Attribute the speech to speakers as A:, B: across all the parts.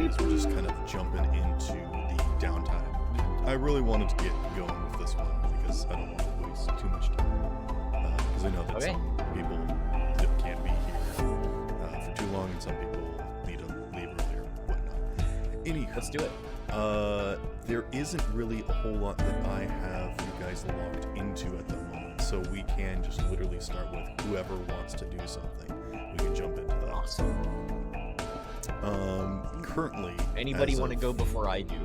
A: as we're just kind of jumping into the downtime. I really wanted to get going with this one because I don't want to waste too much time. Because I know that some people can't be here for too long, and some people need to leave earlier, whatnot. Anywho,
B: Let's do it.
A: there isn't really a whole lot that I have you guys locked into at the moment, so we can just literally start with whoever wants to do something. We can jump into that.
B: Awesome.
A: Currently,
B: Anybody want to go before I do?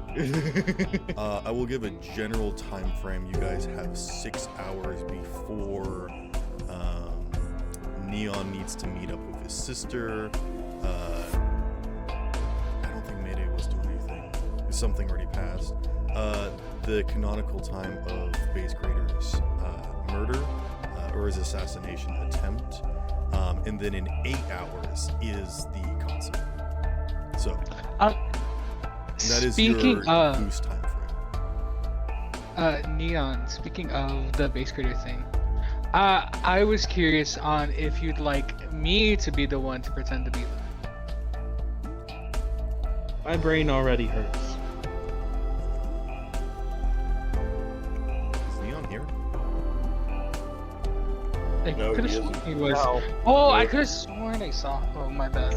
A: I will give a general time frame. You guys have 6 hours before Neon needs to meet up with his sister. I don't think Mayday was doing anything. Something already passed. The canonical time of Basscreator's murder or his assassination attempt. And then in 8 hours is the concert. So that is your boost time frame.
C: Neon, speaking of the Basscreator thing, I was curious on if you'd like me to be the one to pretend to be them.
D: My brain already hurts.
A: Is Neon here?
C: I
E: No,
C: could
E: he
C: have sworn
E: isn't.
C: he was.
D: No.
C: Oh, I could have sworn I saw. Oh, my bad.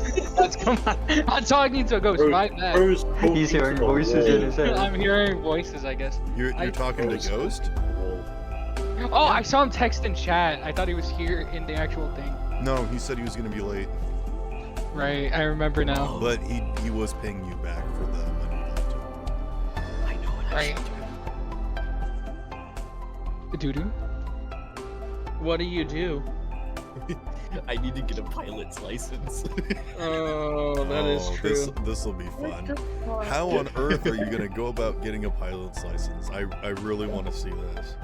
C: Come on. I'm talking to a ghost. My bad.
F: He's hearing voices in his head.
C: I'm hearing voices, I guess.
A: You're talking to Ghost?
C: Oh, I saw him text in chat. I thought he was here in the actual thing.
A: No, he said he was going to be late,
C: Right, I remember now.
A: but he was paying you back for the money you left him.
B: I know what I
C: Right.
B: should
C: Doo-doo?
D: What do you do?
B: do. I need to get a pilot's license.
D: Oh, that is true.
A: This will be fun. How on earth are you going to go about getting a pilot's license? I really want to see this.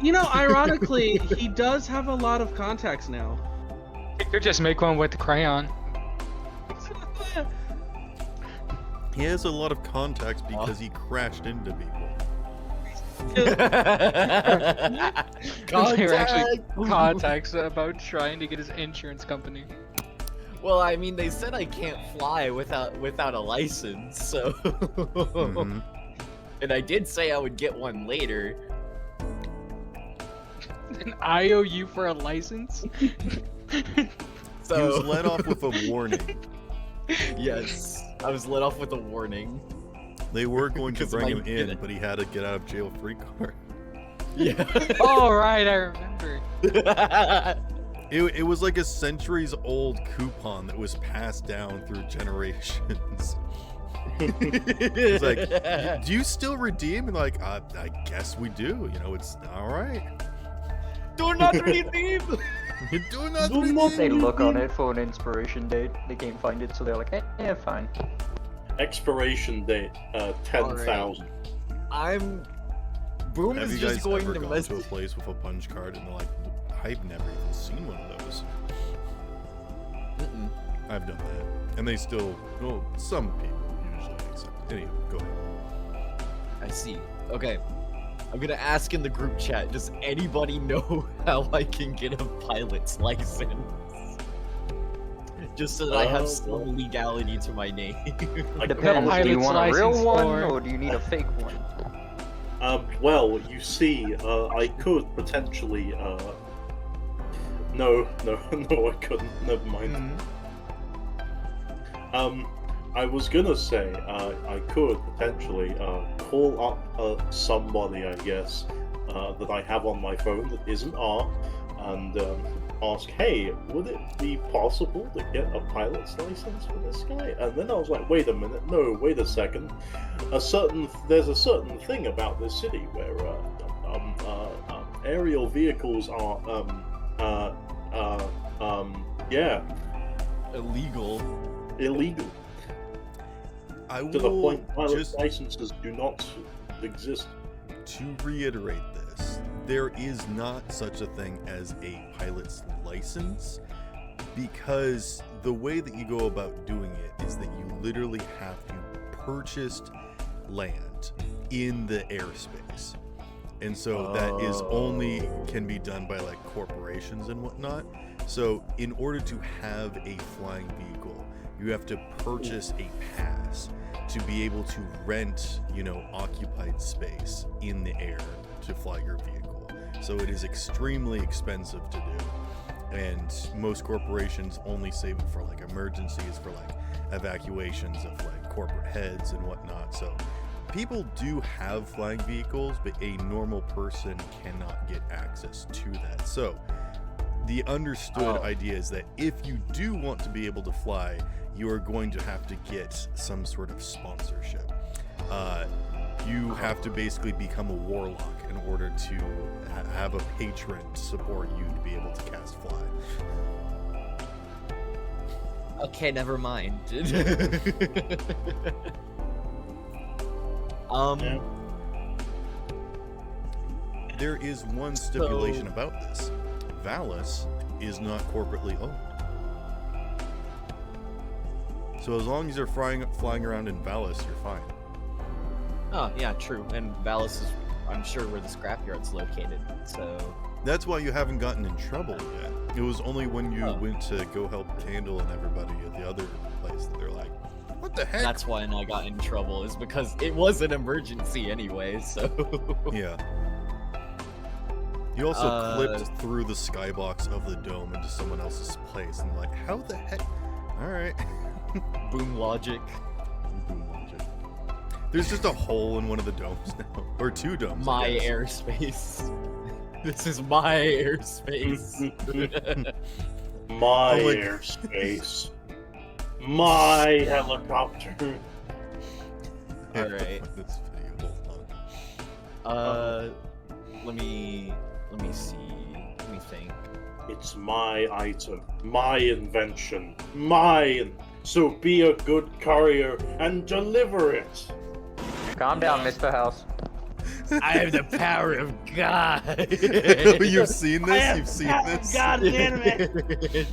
D: You know, ironically, he does have a lot of contacts now.
C: You could just make one with the crayon.
A: He has a lot of contacts because he crashed into people.
C: They were actually contacts about trying to get his insurance company.
B: Well, I mean, they said I can't fly without a license, so.
A: Mhm.
B: And I did say I would get one later.
C: An IOU for a license?
A: He
B: So
A: was let off with a warning.
B: yes, I was let off with a warning.
A: They were going to
B: 'Cause
A: bring
B: my
A: him in,
B: kid-
A: but he had to get out of jail free card.
B: Yeah.
C: Oh, right, I remember.
A: It was like a centuries old coupon that was passed down through generations. It's like, do you still redeem? And like, I guess we do. You know, it's all right.
B: Do not redeem.
A: You do not
E: Do
A: redeem.
E: not
F: They look on it for an inspiration date. They can't find it, so they're like, eh, fine.
E: Expiration date 10,000.
B: I'm. Boom
A: Have
B: is
A: you
B: just
A: guys
B: going
A: ever
B: to
A: gone
B: mess.
A: to a place with a punch card and they're like, I've never even seen one of those.
B: Mm-mm.
A: I've done that, and they still, well, some people usually accept it. Anyway, go ahead.
B: I see. Okay. I'm gonna ask in the group chat, does anybody know how I can get a pilot's license? Just so that I have some legality to my name.
E: Like,
F: Depends, do you
C: pilot's
F: want a real
C: license
F: one,
C: or-
F: or do you need a fake one?
E: well, you see, I could potentially, no, I couldn't, never mind. I was gonna say, I could potentially, call up, somebody, I guess, that I have on my phone that isn't Art, and, ask, hey, would it be possible to get a pilot's license for this guy? And then I was like, wait a minute, no, wait a second. There's a certain thing about this city where aerial vehicles are
B: Illegal.
E: illegal
A: I
E: to the
A: will
E: point pilot
A: just
E: licenses do not exist.
A: to reiterate this. There is not such a thing as a pilot's license, because the way that you go about doing it is that you literally have to purchase land in the airspace. And so that is only can be done by like corporations and whatnot. So in order to have a flying vehicle, you have to purchase a pass to be able to rent, occupied space in the air to fly your vehicle. So it is extremely expensive to do. And most corporations only save it for like emergencies, for like evacuations of like corporate heads and whatnot. So people do have flying vehicles, but a normal person cannot get access to that. So the understood idea is that if you do want to be able to fly, you are going to have to get some sort of sponsorship. You have to basically become a warlock in order to have a patron to support you to be able to cast fly.
B: Okay, never mind.
A: There is one stipulation about this. Valus is not corporately owned. So as long as you're flying around in Valus, you're fine.
B: Oh, yeah, true. And Valus is, I'm sure, where the scrapyard's located, so...
A: That's why you haven't gotten in trouble yet. It was only when you went to go help Candle and everybody at the other place that they're like, what the heck?
B: That's when I got in trouble, is because it was an emergency anyway, so...
A: Yeah. You also clipped through the skybox of the dome into someone else's place, and like, how the heck? Alright.
B: Boom logic.
A: Boom logic. There's just a hole in one of the domes now. Or two domes.
B: My airspace. This is my airspace.
E: My airspace. My helicopter.
B: Alright.
A: This video, hold on.
B: Let me see. Let me think.
E: It's my item, my invention, mine. So be a good courier and deliver it.
F: Calm down, Mr. House.
B: I have the power of God.
A: You've seen this? You've seen this?
D: God damn it!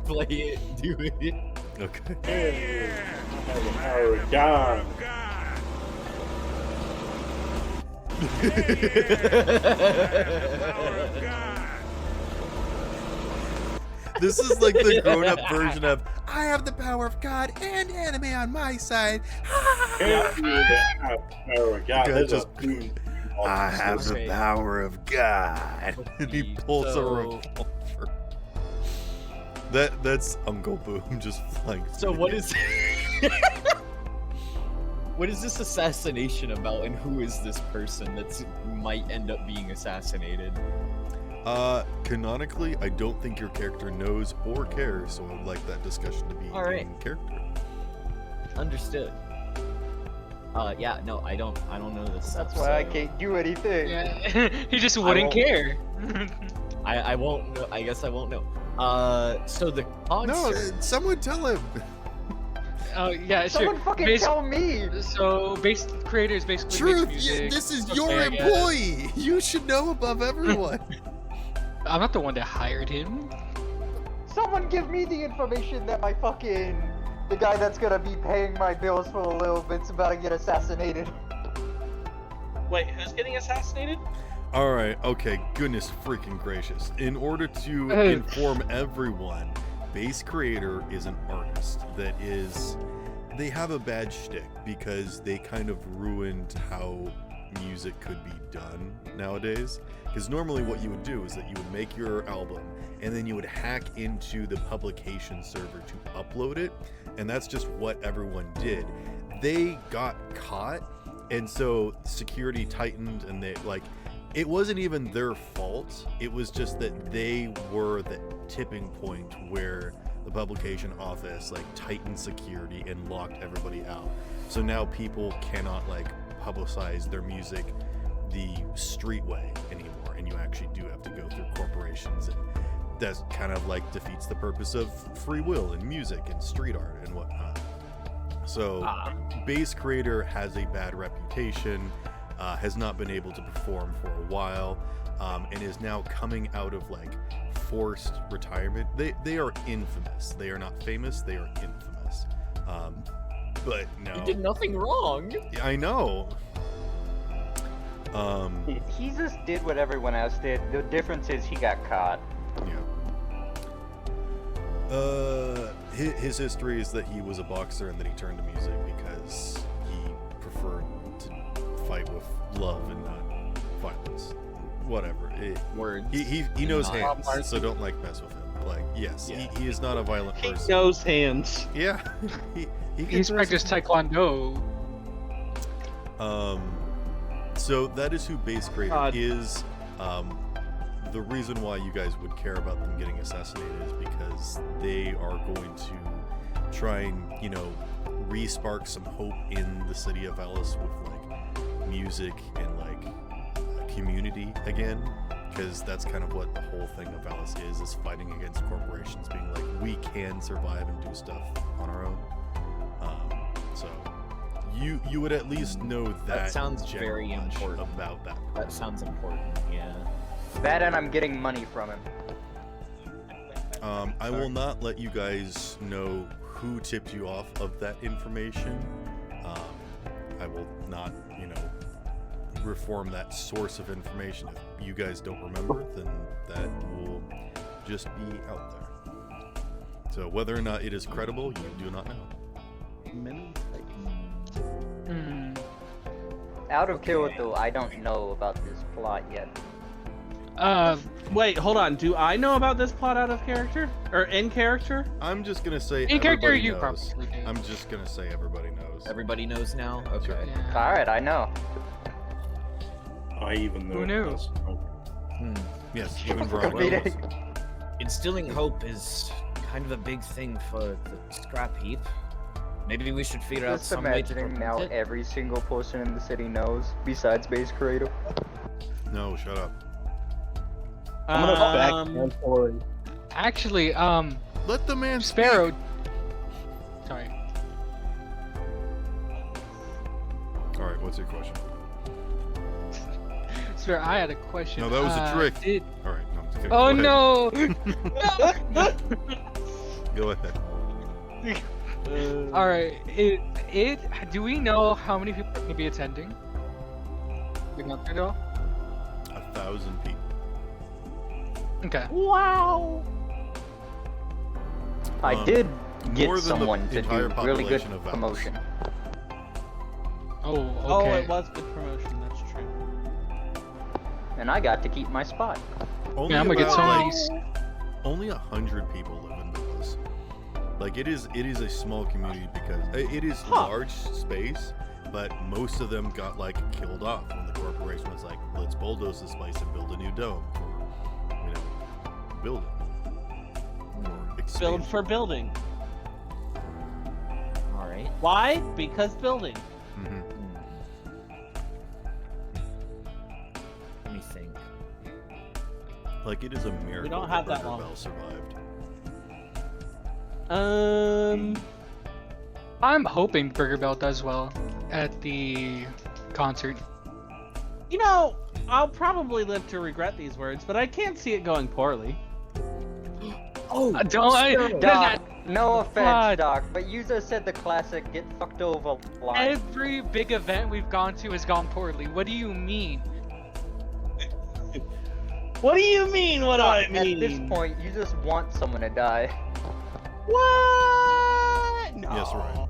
B: Play it, do it.
A: Okay.
E: I have the power of God.
A: This is like the grown-up version of I have the power of God and anime on my side.
E: Can't you have the power of God?
A: God,
E: There's
A: just-
E: a boom.
A: I have the
B: Okay.
A: power of God. And he pulls a
B: So-
A: revolver. That's Uncle Boom just flying.
B: So
A: through
B: what
A: the
B: is what is this assassination about, and who is this person that might end up being assassinated?
A: Canonically, I don't think your character knows or cares, so I would like that discussion to be
B: Alright.
A: in character.
B: Understood. Yeah, no, I don't know this
F: That's
B: stuff,
F: why I
B: so
F: can't do anything.
C: Yeah, he just wouldn't
B: won't-
C: care.
B: I won't know. I guess I won't know. So the
A: No,
B: concert.
A: someone tell him.
C: Oh yeah, sure.
F: Someone fucking
C: Bas-
F: tell me!
C: So, creators basically
A: Truth,
C: makes music.
A: this is
C: Okay,
A: your
C: I guess.
A: employee. You should know above everyone.
C: I'm not the one that hired him.
F: Someone give me the information that the guy that's gonna be paying my bills for a little bit's about to get assassinated.
D: Wait, who's getting assassinated?
A: All right, okay, goodness freaking gracious. In order to
C: Hey.
A: inform everyone, Basscreator is an artist that is... They have a bad shtick because they kind of ruined how music could be done nowadays. Because normally what you would do is that you would make your album and then you would hack into the publication server to upload it, and that's just what everyone did. They got caught, and so security tightened, and they it wasn't even their fault. It was just that they were the tipping point where the publication office tightened security and locked everybody out. So now people cannot publicize their music the street way anymore, and you actually do have to go through corporations, and that kind of defeats the purpose of free will in music and street art and whatnot. So Basscreator has a bad reputation, has not been able to perform for a while, and is now coming out of forced retirement. They are infamous. They are not famous, they are infamous. But no,
B: You did nothing wrong.
A: I know.
F: He just did what everyone else did. The difference is he got caught.
A: Yeah. his history is that he was a boxer and then he turned to music because he preferred to fight with love and not violence. Whatever.
B: Words.
A: He knows
B: Not
A: hands,
D: Martin.
A: so don't like mess with him. Like, yes,
B: Yeah.
A: he is not a violent
D: He
A: person.
D: knows hands.
A: Yeah, he can
C: He's
A: throw
C: practiced Taekwondo.
A: So that is who Basscreator
D: God.
A: is. The reason why you guys would care about them getting assassinated is because they are going to try and, you know, re-spark some hope in the city of Alice with like music and like a community again. Because that's kind of what the whole thing of Alice is fighting against corporations, being like, we can survive and do stuff on our own. So you would at least know that
B: sounds
A: general
B: very
A: much
B: important.
A: about that.
B: That sounds important. Yeah.
F: That and I'm getting money from him.
A: I will not let you guys know who tipped you off of that information. I will not, you know, reform that source of information. If you guys don't remember, then that will just be out there. So whether or not it is credible, you do not know.
F: Out of Kyoto, I don't know about this plot yet.
D: Wait, hold on. Do I know about this plot out of character or in character?
A: I'm just gonna say
C: In character,
A: everybody
C: you
A: knows.
C: probably do.
A: I'm just gonna say everybody knows.
B: Everybody knows now. Okay.
C: Yeah.
F: Alright, I know.
E: I even know.
C: Who
E: it
C: knew?
E: does.
A: Yes, even
F: For
A: Veronica
F: comedic.
A: knows.
B: Instilling hope is kind of a big thing for the scrap heap. Maybe we should figure out
F: Just
B: some way to
F: imagining
B: prevent
F: now
B: it.
F: every single person in the city knows, besides Basscreator.
A: No, shut up.
D: I'm
G: gonna backhand
C: Actually,
A: Let the man
C: Sparrow. Sorry.
A: All right, what's your question?
C: Sparrow, I had a question.
A: No, that was a trick.
C: Did...
A: All right, no, I'm just kidding.
C: Oh
A: Go ahead.
C: no!
A: Go ahead.
C: All right. Do we know how many people are going to be attending? The Gunther Doll?
A: 1,000 people.
C: Okay.
D: Wow.
F: I did
A: more
F: get
A: than the
F: someone to
A: entire
F: do really good
A: population of Alice.
F: promotion.
C: Oh, okay.
D: Oh, it was good promotion. That's true.
F: And I got to keep my spot.
A: Only
C: Yeah, I'm gonna get
A: about,
C: so
A: like,
C: many.
A: only 100 people live in Dallas. Like it is a small community because it is large space, but most of them got like killed off when the corporation was like, let's bulldoze this place and build a new dome for, you know, building or expansion.
D: Build for building.
B: All right.
D: Why? Because building.
A: Mhm.
B: Let me think.
A: Like it is a miracle
D: don't have that
A: Burger
D: long.
A: Bell survived.
C: I'm hoping Burger Bell does well at the concert.
D: You know, I'll probably live to regret these words, but I can't see it going poorly.
B: Oh,
C: Don't I?
F: Doc, no offense,
C: God.
F: Doc, but you just said the classic get fucked over line.
C: Every big event we've gone to has gone poorly. What do you mean?
D: What do you mean? What do I
F: At
D: mean?
F: this point, you just want someone to die.
D: What? No.
A: Yes, right.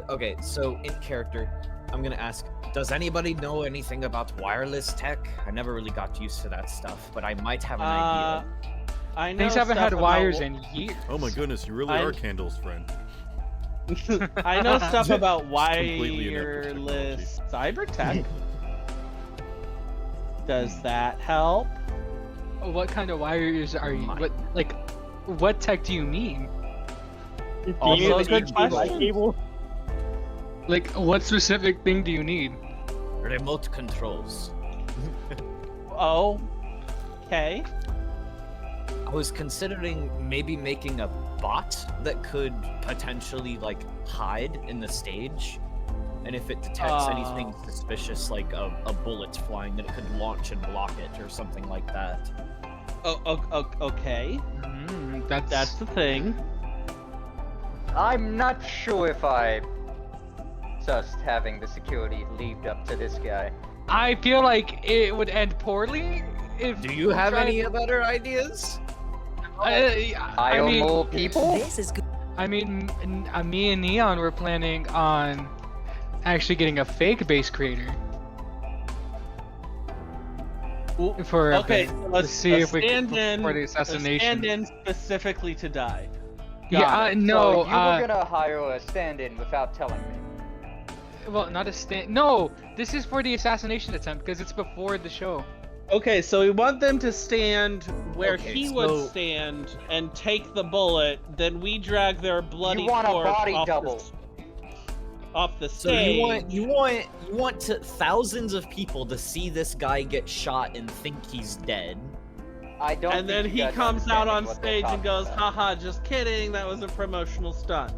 B: Okay, so in character, I'm gonna ask, does anybody know anything about wireless tech? I never really got used to that stuff, but I might have an idea.
D: I know
C: Things haven't had
D: stuff
C: wires
D: about,
C: in years.
A: Oh my goodness, you really are Candle's friend.
D: I know stuff about
A: completely inept with
D: wireless cyber tech. Does that help?
C: What kind of wires are you? What tech do you mean?
D: Also a good question.
C: Like, what specific thing do you need?
B: Remote controls.
D: Oh, okay.
B: I was considering maybe making a bot that could potentially like hide in the stage, and if it detects anything suspicious, like a bullet flying, then it could launch and block it or something like that.
D: Okay. That's the thing.
F: I'm not sure if I just having the security leaved up to this guy.
C: I feel like it would end poorly if.
B: Do you have
C: tried-
B: any better ideas?
C: I mean,
F: more people?
G: This is good.
C: I mean, me and Neon were planning on actually getting a fake base creator for
D: Okay,
C: a bit,
D: let's
C: to see if we can
D: stand-in,
C: for the
D: a
C: assassination.
D: stand-in specifically to die.
C: Yeah, no.
F: So you were gonna hire a stand-in without telling me.
C: Well, not a stand. No, this is for the assassination attempt because it's before the show.
D: Okay, so we want them to stand where
B: Okay,
D: he
B: so-
D: would stand and take the bullet. Then we drag their bloody
F: You want a
D: corpse
F: body
D: off
F: double.
D: off the
B: So
D: stage.
B: you want to thousands of people to see this guy get shot and think he's dead.
F: I don't.
D: And then
F: think
D: he
F: you guys
D: comes out
F: understanding
D: on
F: what they're
D: stage and
F: talking
D: goes,
F: about.
D: haha, just kidding, that was a promotional stunt.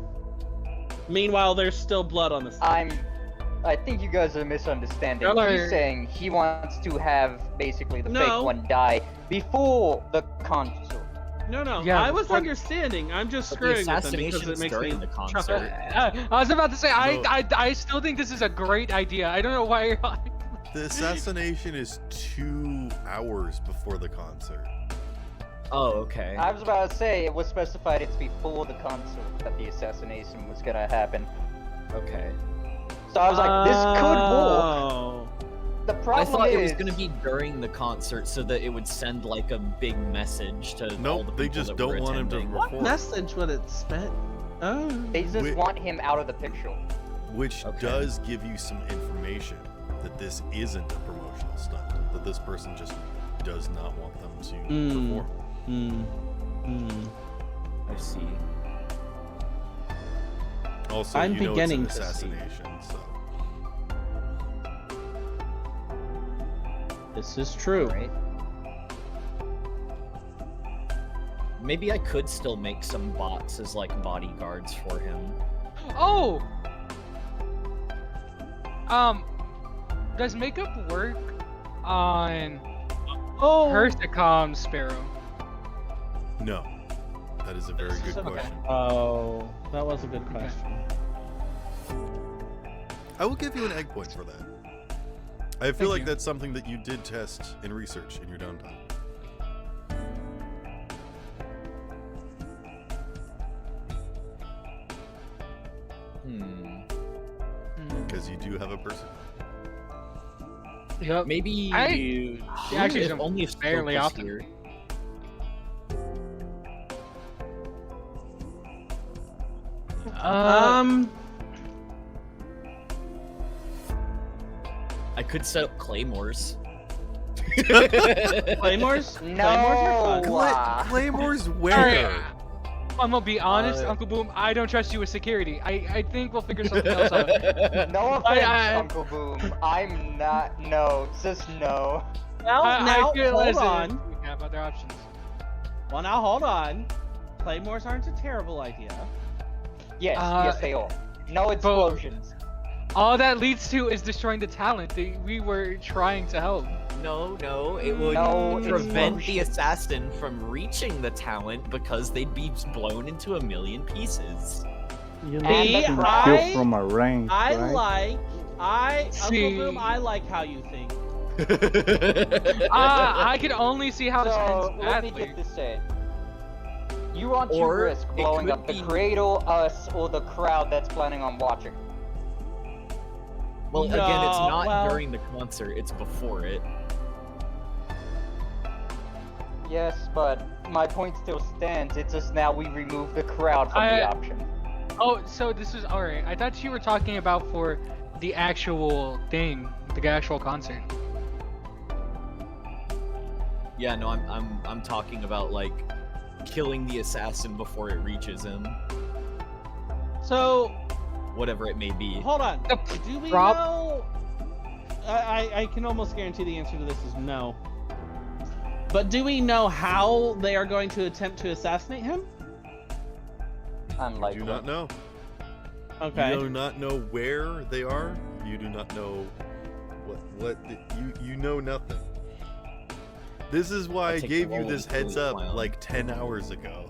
D: Meanwhile, there's still blood on the stage.
F: I think you guys are misunderstanding.
C: Y'all are-
F: He's saying he wants to have basically the
D: No.
F: fake one die before the concert.
D: No,
C: Yeah,
D: I was
C: before-
D: understanding. I'm just
B: But the
D: screwing with them because it
B: assassination's
D: makes
B: during
D: me
B: the
D: chuckle.
B: concert.
C: I was about to say,
A: No.
C: I still think this is a great idea. I don't know why you're like.
A: The assassination is 2 hours before the concert.
B: Oh, okay.
F: I was about to say it was specified it's before the concert that the assassination was gonna happen.
B: Okay.
F: So I was like, this could work.
D: Oh.
F: The
B: I
F: problem
B: thought
F: is,
B: it was gonna be during the concert so that it would send like a big message to all the
A: Nope,
B: people
A: they just
B: that
A: don't
B: were
A: want him to
B: attending.
D: What
A: perform.
D: message would it spend? Oh.
F: they just
A: Wait.
F: want him out of the picture.
A: Which
B: Okay.
A: does give you some information that this isn't a promotional stunt. That this person just does not want them to perform.
B: I see.
A: Also,
D: I'm
A: you know
D: beginning
A: it's
D: to
A: an
D: see.
A: assassination, so
D: This is true.
B: Right. Maybe I could still make some bots as like bodyguards for him.
C: Oh. Does makeup work on
D: Oh.
C: Persicom Sparrow?
A: no. That is a very good
C: Okay.
A: question.
D: Oh, that was a good question.
A: I will give you an egg point for that. I feel
C: Thank
A: like
C: you.
A: that's something that you did test and research in your downtime. Because you do have a person.
C: Yep.
B: Maybe
C: I- actually,
B: if only if
C: fairly
B: Stoke was
C: often.
B: here. I could set up claymores.
D: Claymores? Claymores are
F: No.
D: fun.
A: Claymore's
C: Alright,
A: where?
C: I'm gonna be honest,
B: Uh,
C: Uncle Boom. I don't trust you with security. I think we'll figure something else out.
F: No offense,
C: I-
F: Uncle Boom. I'm not. No, just no.
D: Now,
C: I feel
D: hold
C: as if
D: on.
C: we have other options.
D: Well, now hold on. Claymores aren't a terrible idea.
F: Yes,
C: Uh,
F: yes, they are. No explosions.
C: All that leads to is destroying the talent that we were trying to help.
B: No, it would
F: No
B: prevent the
F: explosions.
B: assassin from reaching the talent because they'd be blown into a million pieces.
F: And
D: See,
F: the
H: Kill
F: crowd.
H: from a range, right?
C: See-
D: Uncle Boom, I like how you think.
C: I can only see how this
F: So
C: ends
F: let me
C: badly.
F: get this straight. You want to
B: Or
F: risk
B: it
F: blowing
B: could
F: up the
B: be-
F: creator, us, or the crowd that's planning on watching?
B: Well, again, it's
D: No,
B: not
D: well-
B: during the concert; it's before it.
F: Yes, but my point still stands. It's just now we remove the crowd from the option.
C: Oh, so this is alright. I thought you were talking about for the actual thing, the actual concert.
B: Yeah, no, I'm talking about like killing the assassin before it reaches him,
D: So,
B: whatever it may be.
D: hold on.
C: The
D: Do we
C: prop-
D: know? I can almost guarantee the answer to this is no. But do we know how they are going to attempt to assassinate him?
F: Unlikely.
A: You do not know.
D: Okay.
A: You do not know where they are. You do not know you know nothing. This is why I
B: I'll take
A: gave
B: the
A: you
B: role
A: this
B: of
A: heads
B: Billy
A: up
B: Clown.
A: like 10 hours ago.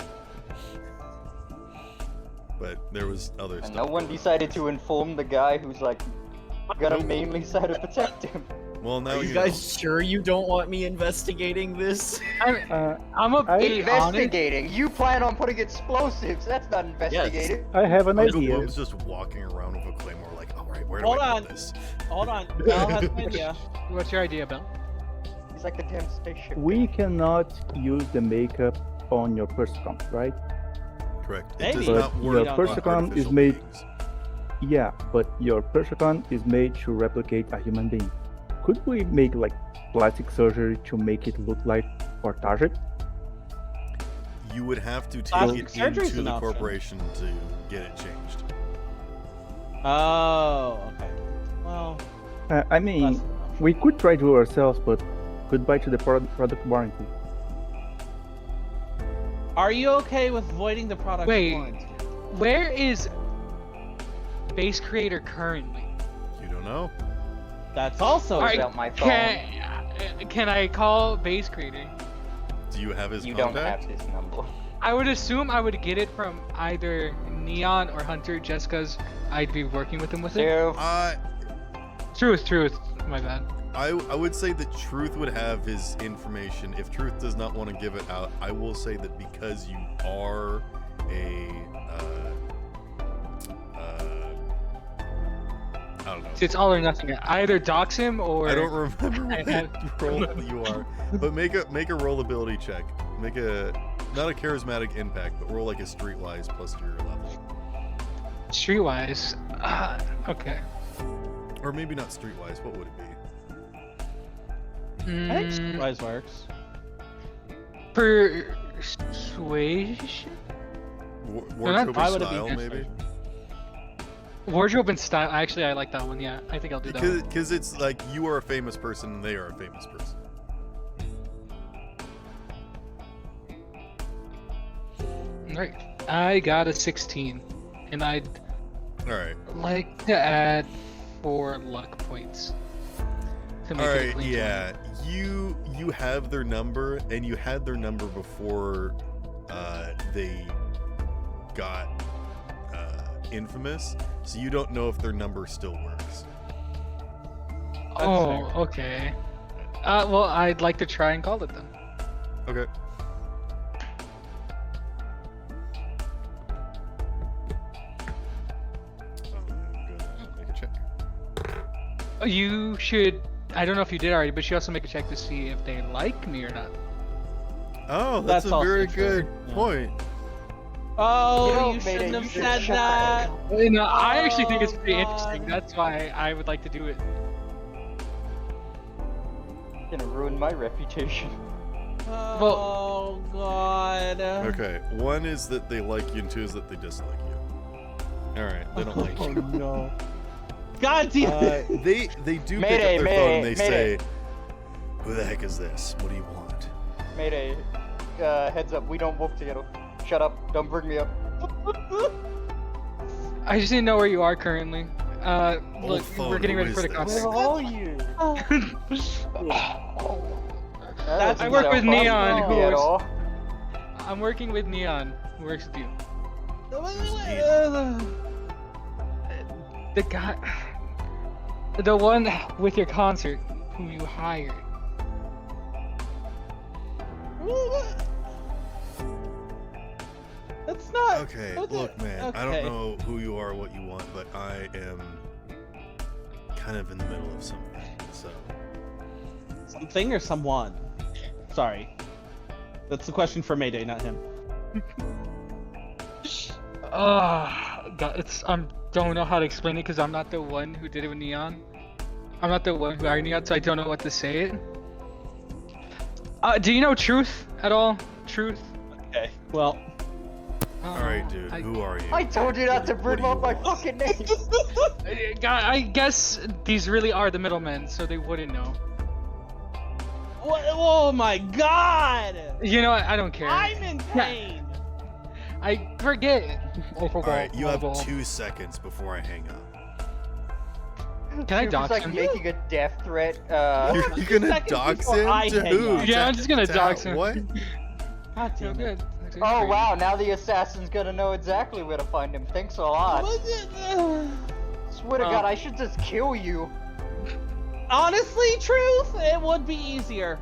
A: But there was other
F: And
A: stuff.
F: no one
A: going on.
F: decided to inform the guy who's like gonna mainly try to protect him.
A: Well, now
B: Are you guys sure you don't want me investigating this?
C: I'm a bit honest.
F: Investigating. You plan on putting explosives. That's not investigating.
H: I have an
A: Uncle
H: idea.
A: Boob's just walking around with a claymore, like, all right, where do
D: Hold
A: I
D: on.
A: put this?
D: Hold on. Bell has an idea.
C: What's your idea, Bell?
F: He's like the damn spaceship.
H: We cannot use the makeup on your Persicon, right?
A: Correct.
D: Maybe.
A: It does not
H: But
A: work
H: your
A: on
H: Persicon is
A: artificial
H: made.
A: beings.
H: Yeah, but your Persicon is made to replicate a human being. Could we make like plastic surgery to make it look like our target?
A: You would have to take
D: Plastic
A: it
D: surgery's
A: into
D: an
A: the
D: option.
A: corporation to get it changed.
D: Oh, okay. Well,
H: I mean,
D: that's-
H: we could try to ourselves, but goodbye to the product warranty.
D: are you okay with voiding the product
C: Wait.
D: warranty?
C: Where is Basscreator currently?
A: You don't know?
D: That's also
C: Alright,
F: Out my phone.
C: Can I call Basscreator?
A: Do you have his
F: You don't
A: contact?
F: have his number.
C: I would assume I would get it from either Neon or Hunter, just because I'd be working with him with it.
F: So,
C: Truth. My bad.
A: I would say that Truth would have his information. If Truth does not want to give it out, I will say that because you are a I don't know.
C: See, it's all or nothing. I either dox him or
A: I don't remember
C: I-
A: what role you are, but make a rollability check. Make a not a charismatic impact, but roll like a streetwise plus your level,
C: streetwise. Okay.
A: or maybe not streetwise. What would it be?
D: I think
C: Mm,
D: Streetwise works.
C: persuasion.
A: Wardrobe
C: I
D: would've
A: style,
D: been
A: maybe.
C: Wardrobe and style. Actually, I like that one. Yeah, I think I'll do that one.
A: Because it's like you are a famous person and they are a famous person.
C: Right. I got a 16, and I'd
A: All right.
C: like to add 4 luck points to make
A: All
C: it a
A: right.
C: clean
A: Yeah. You have their number, and you had their number before they got infamous, so you don't know if their number still works.
C: 20. Oh, okay. Well, I'd like to try and call it then.
A: Okay. I'm gonna make a check.
C: You should. I don't know if you did already, but you also make a check to see if they like me or not.
A: Oh, that's
D: That's
A: a
D: also
A: very
D: true.
A: good
D: Yeah.
A: point.
D: Oh,
F: You
D: you
F: made it,
D: shouldn't
F: you
D: have
F: should
D: said
F: shut
D: that.
C: No, I actually think it's pretty
D: Oh,
C: interesting.
D: God.
C: That's why I would like to do it.
F: gonna ruin my reputation.
D: Oh God.
A: Okay, one is that they like you, and two is that they dislike you. All right, they don't like you.
D: no. God damn it.
A: They do
F: Mayday,
A: pick up their phone and they
F: mayday.
A: say, "Who the heck is this? What do you want?"
F: Mayday. Heads up, we don't work together. Shut up, don't bring me up.
C: I just didn't know where you are currently. Look,
A: phone,
C: we're getting
A: who
C: ready for
A: is
C: the
A: this?
F: Where
C: concert.
F: are you?
D: That's-
C: I work with Neon, who
F: at
C: is-
F: all.
C: I'm working with Neon, who works with you. The guy, the one with your concert, who you hired.
D: That's not.
A: Okay,
D: what's
A: look,
D: it?
A: man, I
D: Okay.
A: don't know who you are, what you want, but I am kind of in the middle of something. So
D: Something or someone? Sorry. That's the question for Mayday, not him.
C: God, don't know how to explain it because I'm not the one who did it with Neon. I'm not the one who hired Neon, so I don't know what to say it. Do you know Truth at all? Truth?
D: Okay. Well.
A: all right, dude, who are you?
F: I told you not to
A: What
F: bring
A: do you
F: up my
A: want?
F: fucking name.
C: I guess these really are the middlemen, so they wouldn't know.
D: What? Oh my God!
C: You know what? I don't care.
D: I'm in pain.
C: I forget.
A: All right, you have 2 seconds before I hang up.
C: Can I
F: He was
C: dox
F: like
C: him?
F: making a death threat.
A: You're gonna
D: seconds
A: dox
D: before
A: him
D: I
A: to
D: hang
A: who?
D: up.
C: Yeah, I'm just gonna
A: To
C: dox him.
A: What?
D: God
C: So
D: damn it.
C: good.
F: Oh wow, now the assassin's gonna know exactly where to find him. Thanks a lot. Swear to God, I should just kill you.
D: honestly, truth, it would be easier.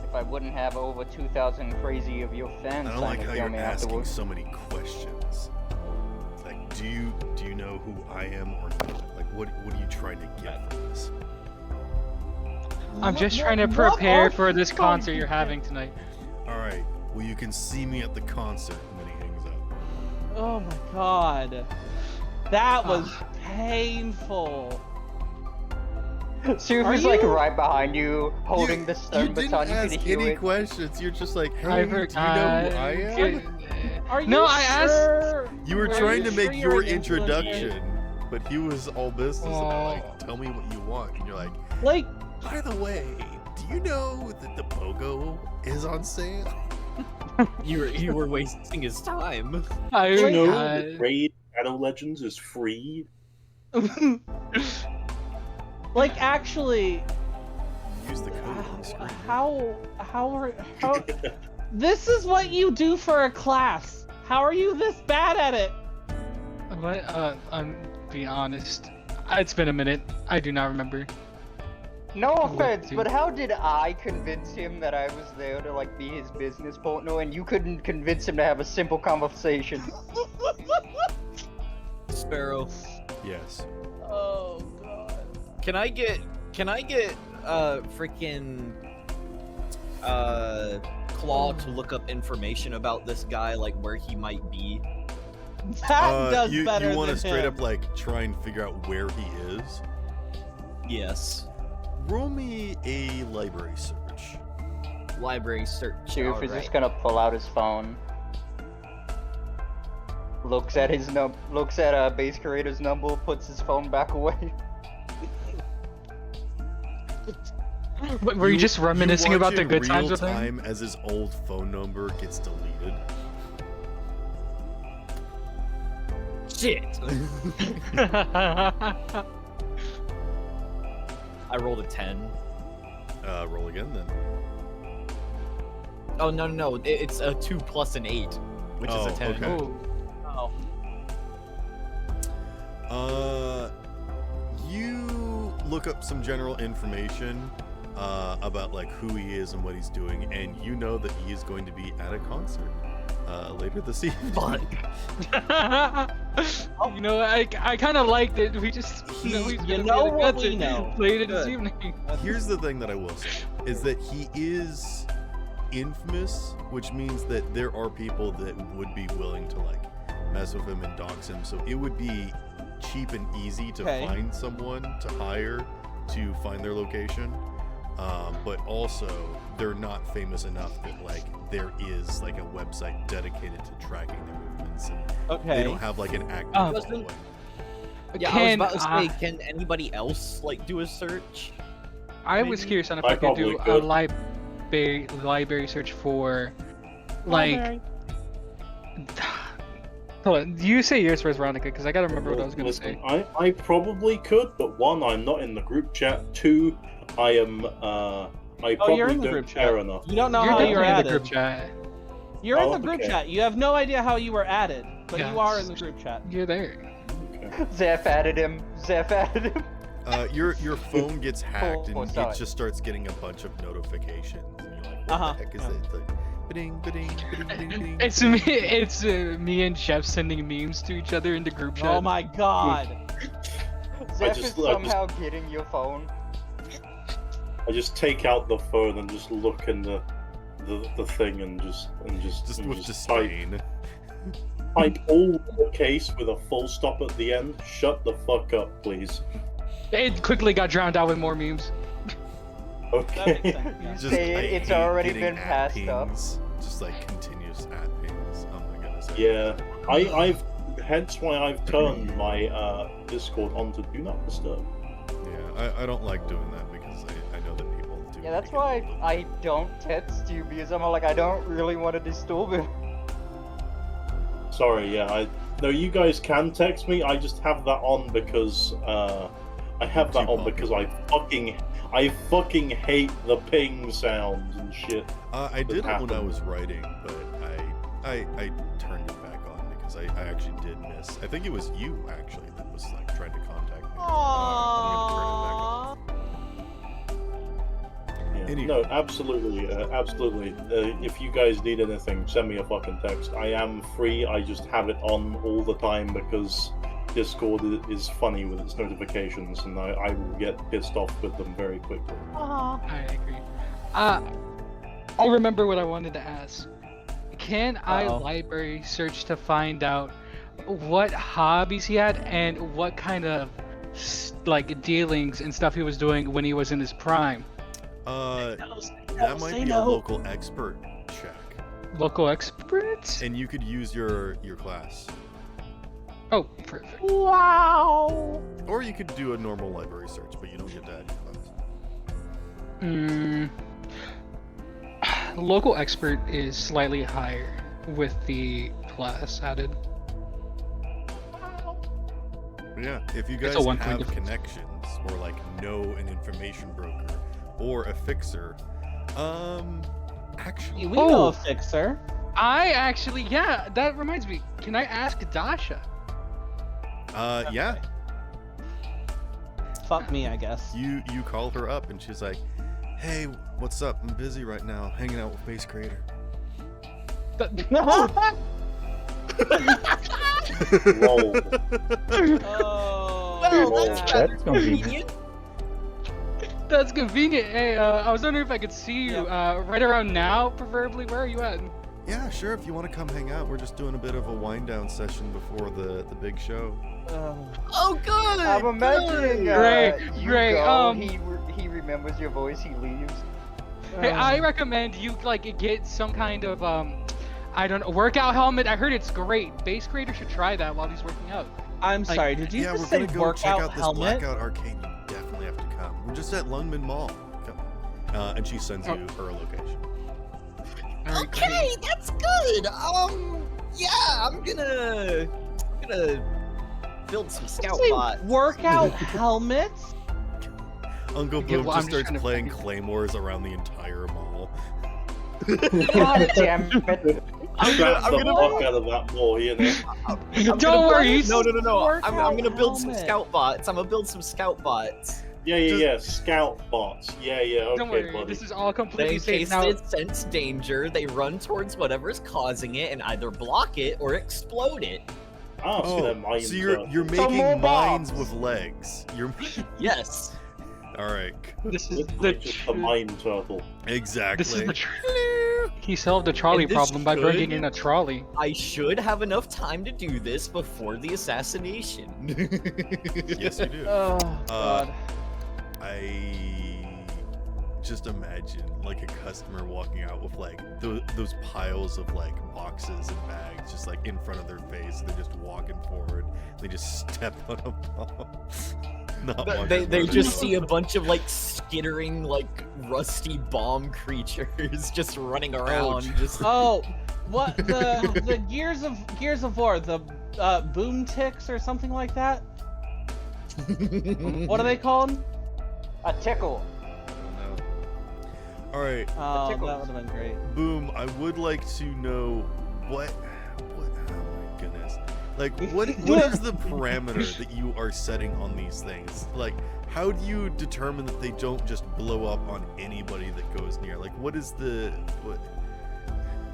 F: If I wouldn't have over 2,000 crazy of your fans
A: I don't
F: trying
A: like
F: to
A: how
F: kill
A: you're
F: me
A: asking
F: afterwards.
A: so many questions. It's like, do you know who I am or not? Like, what are you trying to get from this?
C: I'm just trying to
D: What
C: prepare
D: are
C: for
D: you
C: this
D: trying
C: concert
D: to
C: you're
D: get?
C: having tonight.
A: All right. Well, you can see me at the concert. And then he hangs up.
D: Oh my god. That was painful.
F: Sufi's
D: Are
F: like
D: you-
F: right behind you, holding the stun
A: You didn't
F: baton. You
A: ask
F: could hear
A: any
F: it.
A: questions. You're just like, hey,
C: I
A: do you know who
C: forgot.
A: I am?
D: Are you
C: No, I asked-
D: sure?
A: You were
D: Are
A: trying
D: you
A: to
D: sure
A: make
D: you're
A: your
D: an influencer?
A: introduction, but he was all business and
C: Oh.
A: like, tell me what you want. And you're like,
D: Like,
A: by the way, do you know that the Pogo is on sale?
B: You were wasting his time.
C: I
E: Do you know
C: forgot.
E: that Raid Shadow Legends is free?
D: like actually,
A: Use the code on the screen.
D: how this is what you do for a class. How are you this bad at it?
C: What? I'm being honest. It's been a minute. I do not remember.
F: No
C: What,
F: offense,
C: dude?
F: but how did I convince him that I was there to like be his business partner, and you couldn't convince him to have a simple conversation?
B: Sparrow,
A: Yes.
D: Oh god.
B: can I get freaking Claw to look up information about this guy, like where he might be?
D: That does
A: you
D: better
A: want to
D: than
A: straight
D: him.
A: up like try and figure out where he is?
B: Yes.
A: Roll me a library search.
B: Library search.
F: Sufi's
B: alright.
F: just gonna pull out his phone. Looks at his Basscreator's number, puts his phone back away.
C: Were you just reminiscing
A: watch
C: about the
A: in
C: good times
A: real
C: with him?
A: time as his old phone number gets deleted.
B: Shit. I rolled a 10.
A: Roll again then.
B: Oh no, it's a 2 plus an 8, which is
A: Oh,
B: a 10.
A: okay.
D: Oh.
A: You look up some general information about like who he is and what he's doing, and you know that he is going to be at a concert later this evening.
B: Fuck.
C: You know, I kind of liked it. We just, you know, he's
D: You
C: gonna be
D: know
C: at a
D: what we
C: concert
D: know.
C: later this
B: Good.
C: evening.
A: Here's the thing that I will say is that he is infamous, which means that there are people that would be willing to like mess with him and dox him. So it would be cheap and easy to
D: Okay.
A: find someone to hire to find their location. But also they're not famous enough that like there is like a website dedicated to tracking their movements, and they
D: Okay.
A: don't have like an active
C: Doesn't-
A: following.
B: Yeah,
C: Can,
B: I was about to say,
C: uh,
B: can anybody else like do a search?
C: I was
B: Maybe?
C: curious on if
E: I
C: I could do
E: probably
C: a
E: could.
C: library search for, like. Hold on, you say yours first, Veronica, because I gotta remember what I was gonna
E: Listen,
C: say.
E: I probably could, but one, I'm not in the group chat. Two, I am I probably
D: you're in the
E: don't
D: group
E: care
D: chat.
E: enough.
D: You don't know
C: You're
D: how
C: definitely
D: you're
C: in the
D: added.
C: group chat.
D: You're in
E: Oh,
D: the group
E: okay.
D: chat. You have no idea how you were added, but
C: Yeah.
D: you are in the group chat.
C: You're there.
E: Okay.
F: Zeph added him.
A: Your phone gets hacked and
F: sorry.
A: it just starts getting a bunch of notifications, and you're like, what
D: Uh-huh,
A: the heck is
D: yeah.
A: it? It's like, ba-ding, ba-ding, ba-ding, ba-ding, ba-ding.
C: It's me and Chef sending memes to each other in the group chat.
D: Oh my god.
F: Zeph
E: just-
F: is
E: I
F: somehow getting your phone.
E: I just take out the phone and just look in the thing and just
A: Just with
E: type,
A: disdain.
E: type all lowercase with a full stop at the end. Shut the fuck up, please.
C: It quickly got drowned out with more memes.
D: That makes
E: Okay.
D: sense. Yeah.
A: Just,
F: Say
A: I
F: it, it's
A: hate
F: already
A: getting
F: been
A: at
F: passed up.
A: pings. Just like continuous at pings. Oh my goodness.
E: Yeah, I've hence why I've turned my Discord on to do not disturb.
A: Yeah, I don't like doing that because I know that people do.
F: Yeah, that's
A: take
F: why
A: advantage.
F: I don't text you, because I'm like, I don't really want to disturb him.
E: Sorry, yeah, no, you guys can text me. I just have that on because I have that
A: Too
E: on because I fucking hate the ping sounds and shit.
A: I did it when I
E: happened.
A: was writing, but I turned it back on because because I actually did miss. I think it was you actually that was like trying to contact me.
D: Aww.
E: Yeah.
A: Anyway.
E: No, absolutely, absolutely. If you guys need anything, send me a fucking text. I am free. I just have it on all the time because Discord is funny with its notifications, and I will get pissed off with them very quickly.
C: I agree. I remember what I wanted to ask. Can I library search to find out what hobbies he had and what kind of like dealings and stuff he was doing when he was in his prime?
A: That might be a local expert check,
C: Local experts?
A: and you could use your class,
C: Oh, perfect.
D: Wow.
A: or you could do a normal library search, but you don't get to add your class.
C: Local expert is slightly higher with the class added.
A: Yeah, if you
C: It's
A: guys
C: a one-point
A: have
C: difference.
A: connections or like know an information broker or a fixer, actually,
D: We know a fixer.
C: Yeah, that reminds me. Can I ask Dasha?
A: yeah,
D: Fuck me, I guess.
A: you call her up and she's like, "Hey, what's up? I'm busy right now, hanging out with Basscreator."
E: Lol.
D: Oh,
B: Well,
H: that's
B: rather
H: convenient.
C: That's convenient. Hey, I was wondering if I could see you right around now, preferably. Where are you at?
A: Yeah, sure. If you want to come hang out, we're just doing a bit of a wind down session before the big show.
B: Oh, good.
F: I'm imagining
C: Great,
F: you
C: great,
F: go, he remembers your voice, he leaves.
C: Hey, I recommend you like get some kind of I don't know, workout helmet. I heard it's great. Basscreator should try that while he's working out.
D: I'm
C: Like-
D: sorry. Did you
A: Yeah,
D: just
A: we're
D: say
A: gonna go check
D: workout
A: out this
D: helmet?
A: Blackout Arcade. You definitely have to come. We're just at Lundman Mall. Come. And she sends you her location.
C: Alright,
B: Okay, that's good. Yeah, I'm gonna build some scout
D: Say
B: bots.
D: workout helmets?
A: Uncle
C: Okay,
A: Boom
C: well, I'm
A: just
C: just
A: starts
C: trying to
A: playing
C: find-
A: claymores around the entire mall.
F: God damn it.
E: Scrap the
B: gonna-
E: fuck out of that more, you know.
C: Don't worry, he's-
B: No. I'm
D: Workout
B: gonna build some
D: helmet.
B: scout bots. I'm gonna build some scout bots.
E: Yeah. Scout bots. Yeah. Okay,
C: Don't worry,
E: buddy.
C: this is all
B: Then
C: completely
B: in
C: safe
B: case
C: now.
B: it sense danger, they run towards whatever's causing it and either block it or explode it.
E: So their minds
A: so you're
E: are-
A: making
F: more
A: mines
F: bombs.
A: with legs. You're
B: Yes.
A: all right.
C: This is
E: It's
C: the
E: like just a mind turtle.
A: Exactly.
C: This is the he solved the trolley
B: And this
C: problem by bringing
B: should-
C: in a trolley.
B: I should have enough time to do this before the assassination.
A: Yes, you do.
D: Oh, God.
A: I just imagine like a customer walking out with like those piles of like boxes and bags just like in front of their face. They're just walking forward. They just step on a bomb. Not wondering
B: They
A: where
B: just
A: they're
B: see a bunch of like skittering like rusty bomb creatures just running around. Just
D: Oh, what the Gears of War, the boom ticks or something like that? What are they called?
F: A tickle.
A: going. All right,
D: Oh, that
F: tickles.
D: would have been great.
A: Boom. I would like to know what. Oh my goodness. Like, what is the parameter that you are setting on these things? Like, how do you determine that they don't just blow up on anybody that goes near? Like, what is the what?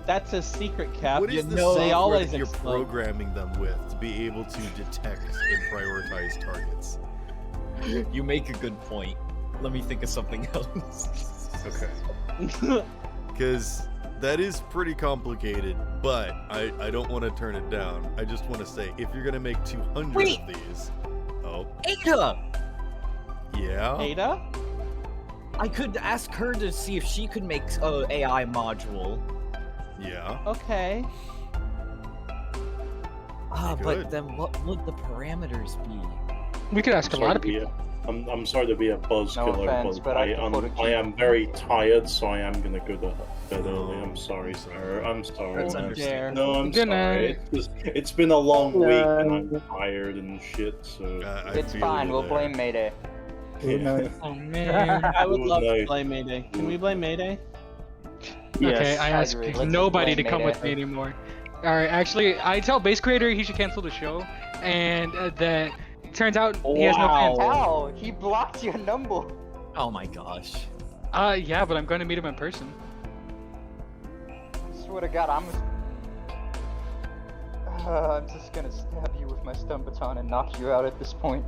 D: That's a secret, Cap.
A: What is the
D: they
A: software
D: always
A: that you're
D: explode.
A: programming them with to be able to detect and prioritize targets?
B: you make a good point. Let me think of something else.
A: Okay. Because that is pretty complicated, but I don't want to turn it down. I just want to say, if you're going to make 200
B: Wait.
A: of these... Oh,
B: Ada!
A: yeah?
D: Ada?
B: I could ask her to see if she could make a AI module.
A: Yeah.
D: Okay.
A: Good.
B: But then what would the parameters be?
C: We could ask a
E: Sorry
C: lot of
E: to be
C: people.
E: I'm sorry to be a buzzkiller,
F: offense, but I can put a
E: I am very tired, so I am gonna go to bed early. I'm sorry, sir. I'm sorry.
B: That's
D: Oh,
B: understandable.
D: dear.
E: No, I'm
C: Good
E: sorry.
C: night.
E: It's been a long week and I'm tired and shit. So
A: I
F: It's
A: feel
F: fine,
A: you
F: we'll
A: there.
F: blame Mayday.
H: Good
E: yeah.
H: night.
C: Oh man.
D: I would
E: Good
D: love to
E: night.
D: blame Mayday. Can we blame Mayday?
C: Okay, I
F: I
C: asked
F: agree. Let's
C: nobody to
F: blame
C: come with me
F: Mayday.
C: anymore. All right, actually, I tell Basscreator he should cancel the show, and that turns out he has no fans.
F: How? He blocked your number.
B: Oh my gosh.
C: Yeah, but I'm going to meet him in person.
F: I swear to God, I'm just gonna stab you with my stun baton and knock you out at this point.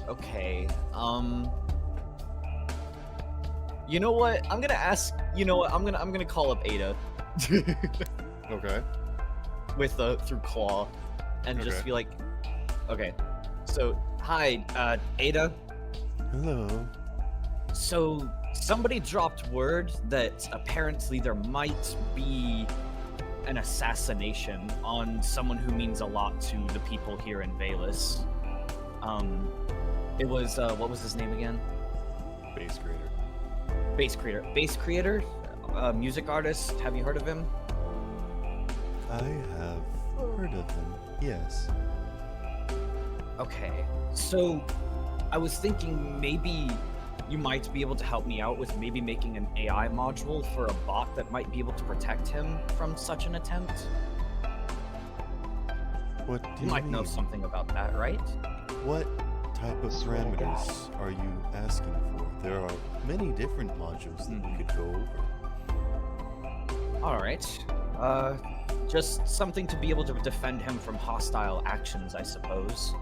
B: Okay. You know what? I'm gonna ask. You know what? I'm gonna call up Ada.
A: Okay.
B: With through Claw, and just
A: Okay.
B: be like, okay. So hi, Ada.
A: Hello.
B: So somebody dropped word that apparently there might be an assassination on someone who means a lot to the people here in Valus. It was what was his name again?
A: Basscreator.
B: Basscreator, music artist. Have you heard of him?
A: I have heard of him. Yes.
B: Okay. So I was thinking maybe you might be able to help me out with maybe making an AI module for a bot that might be able to protect him from such an attempt.
A: What do
B: You
A: you
B: might know
A: mean?
B: something about that, right?
A: What type of
F: Swear to
A: parameters are you asking for? There are many different modules that we could go over.
B: All right. Just something to be able to defend him from hostile actions, I suppose.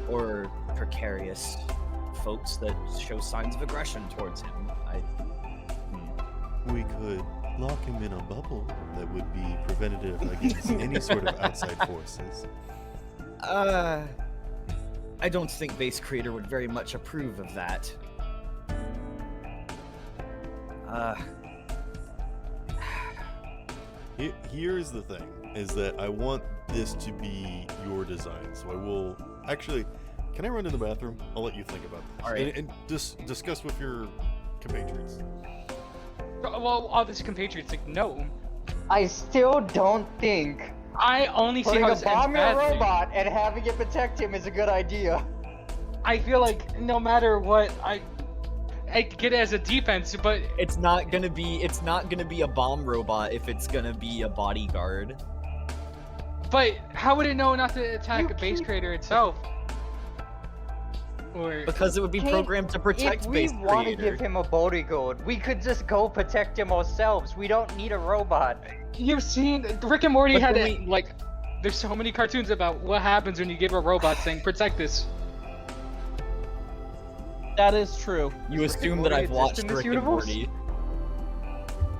B: Or precarious folks that show signs of aggression towards him.
A: We could lock him in a bubble that would be preventative against any sort of outside forces.
B: I don't think Basscreator would very much approve of that.
A: Here's the thing, is that I want this to be your design, so I will... Actually, can I run to the bathroom? I'll let you think about this.
B: All right.
A: And discuss with your compatriots.
C: Well, all these compatriots like no.
F: I still don't think
C: I only see
F: putting
C: how
F: a
C: this
F: bomb
C: ends
F: in a
C: badly.
F: robot and having it protect him is a good idea.
C: I feel like no matter what, I get it as a defense, but
B: It's not gonna be a bomb robot if it's gonna be a bodyguard.
C: how would it know not to attack
F: You
C: a
F: keep-
C: Basscreator itself? Or
B: Because it would be
F: Can't-
B: programmed to protect
F: If we want to give
B: Basscreator.
F: him a bodyguard, we could just go protect him ourselves. We don't need a robot.
C: you've seen Rick and Morty
B: But
C: had
B: then
C: it like. There's so many cartoons about what happens when you give a robot saying protect this.
D: That is true.
B: You assume
F: Morty
B: that I've
F: exist
B: watched
F: in this
B: Rick and
F: universe?
B: Morty.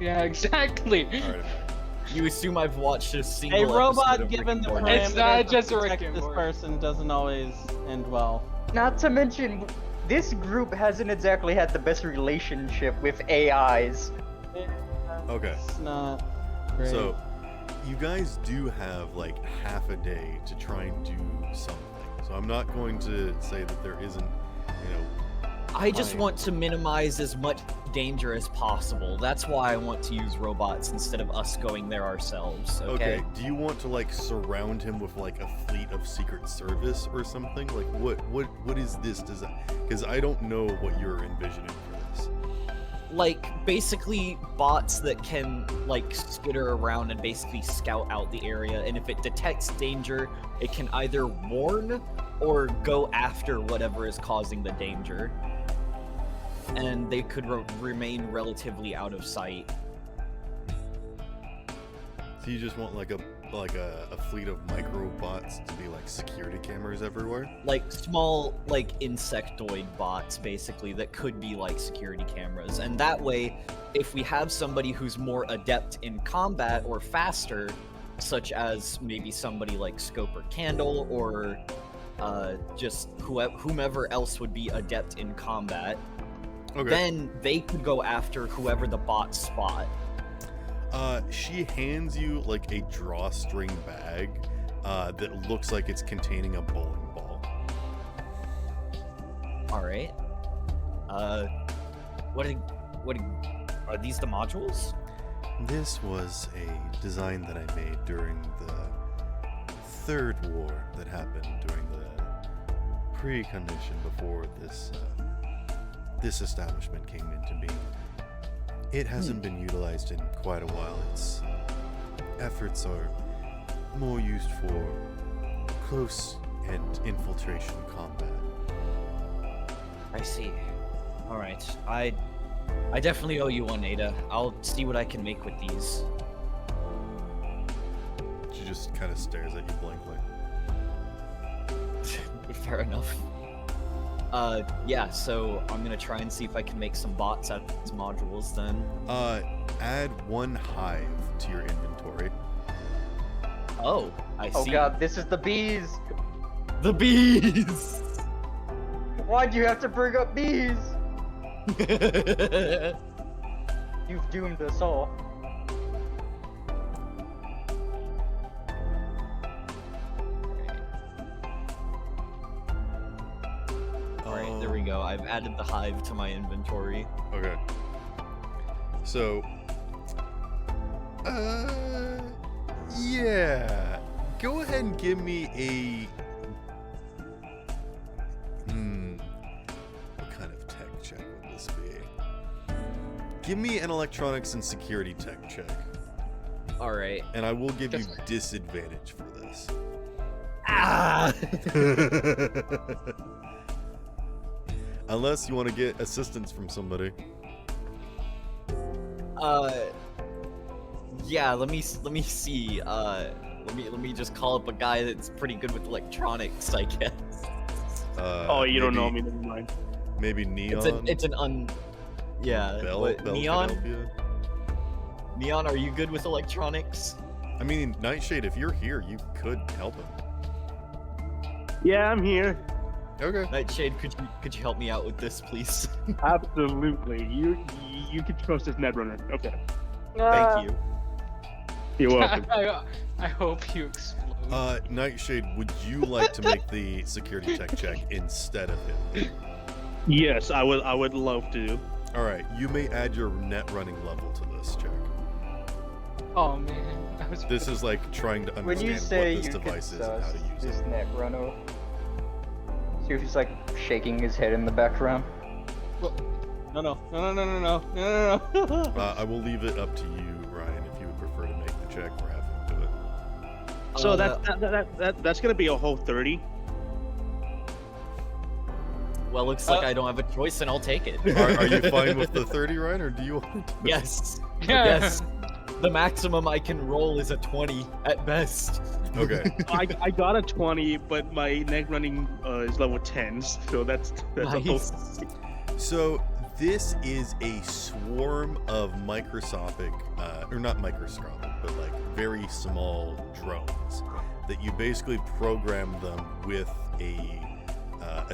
C: Yeah, exactly.
A: Alright.
B: You assume I've watched a
D: A
B: single episode
D: robot
B: of
D: given
B: Rick
D: the
B: and Morty.
C: It's not
D: parameters
C: just
D: to
C: Rick
D: protect
C: and
D: this
C: Morty.
D: person doesn't always end well.
F: Not to mention, this group hasn't exactly had the best relationship with AIs.
A: Okay.
D: It's not great.
A: So, you guys do have like half a day to try and do something. So I'm not going to say that there isn't,
B: I just
A: Fine.
B: want to minimize as much danger as possible. That's why I want to use robots instead of us going there ourselves. Okay.
A: Okay, do you want to like surround him with like a fleet of Secret Service or something? Like what is this design? Because I don't know what you're envisioning for this.
B: Like basically bots that can like skitter around and basically scout out the area, and if it detects danger, it can either warn or go after whatever is causing the danger. And they could remain relatively out of sight.
A: So you just want like a fleet of micro bots to be like security cameras everywhere?
B: Like small, like insectoid bots, basically, that could be like security cameras. And that way, if we have somebody who's more adept in combat or faster, such as maybe somebody like Scope or Candle, or just whomever else would be adept in combat,
A: Okay.
B: then they could go after whoever the bots spot.
A: She hands you like a drawstring bag that looks like it's containing a bowling ball.
B: All right. What are these the modules?
A: This was a design that I made during the third war that happened during the precondition before this establishment came into being. It hasn't been utilized in quite a while. Its efforts are more used for close and infiltration combat.
B: I see. All right. I definitely owe you one, Ada. I'll see what I can make with these.
A: She just kind of stares at you blankly.
B: Fair enough. Yeah, so I'm gonna try and see if I can make some bots out of these modules then.
A: Add 1 hive to your inventory.
B: Oh, I see.
F: Oh god, this is the bees!
B: The bees!
F: Why'd you have to bring up bees? You've doomed us all.
B: Alright, there we go. I've added the hive to my inventory.
A: Okay. So, yeah. Go ahead and give me a. What kind of tech check would this be? Give me an electronics and security tech check,
B: Alright.
A: and I will give you disadvantage for this.
B: Ah!
A: Unless you want to get assistance from somebody.
B: Yeah, let me see. Let me just call up a guy that's pretty good with electronics, I guess.
G: You don't know me, never mind.
A: Maybe Neon.
B: Yeah.
A: Bell
B: what,
A: can
B: Neon?
A: help you.
B: Neon, are you good with electronics?
A: I mean, Nightshade, if you're here, you could help him.
G: Yeah, I'm here.
A: Okay.
B: Nightshade, could you help me out with this, please?
G: Absolutely. You can trust this Netrunner. Okay.
B: Thank you.
G: You're welcome.
C: I hope you explode.
A: Nightshade, would you like to make the security tech check instead of him?
G: Yes, I would love to.
A: All right, you may add your net running level to this check.
C: Oh man.
A: This is like trying to
F: When you
A: understand
F: say
A: what this
F: you
A: device
F: can
A: is and how to
F: sus
A: use
F: this
A: it.
F: net runner, see if he's like shaking his head in the background.
D: No.
A: I will leave it up to you, Ryan, if you would prefer to make the check or have him do it.
G: So that's gonna be a whole 30.
B: Well, looks like I don't have a choice, and I'll take it.
A: Are you fine with the 30, Ryan, or do you want to do it?
B: Yes. Yes. The maximum I can roll is a 20 at best.
A: Okay.
G: I got a 20, but my neck running is level 10, so that's a whole.
B: Nice.
A: So this is a swarm of microscopic, or not microscopic, but like very small drones that you basically program them with a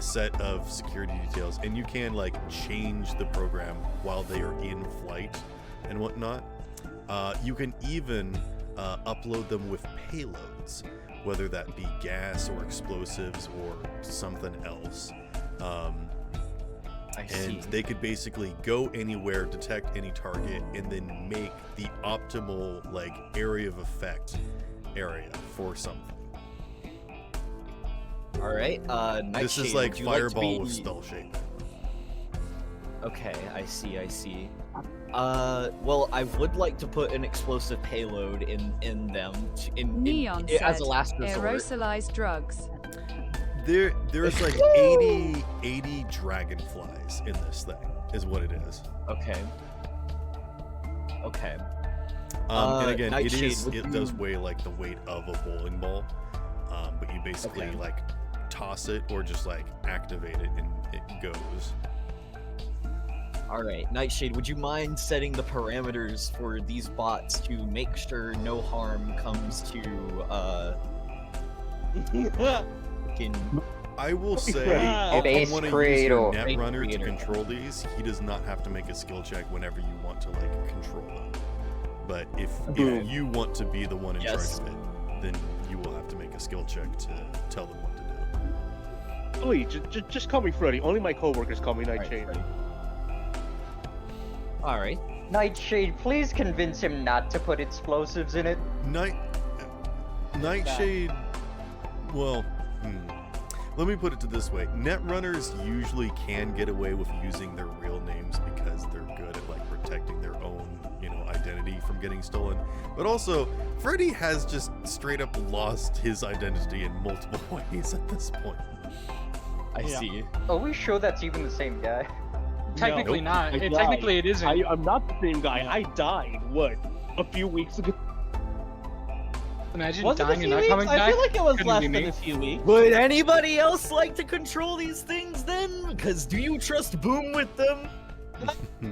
A: set of security details, and you can like change the program while they are in flight and whatnot. You can even upload them with payloads, whether that be gas or explosives or something else.
B: I see.
A: And they could basically go anywhere, detect any target, and then make the optimal like area of effect area for something.
B: All right.
A: This is like Fireball with Spell Shape.
B: Okay, I see. Well, I would like to put an explosive payload in them
I: Neon
B: as
I: said,
B: a last resort.
I: aerosolized drugs.
A: There's like 80 dragonflies in this thing, is what it is.
B: Okay.
A: And again,
B: Nightshade,
A: it does weigh like the weight of a bowling ball. But you basically like toss it or just like activate it and it goes.
B: All right, Nightshade, would you mind setting the parameters for these bots to make sure no harm comes to
A: I will say, if you want to use your Netrunner to control these, he does not have to make a skill check whenever you want to like control them. But if you want to be the one in charge of it, then you will have to make a skill check to tell them what to do.
G: Please, just call me Freddy. Only my coworkers call me Nightshade.
B: All right.
F: Nightshade, please convince him not to put explosives in it.
A: Nightshade. Well, let me put it this way: Netrunners usually can get away with using their real names because they're good at like protecting their own, identity from getting stolen. But also, Freddy has just straight up lost his identity in multiple ways at this point.
B: I see.
F: Are we sure that's even the same guy?
C: Technically not.
G: I
C: Technically it isn't.
G: I'm not the same guy. I died, a few weeks ago?
C: Imagine
D: Was it a
C: dying
D: few
C: and not
D: weeks?
C: coming back.
D: I feel like it was
C: Couldn't
D: less
C: be
D: than
C: me.
D: a few weeks.
B: Would anybody else like to control these things then? Because do you trust Boom with them?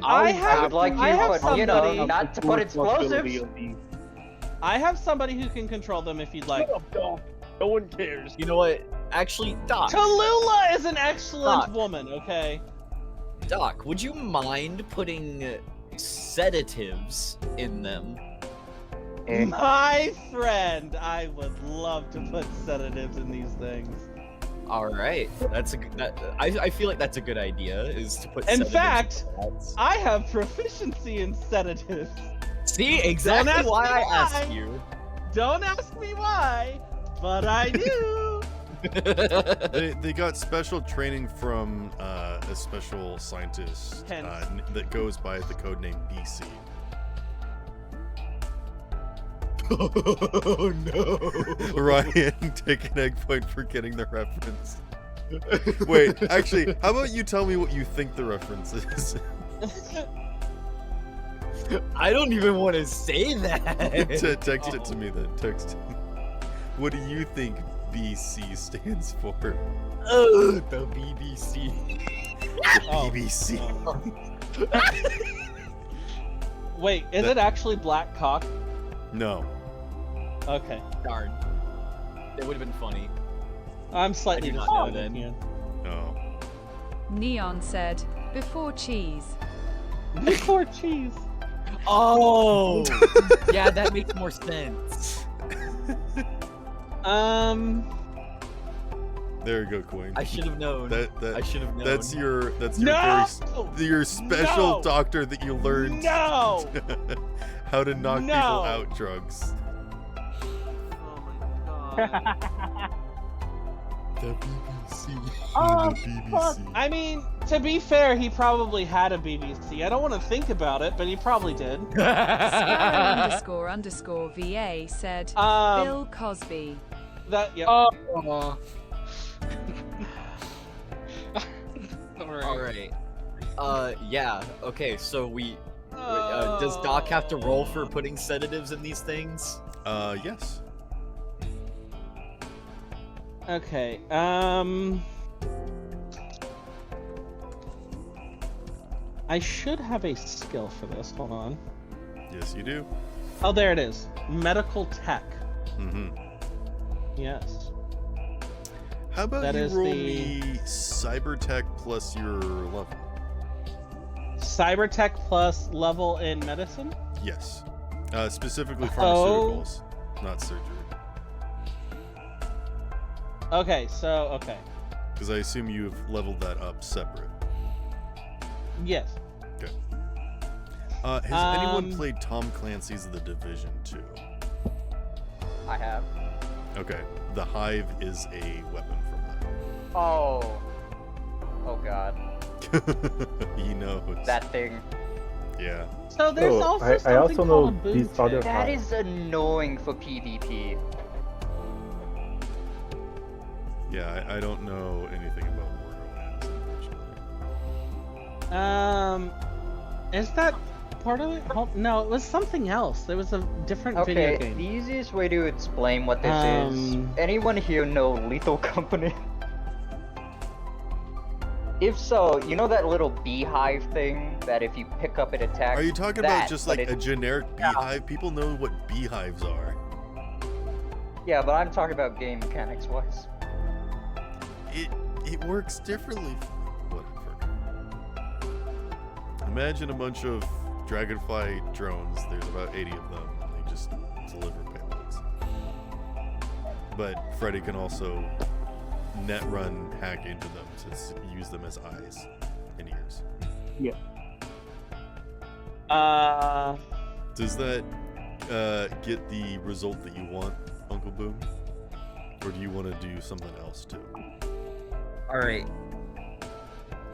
F: I would like you,
D: I have
F: but
D: somebody.
F: not to put explosives.
D: I have somebody who can control them if you'd like.
G: No one cares.
B: You know what? Actually, Doc.
D: Tallulah is an excellent
B: Doc.
D: woman, okay?
B: Doc, would you mind putting sedatives in them?
D: My friend, I would love to put sedatives in these things.
B: All right, that's a good. I feel like that's a good idea. Is to put.
D: In
B: sedatives
D: fact,
B: in beds.
D: I have proficiency in sedatives.
B: See exactly
D: ask
B: why
D: me
B: I
D: why.
B: asked you.
D: Don't ask me why, but I do.
A: They got special training from a special scientist
D: Hence.
A: that goes by the codename BC.
B: Oh no!
A: Ryan, take an egg point for getting the reference. Wait, actually, how about you tell me what you think the reference is?
B: I don't even want to say that.
A: Text it to me then. Text it. What do you think BC stands for?
B: Oh, the BBC.
D: Oh.
A: BBC.
D: Wait, is it actually black cock?
A: No.
D: Okay.
B: Darn. It would have been funny.
D: I'm slightly
B: I do not know
D: disappointed.
B: then.
D: Yeah.
A: No.
I: Neon said, before cheese.
D: Before cheese.
B: Oh! Yeah, that makes more sense.
A: There you go, Queen.
B: I should have known. I should have known.
A: That's your
D: No!
A: your special
D: No!
A: doctor that you learned
D: No!
A: how to knock people
D: No!
A: out drugs.
D: Oh my god.
A: The BBC.
G: Oh,
A: The BBC.
D: I mean, to be fair, he probably had a BBC. I don't want to think about it, but he probably did.
I: Scar _ VA said,
D: Um,
I: Bill Cosby.
D: That, yeah.
C: Oh.
B: All right. Yeah. Okay. So does Doc have to roll for putting sedatives in these things?
A: Yes.
D: Okay, I should have a skill for this. Hold on.
A: Yes, you do.
D: Oh, there it is. Medical tech.
A: Mm-hmm.
D: Yes.
A: How about
D: That
A: you
D: is
A: roll
D: the-
A: me cyber tech plus your level?
D: Cyber tech plus level in medicine?
A: Yes. Specifically
D: Oh.
A: pharmaceuticals, not surgery.
D: Okay, okay.
A: Because I assume you've leveled that up separate.
D: Yes.
A: Has anyone played Tom Clancy's The Division 2?
F: I have.
A: Okay. The Hive is a weapon from
F: Oh. Oh god.
A: that. He knows.
F: That thing.
A: Yeah.
D: So there's
H: Oh,
D: also
H: I
D: something
H: also know
D: called a
H: these
D: boom
H: other-
D: tech.
F: That is annoying for PvP.
A: Yeah, I don't know anything about Borderlands, unfortunately.
D: Is that part of it? No, it was something else. There was a different video
F: Okay,
D: game.
F: the easiest way to explain what this is. Anyone here know Lethal Company? If so, you know that little beehive thing that if you pick up it attacks?
A: Are you talking
F: that,
A: about just
F: but
A: like a
F: it-
A: generic beehive? People know what beehives are.
F: Yeah, but I'm talking about game mechanics wise.
A: It works differently. Whatever. Imagine a bunch of dragonfly drones. There's about 80 of them, and they just deliver payloads. But Freddy can also net run hack into them to use them as eyes and ears.
G: Yeah.
A: Does that get the result that you want, Uncle Boom? Or do you want to do something else too?
B: All right.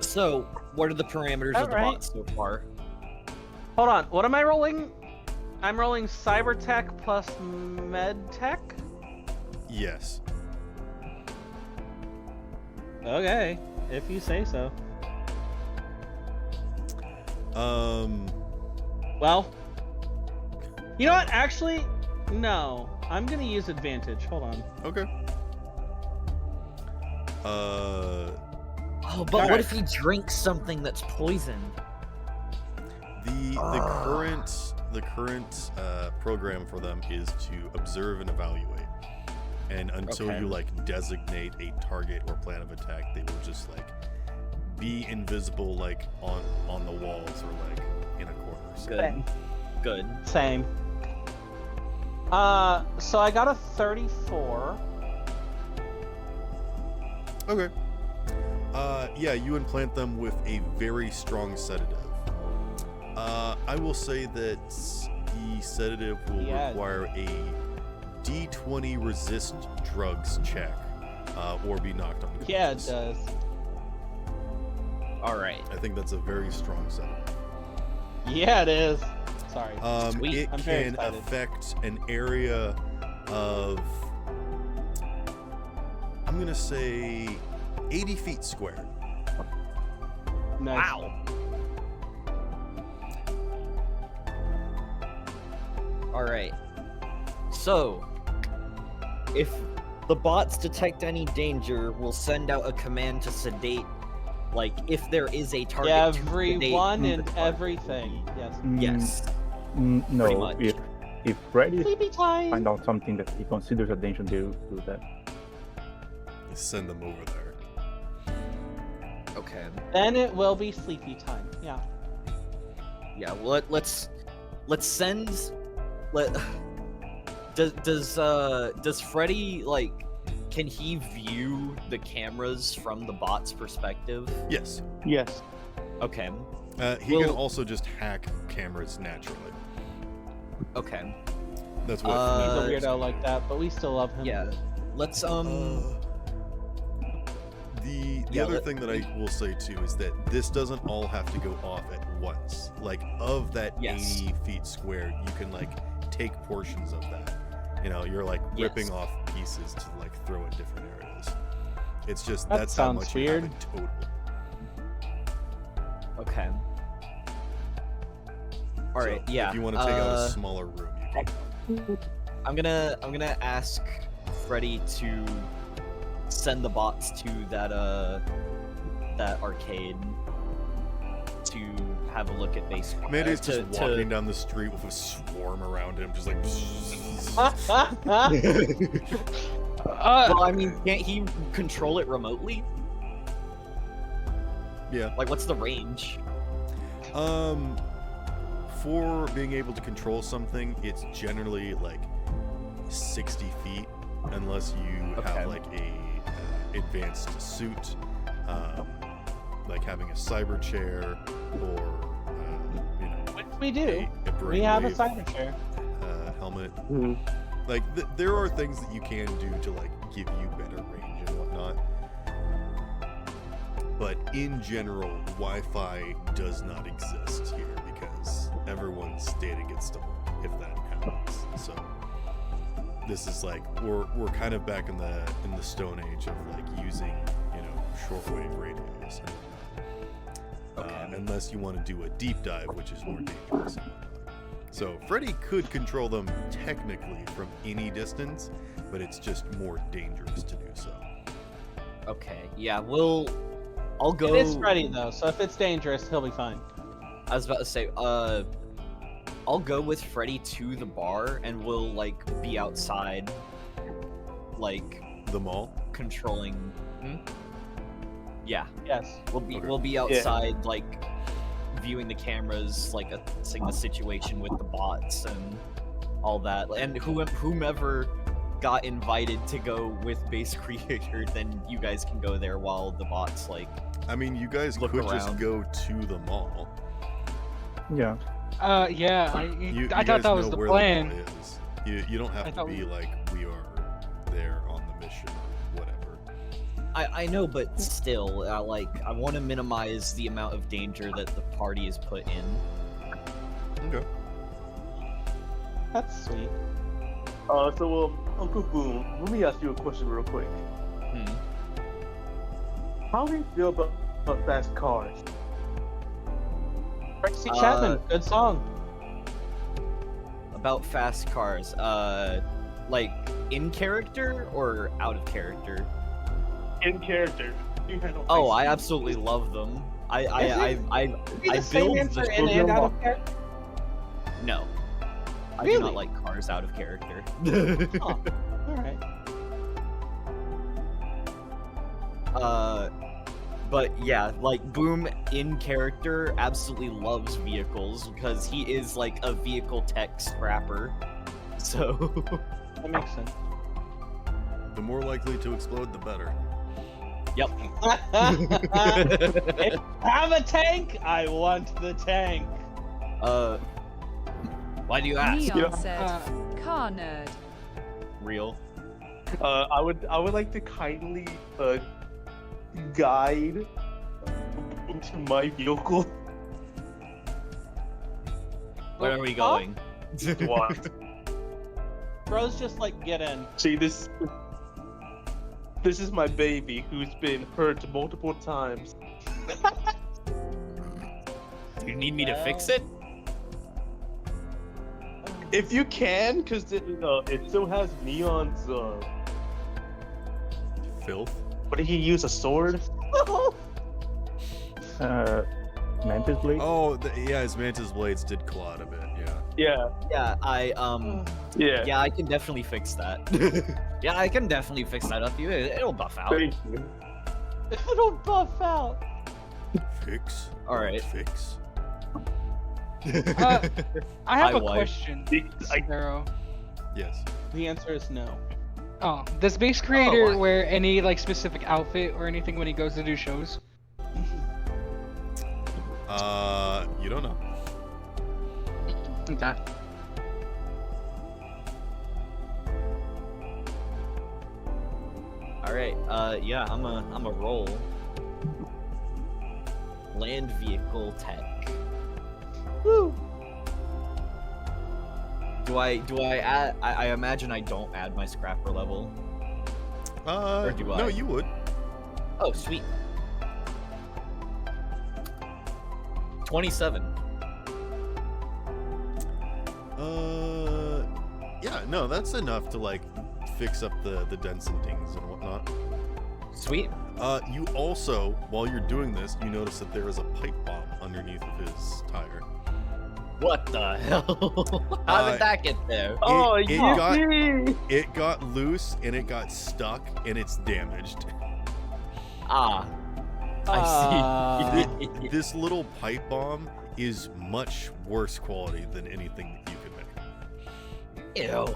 B: So, what are the parameters of the
D: Alright.
B: bot so far?
D: Hold on. What am I rolling? I'm rolling cyber tech plus med tech.
A: Yes.
D: Okay, if you say so. Well, you know what? Actually, no. I'm gonna use advantage. Hold on.
A: Okay.
B: Oh, but what if he drinks something that's poisoned?
A: The current program for them is to observe and evaluate, and until
B: Okay.
A: you like designate a target or plan of attack, they will just like be invisible, like on the walls or like in a corner. So.
B: Good. Good.
D: Same. So I got a 34.
A: Okay. Yeah, you implant them with a very strong sedative. I will say that the sedative will require a D20 resist drugs check, or be knocked unconscious.
D: Yeah, it does.
B: All right.
A: I think that's a very strong sedative.
D: Yeah, it is. Sorry.
B: Sweet.
A: It
D: I'm very
A: can
D: excited.
A: affect an area of, I'm gonna say, 80 feet squared.
D: Nice.
B: Wow. All right. So, if the bots detect any danger, we'll send out a command to sedate. Like, if there is a target,
D: Yeah,
B: to sedate
D: everyone
B: who
D: and
B: the target will
D: everything.
B: be.
D: Yes.
B: Yes.
H: No,
B: Pretty much.
H: if Freddy
D: Sleepy time.
H: find out something that he considers a danger, they'll do that.
A: You send them over there.
B: Okay.
D: Then it will be sleepy time. Yeah.
B: Yeah. Well, let's send. Does Freddy like? Can he view the cameras from the bot's perspective?
A: Yes.
G: Yes.
B: Okay.
A: He can also just hack cameras naturally.
B: Okay.
A: That's what.
D: He's a weirdo like that, but we still love him.
B: Yeah. Let's
A: The
B: Yeah,
A: other thing that I will say too is that this doesn't all have to go off at once. Like of that
B: Yes.
A: 80 feet squared, you can like take portions of that. You know, you're like ripping
B: Yes.
A: off pieces to like throw in different areas. It's just
D: That
A: that's how
D: sounds
A: much
D: weird.
A: you have in total.
B: Okay. All right.
A: So,
B: Yeah.
A: If you want to take out a smaller room, you can.
B: I'm gonna ask Freddy to send the bots to that arcade to have a look at base.
A: Mandy's
B: to,
A: just walking down the street with a swarm around him, just like.
B: Well, I mean, can't he control it remotely?
A: Yeah.
B: Like, what's the range?
A: For being able to control something, it's generally like 60 feet, unless you have like a advanced suit, like having a cyber chair, or you know,
D: Which we do.
A: a
D: We have a
A: brainwave,
D: cyber chair.
A: helmet.
G: Mhm.
A: Like there are things that you can do to like give you better range and whatnot. But in general, Wi-Fi does not exist here because everyone's data gets stolen if that happens. So this is like we're kind of back in the Stone Age of like using, you know, shortwave radios and whatnot. Unless you want to do a deep dive, which is more dangerous and whatnot. So Freddy could control them technically from any distance, but it's just more dangerous to do so.
B: Okay. Yeah. I'll go.
D: It is Freddy though, so if it's dangerous, he'll be fine.
B: I was about to say, I'll go with Freddy to the bar, and we'll like be outside, like
A: The mall?
B: controlling. Yeah,
D: Yes.
B: we'll be outside, like viewing the cameras, like assessing the situation with the bots and all that, and whomever got invited to go with Basscreator, then you guys can go there while the bots like.
A: I mean, you guys
B: Look
A: could just
B: around.
A: go to the mall.
H: Yeah.
C: Yeah,
A: You
C: I
A: guys
C: thought that was
A: know
C: the
A: where
C: plan.
A: mall is. You don't
C: I
A: have to
C: thought
A: be like we are there on the mission or whatever.
B: I know, but still, I want to minimize the amount of danger that the party is put in.
A: Okay.
D: That's sweet.
G: Uncle Boom, let me ask you a question real quick.
B: Hmm.
G: How do you feel about fast cars?
D: Tracy Chapman, good song.
B: About fast cars, like in character or out of character?
G: In character. You handle
B: Oh, I
G: ice
B: absolutely love them.
D: Is
B: I
D: the same
B: build
D: answer
B: the
D: in and out of character?
B: No. I do
D: Really?
B: not like cars out of character.
D: Oh, alright.
B: But yeah, like Boom in character absolutely loves vehicles because he is like a vehicle tech scrapper. So
D: That makes sense.
A: The more likely to explode, the better.
B: yep.
D: If I have a tank, I want the tank.
B: Why do you ask?
I: Neon said, car nerd.
B: Real.
G: I would like to kindly guide to my vehicle.
B: Where are we going?
G: What?
D: Bro's just like, get in.
G: See, this is my baby who's been hurt multiple times.
B: You need me to fix it?
G: If you can, because it still has Neon's.
A: Filth.
G: What did he use? A sword?
H: Mantis blade.
A: Oh, yeah, his mantis blades did claw a bit. Yeah.
G: Yeah.
B: Yeah,
G: Yeah.
B: I can definitely fix that. Yeah, I can definitely fix that up. It'll buff out.
G: Thank you.
D: It'll buff out.
A: Fix.
B: All right.
A: Fix.
C: I have
B: Hi,
C: a
B: wife.
C: question, Sparrow.
A: Yes.
D: The answer is no.
C: Oh, does Basscreator
B: what?
C: wear any like specific outfit or anything when he goes to do shows?
A: You don't know.
C: Okay.
B: All right. Yeah, I'm a roll. Land vehicle tech.
D: Woo.
B: Do I add? I imagine I don't add my scrapper level. Or do
A: No,
B: I?
A: you would.
B: Oh, sweet. 27.
A: Yeah, no, that's enough to like fix up the dents and dings and whatnot.
B: Sweet.
A: You also, while you're doing this, you notice that there is a pipe bomb underneath of his tire.
B: What the hell? How did that get there?
G: Oh,
A: it
G: yippee!
A: It got loose and it got stuck and it's damaged.
B: Ah. I see.
A: This little pipe bomb is much worse quality than anything that you could
B: Ew.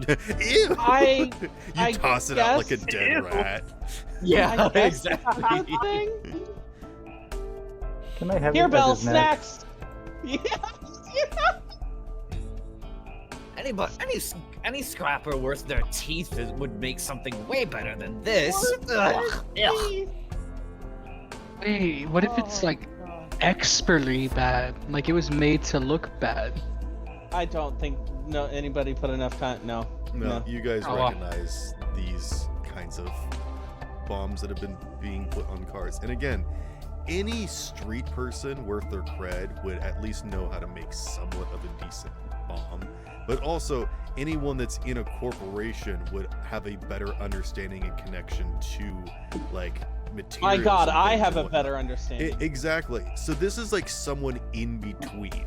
A: make. Ew!
D: I
A: toss it out like a
D: guess-
A: dead
G: Ew.
A: rat.
B: Yeah,
D: I guess it's a
B: exactly.
D: good thing.
H: Can I have
D: Here,
H: it
D: Bell,
H: as a snack?
D: snacks. Yeah.
B: Any scrapper worth their teeth would make something way better than this. Ugh. Ugh.
C: Wait, what if it's like expertly bad? Like it was made to look bad.
D: I don't think anybody put enough time. No.
A: No, you guys
C: Oh, wow.
A: recognize these kinds of bombs that have been being put on cars. And again, any street person worth their cred would at least know how to make somewhat of a decent bomb. But also, anyone that's in a corporation would have a better understanding and connection to, like, materials.
D: My God,
A: and
D: I
A: things
D: have
A: and
D: a
A: whatnot.
D: better understanding.
A: Exactly. So this is like someone in between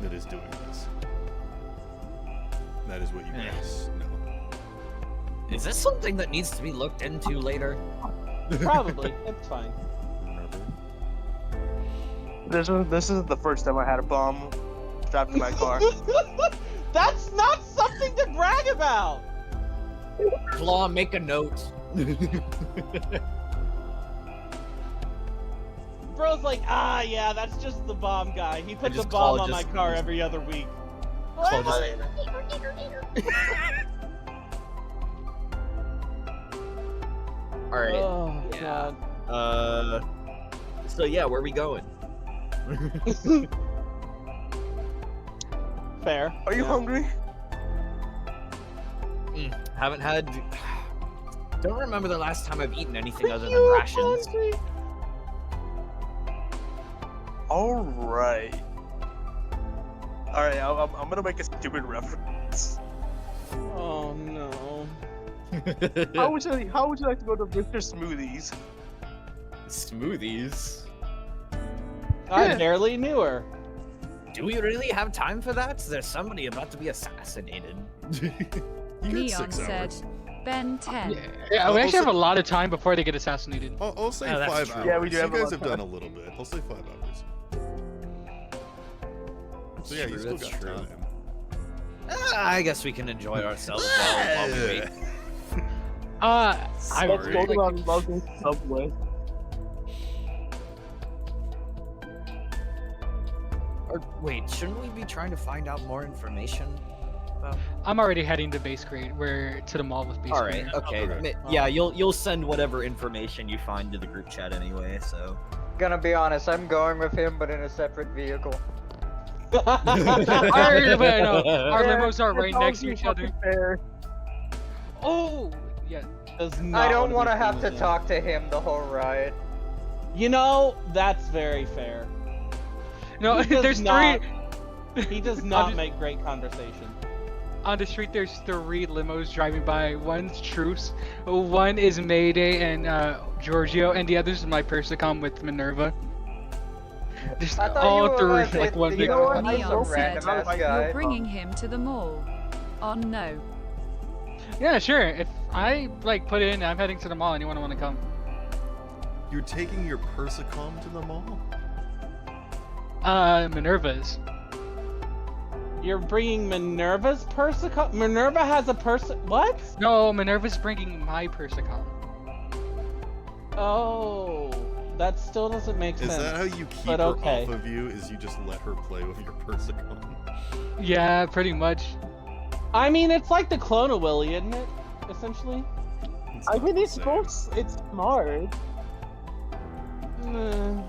A: that is doing this. That is what you guys know.
B: Is this something that needs to be looked into later?
D: Probably. It's fine.
A: Remember?
G: This is the first time I had a bomb strapped to my car.
D: That's not something to brag about.
B: Flaw, make a note.
D: Bro's like, yeah, that's just the bomb guy. He puts a
B: just
D: bomb
B: call
D: on my
B: just-
D: car every other week.
B: Call just- All right.
D: Oh,
B: Yeah.
D: God.
B: So yeah, where are we going?
D: Fair.
G: Are you hungry?
B: Haven't had. Don't remember the last time I've eaten anything other than rations.
G: All right. I'm gonna make a stupid reference.
D: Oh no.
G: How would you like to go to Mr. Smoothies?
B: Smoothies?
D: I barely knew her.
B: Do we really have time for that? There's somebody about to be assassinated.
A: You got
I: Neon
A: 6
I: said,
A: hours.
I: Ben 10.
C: Yeah, we actually have a lot of time before they get assassinated.
A: I'll say
B: Oh, that's
A: 5
B: true.
A: hours.
G: Yeah, we do
A: You
G: have a
A: guys
G: lot
A: have
G: of
A: done
G: time.
A: a little bit. I'll say 5 hours. So yeah,
B: True,
A: you still
B: that's
A: got
B: true.
A: time.
B: I guess we can enjoy ourselves while we wait.
C: I
G: Let's
A: Sorry.
G: go to our lovely subway.
B: Or wait, shouldn't we be trying to find out more information?
C: I'm already heading to Basscreator. We're to the mall with Basscreator.
B: All right, okay.
A: Okay.
B: Yeah, you'll send whatever information you find to the group chat anyway. So.
F: Gonna be honest, I'm going with him, but in a separate vehicle.
C: Our limos are right next to each other.
G: Fair.
C: Oh, yeah.
D: Does not
F: I don't
D: want
F: want to
D: be
F: have
D: seen
F: to
D: with
F: talk to him the whole ride.
D: him. You know, that's very fair.
C: No,
D: He does
C: there's
D: not-
C: three.
D: He does not make great conversation.
C: On the street, there's 3 limos driving by. One's Truce, one is Mayday and Giorgio, and the other is my Persicom with Minerva. Just
F: I thought
C: all
F: you were
C: 3
F: with
C: like one
F: the,
C: big.
F: some
I: Neon said,
F: random ass
I: you're
F: guy.
I: bringing him to the mall. On no.
C: Yeah, sure. If I like put in, I'm heading to the mall. Anyone want to come?
A: You're taking your Persicom to the mall?
C: Minerva's.
D: You're bringing Minerva's Persicom? Minerva has a What?
C: No, Minerva's bringing my Persicom.
D: Oh, that still doesn't make
A: Is
D: sense.
A: that how you keep
D: But
A: her
D: okay.
A: off of you? Is you just let her play with your Persicom?
C: Yeah, pretty much.
D: I mean, it's like the clone of Willy, isn't it? Essentially.
G: I mean, it's
A: Same.
G: both. It's smart.
C: Unless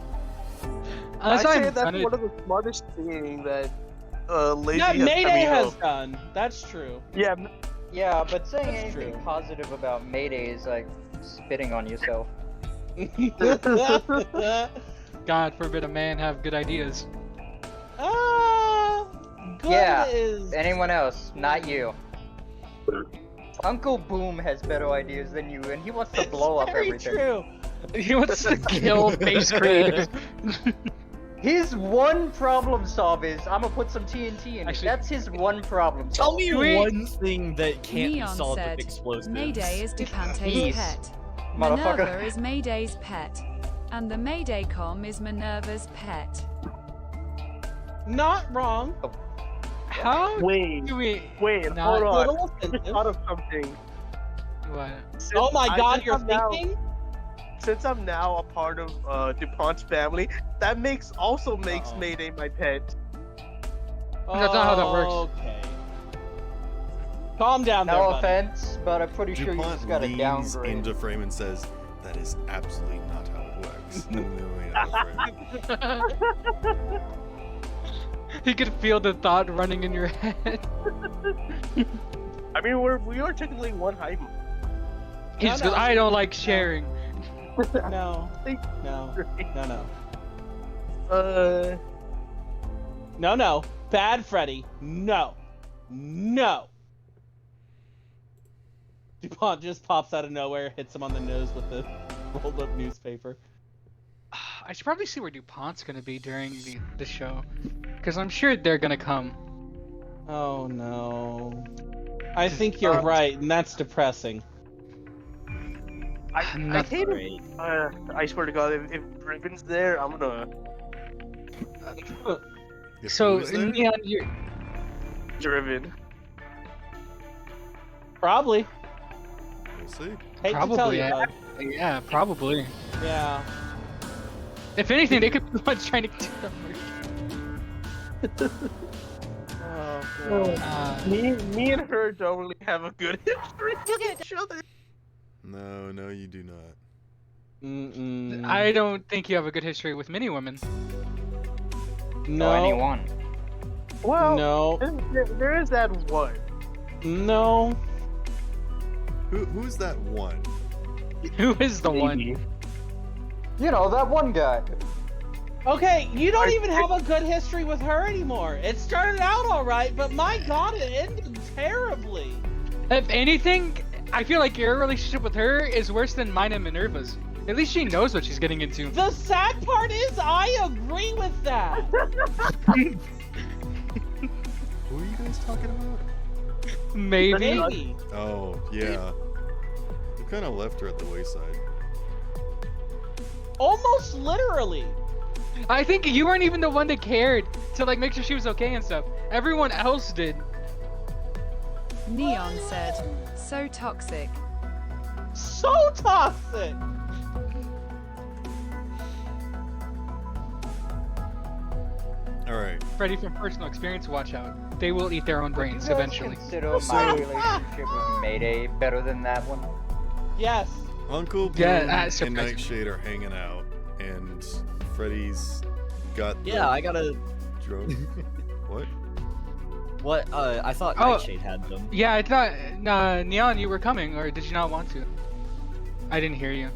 G: I say
C: I'm
G: that's
C: gonna-
G: one of the smartest things that Lazy
D: That
G: has.
D: Mayday has done. That's true.
G: Yeah.
F: Yeah, but saying
D: That's
F: anything
D: true.
F: positive about Mayday is like spitting on yourself.
C: God forbid a man have good ideas.
D: Good
F: Yeah,
D: is...
F: Anyone else? Not you. Uncle Boom has better ideas than you, and he wants to blow up
D: very
F: everything.
D: true.
C: He wants to kill Basscreator.
F: His one problem solve is I'm gonna put some TNT in
C: Actually-
F: it. That's his one problem
B: Tell
F: solve.
B: me
C: Wait.
B: one thing that can't
I: Neon
B: be solved
I: said,
B: with explosives.
I: Mayday is Dupante's
F: Peace,
I: pet.
F: motherfucker.
I: Minerva is Mayday's pet. And the Mayday com is Minerva's pet.
D: Not wrong.
C: How
G: Wait.
C: do we?
G: Wait.
C: Not-
G: Hold on.
D: Little
G: I just
D: offensive.
G: thought of something.
C: What?
G: Since
D: Oh my god,
G: since
D: you're
G: I'm now-
D: thinking?
G: Since I'm now a part of DuPont's family, that also makes
D: Uh-oh.
G: Mayday my pet.
C: That's not how that works.
D: Okay. Calm down there,
F: No
D: buddy.
F: offense, but I'm pretty sure you
A: DuPont
F: just gotta
A: leans
F: downgrade.
A: into frame and says, "That is absolutely not how it works." And then we went out of frame.
C: He could feel the thought running in your head.
G: I mean, we are technically one height.
C: He just goes, I don't like sharing.
D: No. No. No. No. Bad Freddy. No. No. DuPont just pops out of nowhere, hits him on the nose with the rolled up newspaper.
C: I should probably see where DuPont's gonna be during the show. Because I'm sure they're gonna come.
D: Oh no. I think you're right, and that's depressing.
G: I
C: Not
G: hate
B: Great.
G: I swear to God, if Riven's there, I'm gonna.
A: If
C: So,
A: who's there?
C: Neon, you're...
G: Riven.
D: Probably.
A: We'll see.
D: Hate to tell
C: Probably,
D: you,
C: yeah.
D: bud.
C: Yeah, probably.
D: Yeah.
C: If anything, they could be the ones trying to do the
D: Oh,
G: Oh.
D: God.
G: Me and her don't really have a good history with each other.
A: No, you do not.
D: Mm-mm.
C: I don't think you have a good history with many women.
D: No.
F: Or anyone.
J: Well,
D: No.
J: there is that one.
D: No.
A: Who's that one?
C: Who is the one?
J: Maybe.
F: You know, that one guy.
D: Okay, you don't even have a good history with her anymore. It started out all right, but my god, it ended terribly.
C: If anything, I feel like your relationship with her is worse than mine and Minerva's. At least she knows what she's getting into.
D: The sad part is, I agree with that.
A: Who are you guys talking about?
C: Maybe.
D: Maybe.
A: Oh, yeah. We kind of left her at the wayside.
D: Almost literally.
C: I think you weren't even the one that cared to like make sure she was okay and stuff. Everyone else did.
I: Neon said, so toxic.
D: So toxic.
A: All right.
C: Freddy, from personal experience, watch out. They will eat their own brains
F: Would you guys
C: eventually.
F: consider my relationship with Mayday better than that one?
D: Yes.
A: Uncle Boom
C: Yeah,
A: and
C: surprising.
A: Nightshade are hanging out, and Freddy's got the
B: Yeah, I gotta.
A: drone. What?
B: What? I thought
C: Oh.
B: Nightshade had them.
C: Yeah, I thought Neon, you were coming, or did you not want to? I didn't hear you.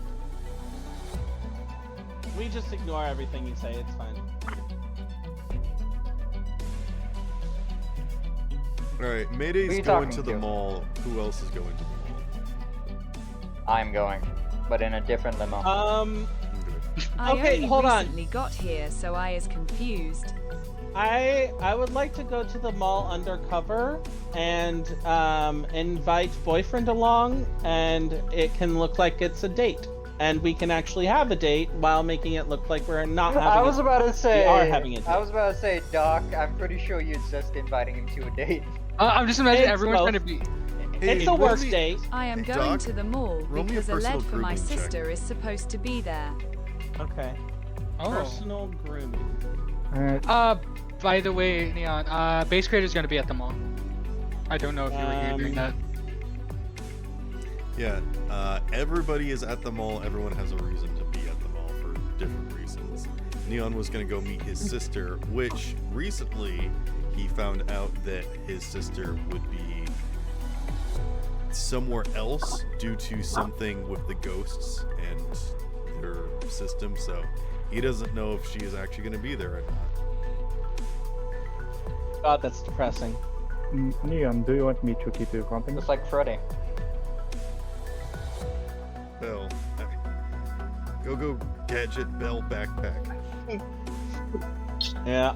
D: We just ignore everything you say. It's fine.
A: All right,
F: Who are
A: Mayday's
F: you
A: going
F: talking
A: to the
F: to?
A: mall. Who else is going to the mall?
F: I'm going, but in a different limo.
D: Um,
A: Okay.
I: I
D: Okay,
I: only
D: hold on.
I: recently got here, so I is confused.
D: I would like to go to the mall undercover and invite boyfriend along, and it can look like it's a date, and we can actually have a date while making it look like we're not having.
F: I was about to say.
D: we are having a date.
F: I was about to say, Doc. I'm pretty sure you're just inviting him to a date.
C: I'm just imagining
D: It's
C: everyone's
D: both.
C: trying to be.
D: It's
A: Hey,
D: the
A: roll
D: worst
A: me-
D: date.
I: I am
A: Hey,
I: going
A: Doc,
I: to the mall
A: roll me a
I: because a
A: personal
I: lead for my
A: grooming check.
I: sister is supposed to be there.
D: Okay.
C: Oh.
D: Personal grooming.
H: Alright,
C: By the way, Neon, Basscreator's gonna be at the mall. I don't know if you were here during that.
A: Yeah, everybody is at the mall. Everyone has a reason to be at the mall for different reasons. Neon was going to go meet his sister, which recently he found out that his sister would be somewhere else due to something with the ghosts and their system, so he doesn't know if she is actually going to be there or not.
D: God, that's depressing.
H: Neon, do you want me to keep you company?
F: Just like Freddy.
A: Bell. Go gadget Bell backpack.
D: Yeah.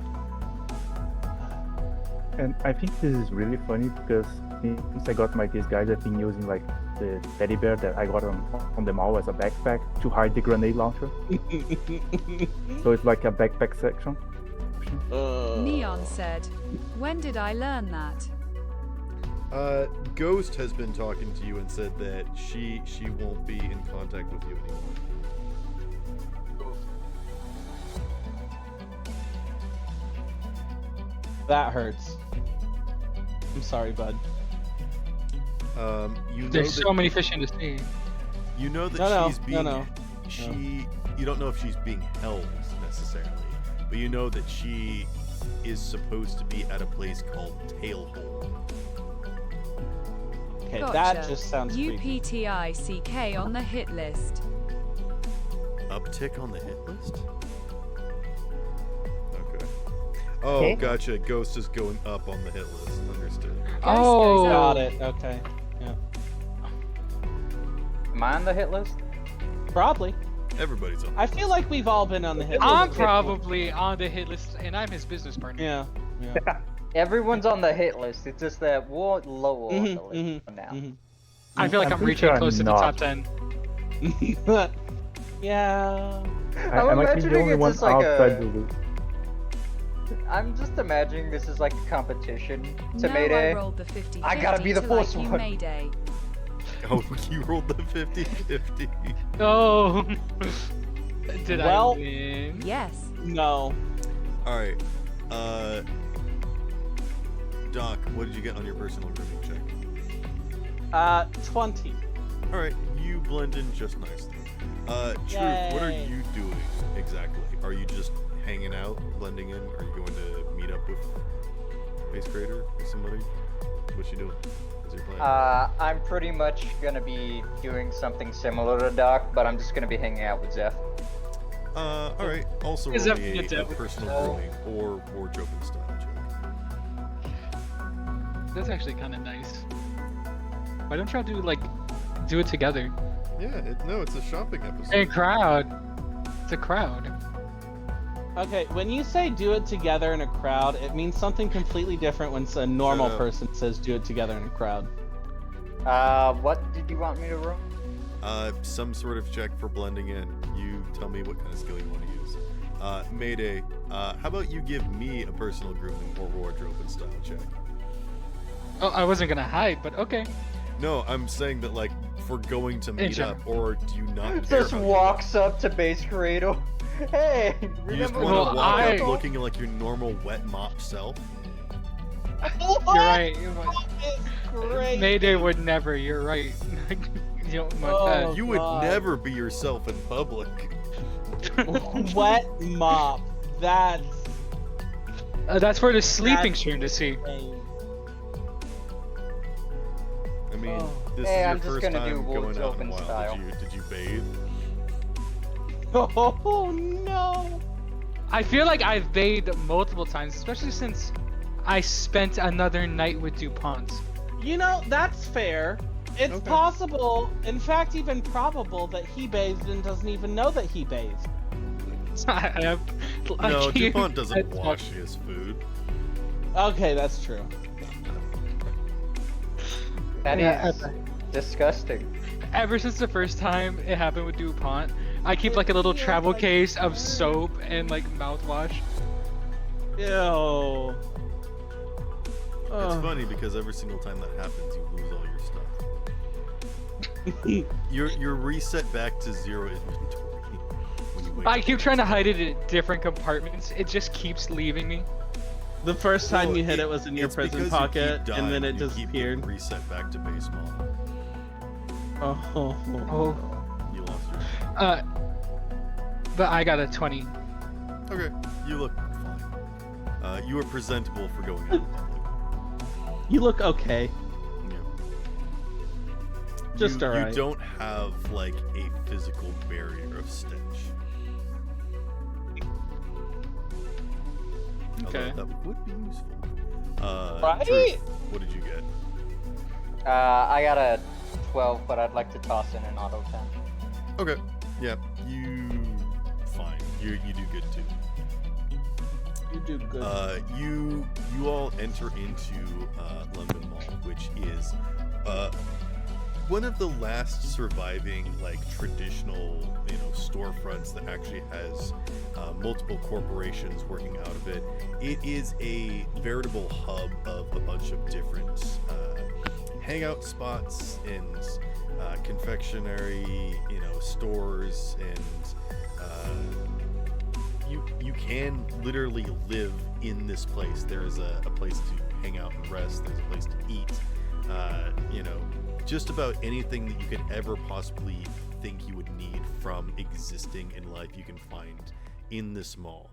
H: And I think this is really funny because since I got my disguise, I've been using like the teddy bear that I got on the mall as a backpack to hide the grenade launcher. So it's like a backpack section.
I: Neon said, when did I learn that?
A: Ghost has been talking to you and said that she won't be in contact with you anymore.
D: That hurts. I'm sorry, bud.
A: You know
C: There's
A: that,
C: so many fish in the sea.
A: You know that
D: No,
A: she's being
D: no.
A: you don't know if she's being held necessarily, but you know that she is supposed to be at a place called Tailhole.
D: Okay,
I: Gotcha.
D: that just sounds creepy.
I: UPTICK on the hit list.
A: Uptick on the hit list? Okay. Oh,
F: Okay.
A: gotcha. Ghost is going up on the hit list. Understood.
C: Oh.
D: Got it. Okay. Yeah.
F: Am I on the hit list?
D: Probably.
A: Everybody's on.
D: I feel like we've all been on the hit
C: I'm
D: list.
C: probably on the hit list, and I'm his business partner.
D: Yeah. Yeah.
F: Everyone's on the hit list. It's just that we're lower on the list
D: Mhm,
F: for now.
D: mhm,
C: I feel like
H: I'm
C: I'm
H: pretty
C: reaching
H: sure
C: close to
H: I'm
C: the
H: not.
C: top 10.
D: mhm. Yeah.
F: I'm
H: I might be the
F: imagining
H: only
F: it's
H: one
F: just like
H: outside
F: a-
H: the loop.
F: I'm just imagining this is like a competition to
I: No,
F: Mayday.
I: I rolled the 50
F: I gotta be the
I: to
F: first
I: like you
F: one.
I: Mayday.
A: Oh, you rolled the 50-50.
C: Oh. Did
D: Well-
C: I win?
I: Yes.
D: No.
A: Alright. Doc, what did you get on your personal grooming check?
D: 20.
A: Alright, you blend in just nicely. Truth, what are
D: Yay.
A: you doing exactly? Are you just hanging out, blending in? Are you going to meet up with Basscreator or somebody? What you doing? What's your plan?
F: I'm pretty much gonna be doing something similar to Doc, but I'm just gonna be hanging out with Zeph.
A: Alright. Also
C: Is
A: roll
C: that
A: me a
C: good?
A: personal grooming or wardrobe and style check.
C: That's actually kind of nice. Why don't y'all do it together?
A: Yeah, no, it's a shopping episode.
C: And crowd. It's a crowd.
D: Okay, when you say do it together in a crowd, it means something completely different when a normal person says do it together in a crowd.
F: What did you want me to roll?
A: Some sort of check for blending in. You tell me what kind of skill you want to use. Mayday, how about you give me a personal grooming or wardrobe and style check?
C: Oh, I wasn't gonna hide, but okay.
A: No, I'm saying that, like, for going to meet up, or do you not
F: Just
A: care?
F: walks up to Basscreator. Hey,
A: You just
F: remember
A: want to
C: Well,
A: walk
C: I-
A: up looking like your normal wet mop self?
C: You're right.
D: Great.
C: Mayday would never. You're right. You don't want that.
A: You would
D: God.
A: never be yourself in public.
D: Wet mop. That's
C: That's for the sleeping
D: That's-
C: stream to see.
A: I mean,
D: Oh.
A: this
F: Hey,
A: is your
F: I'm just
A: first
F: gonna
A: time
F: do
A: going
F: woods
A: out in
F: open
A: a while.
F: style.
A: Did you bathe?
D: Oh no.
C: I feel like I've bathed multiple times, especially since I spent another night with DuPont.
D: You know, that's fair. It's
A: Okay.
D: possible, in fact even probable, that he bathed and doesn't even know that he bathed.
A: No, DuPont doesn't wash his food.
D: Okay, that's true.
F: That
C: Yeah,
F: is disgusting.
C: Ever since the first time it happened with DuPont, I keep like a little travel case of soap and like mouthwash.
D: Ew.
A: It's funny because every single time that happens, you lose all your stuff. You're reset back to 0 inventory when you wake
C: I
A: up.
C: keep trying to hide it in different compartments. It just keeps leaving me.
D: The first time
A: Well,
D: you hit it was in your
A: it's
D: prison
A: because you
D: pocket,
A: keep
D: and then
A: dying,
D: it
A: you keep getting
D: disappeared.
A: reset back to base model.
D: Oh.
A: You lost your.
C: But I got a 20.
A: Okay, you look fine. You are presentable for going out in public.
D: You look okay.
A: Yeah.
D: Just
A: you
D: alright.
A: don't have like a physical barrier of stench.
C: Okay.
A: Although that would be useful.
D: Right?
A: Drew, what did you get?
F: I got a 12, but I'd like to toss in an auto 10.
A: Okay. Yeah. You fine. You do good too.
D: You do good.
A: You all enter into Lundman Mall, which is one of the last surviving like traditional storefronts that actually has multiple corporations working out of it. It is a veritable hub of a bunch of different hangout spots and confectionery, stores, and you can literally live in this place. There is a place to hang out and rest. There's a place to eat. Just about anything that you could ever possibly think you would need from existing in life, you can find in this mall.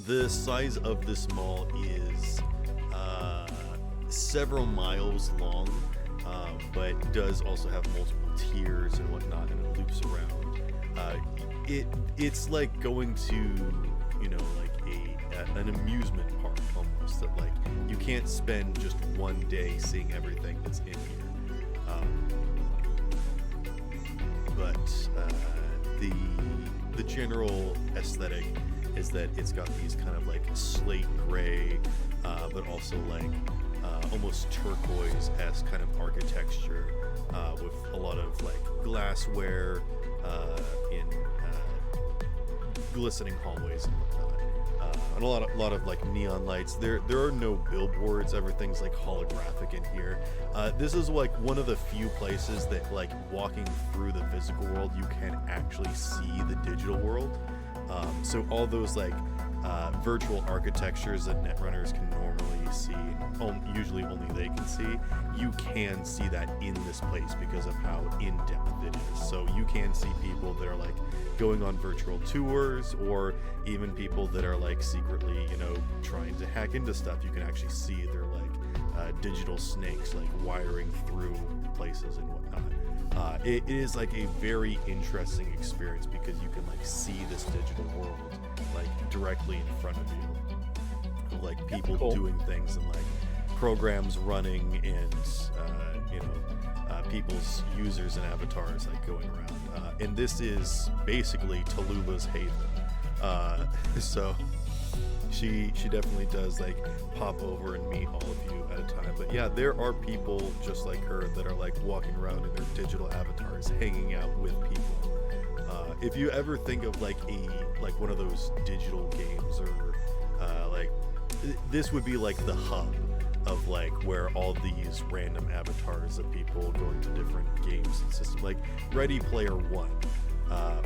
A: The size of this mall is several miles long, but does also have multiple tiers and whatnot, and it loops around. It's like going to an amusement park almost, that like you can't spend just one day seeing everything that's in here. But the general aesthetic is that it's got these kind of like slate gray, but also like almost turquoise-esque kind of architecture, with a lot of like glassware in glistening hallways and whatnot, and a lot of like neon lights. There are no billboards. Everything's like holographic in here. This is like one of the few places that, like, walking through the physical world, you can actually see the digital world. So all those like virtual architectures that netrunners can normally normally see, usually only they can see, you can see that in this place because of how in-depth it is. So you can see people that are like going on virtual tours, or even people that are like secretly, trying to hack into stuff. You can actually see they're like digital snakes like wiring through places and whatnot. It is like a very interesting experience because you can like see this digital world like directly in front of you, like people doing things and like programs running, and people's users and avatars like going around. And this is basically Tallulah's haven. So she definitely does like pop over and meet all of you at a time. But yeah, there are people just like her that are like walking around in their digital avatars, hanging out with people. If you ever think of like one of those digital games, or like this would be like the hub of like where all these random avatars of people going to different games and systems, like Ready Player One,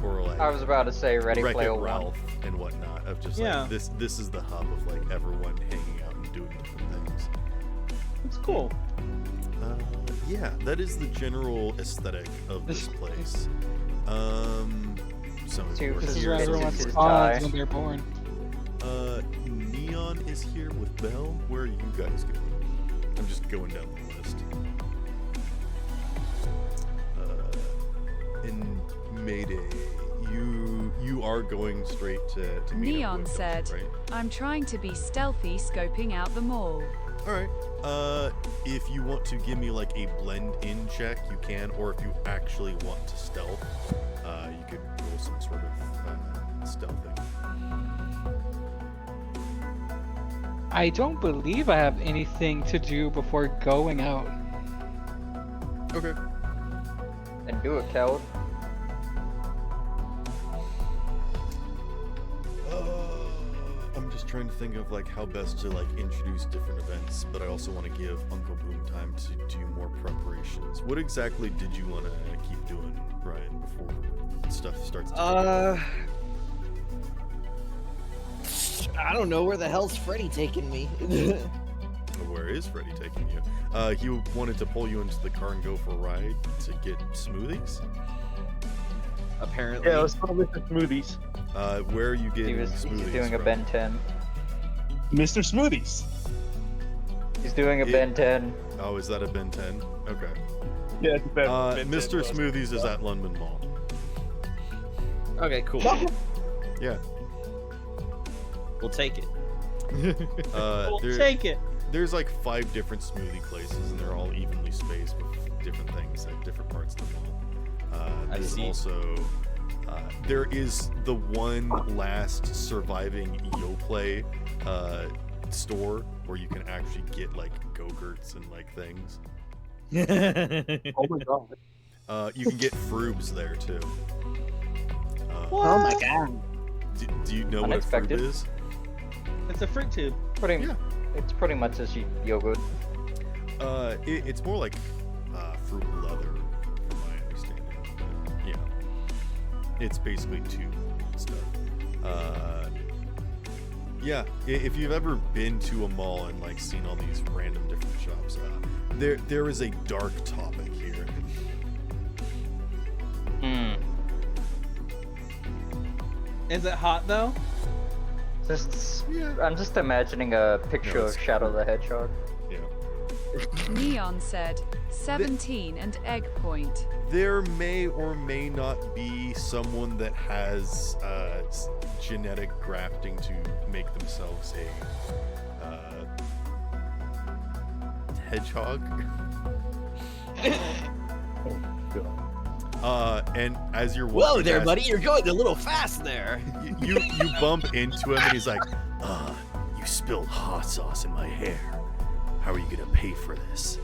A: or like
F: I was about to say Ready Player One
A: Ralph and whatnot, of just like this is the hub of like everyone hanging out and doing different things.
D: It's cool.
A: Yeah, that is the general aesthetic of this place. Some of
C: This is
A: here,
C: where
A: some
C: everyone
A: of you are
C: spawns when they're born.
A: Neon is here with Belle. Where are you guys going? I'm just going down the list. In Mayday, you are going straight to meet up
I: Neon
A: with
I: said,
A: them, right?
I: I'm trying to be stealthy scoping out the mall.
A: Alright. If you want to give me like a blend-in check, you can, or if you actually want to stealth, you could roll some sort of stealthing.
C: I don't believe I have anything to do before going out.
A: Okay.
F: and do it, coward.
A: I'm just trying to think of like how best to like introduce different events, but I also want to give Uncle Boom time to do more preparations. What exactly did you want to keep doing, Ryan, before stuff starts to
B: I don't know, where the hell's Freddy taking me?
A: Where is Freddy taking you? He wanted to pull you into the car and go for a ride to get smoothies?
B: Apparently.
G: Yeah, let's go with the smoothies.
A: Where are you getting
F: He's
A: smoothies
F: doing a
A: from?
F: Ben 10.
G: Mr. Smoothies.
F: He's doing a Ben 10.
A: Oh, is that a Ben 10? Okay.
G: Yeah, it's Ben, Ben 10
A: Mr.
G: plus.
A: Smoothies is at Lundman Mall.
B: Okay, cool.
A: Yeah.
B: We'll take it.
D: We'll
A: there-
D: take it.
A: There's like 5 different smoothie places, and they're all evenly spaced with different things at different parts of the mall.
B: I
A: There's
B: see.
A: also there is the one last surviving Yoplait store where you can actually get like go-gurts and like things.
G: Oh my god.
A: You can get Froobs there too.
G: Oh my god.
A: Do you know
F: Unexpected.
A: what a Froob is?
D: It's a fruit tube.
F: It's pretty much just yogurt.
A: It's more like fruit leather, from my understanding. But, yeah, it's basically tube stuff. Yeah, if you've ever been to a mall and like seen all these random different shops, there is a dark topic here.
D: Is it hot though?
F: I'm just imagining a picture of Shadow the Hedgehog.
A: Yeah.
I: Neon said 17 and egg point.
A: There may or may not be someone that has genetic grafting to make themselves a hedgehog. And as you're walking
B: Whoa there,
A: past-
B: buddy, you're going a little fast there.
A: you bump into him and he's like, you spilled hot sauce in my hair. How are you gonna pay for this?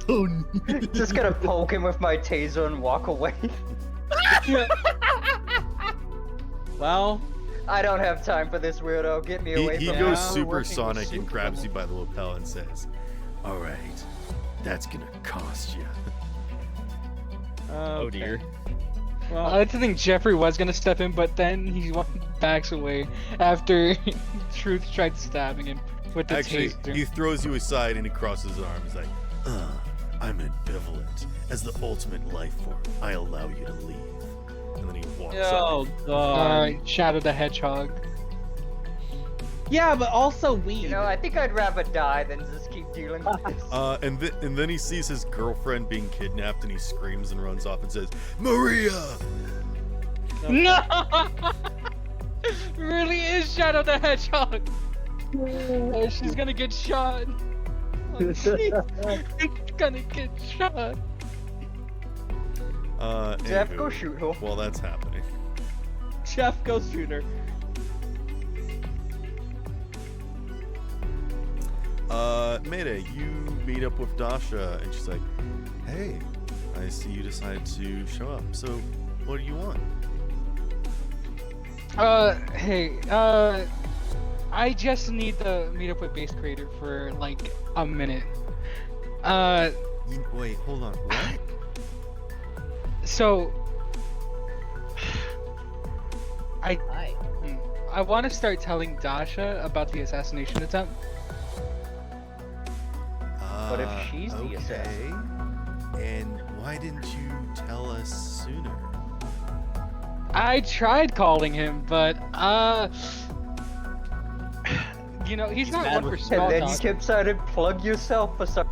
B: Oh, no.
F: Just gonna poke him with my taser and walk away.
D: Well,
F: I don't have time for this weirdo. Get me away
A: He
F: from
A: goes
F: him.
A: supersonic and grabs you by the lapel and says, all right, that's gonna cost you.
B: Oh dear.
D: Well,
C: I didn't think Jeffrey was gonna step in, but then he backs away after Truth tried stabbing him with the
A: Actually,
C: taser.
A: he throws you aside and he crosses his arms like, I'm ambivalent. As the ultimate life form, I allow you to leave. And then he walks
B: Oh
A: off.
B: god.
C: Shadow the Hedgehog.
D: Yeah, but also weed.
F: You know, I think I'd rather die than just keep dealing with this.
A: And then he sees his girlfriend being kidnapped and he screams and runs off and says, Maria!
C: No! Really is Shadow the Hedgehog. She's gonna get shot. She's gonna get shot.
F: Jeff,
A: Anywho,
F: go shoot her.
A: while that's happening.
D: Chef, go shooter.
A: Mayday, you meet up with Dasha and she's like, hey, I see you decided to show up. So, what do you want?
C: Hey, I just need to meet up with Basscreator for like a minute.
A: Wait, hold on. What?
C: So
B: Hi.
C: I want to start telling Dasha about the assassination attempt.
F: What if she's the assassin?
A: And why didn't you tell us sooner?
C: I tried calling him, but you know, he's not
B: bad
C: one for
B: with-
C: small
F: And then you
C: talk.
F: kept trying to plug yourself for some.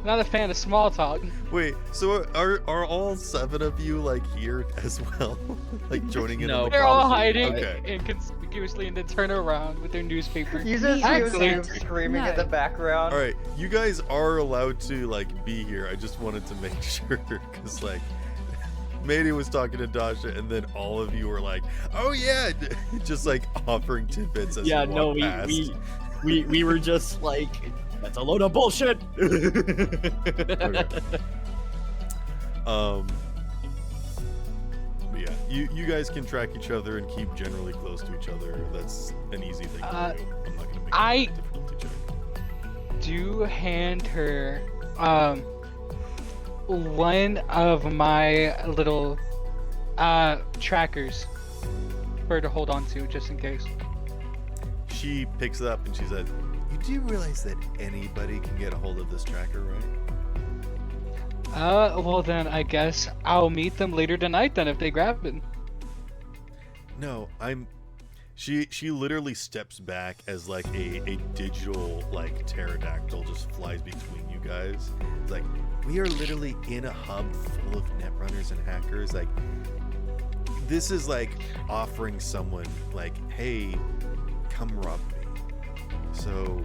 C: Not a fan of small talk.
A: Wait, so are all 7 of you like here as well? Like joining in
B: No.
A: on the
C: They're all
A: conversation?
C: hiding
A: Okay.
C: inconspicuously and then turn around with their newspaper.
F: You just
C: Actually-
F: hear them screaming in the background.
A: All right, you guys are allowed to like be here. I just wanted to make sure because like Mayday was talking to Dasha and then all of you were like, "Oh yeah," just like offering tidbits as
B: Yeah,
A: you
B: no,
A: walk past.
B: we were just like, that's a load of bullshit.
A: But yeah, you guys can track each other and keep generally close to each other. That's an easy thing to do. I'm not gonna make
C: I-
A: it a difficulty check.
C: Do hand her one of my little trackers for her to hold on to just in case.
A: She picks it up and she says, "You do realize that anybody can get a hold of this tracker, right?"
C: Well then I guess I'll meet them later tonight then if they grab it.
A: No, She literally steps back as like a digital like pterodactyl just flies between you guys. It's like, we are literally in a hub full of netrunners and hackers. Like, this is like offering someone like, hey, come rob me. So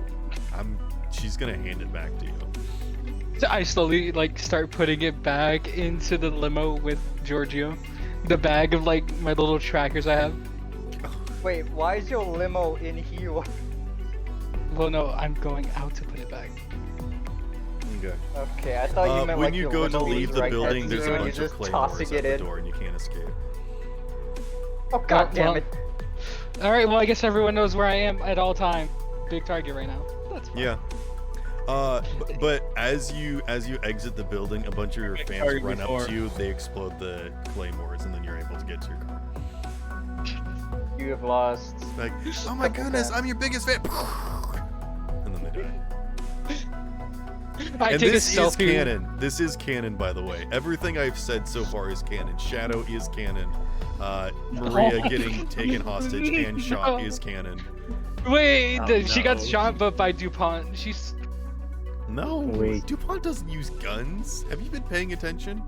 A: she's gonna hand it back to you.
C: So I slowly like start putting it back into the limo with Giorgio. The bag of like my little trackers I have.
F: Wait, why is your limo in here?
C: Well no, I'm going out to put it back.
A: Okay.
F: Okay, I thought you meant
A: when
F: like
A: you
F: your
A: go to
F: limo
A: leave
F: was
A: the
F: right
A: building,
F: next
A: there's
F: to
A: a
F: you and
A: bunch
F: you're
A: of
F: just
A: claymores
F: tossing
A: at
F: it
A: the
F: in.
A: door and you can't escape.
F: Oh god damn
C: well-
F: it.
C: Alright, well I guess everyone knows where I am at all time. Big target right now. That's fine.
A: Yeah. But as you exit the building, a bunch of your fans
G: target
A: run up
G: before.
A: to you. They explode the claymores, and then you're able to get to your car.
F: You have lost.
A: Like, oh my
F: Couple
A: goodness,
F: fans.
A: I'm your biggest fan. And then they die.
C: I
A: And
C: take
A: this
C: a
A: is
C: selfie.
A: canon. This is canon, by the way. Everything I've said so far is canon. Shadow is canon. Maria getting taken hostage and shot is canon.
C: Wait,
G: Oh,
C: she got
G: no.
C: shot but by DuPont. She's
A: No,
H: Wait.
A: DuPont doesn't use guns. Have you been paying attention?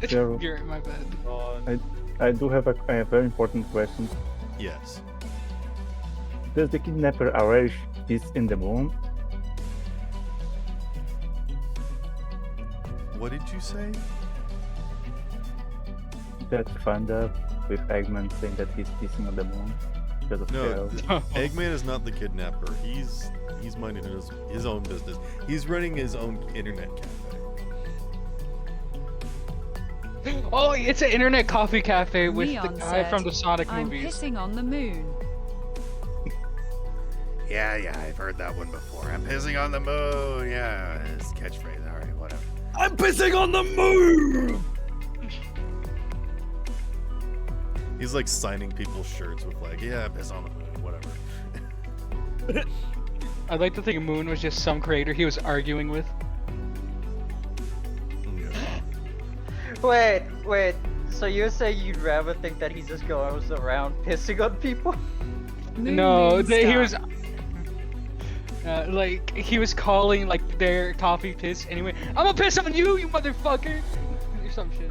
H: Zero.
C: You're in my bed.
H: I do have a very important question.
A: Yes.
H: Does the kidnapper Arash is in the moon?
A: What did you say?
H: That found up with Eggman saying that he's pissing on the moon because of
A: No,
H: Pharaoh.
A: Eggman is not the kidnapper. He's minding his own business. He's running his own internet cafe.
C: Oh, it's an internet coffee cafe with
I: Leon
C: the guy
I: said,
C: from the Sonic
I: I'm
C: movies.
I: pissing on the moon.
A: Yeah, I've heard that one before. I'm pissing on the moon. Yeah, his catchphrase. All right, whatever.
B: I'm pissing on the moon.
A: He's like signing people's shirts with like, yeah, piss on the moon, whatever.
C: I'd like to think Moon was just some creator he was arguing with.
F: Wait. So you say you'd rather think that he just goes around pissing on people?
C: No, he was. Like he was calling like their coffee piss anyway. I'm gonna piss on you, you motherfucker, or some shit.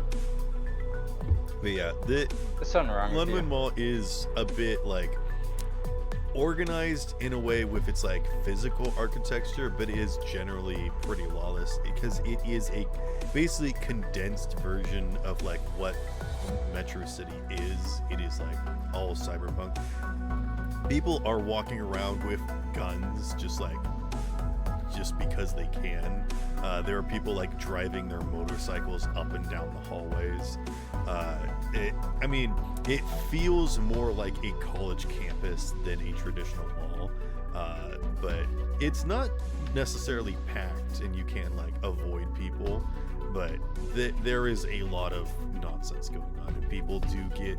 A: But yeah, the
F: There's something wrong with you.
A: Lundman Mall is a bit like organized in a way with its like physical architecture, but it is generally pretty lawless because it is a basically condensed version of like what Metro City is. It is like all cyberpunk. People are walking around with guns just because they can. There are people like driving their motorcycles up and down the hallways. It feels more like a college campus than a traditional mall, but it's not necessarily packed and you can like avoid people, but there is a lot of nonsense going on and people do get,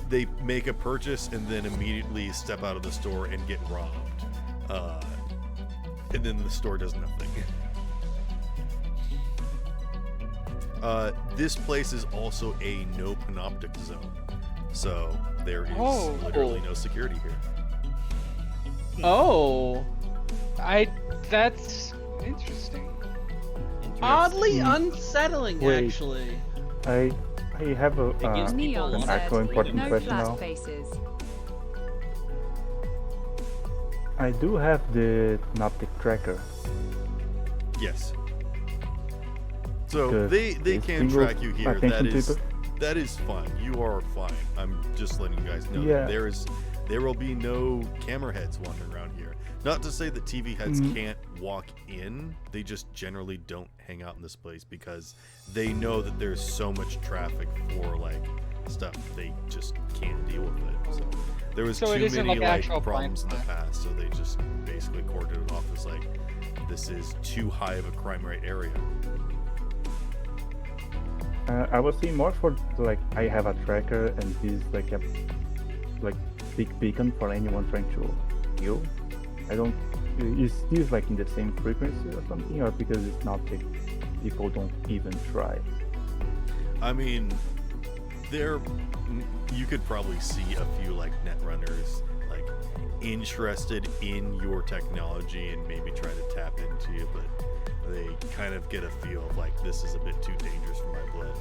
A: they make a purchase and then immediately step out of the store and get robbed, and then the store does nothing. This place is also a no panoptic zone, so there is literally no security here.
D: Oh.
C: That's interesting.
D: Oddly unsettling,
H: Wait.
D: actually.
H: I have
B: gives people
H: an
I: Neon
H: actual
I: said,
H: important
I: no
H: question
I: flat
H: now.
I: faces.
H: I do have the Synoptic tracker.
A: Yes. So
H: Good.
A: they
H: Is
A: can
H: single
A: track you here.
H: attention people?
A: That is fine. You are fine. I'm just letting you guys know
H: Yeah.
A: that there will be no camera heads wandering around here. Not to say that TV heads can't walk in. They just generally don't hang out in this place because they know that there's so much traffic for like stuff they just can't deal with it. So there was
C: So it
A: too
C: isn't
A: many
C: like
A: like
C: actual
A: problems in the
C: crime.
A: past, so they just basically cordoned it off as like this is too high of a crime rate area.
H: I was seeing more for like I have a tracker and this is like a big beacon for anyone trying to kill. I don't. Is this like in the same frequency or something, or because it's not big, people don't even try?
A: I mean, you could probably see a few like net runners like interested in your technology and maybe try to tap into you, but they kind of get a feel of like this is a bit too dangerous for my blood.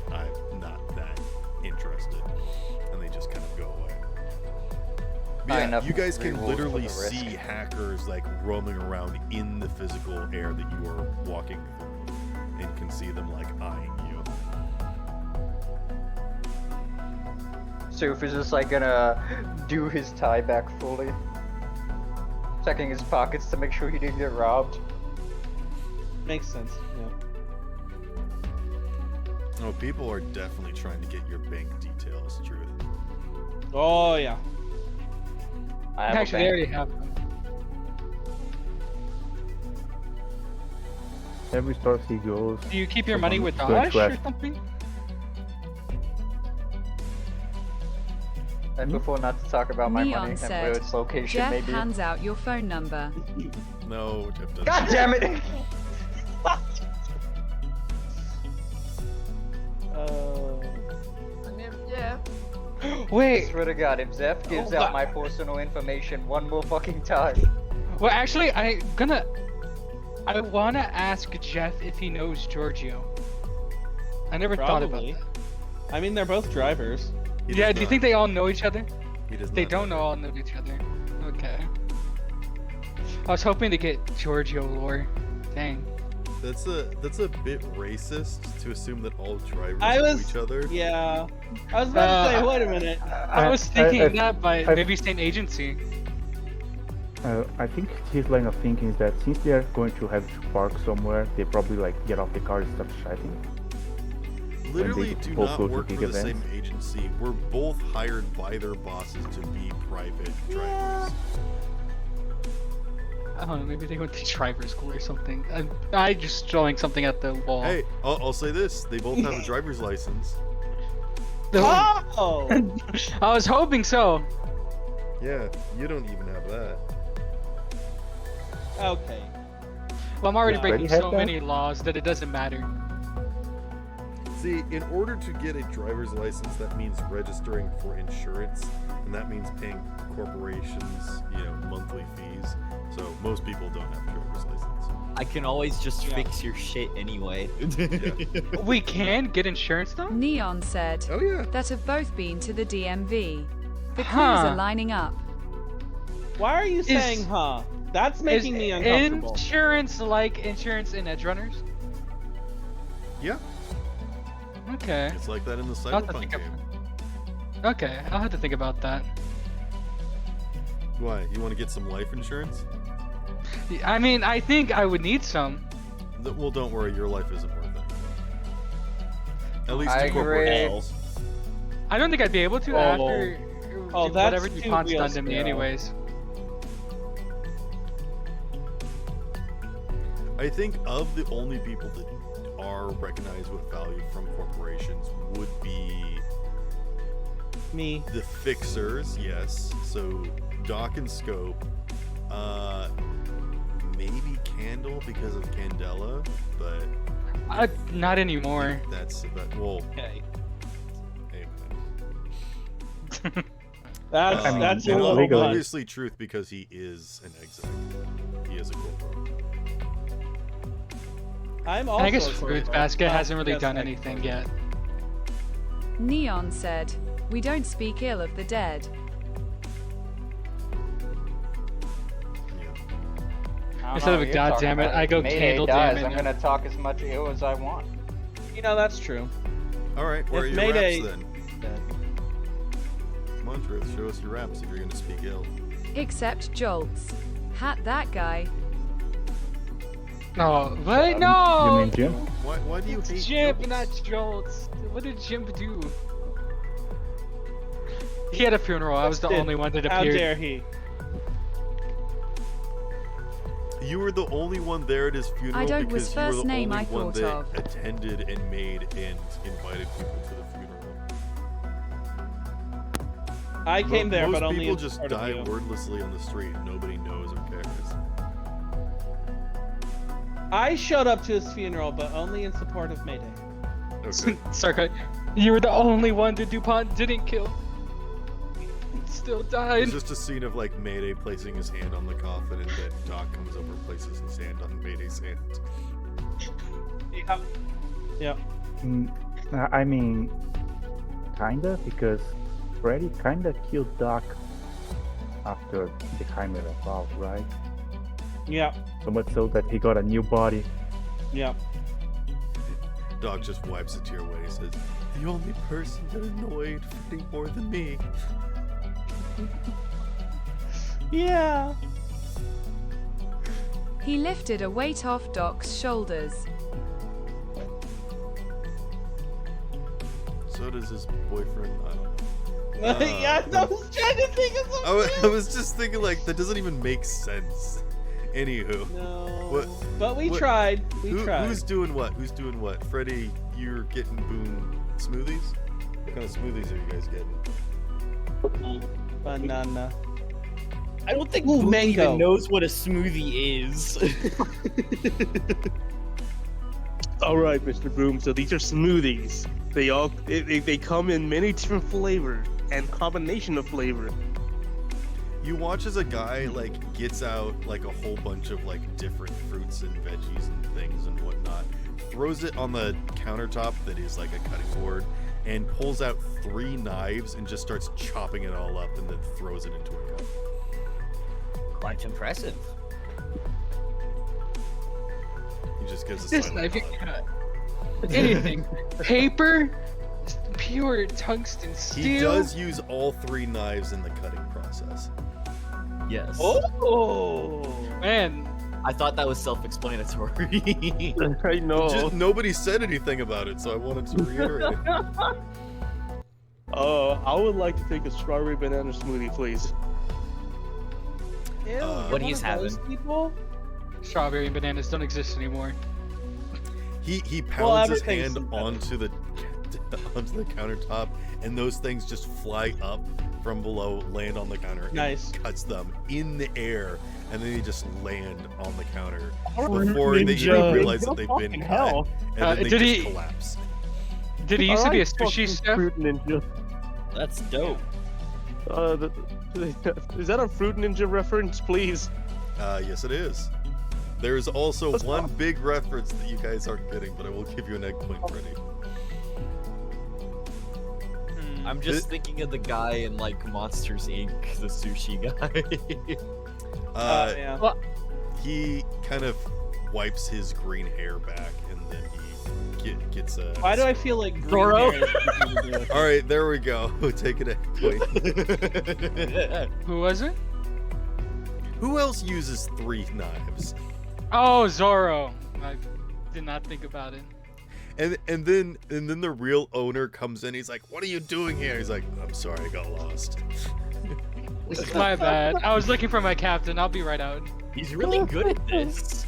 A: I'm not that interested, and they just kind of go away. Yeah, you guys can literally see hackers like roaming around in the physical air that you are walking through, and can see them like eyeing you.
F: Soof is just like gonna do his tie back fully, checking his pockets to make sure he didn't get robbed.
D: Makes sense. Yeah.
A: Oh, people are definitely trying to get your bank details, Truth.
D: Oh yeah.
F: I have
C: Actually, they already have them.
H: Every store he goes.
C: Do you keep your money with
H: someone's going
C: Dash
H: to
C: or something?
F: I prefer not to talk about my
I: Neon
F: money and
I: said,
F: where its location
I: Jeff
F: may be.
I: hands out your phone number.
A: No, Jeff doesn't.
F: God damn it! My name's Jeff.
C: Wait.
F: Swear to God, if Zeph gives
C: Oh,
F: out
C: God.
F: my personal information one more fucking time.
C: Well, actually, I wanna ask Jeff if he knows Giorgio. I never thought about
D: Probably.
C: that.
D: I mean, they're both drivers.
A: He does
C: Yeah, do you
A: not.
C: think they all know each other?
A: He does
C: They
A: not
C: don't
A: know
C: know
A: that.
C: all know each other. Okay. I was hoping to get Giorgio lore. Dang.
A: That's a bit racist to assume that all drivers
D: I
A: know
D: was-
A: each other.
D: Yeah. I was about to say,
C: Uh,
D: wait a minute.
C: I was thinking
H: I-
C: that, but
H: I-
C: maybe same agency.
H: I think his line of thinking is that since they are going to have to park somewhere, they probably like get off the car and start chatting.
A: Literally
H: they
A: do
H: both
A: not
H: go to
A: work
H: big
A: for the
H: events.
A: same agency. We're both hired by their bosses to be private drivers.
C: I don't know, maybe they went to driver school or something. I just throwing something at the wall.
A: Hey, I'll say this: they both have a driver's license.
D: Oh!
C: I was hoping so.
A: Yeah, you don't even have that.
D: Okay.
C: Well, I'm already
D: Yeah.
C: breaking
H: Already had
C: so
H: that?
C: many laws that it doesn't matter.
A: See, in order to get a driver's license, that means registering for insurance, and that means paying corporations, monthly fees. So most people don't have a driver's license.
B: I can always just fix your shit anyway.
C: We can get insurance though?
I: Neon said
A: Oh yeah.
I: that have both been to the DMV. The clues
C: Huh.
I: are lining up.
D: Why are you saying, huh? That's making me uncomfortable.
C: Insurance like insurance in Edge Runners?
A: Yeah,
C: Okay.
A: it's like that in the
C: I'll have to
A: Cyberpunk
C: think of-
A: game.
C: Okay, I'll have to think about that.
A: Why? You want to get some life insurance?
C: I mean, I think I would need some.
A: Well, don't worry, your life isn't worth it. At least
F: I
A: to corporations.
C: I don't think I'd be able to after
D: Oh, that's
C: whatever
D: too
C: DuPont's
D: real
C: done to me
D: scale.
C: anyways.
A: I think of the only people that are recognized with value from corporations would be
D: Me.
A: the fixers, yes. So Doc and Scope, maybe Candle because of Candela, but
C: Not anymore.
A: that's well.
B: Okay.
A: Anyway.
D: That's
H: I mean,
D: that's a
A: and
D: little
H: legally-
D: much.
A: obviously Truth because he is an exec. He is a corporal.
D: I'm
C: And
D: also.
C: I guess
D: a
C: Fruit
D: corporal.
C: Basket
D: Oh,
C: hasn't really
D: yes,
C: done
D: I-
C: anything yet.
I: Neon said, "We don't speak ill of the dead."
A: Yeah.
F: I don't
C: Instead
F: know
C: of
F: what
C: a
F: you're
C: God
F: talking
C: damn it,
F: about.
C: I go
F: If Mayday
C: Candle
F: dies,
C: damn it.
F: I'm gonna talk as much ill as I want.
D: That's true.
A: All right, where are
D: If
A: your
D: Mayday-
A: raps then? Come on, Truth, show us your raps if you're going to speak ill.
I: Except Jolts. Hat that guy.
C: No, what?
H: You
C: No!
H: mean Jim?
A: Why do you hate
C: Jimp,
A: Jolts?
C: not Jolts. What did Jimp do? He had a funeral. I was the
D: Did-
C: only one that
D: How
C: appeared.
D: dare he?
A: You were the only one there at his funeral
I: don't was
A: because you were
I: first
A: the
I: name
A: only
I: I
A: one
I: thought
A: that
I: of.
A: attended and made and invited people to the funeral.
D: I came there,
A: Most
D: but only
A: people
D: in
A: just
D: support of
A: die
D: you.
A: wordlessly on the street and nobody knows or cares.
D: I showed up to his funeral, but only in support of Mayday.
A: Okay.
C: Sorry, you were the only one that DuPont didn't kill. Still died.
A: It's just a scene of like Mayday placing his hand on the coffin and then Doc comes over and places his hand on Mayday's hand.
D: Yeah.
H: I mean, kinda, because Freddy kinda killed Doc after the Chimera evolved, right?
D: Yeah.
H: So much so that he got a new body.
D: Yeah.
A: Doc just wipes a tear away and says, "The only person that annoyed Freddy more than me."
D: Yeah.
I: He lifted a weight off Doc's shoulders.
A: So does his boyfriend. I don't know.
D: Yeah, I was trying to think of something.
A: I was just thinking like that doesn't even make sense. Anywho,
D: No.
A: What-
D: But we
A: what-
D: tried. We tried.
A: who's doing what? Who's doing what? Freddy, you're getting Boone smoothies. What kind of smoothies are you guys getting?
D: Banana.
B: I don't think
D: Ooh,
B: Boone
D: mango.
B: even knows what a smoothie is.
G: All right, Mr. Boom. So these are smoothies. They come in many different flavors and combination of flavor.
A: You watch as a guy like gets out like a whole bunch of like different fruits and veggies and things and whatnot, throws it on the countertop that is like a cutting board, and pulls out 3 knives and just starts chopping it all up and then throws it into a cup.
B: Quite impressive.
A: He just gives a
C: This
A: silent
C: knife
A: nod.
C: can cut anything. Paper, pure tungsten steel.
A: He does use all 3 knives in the cutting process.
B: Yes.
D: Oh.
C: Man,
B: I thought that was self-explanatory.
G: I know.
A: Just, nobody said anything about it, so I wanted to reiterate it.
G: I would like to take a strawberry banana smoothie, please.
D: Ew,
A: What
D: you're one
B: he's
D: of those
B: having.
D: people?
C: strawberry and bananas don't exist anymore.
A: He pounds his
D: everything's
A: hand
D: synthetic.
A: onto the onto the countertop, and those things just fly up from below, land on the counter,
D: Nice.
A: and cuts them in the air, and then they just land on the counter
G: Fruit
A: before they
G: ninja.
A: even realize that they've been
G: Fucking
A: cut,
G: hell.
A: and then they
C: did
A: just
C: he-
A: collapse.
C: Did he used to be a
G: Alright,
C: sushi
G: fucking
C: chef?
G: Fruit ninja.
B: That's dope.
G: Is that a Fruit Ninja reference, please?
A: Yes, it is. There's also
G: Let's
A: one
G: go.
A: big reference that you guys aren't getting, but I will give you an egg point credit.
B: I'm just thinking of the guy in like Monsters Inc., the sushi guy.
D: Yeah.
A: He kind of wipes his green hair back, and then he gets a.
D: Why do I feel like green
B: Zoro?
D: hair is easy to do?
A: All right, there we go. Take an egg point.
C: Who was it?
A: Who else uses 3 knives?
C: Oh, Zoro. I did not think about it.
A: And then the real owner comes in. He's like, "What are you doing here?" He's like, "I'm sorry, I got lost."
C: My bad. I was looking for my captain. I'll be right out.
B: He's really good at this.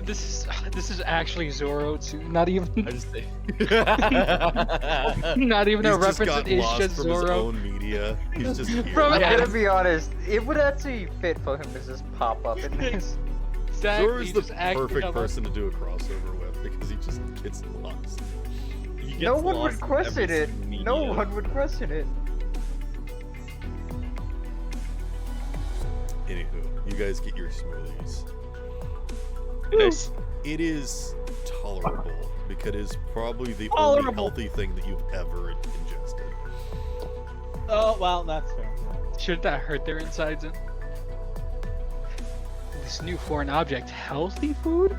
C: This is actually Zoro too. Not even
B: I just think.
C: not even
A: He's
C: a
A: just
C: reference.
A: got
C: It's
A: lost
C: just
A: from his
C: Zoro.
A: own media. He's just here.
C: From-
F: I'm
C: Yeah.
F: gonna be honest, it would actually fit for him to just pop up in this.
C: Exactly.
A: Zoro's the
C: just acting
A: perfect
C: out
A: person to do a crossover with because he just gets lost.
B: He gets
F: No one
B: lost
F: would
B: in
F: question
B: every
F: it.
B: single
F: No
B: media.
F: one would question it.
A: Anywho, you guys get your smoothies.
G: Nice.
A: It is tolerable because it is probably the
D: Tolerable.
A: only healthy thing that you've ever ingested.
D: Oh well, that's fair.
C: Should that hurt their insides in? This new foreign object, healthy food?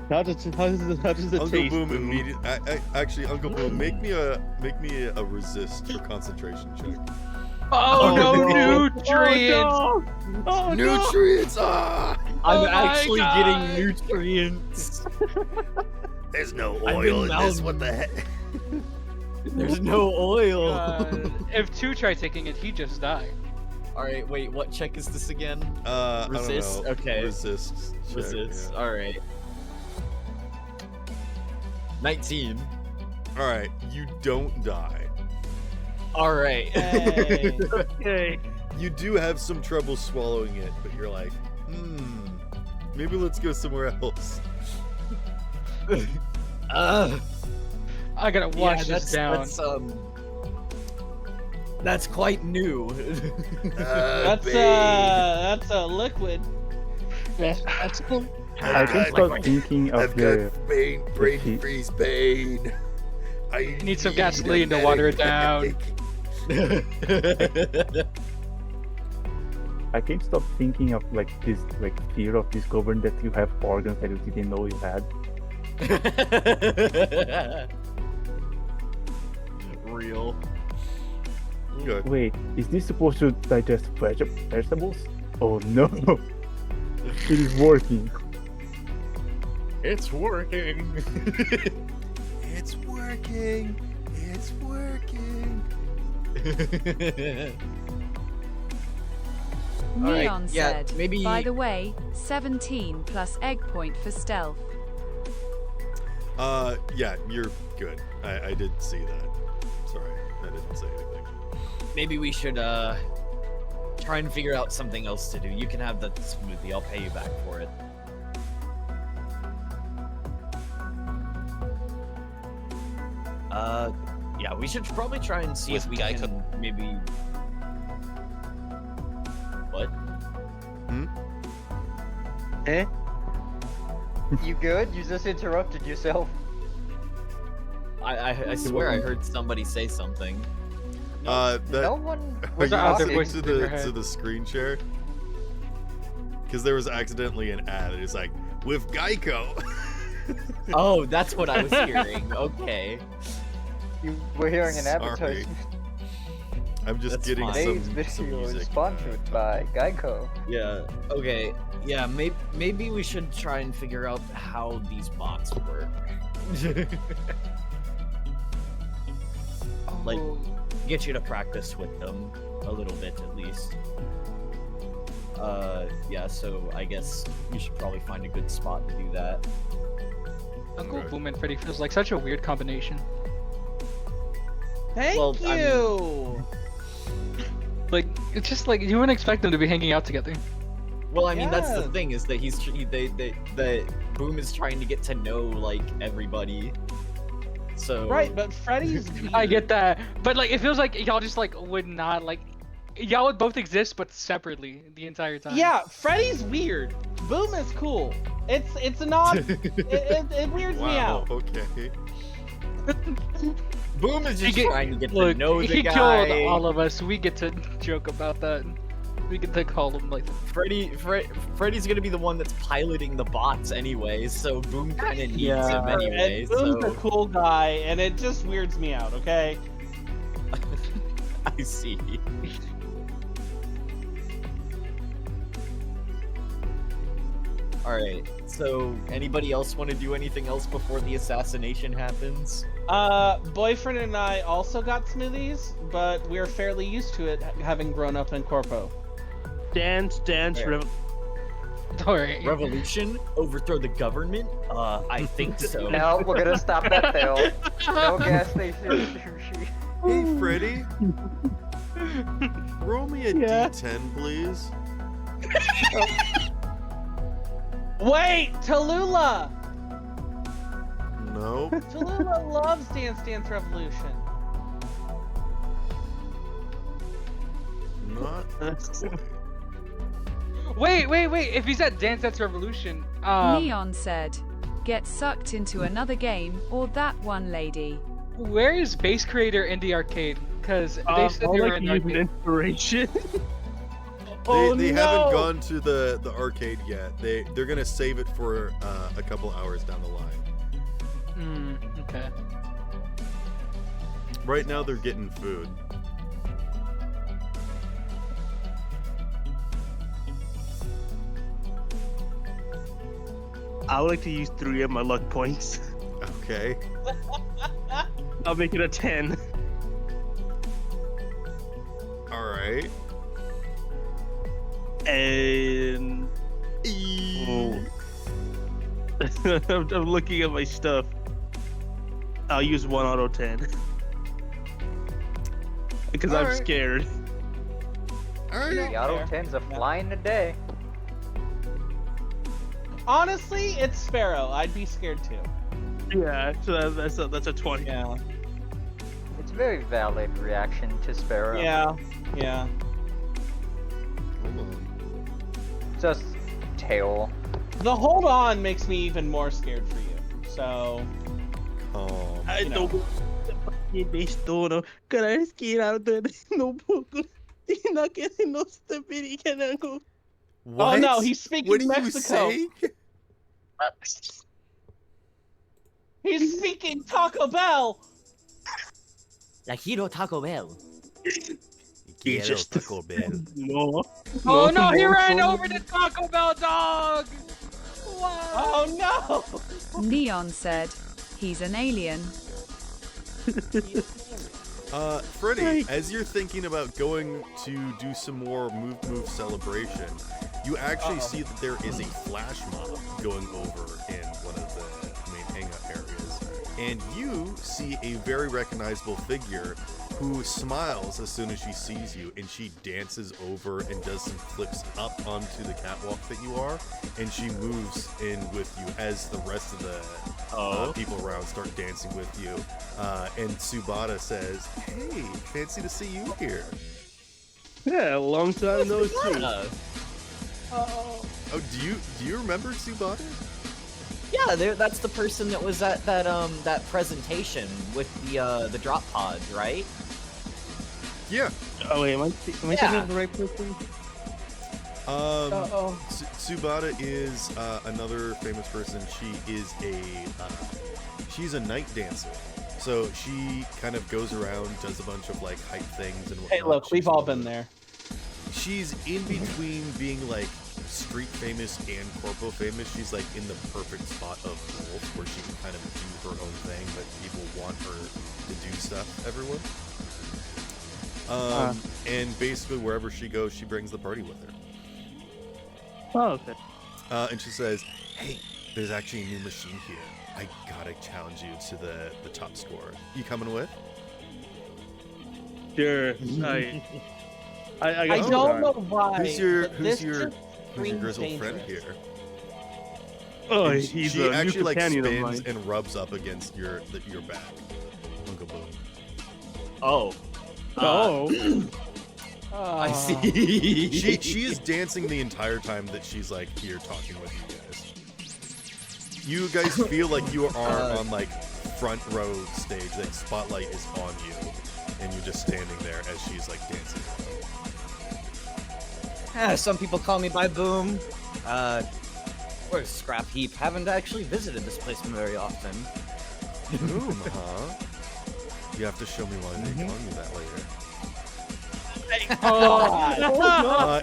G: How does it
A: Uncle
G: taste?
A: Boom immediately. Actually, Uncle Boom, make me a resist for concentration check.
C: Oh, no,
G: no.
C: nutrients!
G: Oh, no.
A: Nutrients! Ah!
B: I'm
C: Oh my
B: actually
C: God.
B: getting nutrients.
A: There's no
B: I've been
A: oil in this. What the heck?
B: There's no oil.
C: If 2 tried taking it, he'd just die.
B: All right, wait. What check is this again?
A: I
B: Resist?
A: don't know.
B: Okay.
A: Resist. check,
B: Resist.
A: yeah.
B: All right. 19.
A: All right. You don't die.
B: All right.
D: Hey.
G: Okay.
A: You do have some trouble swallowing it, but you're like, maybe let's go somewhere else.
C: I gotta wash this down.
B: That's quite new.
D: That's a liquid.
C: That's cool.
H: I can start thinking of the
A: brain
H: heat.
A: freeze pain. I
C: Need some gasoline to water it down.
H: I can't stop thinking of like this like fear of discovering that you have organs that you didn't know you had.
B: Real.
A: Okay.
H: Wait, is this supposed to digest vegetables? Oh no! It is working.
B: It's working.
A: It's working. It's working.
B: Alright,
I: Neon
B: yeah,
I: said,
B: maybe-
I: by the way, 17 plus egg point for stealth.
A: Yeah, you're good. I did see that. Sorry, I didn't say anything.
B: Maybe we should try and figure out something else to do. You can have the smoothie. I'll pay you back for it. Yeah, we should probably try and see if we can maybe. What?
G: Eh?
F: You good? You just interrupted yourself.
B: I swear I heard somebody say something.
F: No
A: That
F: one
A: are
F: was
A: you
C: other
F: talking.
A: listening
C: voices
A: to
C: in your
A: the
C: head.
A: screen share? Because there was accidentally an ad. It's like with Geico.
B: Oh, that's what I was hearing. Okay.
F: You were hearing an
A: Sorry.
F: advertisement.
A: I'm just
B: That's
A: getting
B: fine.
A: some,
F: Today's
A: some
F: video
A: music.
F: is sponsored by Geico.
B: Yeah. Okay. Yeah. Maybe we should try and figure out how these bots work. Like,
C: Oh,
B: get you to practice with them a little bit at least. Yeah. So I guess we should probably find a good spot to do that.
C: Uncle
A: Okay.
C: Boom and Freddy feels like such a weird combination.
D: Thank
B: Well, I mean-
D: you.
C: Like, it's just like you wouldn't expect them to be hanging out together.
B: Well, I mean, that's the
D: Yeah.
B: thing is that that Boom is trying to get to know like everybody. So
D: Right, but Freddy's.
C: I get that, but like it feels like y'all just like would not like y'all would both exist but separately the entire time.
D: Yeah, Freddy's weird. Boom is cool. It's an odd. it weirds me
A: Wow.
D: out.
A: Okay.
B: Boom is just trying to get to
C: Look,
B: know the
C: he
B: guy.
C: killed all of us. We get to joke about that. We get to call him like.
B: Freddy's gonna be the one that's piloting the bots anyway, so Boom kind of needs
C: Yeah.
B: him anyway.
D: And Boom's
B: So
D: a cool guy, and it just weirds me out. Okay.
B: I see. All right. So anybody else want to do anything else before the assassination happens?
D: Boyfriend and I also got smoothies, but we're fairly used to it having grown up in Corpo.
G: Dance,
B: Where?
C: All right.
B: Revolution? Overthrow the government? I think so.
F: No, we're gonna stop that fail. No gas station sushi.
A: Hey, Freddy. Roll me a
G: Yeah.
A: D10, please.
D: Wait, Tallulah!
A: No.
D: Tallulah loves Dance Dance Revolution.
A: Not quite.
C: Wait. If he's at Dance Dance Revolution,
I: Neon said, "Get sucked into another game or that one lady."
C: where is Basscreator in the arcade? Because they
G: I
C: said they were
G: like
C: in
G: to
C: the
G: use an
C: arcade.
G: inspiration.
A: They haven't gone to the arcade yet. They're gonna save it for a couple hours down the line.
C: Okay.
A: Right now they're getting food.
G: I would like to use 3 of my luck points.
A: Okay.
G: I'll make it a 10.
A: All right.
G: And I'm looking at my stuff. I'll use 1 out of 10. Because I'm
A: Alright.
G: scared.
A: All right.
F: The auto 10's a flying today.
D: Honestly, it's Sparrow. I'd be scared too.
G: Yeah, so that's a 20.
D: Yeah.
F: It's a very valid reaction to Sparrow.
D: Yeah.
A: Hold on.
F: Just tail.
D: The hold on makes me even more scared for you. So.
A: Calm.
G: I
D: You know.
G: don't. Cara, scared no poco. No que no se go.
A: What?
D: Oh no, he's speaking
A: What are
D: Mexico.
A: you saying?
D: He's speaking Taco Bell.
B: La Hero Taco Bell.
A: Quiero
G: just-
A: Taco Bell.
G: No.
C: Oh no, he ran over the Taco Bell dog! Wow.
D: Oh no.
I: Neon said, "He's an alien."
A: Freddy, as you're thinking about going to do some more move celebration, you actually see that there is a flash mob going over in one of the main hangout areas, and you see a very recognizable figure who smiles as soon as she sees you, and she dances over and does some flips up onto the catwalk that you are, and she moves in with you as the rest of the people around start dancing with you. And Subata says, "Hey, fancy to see you here."
G: Yeah, a long time no see.
A: Oh, do you remember Subata?
B: Yeah, that's the person that was at that presentation with the drop pods, right?
A: Yeah.
G: Oh wait, am I thinking of the right person?
A: Subata is another famous person. She's a night dancer. So she kind of goes around, does a bunch of like hype things and whatnot.
D: Hey, look, we've all been there.
A: She's in between being like street famous and corpo famous. She's like in the perfect spot of both, where she can kind of do her own thing, but people want her to do stuff everywhere. And basically wherever she goes, she brings the party with her.
G: Oh, okay.
A: And she says, "Hey, there's actually a new machine here. I gotta challenge you to the top score. You coming with?
G: Sure. I
D: I
G: got
D: don't know why.
A: Who's your
D: but this
A: who's your
D: just
A: grizzled
D: screams
A: friend
D: dangerous.
A: here?
G: Oh,
A: And
G: he's
A: she
G: a
A: actually
G: new
A: like
G: companion of
A: spins
G: mine.
A: and rubs up against your back. Uncle Boom.
B: Oh.
G: Oh.
B: I see.
A: She is dancing the entire time that she's like here talking with you guys. You guys feel like you are on like front row stage. Like spotlight is on you, and you're just standing there as she's like dancing.
B: Some people call me by Boom. We're a scrap heap. Haven't actually visited this place very often.
A: Boom, huh? You have to show me why they call you that later.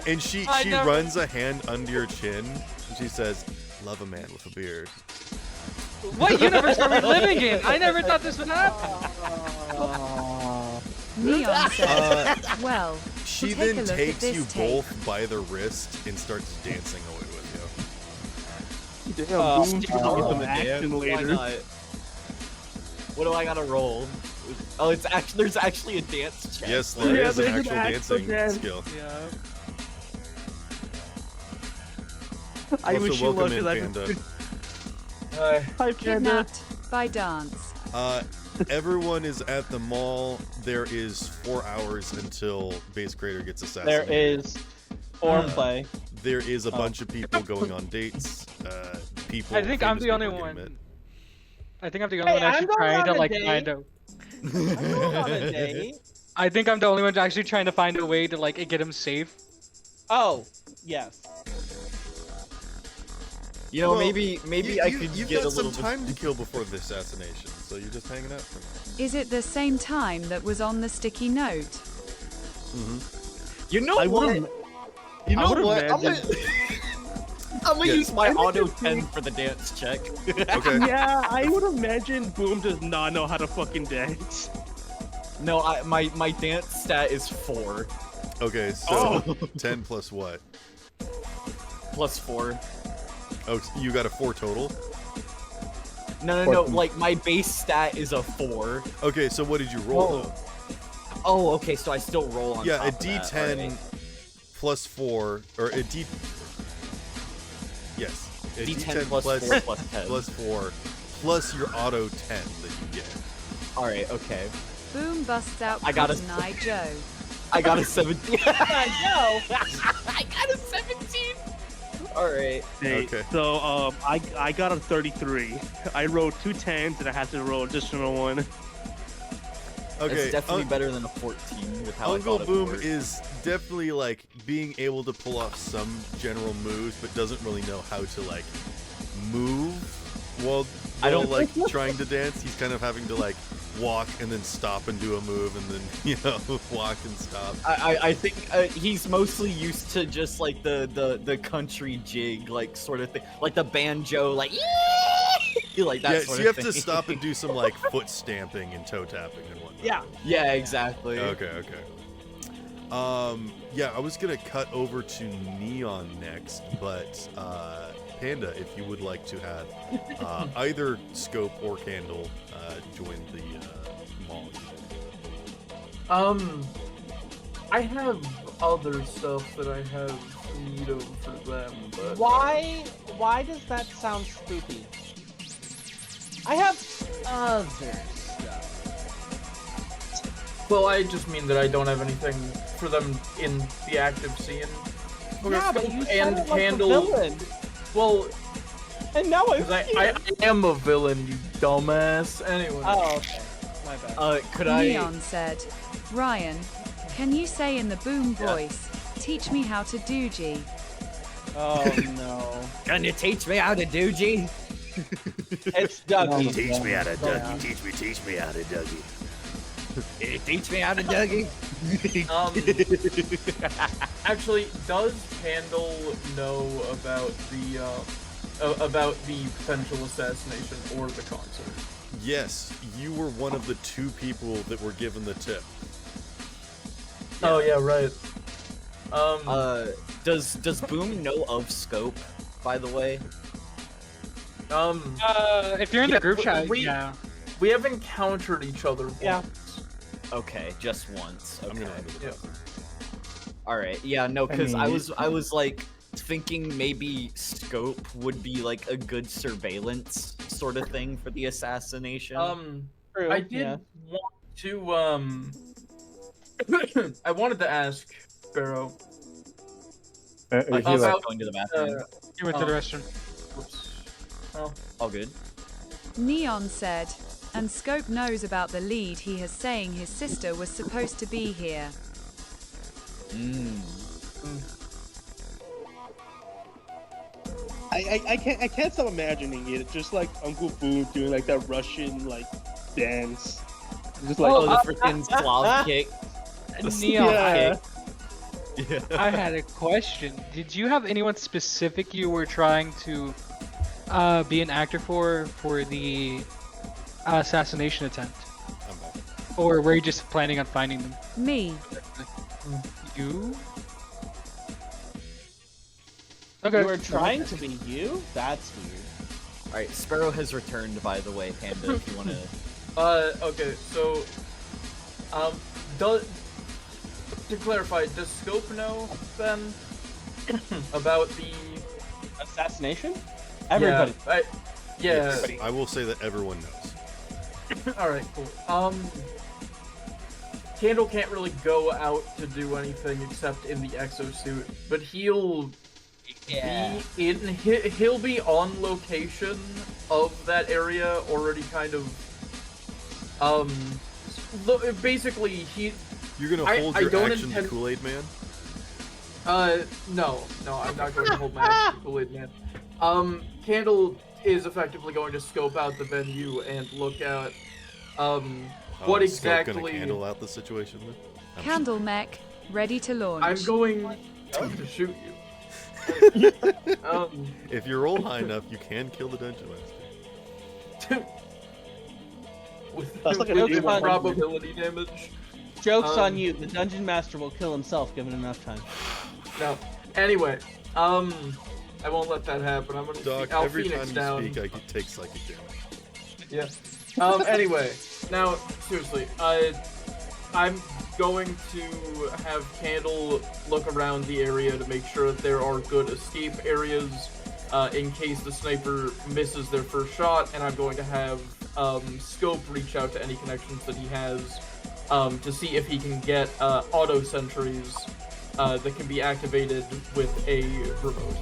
A: And she runs a hand under your chin, and she says, "Love a man with a beard."
C: What universe are we living in? I never thought this would happen.
I: Neon said, well,
A: She
I: take a
A: then
I: look at
A: takes
I: this
A: you
I: tape.
A: both by the wrist and starts dancing away with you.
G: Damn, Boom,
B: Stick
G: get
B: on
G: some
B: the
G: action
B: dance, why
G: later.
B: not? What do I gotta roll? Oh, it's actually there's actually a dance check.
A: Yes, there
G: Yeah,
A: is an
G: there's
A: actual
G: an actual
A: dancing
G: dance.
A: skill.
C: Yeah.
G: I
A: Also,
G: wish you
A: welcome
G: luck
A: in,
G: that I
A: Panda.
G: could. Hi, Panda.
I: Kidnapped by dance.
A: Everyone is at the mall. There is 4 hours until Basscreator gets
D: There
A: assassinated.
D: is foreplay.
A: There is a bunch of people going on dates. People.
C: I think I'm
A: famous
C: the only
A: people are getting
C: one.
A: met.
C: I think I'm the only
D: Hey,
C: one actually
D: I'm going
C: trying
D: on
C: to
D: a
C: like
D: date.
C: find out.
D: I'm going on a date.
C: I think I'm the only one actually trying to find a way to like get him safe.
D: Oh, yes.
B: You know,
A: Well,
B: maybe I could
A: You've
B: get
A: got
B: a
A: some
B: little
A: time to kill before the assassination, so you're just hanging out for now.
I: Is it the same time that was on the sticky note?
B: You know
G: I
B: what?
G: would've-
B: You
G: I
B: know
G: would've
B: what?
G: imagined-
B: I'm gonna
A: Yeah.
B: use my
G: I would
B: auto
G: just
B: 10 for the dance check.
A: Okay.
G: Yeah, I would imagine Boom does not know how to fucking dance.
B: No, my dance stat is 4
A: Okay, so 10 plus what?
B: plus 4.
A: Oh, you got a 4 total?
B: No. Like my base stat is a 4.
A: Okay, so what did you roll though?
B: Oh, okay. So I still roll on.
A: Yeah,
B: top
A: a
B: of that,
A: D10
B: alright.
A: plus 4, or a D. Yes, a
B: D10 plus 4 plus 10.
A: plus 4 plus your auto 10 that you get.
B: All right. Okay.
I: Boom busts out
B: I got a-
I: Cotton Eye Joe.
B: I got a 17.
D: I know.
B: I got a 17. All right.
G: Hey,
A: Okay.
G: So I got a 33. I rolled 2 10s and I had to roll additional one.
A: Okay,
B: It's definitely better than a 14 with how
A: Uncle
B: I thought it
A: Boom
B: would work.
A: is definitely like being able to pull off some general moves, but doesn't really know how to like move while
B: I don't-
A: like trying to dance. He's kind of having to like walk and then stop and do a move, and then walk and stop.
B: I think he's mostly used to just like the country jig like sort of thing, like the banjo, like like that
A: Yeah,
B: sort
A: so you
B: of
A: have
B: thing.
A: to stop and do some like foot stamping and toe tapping and whatnot.
D: Yeah.
B: Yeah, exactly.
A: Okay. Yeah, I was gonna cut over to Neon next, but Panda, if you would like to have either Scope or Candle join the mall.
K: I have other stuff that I have need of for them, but
D: Why does that sound spooky? I have other stuff.
K: well, I just mean that I don't have anything for them in the active scene.
D: Yeah, but you said
K: and
D: it like
K: handle.
D: a villain.
K: Well,
D: And now I'm
K: because I am a villain, you dumbass. Anyway.
D: Oh, okay. My bad.
B: Could I?
I: Neon said, Ryan, can you say in the Boom voice, teach me how to doogie?
D: Oh no.
B: Can you teach me how to doogie?
D: It's Dougie.
L: Teach me how to Dougie. Teach me how to Dougie.
B: Can you teach me how to doogie?
K: Actually, does Candle know about the potential assassination or the concert?
A: Yes, you were one of the 2 people that were given the tip.
K: Oh yeah, right.
B: Does Boom know of Scope, by the way?
C: If you're in the
K: yeah,
C: group chat,
K: we have encountered each other once.
D: Yeah.
B: Okay, just once. Okay.
A: I'm gonna end it.
B: All right. Yeah, no, because I
H: mean,
B: was like thinking maybe scope would be like a good surveillance sort of thing for the assassination.
D: True,
K: I did
D: yeah.
K: want to I wanted to ask Sparrow
H: Is he
B: He's
H: like,
B: going to the bathroom.
C: you went to the restroom.
K: Oops. Oh.
B: All good.
I: Neon said, and Scope knows about the lead he has saying his sister was supposed to be here.
G: I can't stop imagining it. Just like Uncle Boom doing like that Russian like dance. Just like
B: Oh, the freaking Slav kick.
C: Neon,
G: yeah.
A: Yeah.
C: I had a question. Did you have anyone specific you were trying to be an actor for the assassination attempt?
A: I'm back.
C: Or were you just planning on finding them?
I: Me.
C: You?
D: Okay. You were trying to be you? That's weird.
B: All right, Sparrow has returned, by the way, Panda. If you want to.
K: Okay, so, to clarify, does Scope know then about the
D: assassination? Everybody.
K: Yeah.
A: I will say that everyone knows.
K: All right, cool. Candle can't really go out to do anything except in the exosuit, but he'll he'll be on location of that area already, kind of. Basically,
A: You're gonna hold your action to Kool-Aid Man?
K: No, I'm not going to hold my action to Kool-Aid Man. Candle is effectively going to scope out the venue and look at, what
A: Is Scope
K: exactly.
A: gonna candle out the situation then?
I: Candle mech, ready to launch.
K: I'm going to shoot you.
A: If you roll high enough, you can kill the dungeon master.
G: That's like a
K: with
G: new one.
K: probability damage.
D: Joke's on you. The dungeon master will kill himself given enough time.
K: No. Anyway, I won't let that happen. I'm gonna
A: Doc,
K: I'll
A: every
K: Phoenix
A: time
K: down.
A: you speak, I could take psychic damage.
K: Yeah. Anyway, now seriously, I'm going to have Candle look around the area to make sure that there are good escape areas in case the sniper misses their first shot, and I'm going to have Scope reach out to any connections that he has to see if he can get auto sentries that can be activated with a remote.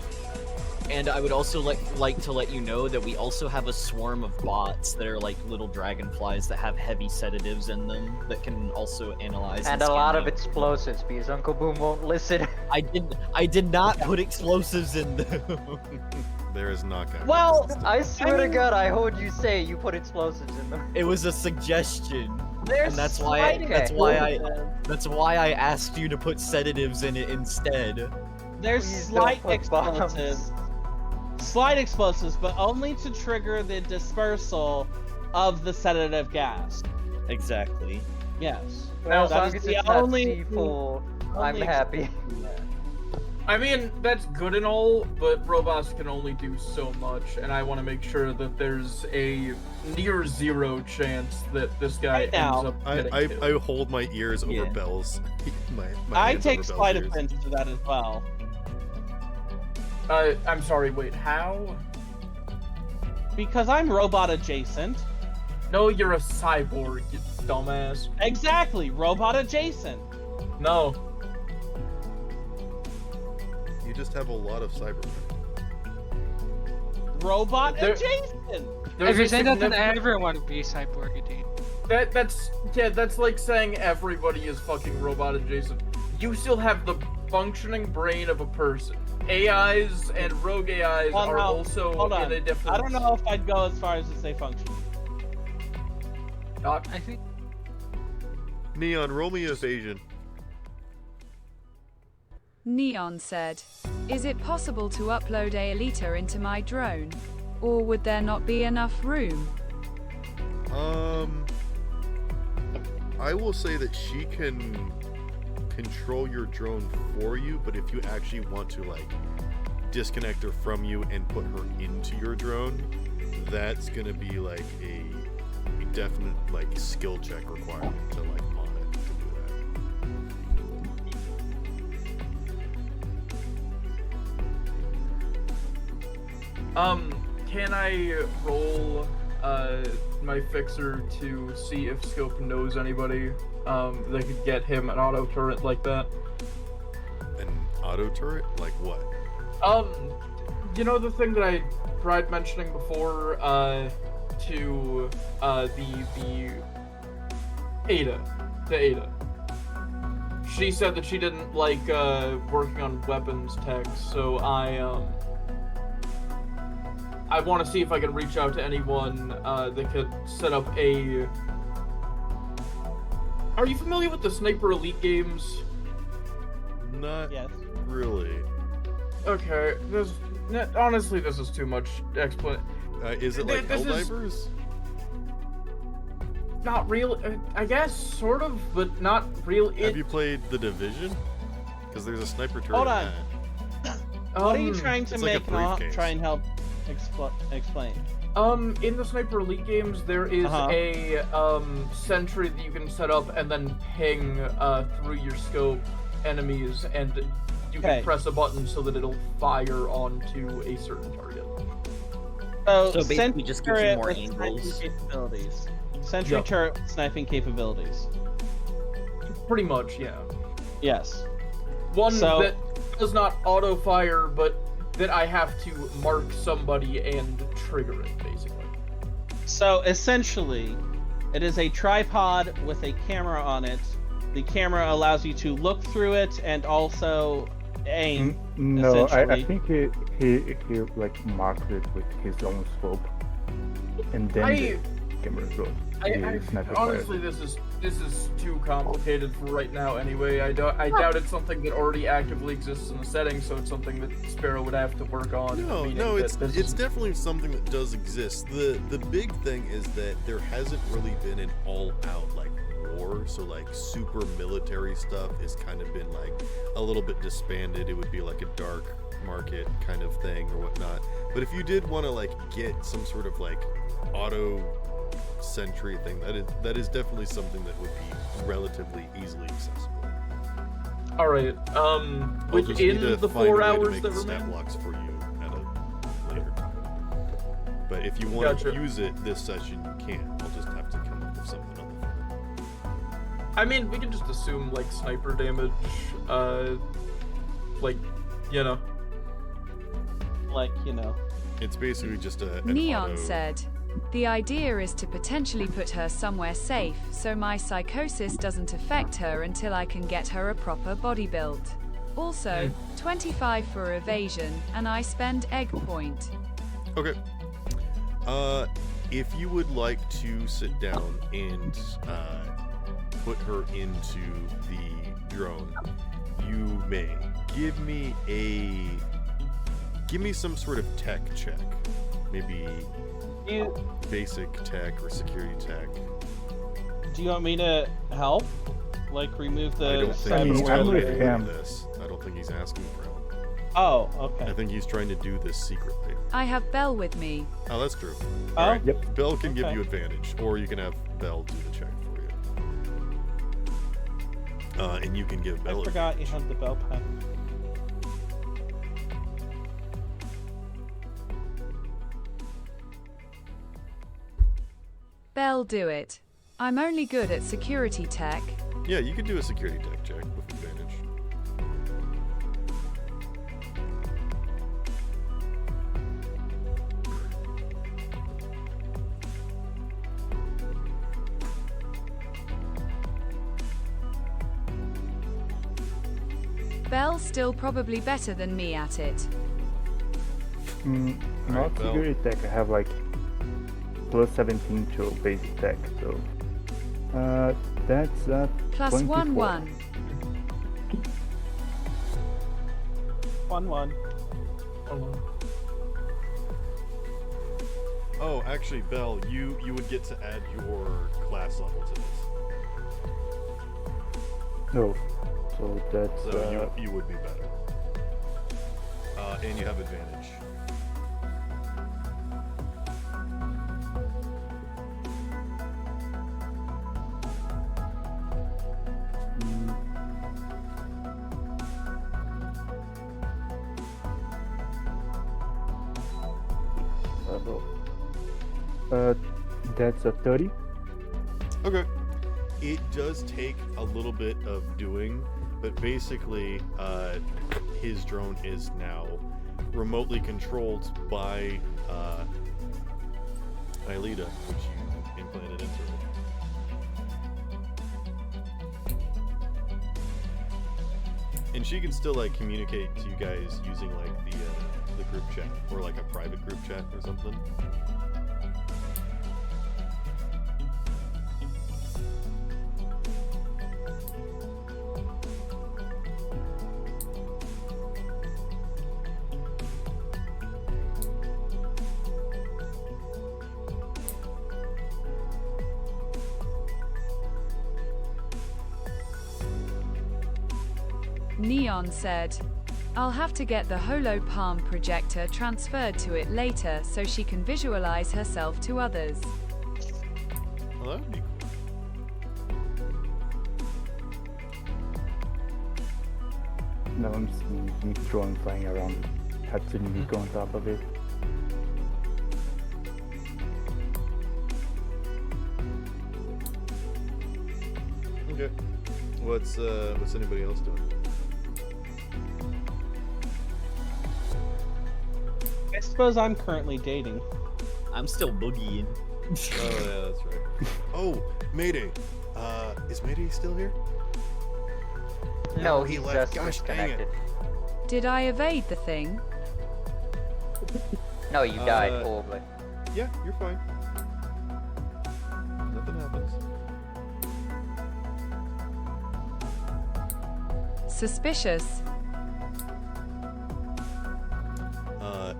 B: And I would also like to let you know that we also have a swarm of bots that are like little dragonflies that have heavy sedatives in them that can also analyze.
F: And a lot of explosives because Uncle Boom won't listen.
B: I did not put explosives in them.
A: There is knockout.
F: Well, I swear to God, I heard you say you put explosives in them.
B: It was a suggestion.
D: There's
B: And that's why I asked you to put sedatives in it instead.
D: There's
F: Please
D: slight
F: don't put bombs.
D: explosives. Slight explosives, but only to trigger the dispersal of the sedative gas.
B: Exactly.
D: Yes.
F: Well, as
D: That
F: long
D: is
F: as
D: the
F: it's not
D: only-
F: C4, I'm
D: only-
F: happy.
K: I mean, that's good and all, but robots can only do so much, and I want to make sure that there's a near zero chance that this guy
D: Right now,
K: ends up getting killed.
A: I hold my ears over
B: Yeah.
A: Bell's. my
D: I
A: hands
D: take
A: over Bell's
D: slight
A: ears.
D: offense to that as well.
K: I'm sorry, wait, how?
D: Because I'm robot adjacent.
K: No, you're a cyborg, you dumbass.
D: Exactly, robot adjacent.
K: No.
A: You just have a lot of Cybermen.
D: Robot
K: There-
D: adjacent.
C: If you're saying that, then
K: significant-
C: everyone would be cyborg indeed.
K: That's like saying everybody is fucking robot adjacent. You still have the functioning brain of a person. AIs and rogue AIs
D: Well,
K: are
D: no,
K: also
D: hold on.
K: in a different.
D: I don't know if I'd go as far as to say function.
K: Doc?
C: I think
A: Neon, roll me evasion.
I: Neon said, is it possible to upload Aelita into my drone? Or would there not be enough room?
A: I will say that she can control your drone for you, but if you actually want to like disconnect her from you and put her into your drone, that's gonna be like a definite like skill check requirement to like on it to do that.
K: Can I roll my fixer to see if Scope knows anybody that could get him an auto turret like that?
A: An auto turret? Like what?
K: You know the thing that I tried mentioning before to the Ada. She said that she didn't like working on weapons tech, so I want to see if I can reach out to anyone that could set up a... Are you familiar with the Sniper Elite games?
A: Not
D: Yes.
A: really.
K: Okay, honestly, this is too much
A: Is it like Helldivers?
K: Not real, I guess, sort of, but not real.
A: Have you played The Division? Because there's a sniper turret.
D: Hold
A: in
D: on.
A: that.
D: What are you trying to
A: it's like a
D: make? And I'll
A: briefcase.
D: try and help explain.
K: In the Sniper Elite games, there is a sentry that you can set up and then ping through your scope enemies, and you can press a button so that it'll fire onto a certain target.
B: So basically just gives you more
D: with
B: angles.
D: sniping capabilities. Sentry turret with sniping capabilities.
K: Pretty much, yeah.
D: Yes.
K: One that does not auto fire, but that I have to mark somebody and trigger it, basically.
D: So essentially, it is a tripod with a camera on it. The camera allows you to look through it and also aim.
H: No, I think he like marked it with his own scope, and then the camera goes.
K: Honestly, this is too complicated for right now. Anyway, I doubt it's something that already actively exists in the setting, so it's something that Sparrow would have to work on.
A: No, it's definitely something that does exist. The big thing is that there hasn't really been an all-out like war, so like super military stuff has kind of been like a little bit disbanded. It would be like a dark market kind of thing or whatnot. But if you did want to like get some sort of like auto sentry thing, that is definitely something that would be relatively easily accessible.
K: All right. Within the 4 hours that
A: stat
K: remain.
A: blocks for you at a later time. But if you want to use it this session, you can. I'll just have to come up with something on the fly.
K: I mean, we can just assume like sniper damage, like, you know.
D: Like, you know.
A: It's basically just an
I: Neon
A: auto...
I: said, the idea is to potentially put her somewhere safe so my psychosis doesn't affect her until I can get her a proper body built. Also, 25 for evasion, and I spend egg point.
A: Okay. If you would like to sit down and put her into the drone, you may. Give me some sort of tech check. Maybe basic tech or security tech.
D: Do you want me to help? Like remove the
A: I don't think he's
D: cyberware?
A: trying to do this. I don't think he's asking for help.
D: Oh, okay.
A: I think he's trying to do this secretly.
I: I have Belle with me.
A: Oh, that's true.
D: Oh?
A: All right.
H: Yep.
A: Bell can give
D: Okay.
A: you advantage, or you can have Bell do the check for you. And you can give Bell
D: I forgot you
A: advantage.
D: had the bell pen.
I: Belle, do it. I'm only good at security tech.
A: Yeah, you can do a security tech check with advantage.
I: Belle's still probably better than me at it.
H: Not
A: Alright, Bell.
H: security tech. I have like plus 17 to basic tech, so that's
I: Plus
H: 24.
I: 1-1.
D: 1-1.
A: Oh, actually, Bell, you would get to add your class level to this.
H: No, so that's
A: So you would be better. And you have advantage.
F: possible.
H: That's a 30.
A: Okay. It does take a little bit of doing, but basically, his drone is now remotely controlled by Aelita, which you implanted into it. And she can still like communicate to you guys using like the group chat or like a private group chat or something.
I: Neon said, I'll have to get the Holo Palm projector transferred to it later so she can visualize herself to others.
A: Well, that'd be cool.
H: Now I'm seeing drone flying around Hatsune Miku on top of it.
A: Okay. What's anybody else doing?
D: I suppose I'm currently dating.
B: I'm still boogieing.
A: Oh yeah, that's right. Oh, Mayday. Is Mayday still here?
F: No,
A: he
F: he's
A: left.
F: just
A: Gosh, dang it.
F: disconnected.
I: Did I evade the thing?
F: No, you died horribly.
A: Yeah, you're fine. Nothing happens.
I: Suspicious.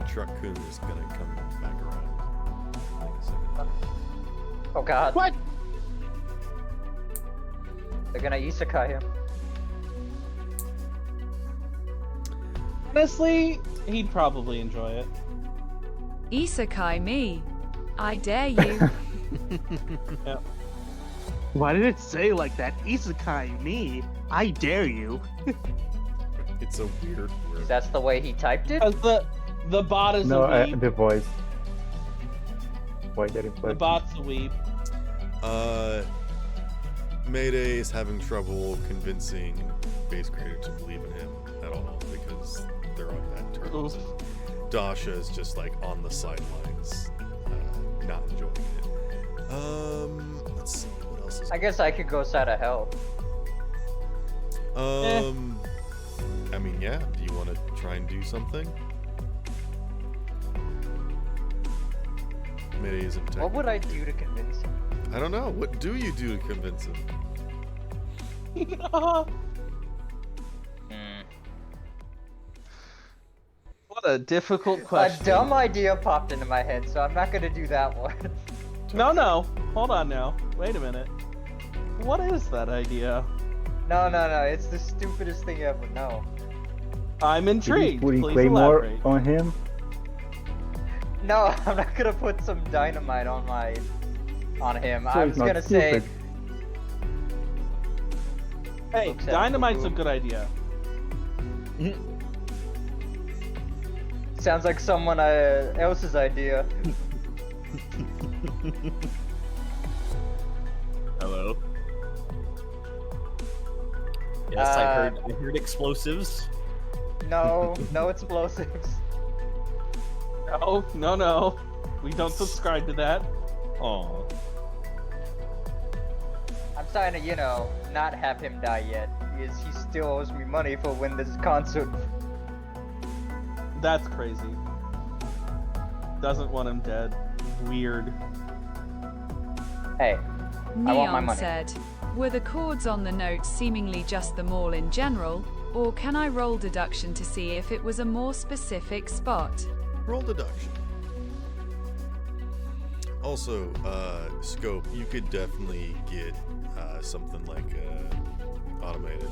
A: Truck Coon is gonna come back around. Take a second.
F: Oh god.
C: What?
F: They're gonna isekai him.
D: Honestly, he'd probably enjoy it.
I: Isekai me. I dare you.
D: Yeah.
G: Why did it say like that? Isekai me? I dare you.
A: It's a weird word.
F: That's the way he typed it?
D: Because the bot is
H: No,
D: a weeb.
H: the voice. Why did it
D: The
H: play?
D: bot's a weeb.
A: Mayday is having trouble convincing Basscreator to believe in him at all because they're on bad terms. And Dasha is just like on the sidelines, not enjoying it. Let's see what else is.
F: I guess I could go side of hell.
A: I mean, yeah. Do you want to try and do something? Mayday isn't.
F: What would I do to convince him?
A: I don't know. What do you do to convince him?
D: What a difficult question.
F: A dumb idea popped into my head, so I'm not gonna do that one.
D: No. Hold on now. Wait a minute. What is that idea?
F: No. It's the stupidest thing ever. No.
D: I'm intrigued.
H: Putting
D: Please
H: Claymore
D: elaborate.
H: on him.
F: No, I'm not gonna put some dynamite on him.
H: So
F: I
H: it's
F: was
H: not
F: gonna say.
H: stupid.
D: Hey,
F: Looks at
D: dynamite's a
F: Fubu.
D: good idea.
F: Sounds like someone else's idea.
B: Hello. Yes, I heard explosives.
F: No explosives.
D: No. We don't subscribe to that.
B: Aw.
F: I'm trying to, not have him die yet, because he still owes me money for when this concert.
D: That's crazy. Doesn't want him dead. Weird.
F: Hey, I want my
I: Neon
F: money.
I: said, were the chords on the note seemingly just the mall in general, or can I roll deduction to see if it was a more specific spot?
A: Roll deduction. Also, scope. You could definitely get something like a automated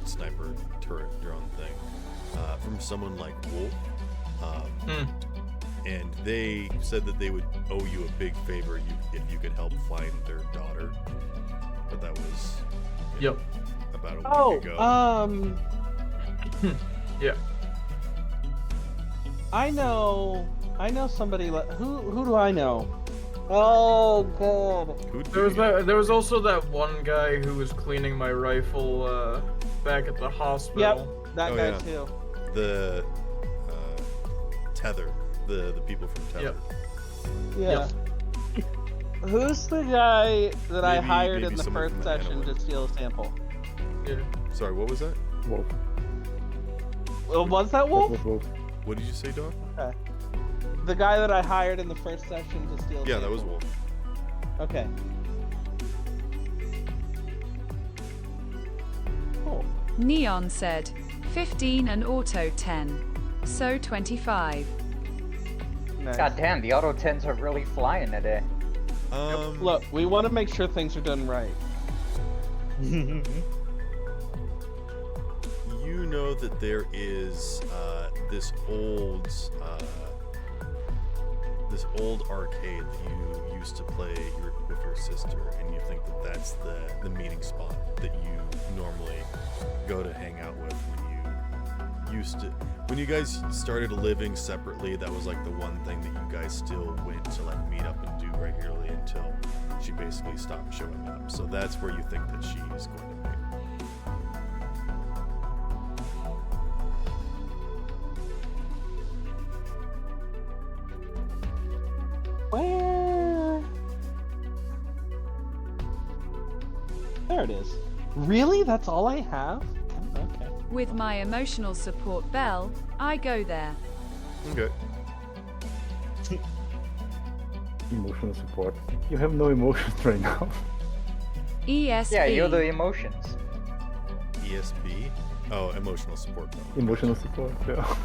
A: sniper turret drone thing from someone like Wolf. And they said that they would owe you a big favor if you could help find their daughter. But that was about a week ago.
K: Yeah.
D: I know somebody. Who do I know? Oh god.
K: There was also that one guy who was cleaning my rifle back at the hospital.
D: Yep, that guy too.
A: The Tether, the people from Tether.
D: Yeah. Who's the guy that I hired in the
A: someone
D: first
A: from the
D: session to steal a sample?
K: Yeah.
A: Sorry, what was that?
H: Wolf.
D: Was that Wolf?
H: That was Wolf.
A: What did you say, Doc?
D: Okay. The guy that I hired in the first session to steal.
A: Yeah, that was Wolf.
D: Okay. Cool.
I: Neon said 15 and auto 10. So 25.
D: Nice.
F: God damn, the auto 10s are really flying today.
D: Look, we want to make sure things are done right.
A: You know that there is this old arcade that you used to play with your sister, and you think that that's the meeting spot that you normally go to hang out with when you guys started living separately. That was like the one thing that you guys still went to like meet up and do regularly until she basically stopped showing up. So that's where you think that she is going to be.
D: Where? There it is. Really? That's all I have? Oh, okay.
I: With my emotional support bell, I go there.
A: Okay.
H: Emotional support. You have no emotions right now.
I: ESB.
F: Yeah, you're the emotions.
A: ESB? Oh, emotional support.
H: Emotional support, yeah.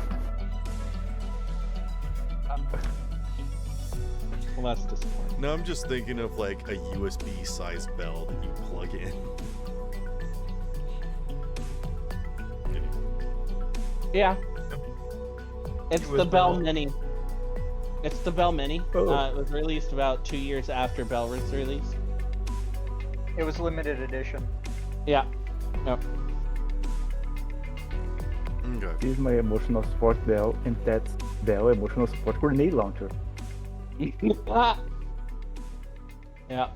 D: Well, that's disappointing.
A: No, I'm just thinking of like a USB sized bell that you plug in.
D: Yeah. It's the Bell Mini. It's the Bell Mini.
H: Oh.
D: It was released about 2 years after Bell was released.
F: It was limited edition.
D: Yeah. Yep.
A: Okay.
H: This is my emotional support bell, and that's Bell emotional support grenade launcher.
D: Yeah.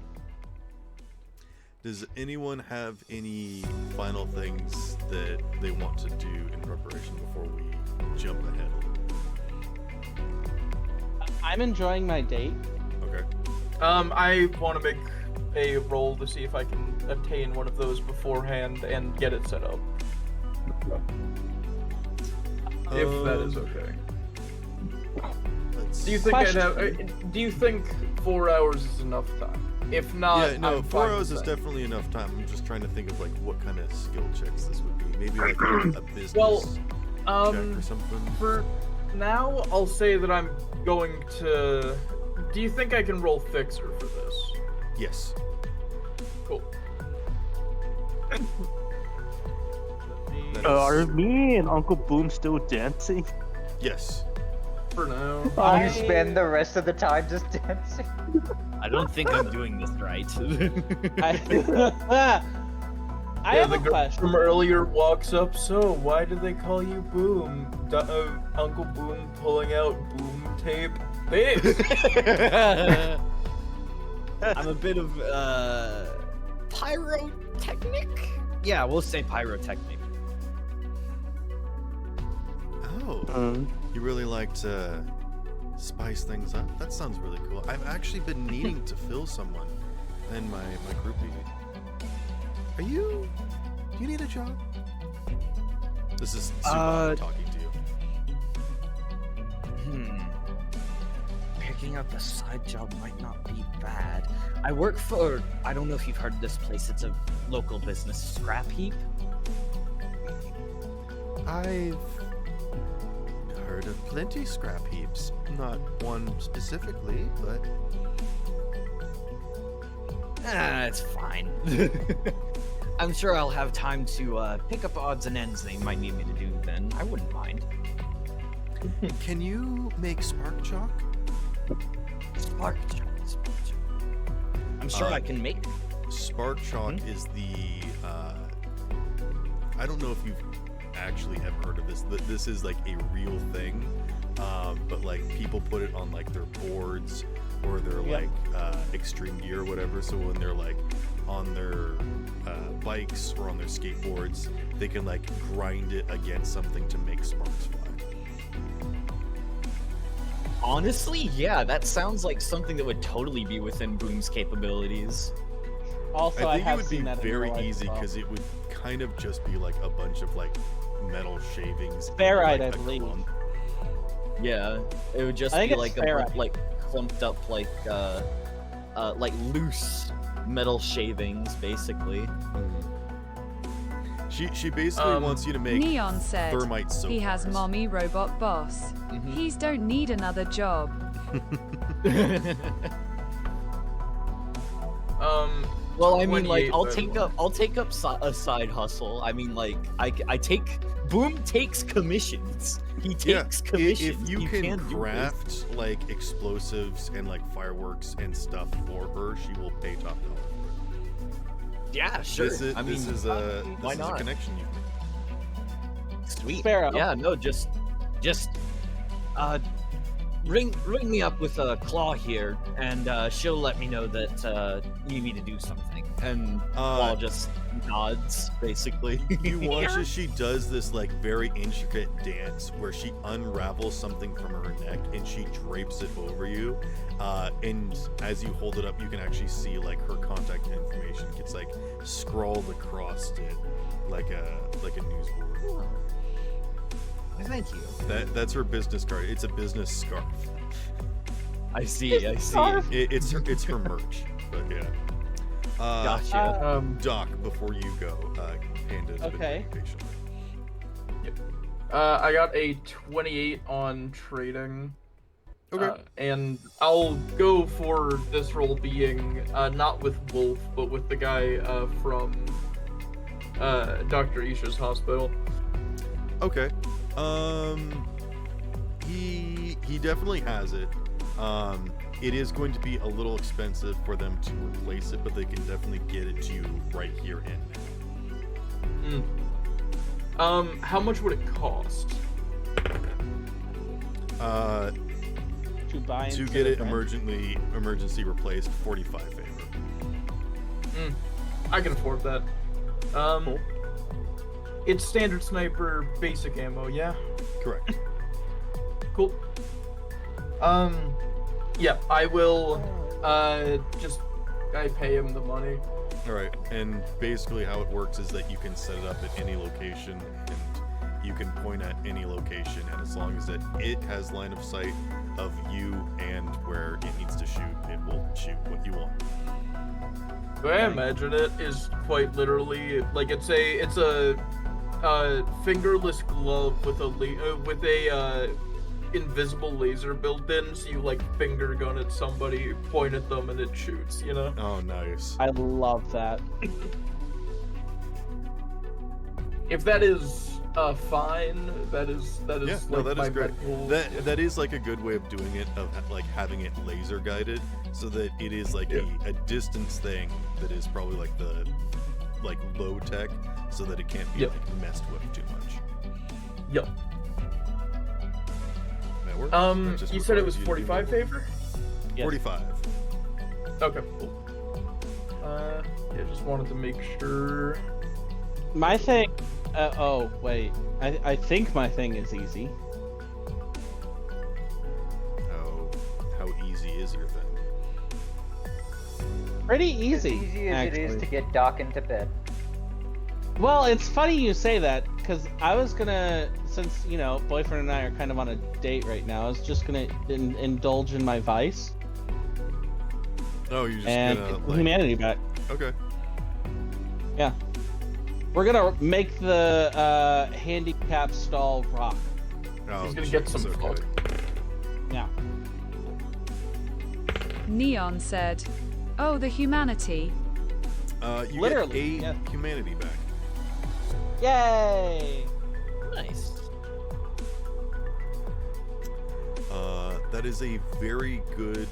A: Does anyone have any final things that they want to do in preparation before we jump ahead?
D: I'm enjoying my date.
A: Okay.
K: I want to make a roll to see if I can obtain one of those beforehand and get it set up. If that is okay. Do you think do you think 4 hours is enough time? If not,
A: yeah, no,
K: I'm
A: 4
K: fine
A: hours
K: with
A: is
K: that.
A: definitely enough time. I'm just trying to think of like what kind of skill checks this would be. Maybe like a business check or something.
K: For now, I'll say that I'm going to. Do you think I can roll Fixer for this?
A: Yes.
K: Cool.
G: Are me and Uncle Boom still dancing?
A: Yes.
K: For now.
F: You spend the rest of the time just dancing.
B: I don't think I'm doing this right.
D: I have a
K: girl
D: question.
K: from earlier walks up. So, why do they call you Boom? Uncle Boom pulling out boom tape. Babes.
B: I'm a bit of pyrotechnic. Yeah, we'll say pyrotechnic.
A: Oh. You really like to spice things up? That sounds really cool. I've actually been needing to fill someone in my groupie. Do you need a job? This is Subban talking to you.
B: Picking up a side job might not be bad. I work for, I don't know if you've heard of this place, it's a local business, Scrap Heap.
A: I've heard of plenty scrap heaps. Not one specifically, but...
B: It's fine. I'm sure I'll have time to pick up odds and ends they might need me to do then. I wouldn't mind.
A: Can you make spark chalk?
B: Spark chalk. I'm sure I can make.
A: Spark chalk is the. I don't know if you've actually ever heard of this. This is like a real thing. but like people put it on like their boards or their like extreme gear or whatever. So when they're like on their bikes or on their skateboards, they can like grind it against something to make sparks fly.
B: Honestly, yeah, that sounds like something that would totally be within Boom's capabilities.
D: Also,
A: I think it
D: have
A: would be
D: seen that in
A: very
D: real life
A: easy
D: as well.
A: because it would kind of just be like a bunch of like metal shavings.
D: Ferrite,
A: like,
D: I
A: a
D: believe.
A: clump.
B: Yeah, it would just
D: I think
B: be
D: it's
B: like a
D: ferrite.
B: bunch, like clumped up like loose metal shavings, basically.
A: She basically wants you to make
I: Neon said
A: thermite soap
I: he has
A: bars.
I: mommy robot boss. He's don't need another job.
B: Well, I mean, like,
K: 28,
B: I'll
K: by the
B: take
K: way.
B: up a side hustle. I mean, like, I take Boom takes commissions. He takes commissions.
A: If you can
B: do this.
A: craft like explosives and like fireworks and stuff for her, she will pay top dollar.
B: Yeah, sure.
A: This is,
B: I mean,
A: this is
B: why
A: a
B: not?
A: connection you can make.
B: Sweet.
D: Sparrow.
B: Yeah, no, just ring me up with a claw here, and she'll let me know that you need to do something, and Claw just nods basically.
A: You watch as she does this like very intricate dance where she unravels something from her neck and she drapes it over you, and as you hold it up, you can actually see like her contact information gets like scrawled across it like a news board.
B: Thank you.
A: That's her business card. It's a business scarf.
B: I see.
A: It's her merch. But yeah.
B: Gotcha.
A: Doc, before you go, Panda's been
D: Okay.
A: waiting patiently.
K: I got a 28 on trading.
A: Okay.
K: And I'll go for this role being not with Wolf, but with the guy from Dr. Isha's hospital.
A: Okay. He definitely has it. It is going to be a little expensive for them to replace it, but they can definitely get it to you right here and now.
K: How much would it cost?
D: To buy
A: To
D: into
A: get
D: the
A: it
D: brand.
A: emergency replaced, 45 favor.
K: I can afford that.
D: Cool.
K: It's standard sniper basic ammo, yeah?
A: Correct.
K: Cool. Yeah, I will, I pay him the money.
A: All right, and basically how it works is that you can set it up at any location, and you can point at any location, and as long as it has line of sight of you and where it needs to shoot, it will shoot what you want.
K: The way I imagine it is quite literally like it's a fingerless glove with a invisible laser built in, so you like finger gun at somebody, point at them, and it shoots. You know?
A: Oh, nice.
D: I love that.
K: If that is fine, that is
A: Yeah,
K: like
A: no, that
K: my
A: is great.
K: medical-
A: That is like a good way of doing it, of like having it laser guided, so that it is like a distance thing that is probably like the low tech, so that it can't be like messed with too much.
K: Yep.
A: That works. That just
K: You said it
A: requires
K: was
A: you to do
K: 45
A: more.
K: favor?
A: 45.
K: Okay. Cool. Yeah, just wanted to make sure.
D: My thing. Oh wait. I think my thing is easy.
A: How easy is your thing?
D: Pretty easy.
F: As easy as it is
D: actually.
F: to get Doc into bed.
D: Well, it's funny you say that, because I was gonna, since, boyfriend and I are kind of on a date right now, I was just gonna indulge in my vice
A: Oh, you're just
D: and
A: gonna
D: get humanity back.
A: Okay.
D: Yeah. We're gonna make the handicap stall rock.
A: Oh,
K: He's gonna get some
A: jeez,
K: fuck.
D: Yeah.
I: Neon said, "Oh, the humanity."
A: You
D: Literally,
A: get a humanity back.
D: Yay!
B: Nice.
A: That is a very good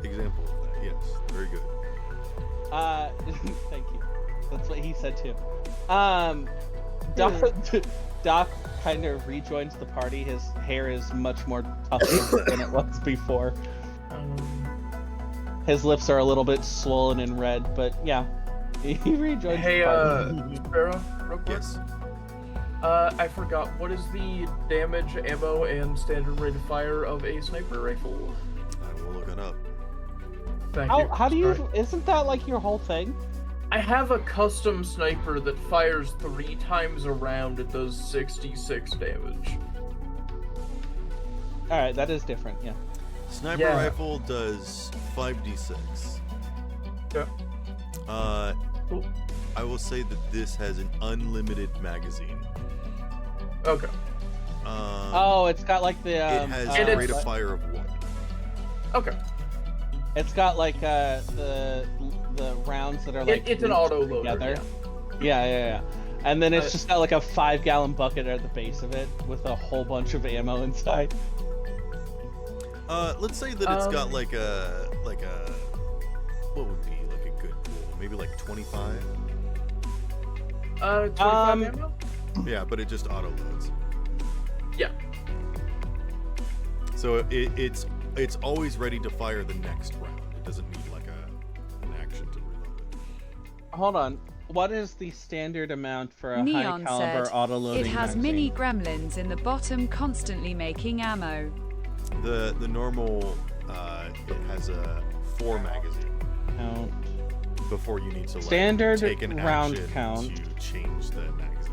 A: example of that. Yes, very good.
D: Thank you. That's what he said too. Doc kind of rejoins the party. His hair is much more tougher than it was before. His lips are a little bit swollen and red, but yeah, he rejoins
K: Hey,
D: the party.
K: Sparrow, real quick.
A: Yes.
K: I forgot. What is the damage, ammo, and standard rate of fire of a sniper rifle?
A: I will look it up.
K: Thank you.
D: How do you?
K: Sorry.
D: Isn't that like your whole thing?
K: I have a custom sniper that fires 3 times a round. It does 66 damage.
D: All right, that is different. Yeah.
A: Sniper rifle does 5d6.
K: Yeah. Cool.
A: I will say that this has an unlimited magazine.
K: Okay.
D: Oh, it's got like the.
A: It has a rate of fire of 1.
K: Okay.
D: It's got like the rounds that are like.
K: It's an auto loader.
D: Together. Yeah. And then it's just got like a 5-gallon bucket at the base of it with a whole bunch of ammo inside.
A: Let's say that it's got like a what would be like a good pool? Maybe like 25.
K: 25 ammo?
A: Yeah, but it just auto loads.
K: Yeah.
A: So it's always ready to fire the next round. It doesn't need like an action to reload it.
D: Hold on. What is the standard amount for a
I: Neon
D: high caliber
I: said,
D: auto-loading
I: it has
D: magazine?
I: mini gremlins in the bottom constantly making ammo.
A: The normal it has a 4 magazine.
D: Count.
A: Before you need to like
D: Standard
A: take an
D: round
A: action
D: count.
A: to change the magazine.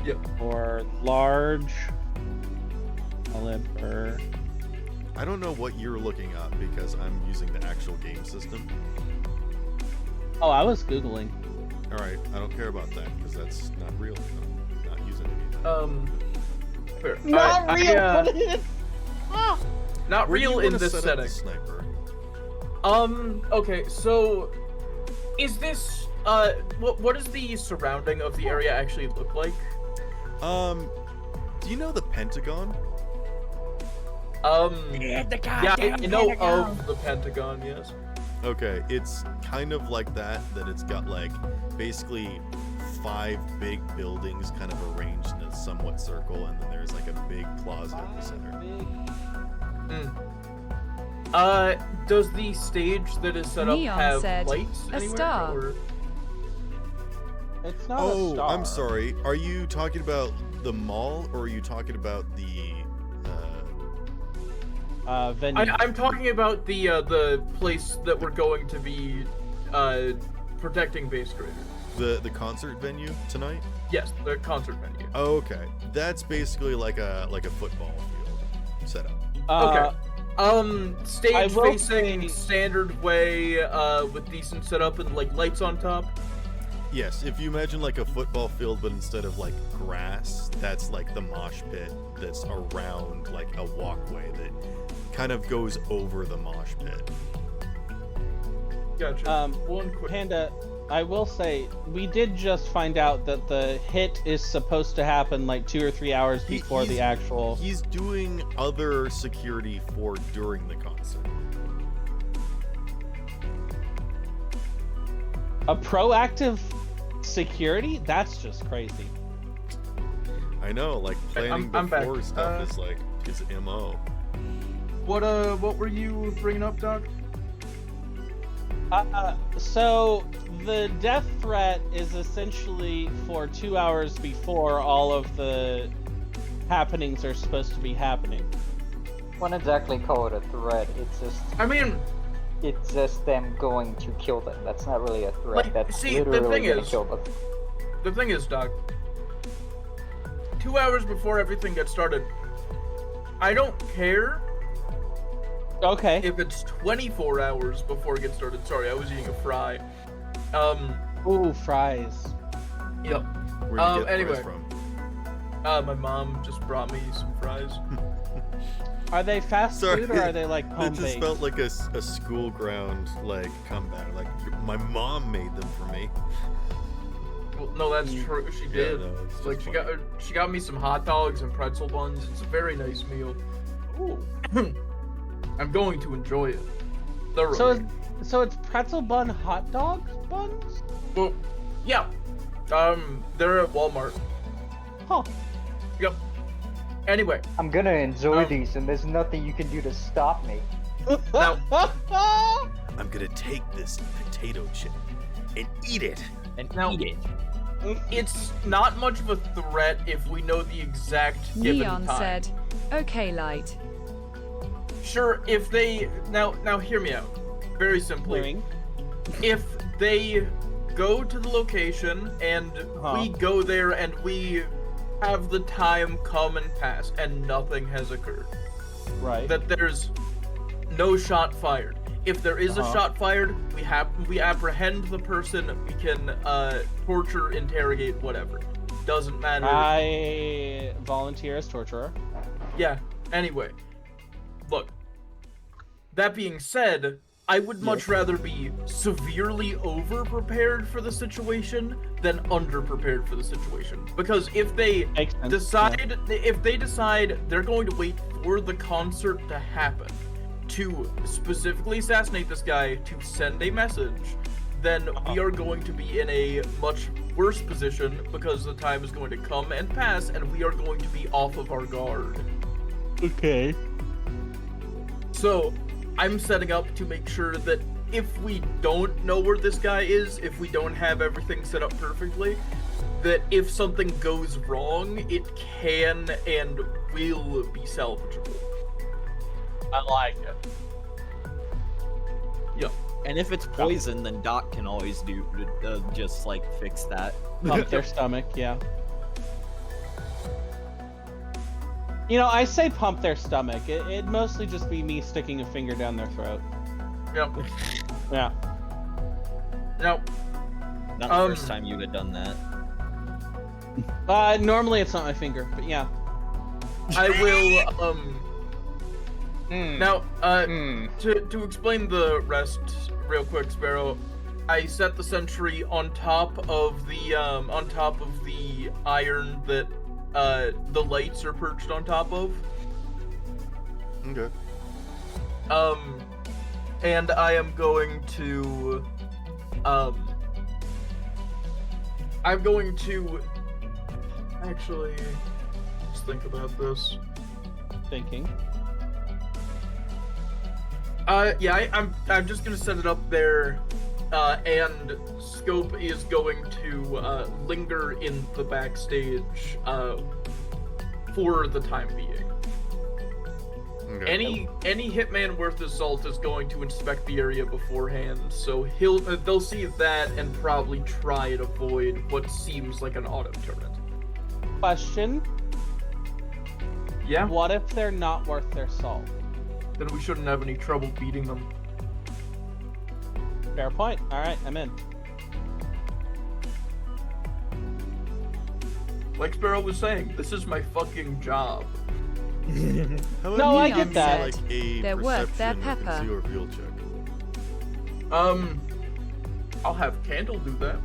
K: Yep.
D: Or large caliber.
A: I don't know what you're looking up because I'm using the actual game system.
D: Oh, I was Googling.
A: All right, I don't care about that because that's not real. I'm not using any of that.
K: Fair.
D: Not real.
K: Not
A: Where do you
K: real in
A: wanna
K: this
A: set up
K: setting.
A: the sniper?
K: Okay, so is this what does the surrounding of the area actually look like?
A: Do you know the Pentagon?
K: Yeah, I know of the Pentagon, yes.
A: Okay, it's kind of like that it's got like basically 5 big buildings kind of arranged in a somewhat circle, and then there's like a big plaza in the center.
K: Does the stage that is set
I: Neon
K: up have
I: said,
K: lights
I: "A
K: anywhere?
I: star."
K: Or...
D: It's not a
A: Oh,
D: star.
A: I'm sorry. Are you talking about the mall or are you talking about the
D: venue.
K: I'm talking about the place that we're going to be protecting Basscreator.
A: the concert venue tonight?
K: Yes, the concert venue.
A: Oh, okay. That's basically like a football field setup.
K: Okay. Stage
D: will
K: facing standard way, with decent setup and like lights on top.
A: Yes, if you imagine like a football field, but instead of like grass, that's like the mosh pit that's around like a walkway that kind of goes over the mosh pit.
K: Gotcha.
D: One quick Panda, I will say we did just find out that the hit is supposed to happen like 2 or 3 hours before the actual.
A: He's doing other security for during the concert.
D: A proactive security? That's just crazy.
A: I know, like planning
K: I'm back.
A: before stuff is like his MO.
K: What were you bringing up, Doc?
D: So the death threat is essentially for 2 hours before all of the happenings are supposed to be happening.
F: Wouldn't exactly call it a threat. It's just.
K: I mean,
F: it's just them going to kill them. That's not really a threat.
K: Like,
F: That's
K: see, the
F: literally
K: thing
F: gonna
K: is-
F: kill them.
K: the thing is, Doc, 2 hours before everything gets started, I don't care
D: Okay.
K: if it's 24 hours before it gets started. Sorry, I was eating a fry.
D: Ooh, fries.
K: Yep.
A: Where do you get
K: anyway.
A: fries from?
K: My mom just brought me some fries.
D: Are they fast
A: Sorry,
D: food or are they like
A: It
D: home
A: just
D: baked?
A: felt like a school ground like comeback. Like my mom made them for me.
K: Well, no, that's true. She did.
A: no, it's just
K: Like she
A: funny.
K: got me some hot dogs and pretzel buns. It's a very nice meal.
D: Ooh.
K: I'm going to enjoy it thoroughly.
D: So it's pretzel bun hot dog buns?
K: Well, yeah. They're at Walmart.
D: Huh.
K: Yep. Anyway.
F: I'm gonna enjoy these, and there's nothing you can do to stop me.
K: Now,
A: I'm gonna take this potato chip and eat it.
K: It's not much of a threat if we know the exact given
I: Neon
K: time.
I: said, "Okay, Light."
K: Sure, if they now hear me out. Very simply. If they go to the location and we go there and we have the time come and pass and nothing has occurred.
D: Right.
K: That there's no shot fired. If there is a shot fired, we apprehend the person, we can torture, interrogate, whatever. Doesn't matter.
D: I volunteer as torturer.
K: Yeah, anyway. Look. That being said, I would much rather be severely over-prepared for the situation than under-prepared for the situation. Because if they decide they're going to wait for the concert to happen to specifically assassinate this guy to send a message, then we are going to be in a much worse position because the time is going to come and pass and we are going to be off of our guard.
D: Okay.
K: So, I'm setting up to make sure that if we don't know where this guy is, if we don't have everything set up perfectly, that if something goes wrong, it can and will be salvageable.
D: I like it.
K: Yeah.
B: And if it's poison, then Doc can always do just like fix that.
D: Pump their stomach, yeah. You know, I say pump their stomach. It'd mostly just be me sticking a finger down their throat.
K: Yep.
D: Yeah.
K: No.
B: Not the first time you had done that.
D: Normally it's not my finger, but yeah.
K: I will, Now, to explain the rest real quick, Sparrow, I set the sentry on top of the iron that the lights are perched on top of.
A: Okay.
K: And I am going to, actually, let's think about this.
D: Thinking.
K: Yeah, I'm just gonna set it up there, and Scope is going to linger in the backstage for the time being.
A: Okay.
K: Any hitman worth his salt is going to inspect the area beforehand, so they'll see that and probably try and avoid what seems like an auto turret.
D: Question.
K: Yeah?
D: What if they're not worth their salt?
K: Then we shouldn't have any trouble beating them.
D: Fair point. Alright, I'm in.
K: Like Sparrow was saying, this is my fucking job.
A: How
D: No, I
A: about
D: get that.
A: Like a
I: They're worth their
A: perception or
I: pepper.
A: conceal reveal check.
K: I'll have Candle do that.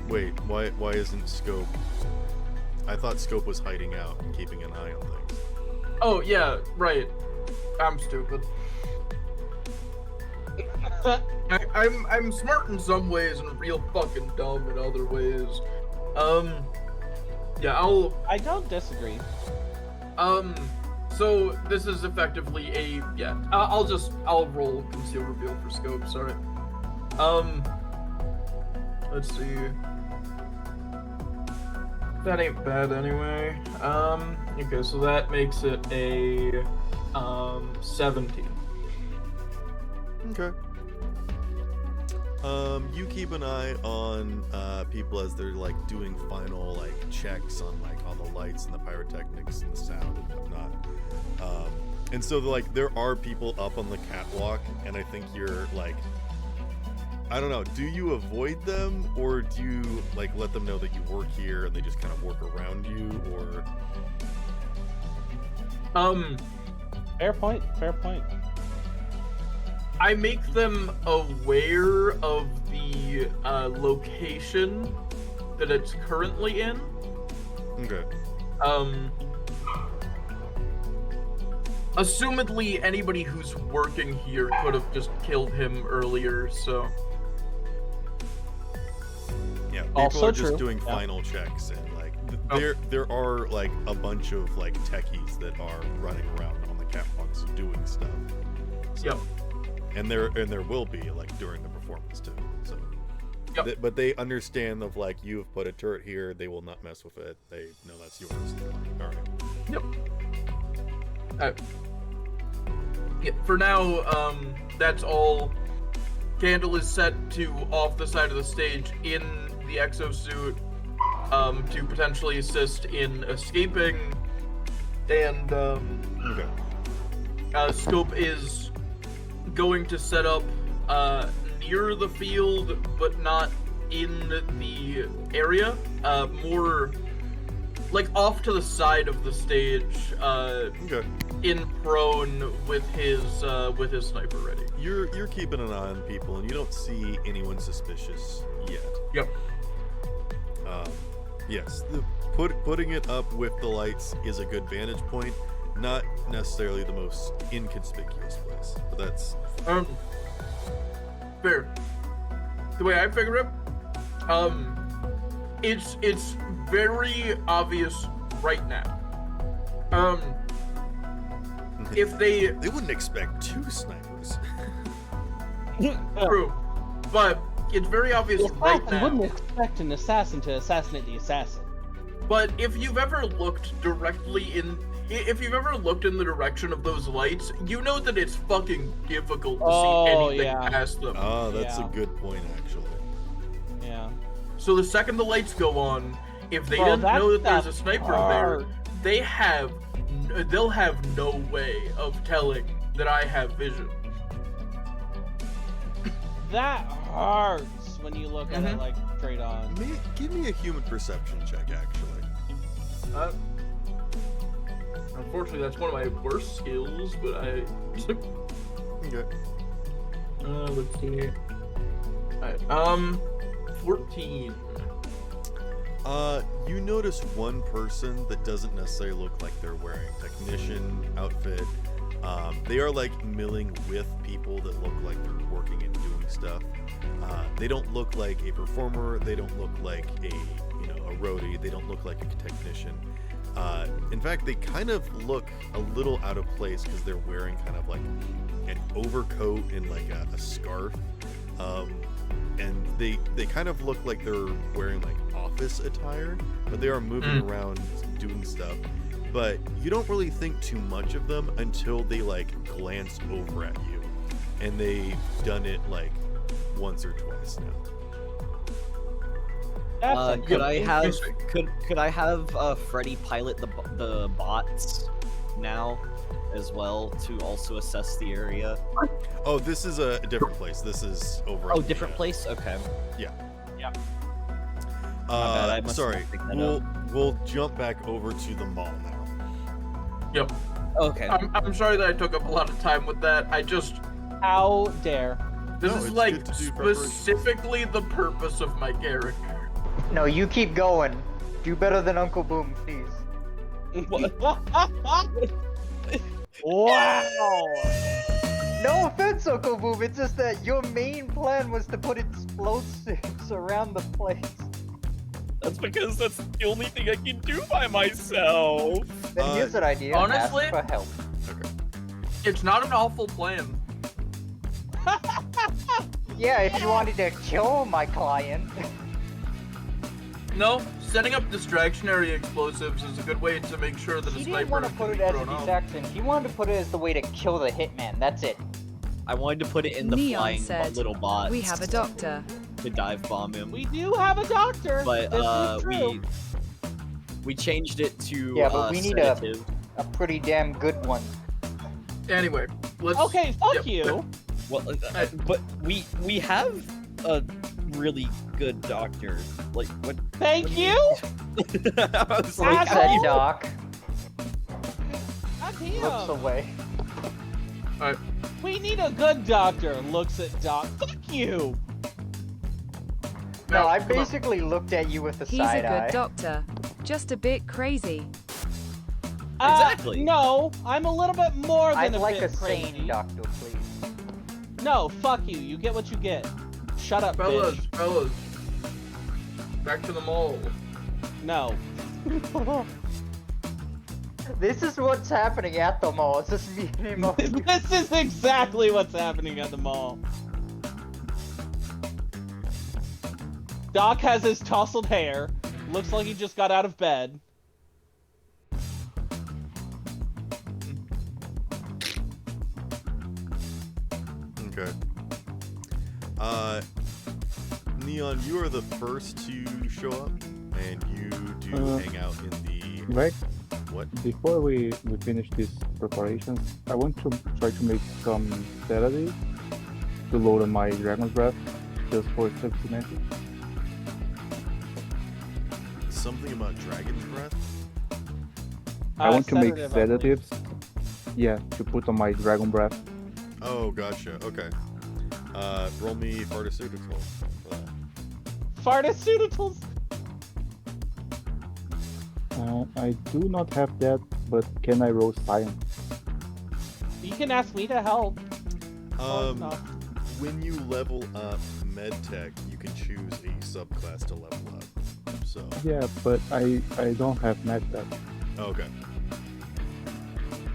A: Wait, why isn't Scope? I thought Scope was hiding out and keeping an eye on things.
K: Oh, yeah, right. I'm stupid. I'm smart in some ways and real fucking dumb in other ways. Yeah,
D: I don't disagree.
K: So this is effectively a, yeah, I'll roll conceal reveal for Scope, sorry. Let's see. That ain't bad anyway. Okay, so that makes it a, 17.
A: Okay. You keep an eye on people as they're like doing final like checks on like all the lights and the pyrotechnics and the sound and whatnot. And so like there are people up on the catwalk, and I think you're like, I don't know, do you avoid them or do you like let them know that you work here and they just kind of work around you, or?
D: Fair point. Fair point.
K: I make them aware of the location that it's currently in.
A: Okay.
K: Assumedly, anybody who's working here could have just killed him earlier, so.
A: Yeah, people
D: Also
A: are just
D: true.
A: doing
D: Yeah.
A: final checks, and like there are like a bunch of like techies that are running around on the catwalks doing stuff. So,
K: Yep.
A: And there will be like during the performance too. So.
K: Yep.
A: But they understand of like you have put a turret here, they will not mess with it. They know that's yours. All right.
K: Yep. Yeah, for now, that's all. Candle is set to off the side of the stage in the exosuit to potentially assist in escaping, and Scope is going to set up near the field, but not in the area. More like off to the side of the stage, in prone with his sniper ready.
A: You're keeping an eye on people, and you don't see anyone suspicious yet.
K: Yep.
A: Yes, putting it up with the lights is a good vantage point. Not necessarily the most inconspicuous place, but that's
K: fair. The way I figure it, it's very obvious right now. If they
A: wouldn't expect 2 snipers.
K: True, but it's very obvious right now.
D: Wouldn't expect an assassin to assassinate the assassin.
K: But if you've ever looked directly if you've ever looked in the direction of those lights, you know that it's fucking difficult to see anything past them.
A: Oh, that's a good point, actually.
D: Yeah.
K: So the second the lights go on, if they
D: Well,
K: didn't know that
D: that's
K: there's a sniper
D: hard.
K: there, they'll have no way of telling that I have vision.
D: That hurts when you look at it like straight on.
A: Give me a human perception check, actually.
K: Unfortunately, that's one of my worst skills, but I.
A: Okay.
K: Let's see here. Alright, 14.
A: You notice one person that doesn't necessarily look like they're wearing technician outfit. They are like milling with people that look like they're working and doing stuff. They don't look like a performer. They don't look like a roadie. They don't look like a technician. In fact, they kind of look a little out of place because they're wearing kind of like an overcoat and like a scarf. And they kind of look like they're wearing like office attire, but they are moving around doing stuff. But you don't really think too much of them until they like glance over at you, and they've done it like once or twice now.
B: Could I have Freddy pilot the bots now as well to also assess the area?
A: Oh, this is a different place. This is over.
B: Oh, different place. Okay.
A: Yeah.
D: Yeah.
A: Sorry. We'll jump back over to the mall now.
K: Yep.
B: Okay.
K: I'm sorry that I took up a lot of time with that.
D: How dare.
K: This is like specifically the purpose of my character.
F: No, you keep going. Do better than Uncle Boom, please.
D: Wow!
F: No offense, Uncle Boom, it's just that your main plan was to put explosives around the place.
B: That's because that's the only thing I can do by myself.
F: Then here's an idea.
K: Honestly,
F: ask for help.
A: Okay.
K: It's not an awful plan.
F: Yeah, if you wanted to kill my client.
K: No, setting up distractionary explosives is a good way to make sure that a
F: He
K: sniper
F: didn't want to put
K: can
F: it
K: be
F: as a
K: thrown off.
F: distraction. He wanted to put it as the way to kill the hitman. That's it.
B: I wanted to put it in the
I: Neon
B: flying
I: said,
B: little bots.
I: "We have a doctor."
B: To dive bomb him.
D: We do have a doctor.
B: But
D: this is true.
B: we changed it to
F: Yeah, but we need
B: sedative.
F: a pretty damn good one.
K: Anyway, let's.
D: Okay, fuck you.
B: Well, but we have a really good doctor. Like what?
D: Thank you.
B: I was
F: Like
B: like,
F: said Doc.
D: God
F: Looks
D: damn.
F: away.
K: Alright.
D: We need a good doctor. Looks at Doc. Fuck you.
F: No, I
K: come on.
F: basically looked at you with a
I: He's a
F: side
I: good
F: eye.
I: doctor, just a bit crazy.
B: Exactly.
D: No, I'm a little bit more than
F: I'd
D: a
F: like
D: bit
F: a
D: crazy.
F: sane doctor, please.
D: No, fuck you. You get what you get. Shut up,
K: Fellas,
D: bitch.
K: fellas. Back to the mall.
D: No.
F: This is what's happening at the mall. It's just me and him.
D: This is exactly what's happening at the mall. Doc has his tousled hair. Looks like he just got out of bed.
A: Okay. Neon, you are the first to show up, and you do hang out in the...
H: Right?
A: What?
H: Before we finish these preparations, I want to try to make some sedatives to load on my Dragon's Breath, just for safety.
A: Something about Dragon's Breath?
H: I want to make
D: Sedative, I believe.
H: sedatives, yeah, to put on my Dragon Breath.
A: Oh, gotcha. Okay. Roll me pharmaceutical.
D: Pharmaceuticals.
H: I do not have that, but can I roll science?
D: You can ask me to help.
A: When you level up MedTech, you can choose a subclass to level up. So.
H: Yeah, but I don't have MedTech.
A: Okay.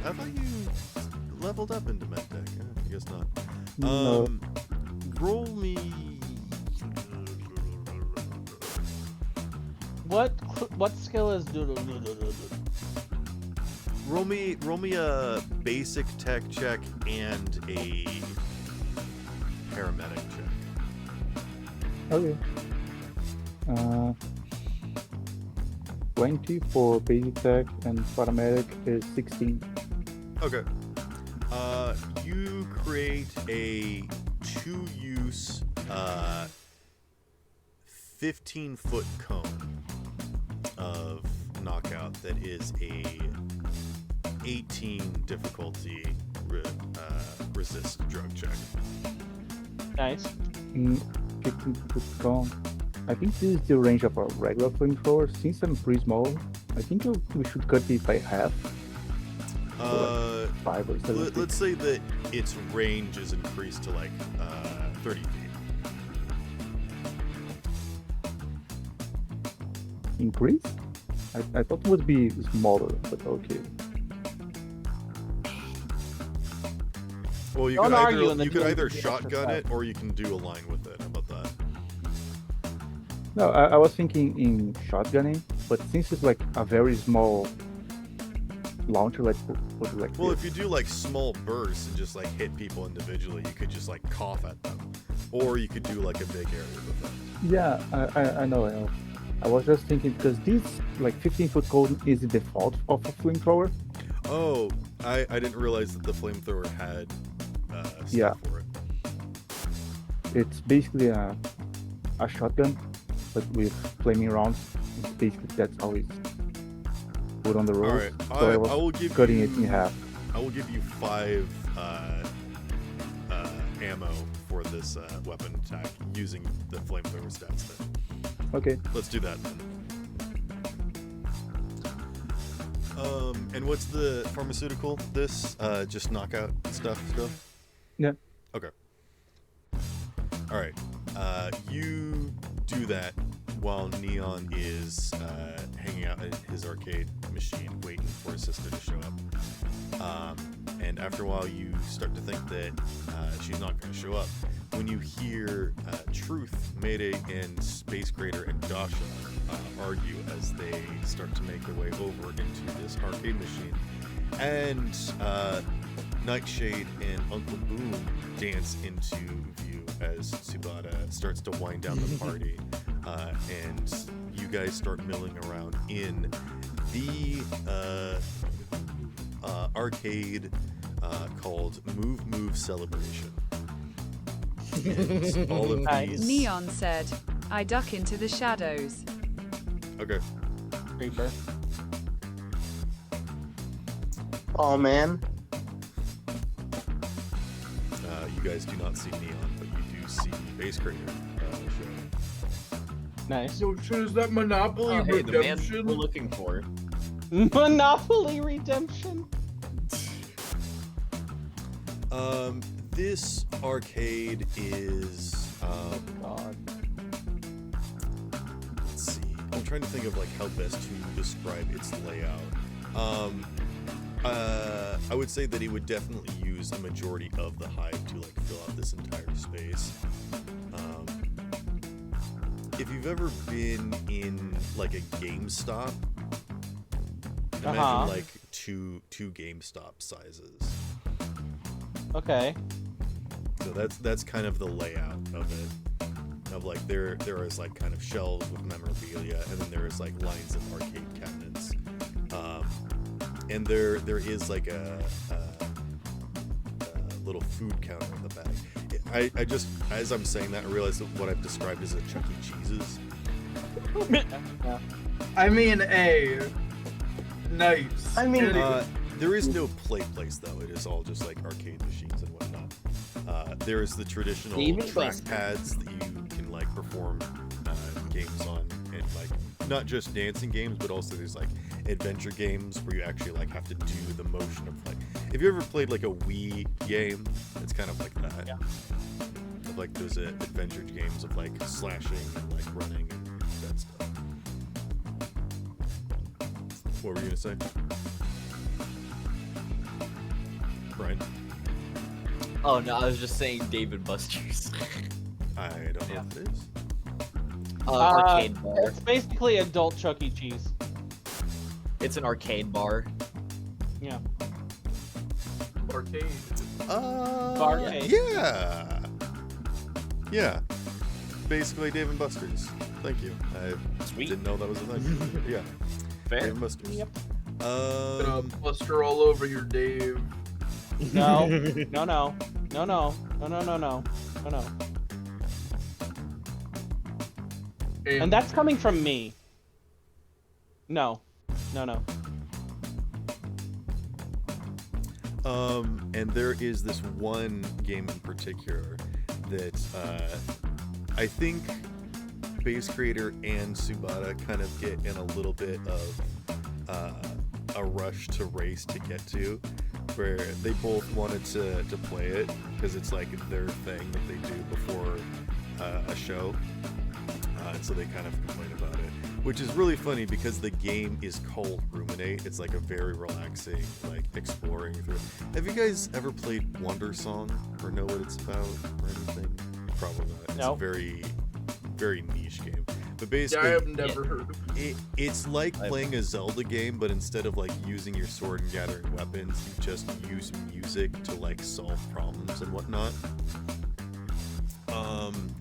A: I thought you leveled up into MedTech. I guess not.
H: No.
A: Roll me.
D: What skill is
A: Roll me a basic tech check and a paramedic check.
H: Okay. 20 for basic tech and paramedic is 16.
A: Okay. You create a 2-use 15-foot cone of knockout that is a 18 difficulty resist drug check.
D: Nice.
H: 15-foot cone. I think this is the range of a regular flamethrower. Since I'm pretty small, I think we should cut it by half. Like 5 or 7 feet.
A: Let's say that its range is increased to like 30 feet.
H: Increase? I thought it would be smaller, but okay.
A: Well, you
D: Don't
A: could
D: argue
A: either,
D: in the
A: you could
D: DM
A: either
D: exercise.
A: shotgun it or you can do a line with it. How about that?
H: No, I was thinking in shotgunning, but since it's like a very small launcher, like put it like
A: Well,
H: this.
A: if you do like small bursts and just like hit people individually, you could just like cough at them, or you could do like a big area with it.
H: Yeah, I know. I was just thinking because this like 15-foot cone is the default of a flamethrower.
A: Oh, I didn't realize that the flamethrower had stuff
H: Yeah.
A: for it.
H: It's basically a shotgun, but with flaming rounds. It's basically that's how it's put on the road.
A: All right,
H: So
A: I
H: was
A: will give
H: cutting
A: you,
H: it in half.
A: I will give you 5 ammo for this weapon attack using the flamethrower stats. Then
H: Okay.
A: let's do that then. And what's the pharmaceutical? This just knockout stuff still?
H: Yeah.
A: Okay. All right. You do that while Neon is hanging out at his arcade machine, waiting for his sister to show up. And after a while, you start to think that she's not going to show up. When you hear Truth, Mayday, and Basscreator and Dasha argue as they start to make their way over into this arcade machine, and Nightshade and Uncle Boom dance into view as Tsubata starts to wind down the party, and you guys start milling around in the arcade called Move Celebration. And all of these...
I: Neon said, I duck into the shadows.
A: Okay.
D: Creeper.
J: Oh man.
A: You guys do not see Neon, but you do see Basscreator show.
D: Nice.
K: So choose that Monopoly
B: Oh, hey, the man
K: redemption.
B: we're looking for.
D: Monopoly redemption.
A: This arcade is
D: God.
A: let's see. I'm trying to think of like how best to describe its layout. I would say that it would definitely use a majority of the hive to like fill out this entire space. If you've ever been in like a GameStop, imagine like two GameStop sizes.
D: Okay.
A: So that's kind of the layout of it. Of like there is like kind of shelves with memorabilia, and then there is like lines of arcade cabinets. And there is like a little food counter in the back. I just, as I'm saying that, I realized that what I've described as a Chuck E. Cheese's.
K: I mean, nice.
J: I mean,
A: there is no play place though. It is all just like arcade machines and whatnot. There is the traditional track pads that you can like perform games on, and like not just dancing games, but also there's like adventure games where you actually like have to do the motion of like, if you ever played like a Wii game, it's kind of like that.
D: Yeah.
A: Of like those adventure games of like slashing and like running and that stuff. What were you gonna say, Brian?
B: Oh no, I was just saying Dave & Buster's.
A: I don't know what it is.
B: Arcade bar.
D: It's basically adult Chuck E. Cheese.
B: It's an arcade bar.
D: Yeah.
K: Arcade.
D: Barcade.
A: Yeah. Basically Dave & Buster's. Thank you. I didn't know that was a thing. Yeah.
B: Fair.
A: Dave & Buster's.
D: Yep.
K: Gonna Buster all over your Dave.
D: No. No. And that's coming from me. No.
A: And there is this one game in particular that I think Basscreator and Subata kind of get in a little bit of a rush to race to get to, where they both wanted to play it because it's like their thing that they do before a show, and so they kind of complain about it, which is really funny because the game is called Ruminate. It's like a very relaxing, like exploring through. Have you guys ever played Wonder Song or know what it's about or anything? Probably not. It's a very, very niche game. But basically,
K: I have never heard of it.
A: It's like playing a Zelda game, but instead of like using your sword and gathering weapons, you just use music to like solve problems and whatnot.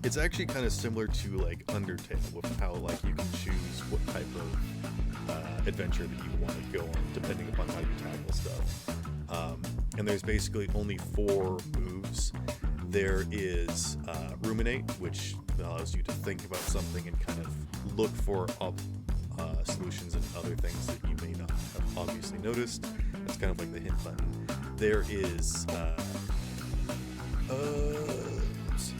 A: It's actually kind of similar to like Undertale, with how like you can choose what type of adventure that you want to go on, depending upon how you tackle stuff. And there's basically only 4 moves. There is Ruminate, which allows you to think about something and kind of look for solutions and other things that you may not have obviously noticed. That's kind of like the hint button. There is let's see.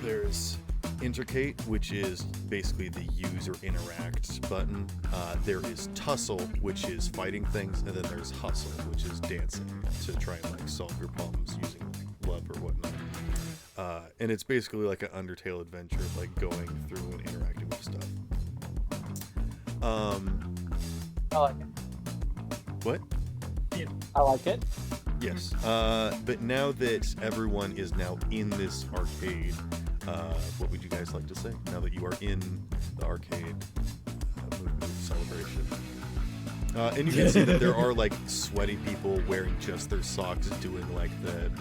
A: There's Intercate, which is basically the use or interact button. There is Tussle, which is fighting things, and then there's Hustle, which is dancing to try and like solve your problems using like love or whatnot. And it's basically like an Undertale adventure, like going through and interacting with stuff.
D: I like it.
A: What?
D: I like it.
A: Yes. But now that everyone is now in this arcade, what would you guys like to say now that you are in the arcade movement celebration? And you can see that there are like sweaty people wearing just their socks, doing like the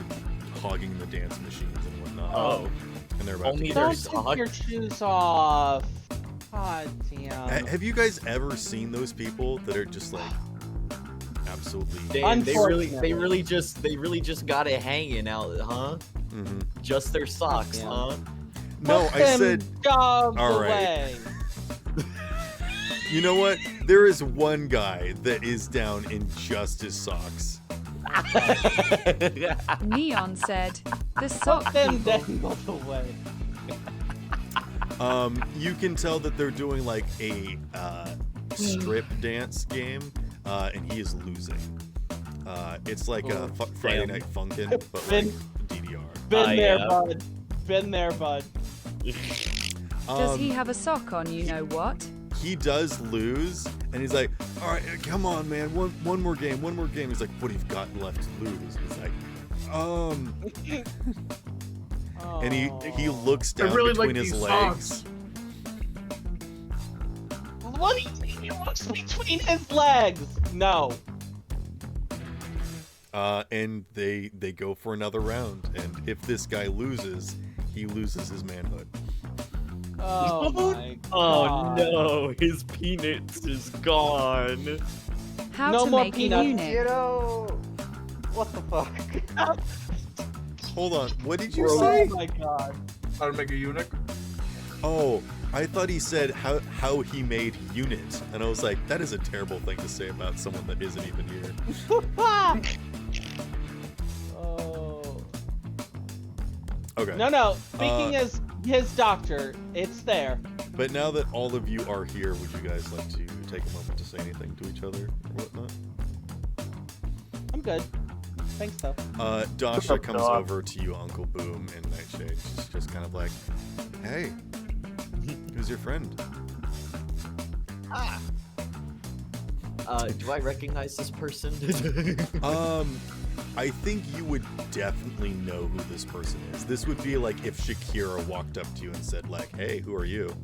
A: hogging the dance machines and whatnot.
B: Oh.
A: And they're about
B: Only
A: to
B: their
D: Don't
B: socks.
D: take your shoes off. God damn.
A: Have you guys ever seen those people that are just like absolutely?
B: Damn, they really
D: Unfortunately.
B: just got it hanging out, huh?
A: Mm-hmm.
B: Just their socks,
D: Yeah.
B: huh?
A: No,
D: Put
A: I
D: them
A: said.
D: dogs
A: All right.
D: away.
A: You know what? There is one guy that is down in just his socks.
I: Neon said, the sock
D: Put them
I: people.
D: dangles away.
A: You can tell that they're doing like a strip dance game, and he is losing. It's like a Friday Night Funkin', but like DDR.
D: Been there,
B: yeah.
D: bud. Been there, bud.
I: Does he have a sock on, you know what?
A: He does lose, and he's like, all right, come on, man, one more game. He's like, what have you got left to lose? He's like, and he looks down
K: really
A: between
K: like
A: his
K: these
A: legs.
K: socks.
D: What do you mean he looks between his legs? No.
A: And they go for another round, and if this guy loses, he loses his manhood.
D: Oh my
B: Oh
D: God.
B: no, his peanuts is gone.
I: How
D: No
I: to
D: more
I: make a
D: peanuts.
I: eunuch.
F: You know, what the fuck?
A: Hold on, what did you
D: Oh
A: say?
D: my God.
K: How to make a eunuch?
A: Oh, I thought he said how he made unit, and I was like, that is a terrible thing to say about someone that isn't even here.
D: Oh.
A: Okay.
D: No. Speaking as his doctor, it's there.
A: But now that all of you are here, would you guys like to take a moment to say anything to each other or whatnot?
D: I'm good. Thanks, though.
A: Dasha
H: up,
A: comes
H: Doc?
A: over to you, Uncle Boom, and Nightshade. She's just kind of like, hey, who's your friend?
B: Do I recognize this person?
A: I think you would definitely know who this person is. This would be like if Shakira walked up to you and said like, hey, who are you?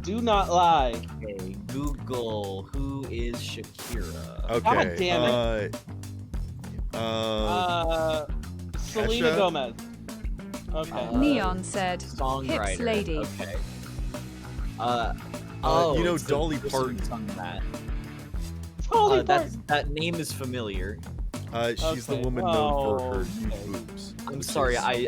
D: Do not lie.
B: Okay, Google, who is Shakira?
A: Okay.
D: God damn it. Selena
A: Kesha?
D: Gomez. Okay.
I: Neon said,
B: Songwriter.
I: hips lady.
B: Okay.
A: you know
B: it's the
A: Dolly
B: person
A: Parton.
B: who sung that.
D: Holy
B: That name is familiar.
A: She's the
D: Okay.
A: woman known for her
D: Oh,
A: huge
D: okay.
A: boobs.
B: I'm
A: which
B: sorry,
A: is
B: I'm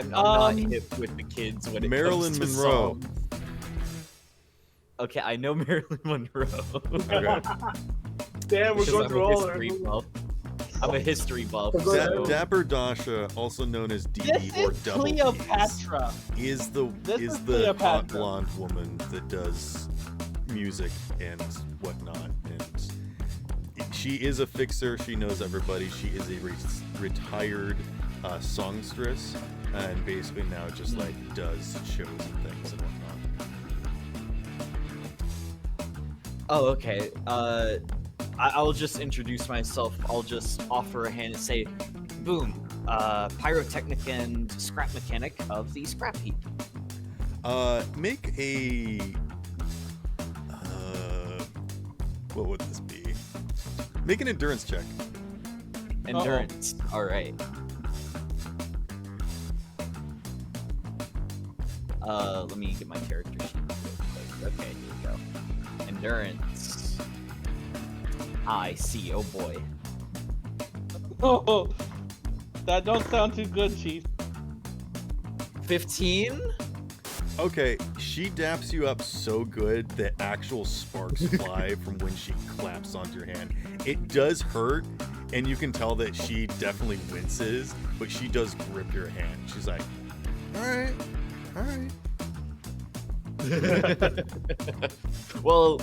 B: not hip with the kids when it
A: Marilyn
B: comes to
A: Monroe.
B: songs. Okay, I know Marilyn Monroe.
A: Okay.
K: Damn, we're
B: Because
K: going
B: I'm
K: through
B: a
K: all
B: history
K: our...
B: buff. I'm a history buff. So.
A: Dapper Dasha, also known as Dee
D: This
A: or
D: is
A: Double D's,
D: Cleopatra.
A: is the
D: This is
A: the hot
D: Cleopatra.
A: blonde woman that does music and whatnot, and she is a fixer. She knows everybody. She is a retired songstress, and basically now just like does shows and things and whatnot.
B: Oh, okay. I'll just introduce myself. I'll just offer a hand and say, boom, pyrotechnic and scrap mechanic of the scrap heap.
A: Make a what would this be? Make an endurance check.
B: Endurance. All right. Let me get my character sheet real quick. Okay, here we go. Endurance. I see. Oh boy.
D: Oh, that don't sound too good, Chief.
B: 15.
A: Okay, she daps you up so good that actual sparks fly from when she claps onto your hand. It does hurt, and you can tell that she definitely winces, but she does grip your hand. She's like, all right.
B: Well,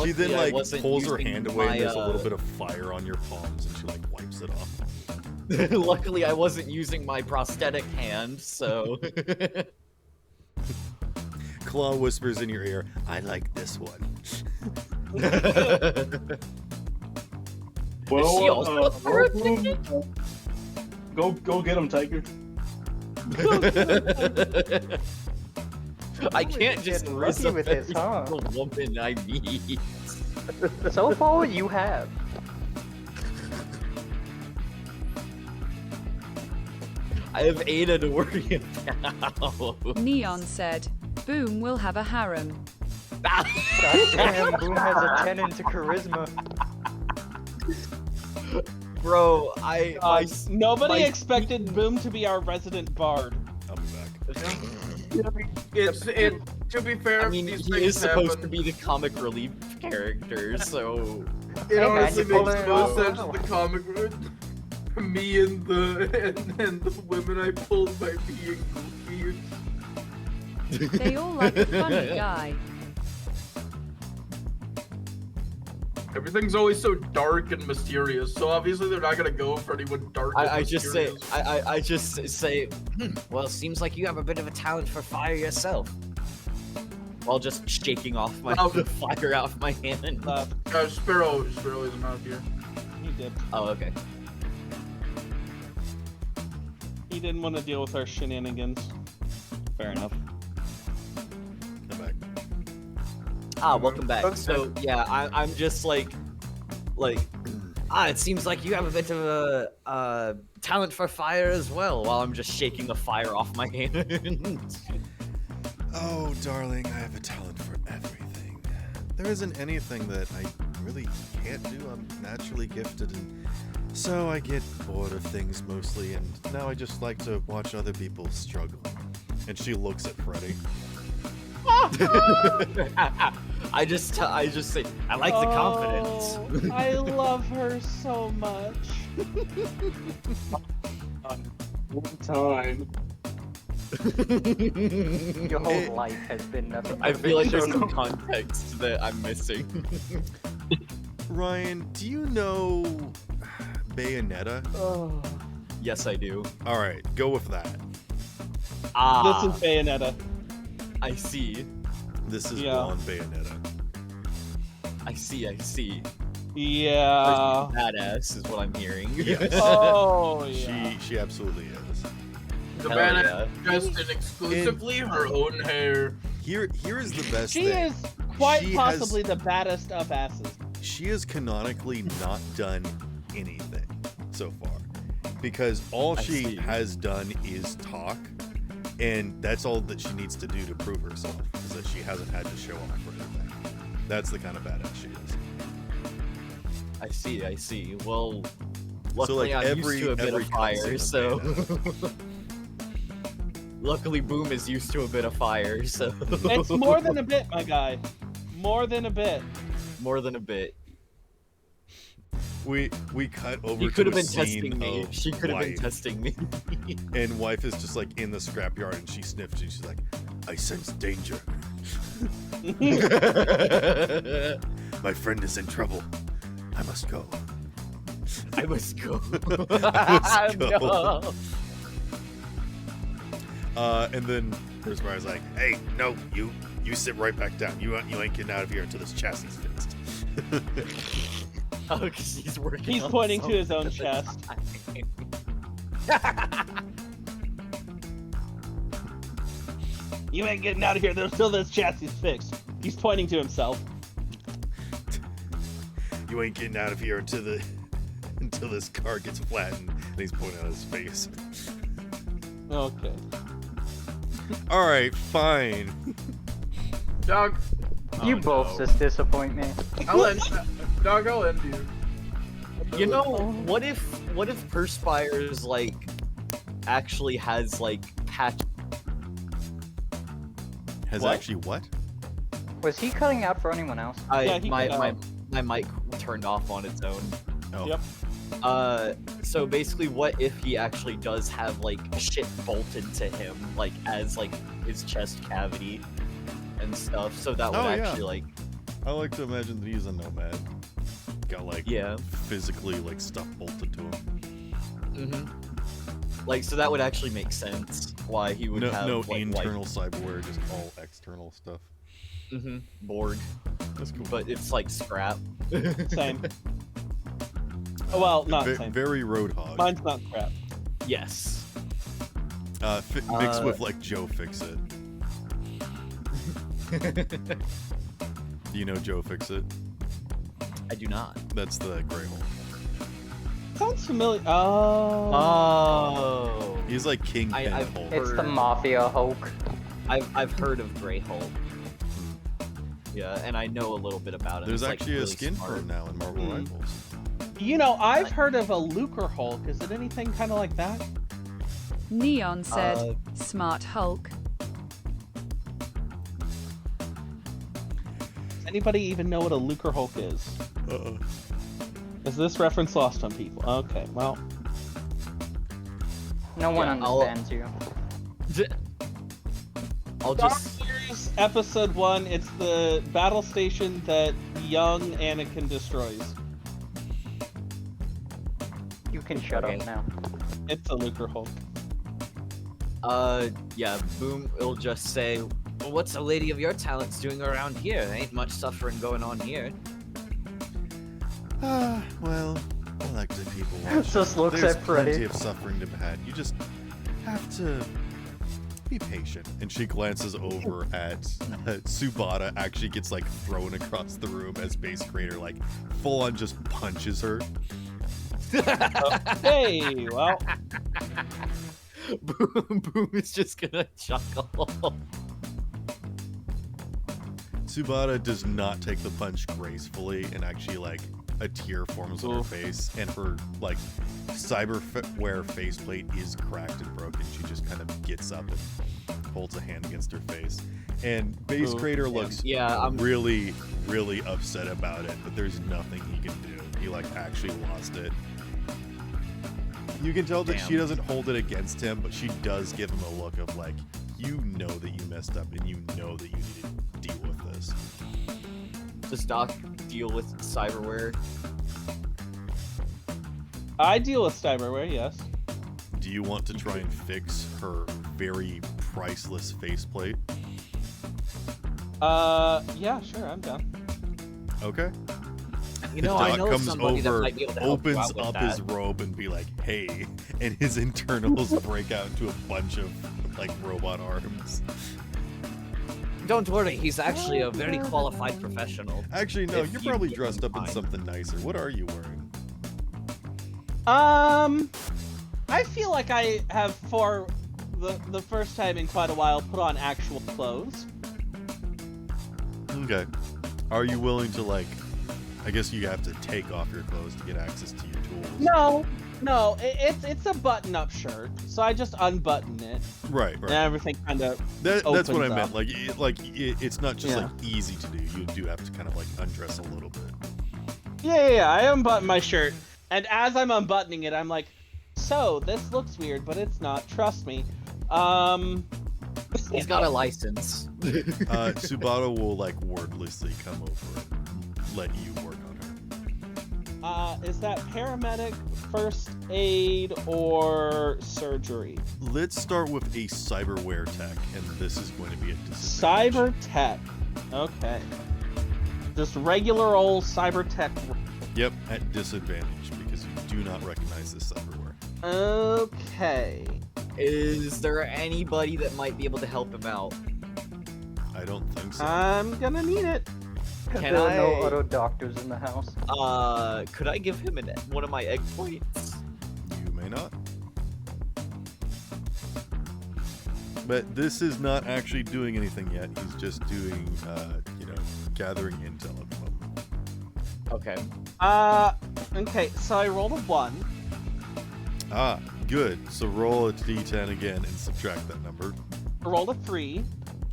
A: She then
B: luckily I
A: like
B: wasn't
A: pulls her
B: using
A: hand away, and
B: my,
A: there's a little bit of fire on your palms, and she like wipes it off.
B: Luckily, I wasn't using my prosthetic hand, so.
A: Claw whispers in your ear, I like this one.
E: Well,
B: Is she also a pyrotechnic?
E: go get him, Tiger.
B: I can't just
F: Getting
B: rizz
F: lucky
B: up
F: with this,
B: every
F: huh?
B: single woman I meet.
F: So far, you have.
B: I have Ada to worry about.
I: Neon said, boom will have a harem.
F: Goddamn, Boom has a 10 into charisma.
B: Bro,
D: Nobody
B: my-
D: expected Boom to be our resident bard.
A: I'll be back.
K: To be fair,
B: I mean,
K: these
B: he
K: things
B: is supposed
K: happen.
B: to be the comic relief character, so.
K: It
F: Hey,
K: honestly
F: man, you
K: makes
F: pulled it
K: no
F: off
K: sense
F: well.
K: in the comic book. Me and the women I pulled by being goofy.
I: They all like a funny guy.
K: Everything's always so dark and mysterious, so obviously they're not gonna go for anyone dark and
B: I just say,
K: mysterious.
B: I just say, well, seems like you have a bit of a talent for fire yourself. While just shaking off the fire out of my hand.
K: Sparrow isn't out here.
D: He did.
B: Oh, okay.
D: He didn't want to deal with our shenanigans. Fair enough.
A: Come back.
B: Welcome back. So yeah, I'm just like, it seems like you have a bit of a talent for fire as well. While I'm just shaking the fire off my hand.
A: Oh, darling, I have a talent for everything. There isn't anything that I really can't do. I'm naturally gifted, and so I get bored of things mostly, and now I just like to watch other people struggle. And she looks at Freddy.
B: I just say, I like the confidence.
D: I love her so much.
G: One time.
F: Your whole life has been nothing.
B: I feel like there's some context that I'm missing.
A: Ryan, do you know Bayonetta?
D: Oh.
B: Yes, I do.
A: All right, go with that.
D: This is Bayonetta.
B: I see.
A: This is blonde Bayonetta.
B: I see.
D: Yeah.
B: Badass is what I'm hearing.
A: Yes.
D: Oh, yeah.
A: She absolutely is.
K: The badass dressed in exclusively her own hair.
A: Here is the best
D: She
A: thing.
D: is quite
A: She
D: possibly the baddest of asses.
A: She has canonically not done anything so far. Because all she has done is talk, and that's all that she needs to do to prove herself, is that she hasn't had to show off or anything. That's the kind of badass she is.
B: I see. Well, luckily
A: so like
B: I'm used to a bit of fire, so... Luckily Boom is used to a bit of fire, so...
D: It's more than a bit, my guy. More than a bit.
B: More than a bit.
A: We cut over
B: She
A: to
B: could have
A: a
B: been testing
A: scene
B: me.
A: of
B: She could have been
A: Wife.
B: testing me.
A: And Wife is just like in the scrapyard, and she sniffs and she's like, I sense danger. My friend is in trouble. I must go.
B: I must go.
A: I must go.
B: No.
A: And then Perspire's like, hey, no, you sit right back down. You ain't getting out of here until this chassis is fixed.
B: Oh, because he's working.
D: He's pointing to his own chest. You ain't getting out of here until this chassis is fixed. He's pointing to himself.
A: You ain't getting out of here until this car gets flattened. And he's pointing at his face.
D: Okay.
A: All right, fine.
K: Dog.
F: You both just disappoint me.
K: I'll end you.
B: You know, what if Perspire's like actually has like patch?
A: Has
B: What?
A: actually what?
F: Was he cutting out for anyone else?
B: My mic turned off on its own.
A: Oh.
D: Yep.
B: So basically, what if he actually does have like shit bolted to him, like as like his chest cavity and stuff? So that would actually like.
A: I like to imagine that he's a nomad. Got like
B: Yeah.
A: physically like stuff bolted to him.
B: Mm-hmm. Like, so that would actually make sense why he would have
A: no
B: like,
A: internal cyberware, just all external stuff.
B: Mm-hmm. Borg.
A: That's cool.
B: But it's like scrap.
D: Same. Oh, well, not same.
A: Very Roadhog.
D: Mine's not crap.
B: Yes.
A: Mixed with like Joe Fix-It. Do you know Joe Fix-It?
B: I do not.
A: That's the Grey Hulk.
D: Sounds familiar. Oh.
B: Oh.
A: He's like Kingpin
B: I've
A: Hulk.
F: It's the Mafia Hulk.
B: I've heard of Grey Hulk. Yeah, and I know a little bit about it.
A: There's
B: It's,
A: actually
B: like,
A: a
B: really
A: skin
B: smart.
A: for him now in Marvel Rivals.
D: You know, I've heard of a Lucre Hulk. Is it anything kind of like that?
I: Neon said, Smart Hulk.
D: Does anybody even know what a Lucre Hulk is?
A: Uh-oh.
D: Is this reference lost on people? Okay, well.
F: No one
B: Yeah,
F: understands you.
B: I'll
D: Dark
B: just.
D: Series episode 1. It's the battle station that young Anakin destroys.
F: You can shut up now.
D: It's a Lucre Hulk.
B: Yeah, Boom will just say, well, what's a lady of your talents doing around here? There ain't much suffering going on here.
A: Well, I like to people watch.
F: Just looks
A: There's
F: at Freddy.
A: plenty of suffering to be had. You just have to be patient. And she glances over at Subata, actually gets like thrown across the room as Basscreator like full on just punches her.
D: Hey, well,
B: Boom is just gonna chuckle.
A: Subata does not take the punch gracefully, and actually like a tear forms on her face, and her like cyberware faceplate is cracked and broken. She just kind of gets up and holds a hand against her face. And Basscreator looks really, really upset about it, but there's nothing he can do. He like actually lost it. You can tell that she doesn't hold it against him, but she does give him a look of like, you know that you messed up and you know that you need to deal with this.
B: Does Doc deal with cyberware?
D: I deal with cyberware, yes.
A: Do you want to try and fix her very priceless faceplate?
D: Yeah, sure, I'm down.
A: Okay.
B: You know,
A: Doc
B: I know
A: comes
B: somebody that
A: over,
B: might be able to help you
A: opens
B: out with
A: up
B: that.
A: his robe and be like, hey, and his internals break out into a bunch of like robot arms.
B: Don't worry, he's actually a very qualified professional.
A: Actually, no,
B: If
A: you're
B: you
A: probably
B: get
A: dressed up in
B: fine.
A: something nicer. What are you wearing?
D: I feel like I have, for the first time in quite a while, put on actual clothes.
A: Okay. Are you willing to like, I guess you have to take off your clothes to get access to your tools.
D: No, it's a button-up shirt, so I just unbutton it.
A: Right.
D: And everything kind of
A: That's what I
D: opens
A: meant.
D: up.
A: It's not just like easy to do. You do have to kind of like undress a little bit.
D: Yeah, I unbutton my shirt, and as I'm unbuttoning it, I'm like, so, this looks weird, but it's not, trust me.
B: He's got a license.
A: Subata will like wordlessly come over and let you work on her.
D: Is that paramedic, first aid, or surgery?
A: Let's start with a cyberware tech, and this is going to be a disadvantage.
D: Cyber tech. Okay. Just regular old cyber tech.
A: Yep, at disadvantage because you do not recognize this cyberware.
D: Okay.
B: Is there anybody that might be able to help him out?
A: I don't think so.
D: I'm gonna need it.
B: Can
F: There are
B: I?
F: no other doctors in the house.
B: Could I give him one of my egg points?
A: You may not. But this is not actually doing anything yet. He's just doing, gathering intel at the moment.
B: Okay.
D: Okay, so I rolled a 1.
A: Ah, good. So roll a d10 again and subtract that number.
D: I rolled a 3.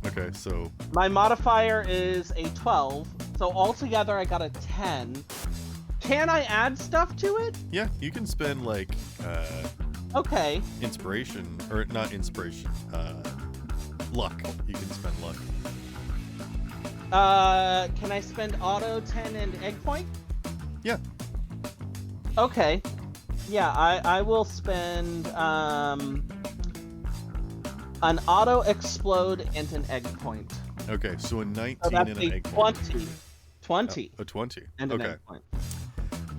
A: Okay, so
D: My modifier is a 12. So altogether I got a 10. Can I add stuff to it?
A: yeah, you can spend like
D: Okay.
A: inspiration, or not inspiration, luck. You can spend luck.
D: Can I spend auto 10 and egg point?
A: Yeah.
D: Okay. Yeah, I will spend an auto explode and an egg point.
A: Okay, so a 19
D: So that's
A: and
D: a
A: an egg point.
D: 20. 20.
A: A 20.
D: And an
A: Okay.
D: egg point.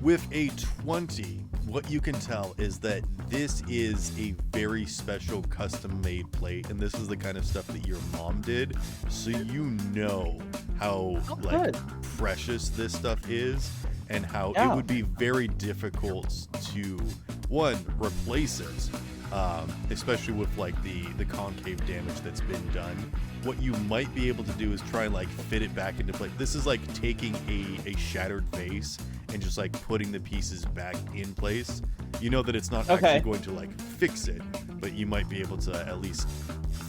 A: With a 20, what you can tell is that this is a very special custom-made plate, and this is the kind of stuff that your mom did, so you know how
D: good.
A: precious this stuff is, and how
D: Yeah.
A: it would be very difficult to, one, replace it, especially with like the concave damage that's been done. What you might be able to do is try and like fit it back into place. This is like taking a shattered vase and just like putting the pieces back in place. You know that it's not actually going to like fix it, but you might be able to at least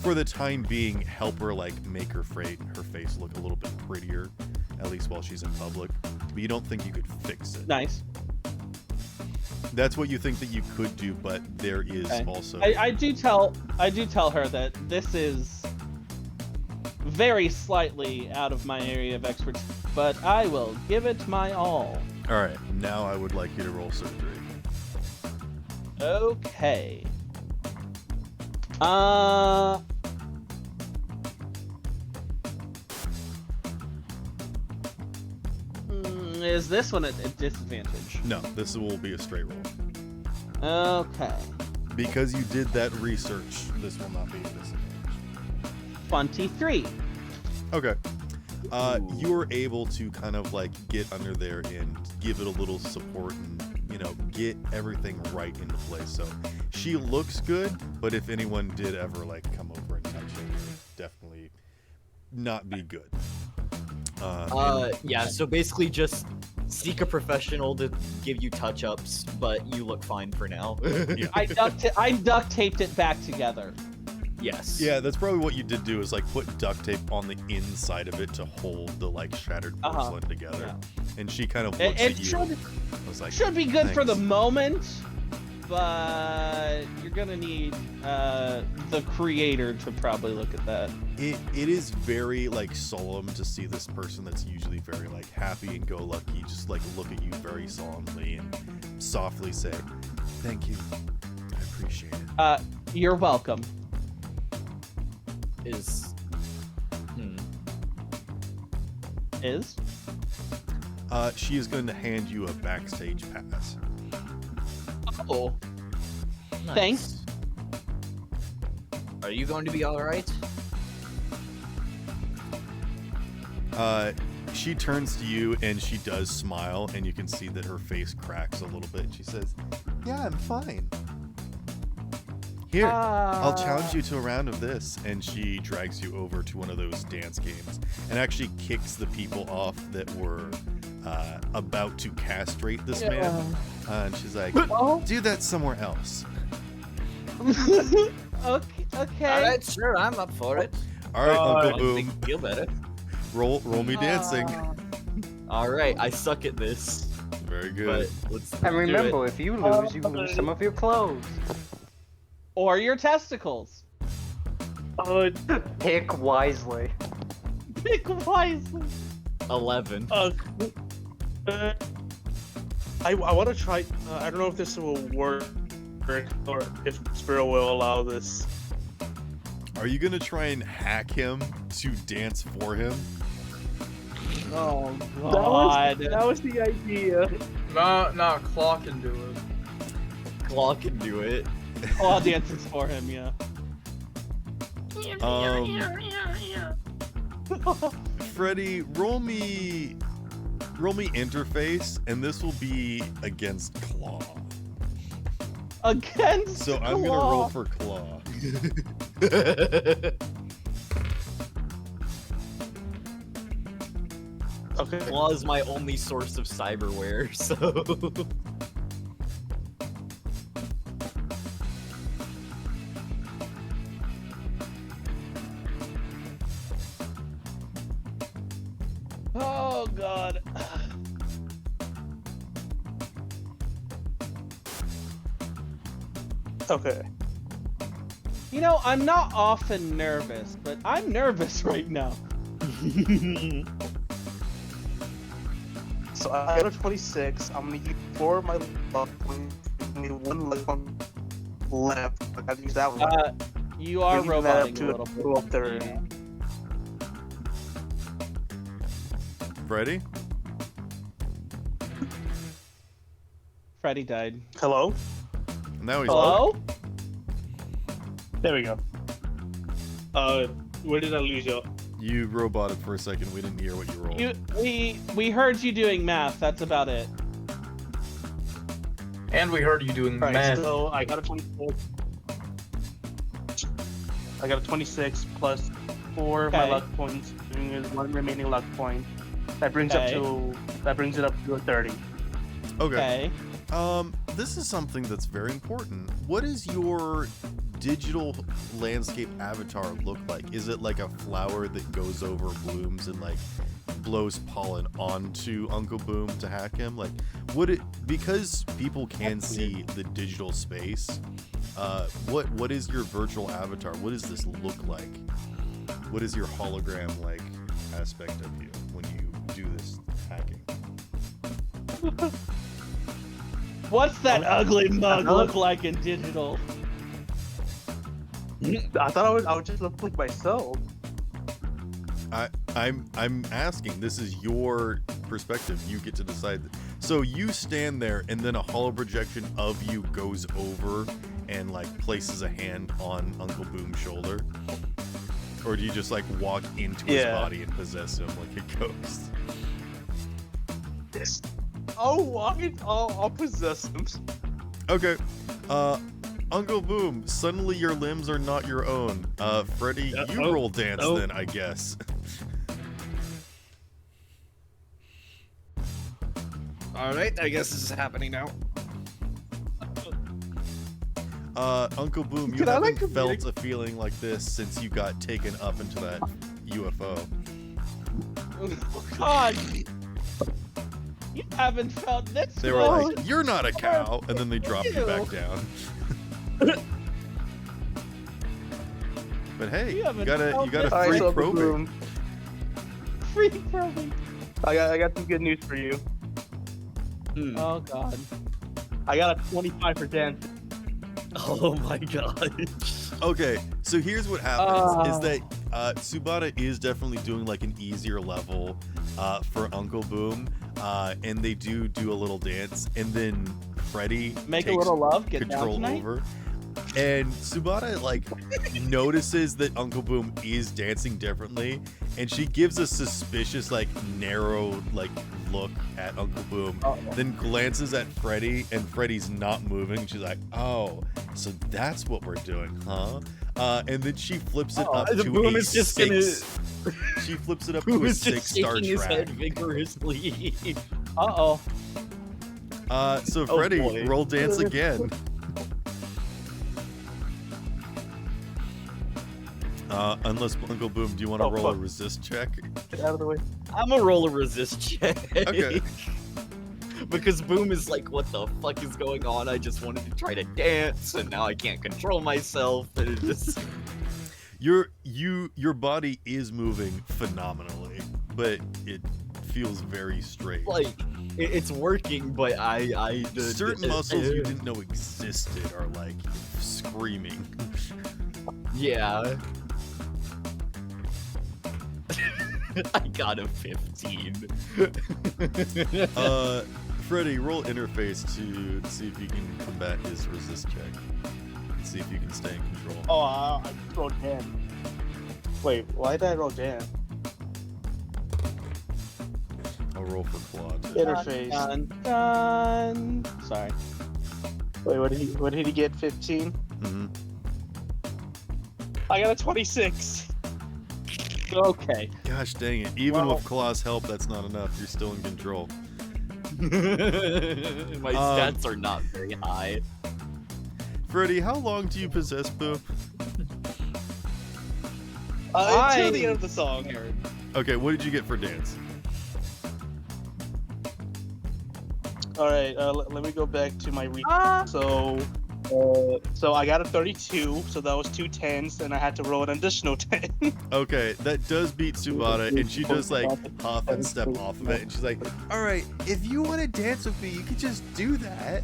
A: for the time being help her like make her face look a little bit prettier, at least while she's in public. But you don't think you could fix it.
D: Nice.
A: That's what you think that you could do, but there is also
D: I do tell her that this is very slightly out of my area of expertise, but I will give it my all.
A: All right, now I would like you to roll surgery.
D: Okay. Is this one at a disadvantage?
A: No, this will be a straight roll.
D: Okay.
A: Because you did that research, this will not be a disadvantage.
D: 23.
A: Okay. You were able to kind of like get under there and give it a little support and, you know, get everything right into place. So she looks good, but if anyone did ever like come over and touch it, it would definitely not be good.
B: Yeah, so basically just seek a professional to give you touch-ups, but you look fine for now.
A: Yeah.
D: I duct taped it back together.
B: Yes.
A: Yeah, that's probably what you did do is like put duct tape on the inside of it to hold the like shattered porcelain together. Yeah. And she kind of looks at you. I was like,
D: should be good for the
A: "Thanks."
D: moment, but you're gonna need the creator to probably look at that.
A: It is very like solemn to see this person that's usually very like happy and go lucky just like look at you very solemnly and softly say, "Thank you, I appreciate it."
D: You're welcome.
B: Is
A: she is going to hand you a backstage pass.
D: Oh,
B: nice.
D: Thanks.
B: Are you going to be all right?
A: She turns to you and she does smile, and you can see that her face cracks a little bit. She says, "Yeah, I'm fine. Here, I'll challenge you to a round of this." And she drags you over to one of those dance games and actually kicks the people off that were about to castrate this man. And she's like, "Do that somewhere else."
D: Okay.
B: All right, sure, I'm up for it.
A: All right, Uncle
B: Make
A: Boom.
B: me feel better.
A: Roll me dancing.
B: All right, I suck at this.
A: Very good.
B: But let's
F: And
B: do
F: remember,
B: it.
F: if you lose, you lose some of your clothes.
D: Or your testicles.
F: Pick wisely.
D: Pick wisely.
B: 11.
G: I want to try. I don't know if this will work or if Spiro will allow this.
A: Are you gonna try and hack him to dance for him?
D: Oh God.
G: That was the idea.
K: Nah, Claw can do it.
B: Claw can do it.
D: Claw dances for him, yeah.
A: Freddy, roll me interface, and this will be against Claw.
D: Against
A: So I'm gonna
D: Claw.
A: roll for Claw.
G: Okay.
B: Claw is my only source of cyberware, so.
D: Oh God.
G: Okay.
D: You know, I'm not often nervous, but I'm nervous right now.
G: So I got a 26. I'm gonna use 4 of my luck points. Give me 1 luck point left. I gotta use that one.
D: You are
G: Bringing that up
D: roboting
G: to
D: a little
G: total of 30.
A: Freddy?
D: Freddy died.
G: Hello?
A: Now he's
D: Hello?
G: There we go. Where did I lose you?
A: You roboted for a second. We didn't hear what you rolled.
D: We heard you doing math. That's about it.
K: And we heard you doing
G: Alright,
K: math.
G: so I got a 26. I got a 26 plus 4 of my
D: Okay.
G: luck points, giving me 1 remaining luck point. That brings it up to a 30.
A: Okay. This is something that's very important. What does your digital landscape avatar look like? Is it like a flower that goes over, blooms, and like blows pollen onto Uncle Boom to hack him? Like, would it, because people can see the digital space, what is your virtual avatar? What does this look like? What is your hologram like aspect of you when you do this hacking?
D: What's that ugly mug look like in digital?
G: I thought I would just look like myself.
A: I'm asking. This is your perspective. You get to decide. So you stand there, and then a holo projection of you goes over and like places a hand on Uncle Boom's shoulder, or do you just like walk into his body and possess him like a ghost?
G: I'll possess him.
A: Okay. Uncle Boom, suddenly your limbs are not your own. Freddy, you roll dance then, I guess.
B: Alright, I guess this is happening now.
A: Uncle Boom, you haven't felt a feeling like this since you got taken up into that UFO.
D: Oh, God! You haven't felt this.
A: They were like, "You're not a cow," and then they dropped you back down. But hey, you got a free probing.
D: Free probing.
G: I got some good news for you.
D: Oh God.
G: I got a 25 for dance.
B: Oh my god.
A: Okay, so here's what happens is that Tsubata is definitely doing like an easier level for Uncle Boom, and they do a little dance, and then Freddy
D: Make
A: takes
D: a little love, get down
A: control
D: tonight?
A: over. And Tsubata like notices that Uncle Boom is dancing differently, and she gives a suspicious like narrow like look at Uncle Boom, then glances at Freddy, and Freddy's not moving. She's like, "Oh, so that's what we're doing, huh?" And then she flips it up to
B: Boom
A: a
B: is just
A: 6. She flips it up to a 6-star
B: his head
A: track.
B: vigorously.
D: Uh-oh.
A: So Freddy,
B: boy.
A: roll dance again. Unless Uncle Boom, do you want to roll a resist check?
G: Get out of the way.
B: I'm a roll a resist check.
A: Okay.
B: Because Boom is like, what the fuck is going on? I just wanted to try to dance, and now I can't control myself. And it just...
A: Your body is moving phenomenally, but it feels very straight.
B: like, it's working, but
A: certain muscles you didn't know existed are like screaming.
B: Yeah. I got a 15.
A: Freddy, roll interface to see if you can combat his resist check. See if you can stay in control.
G: Oh, I rolled 10. Wait, why did I roll 10?
A: I'll roll for Claude.
G: Interface.
D: Done. Sorry.
G: Wait, what did he get? 15?
A: Mm-hmm.
G: I got a 26.
D: Okay.
A: Gosh dang it. Even with Claw's help, that's not enough. You're still in control.
B: My stats are not very high.
A: Freddy, how long do you possess Boom?
G: Until the end of the song.
A: Okay, what did you get for dance?
G: Alright, let me go back to my So I got a 32, so that was 2 10s, and I had to roll an additional 10.
A: Okay, that does beat Tsubata, and she does like huff and step off of it, and she's like, "Alright, if you want to dance with me, you can just do that."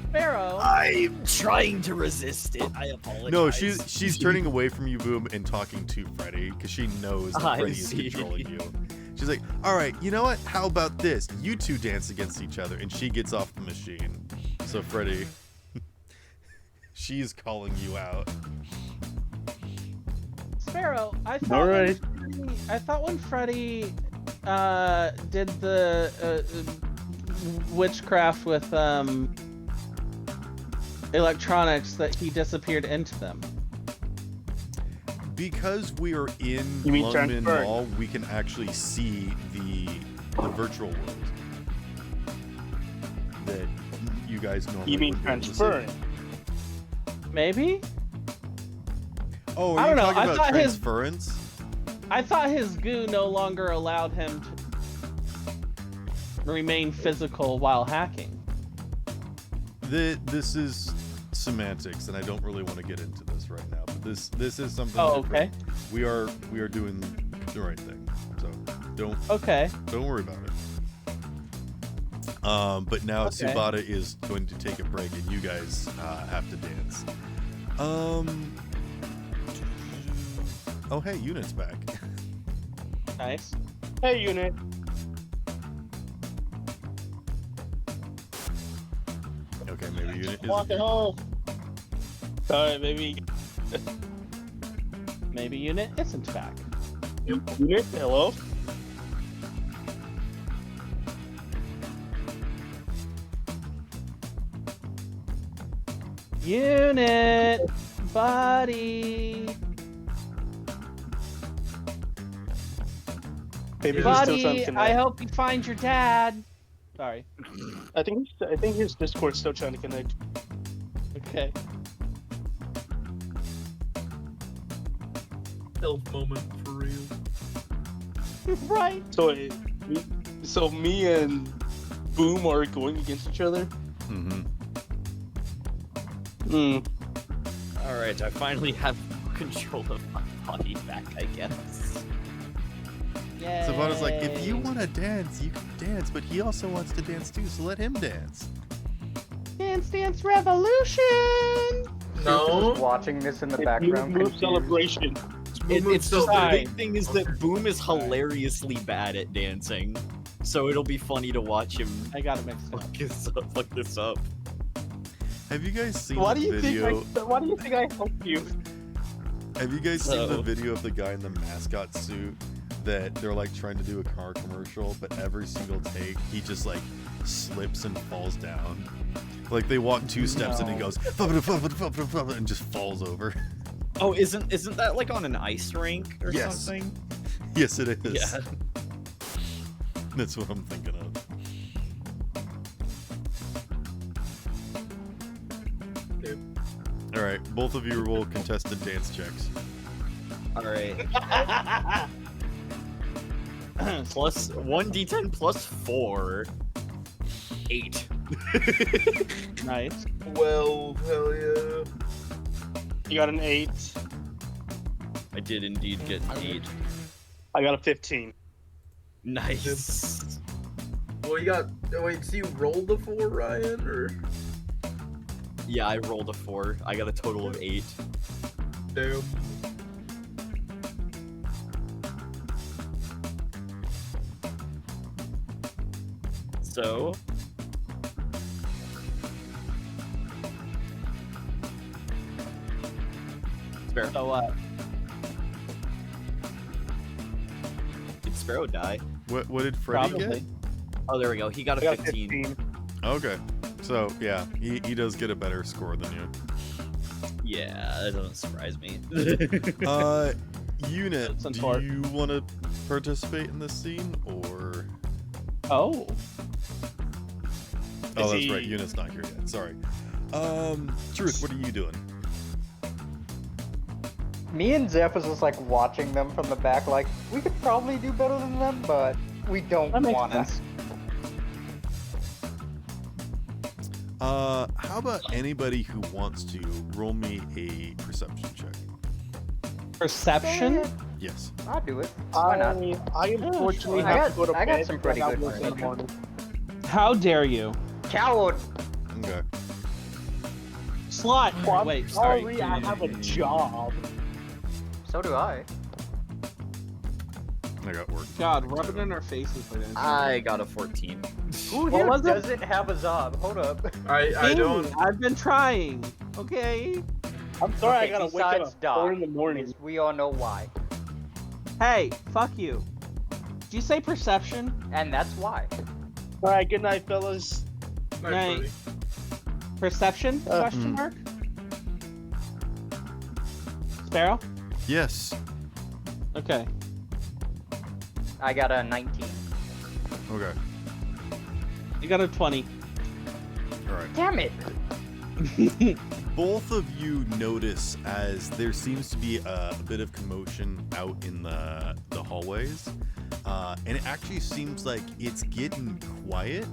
D: Sparrow.
B: I'm trying to resist it. I apologize.
A: No, she's turning away from you, Boom, and talking to Freddy, because she knows that Freddy is controlling you. She's like, "Alright, you know what? How about this? You two dance against each other," and she gets off the machine. So Freddy, she's calling you out.
D: Sparrow, I thought when Freddy did the witchcraft with electronics that he disappeared into them.
A: Because we are in
G: mean
A: Lundman
G: transfer?
A: Mall, we can actually see the virtual world that you guys normally
G: You mean
A: would be able to see.
G: transferring?
D: Maybe?
A: Oh,
D: I
A: are you
D: don't know,
A: talking
D: I
A: about
D: thought his-
A: transference?
D: I thought his goo no longer allowed him to remain physical while hacking.
A: This is semantics, and I don't really want to get into this right now. But this is something.
D: Oh,
A: different.
D: okay.
A: we are doing the right thing. So don't worry about it. But now Tsubata is going to take a break, and you guys have to dance. Oh hey, Unit's back.
G: Nice. Hey, Unit.
A: Okay, maybe Unit is.
G: Walking home. Alright, maybe Unit isn't back. Unit, hello? Unit, buddy. Maybe
D: Buddy, I hope you find your dad. Sorry.
G: I think his Discord's still trying to connect.
D: Okay.
K: Stealth moment for real.
D: Right.
G: So me and Boom are going against each other.
A: Mm-hmm.
B: All right, I finally have control of my body back, I guess.
D: Yay.
A: Tsubata's like, if you want to dance, you can dance, but he also wants to dance too, so let him dance.
D: Dance Revolution.
K: No.
F: Just watching this in the background.
G: Move
F: confused.
G: celebration.
B: It's just the
G: Alright.
B: big thing is that Boom is hilariously bad at dancing, so it'll be funny to watch him
D: I got it mixed up.
B: fuck this up.
A: Have you guys seen
G: Why do
A: the
G: you
A: video?
G: Why do you think I helped you?
A: Have you guys seen the
B: So-
A: video of the guy in the mascot suit that they're like trying to do a car commercial, but every single take he just like slips and falls down? Like they walk 2 steps and he goes and just falls over.
B: Oh, isn't that like on an ice rink or
A: Yes.
B: something?
A: Yes, it is.
B: Yeah.
A: That's what I'm thinking of. All right, both of you roll contested dance checks.
B: All right. Plus 1d10 plus 4. 8.
D: Nice.
K: 12, hell yeah.
G: You got an 8.
B: I did indeed get an 8.
G: I got a 15.
B: Nice.
K: Well, you got. Wait, so you rolled the 4, Ryan, or?
B: Yeah, I rolled a 4. I got a total of 8.
K: Damn.
B: So. Sparrow.
D: So what?
B: Did Sparrow die?
A: What did Freddy
D: Probably.
A: get?
B: Oh, there we go. He got a
G: I got
B: 15.
A: Okay, so yeah, he does get a better score than you.
B: Yeah, that doesn't surprise me.
A: Unit,
D: That's
A: do
D: unfortunate.
A: you want to participate in this scene or?
D: Oh.
A: Oh,
G: Is
A: that's
G: he-
A: right. Unit's not here yet. Sorry. Truth, what are you doing?
F: Me and Zeph was just like watching them from the back, like we could probably do better than them, but we don't
D: That makes
F: want to.
D: sense.
A: How about anybody who wants to roll me a perception check?
D: Perception?
A: Yes.
F: I'll do it. Why not?
G: I unfortunately
F: I
G: have to go to
F: I got
G: bed.
F: some pretty
G: because I
F: good
G: got work in the
F: perception.
G: morning.
D: How dare you?
F: Coward.
A: Okay.
D: Slut!
G: Well, I'm
D: Wait, sorry.
G: sorry, I have a job.
F: So do I.
A: I got work.
C: God, rub it in our faces.
B: I got a 14.
F: Who
D: What
F: here
D: was it?
F: doesn't have a Zob? Hold up.
K: I don't.
D: I've been trying. Okay.
G: I'm sorry,
F: Okay,
G: I gotta wake up
F: besides
G: at
F: Doc,
G: 4 in the morning.
F: because we all know why.
D: Hey, fuck you. Did you say perception?
F: And that's why.
G: Alright, good night, fellas.
K: Nice,
D: Right.
K: buddy.
D: Perception? Question mark? Sparrow?
A: Yes.
D: Okay.
F: I got a 19.
A: Okay.
D: You got a 20.
A: All right.
F: Damn it!
A: Both of you notice as there seems to be a bit of commotion out in the hallways, and it actually seems like it's getting quiet,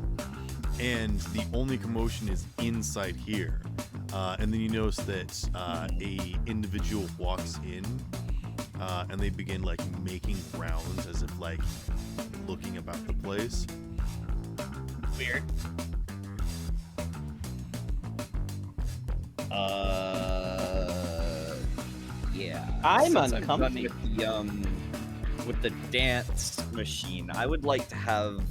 A: and the only commotion is inside here. And then you notice that a individual walks in, and they begin like making rounds as if like looking about the place.
B: Weird. Yeah.
D: I'm
B: since I'm
D: uncomfy.
B: done with the dance machine, I would like to have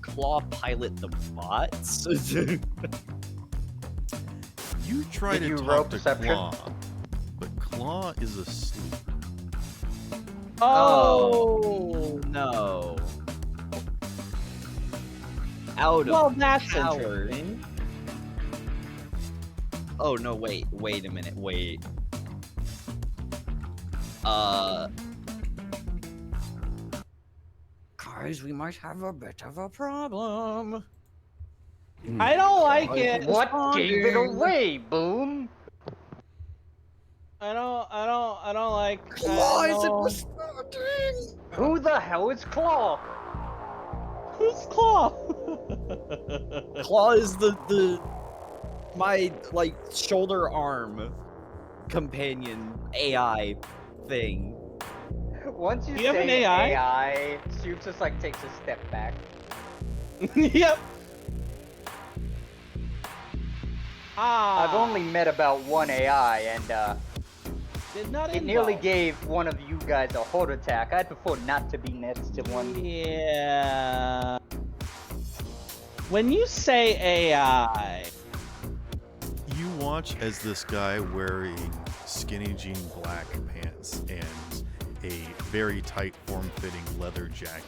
B: Claw pilot the bots.
A: You try
F: Did
A: to
F: you
A: talk
F: roll
A: to
F: perception?
A: Claw, but Claw is asleep.
B: Oh no. Out of
D: Well, that's
B: power.
D: interesting.
B: Oh no, wait a minute, wait. Guys, we might have a bit of a problem.
D: I don't like it.
F: What gave it away, Boom?
D: I don't like.
B: Claw isn't
D: no.
B: responding.
F: Who the hell is Claw?
D: Who's Claw?
B: Claw is my like shoulder arm companion AI thing.
F: Once you
D: Do you have
F: say
D: an AI?
F: AI, Soup just like takes a step back.
D: Yep.
F: I've only met about one AI, and
D: Did not
F: it nearly
D: involve.
F: gave one of you guys a heart attack. I'd prefer not to be next to one.
D: Yeah. When you say AI,
A: You watch as this guy wearing skinny jean black pants and a very tight form-fitting leather jacket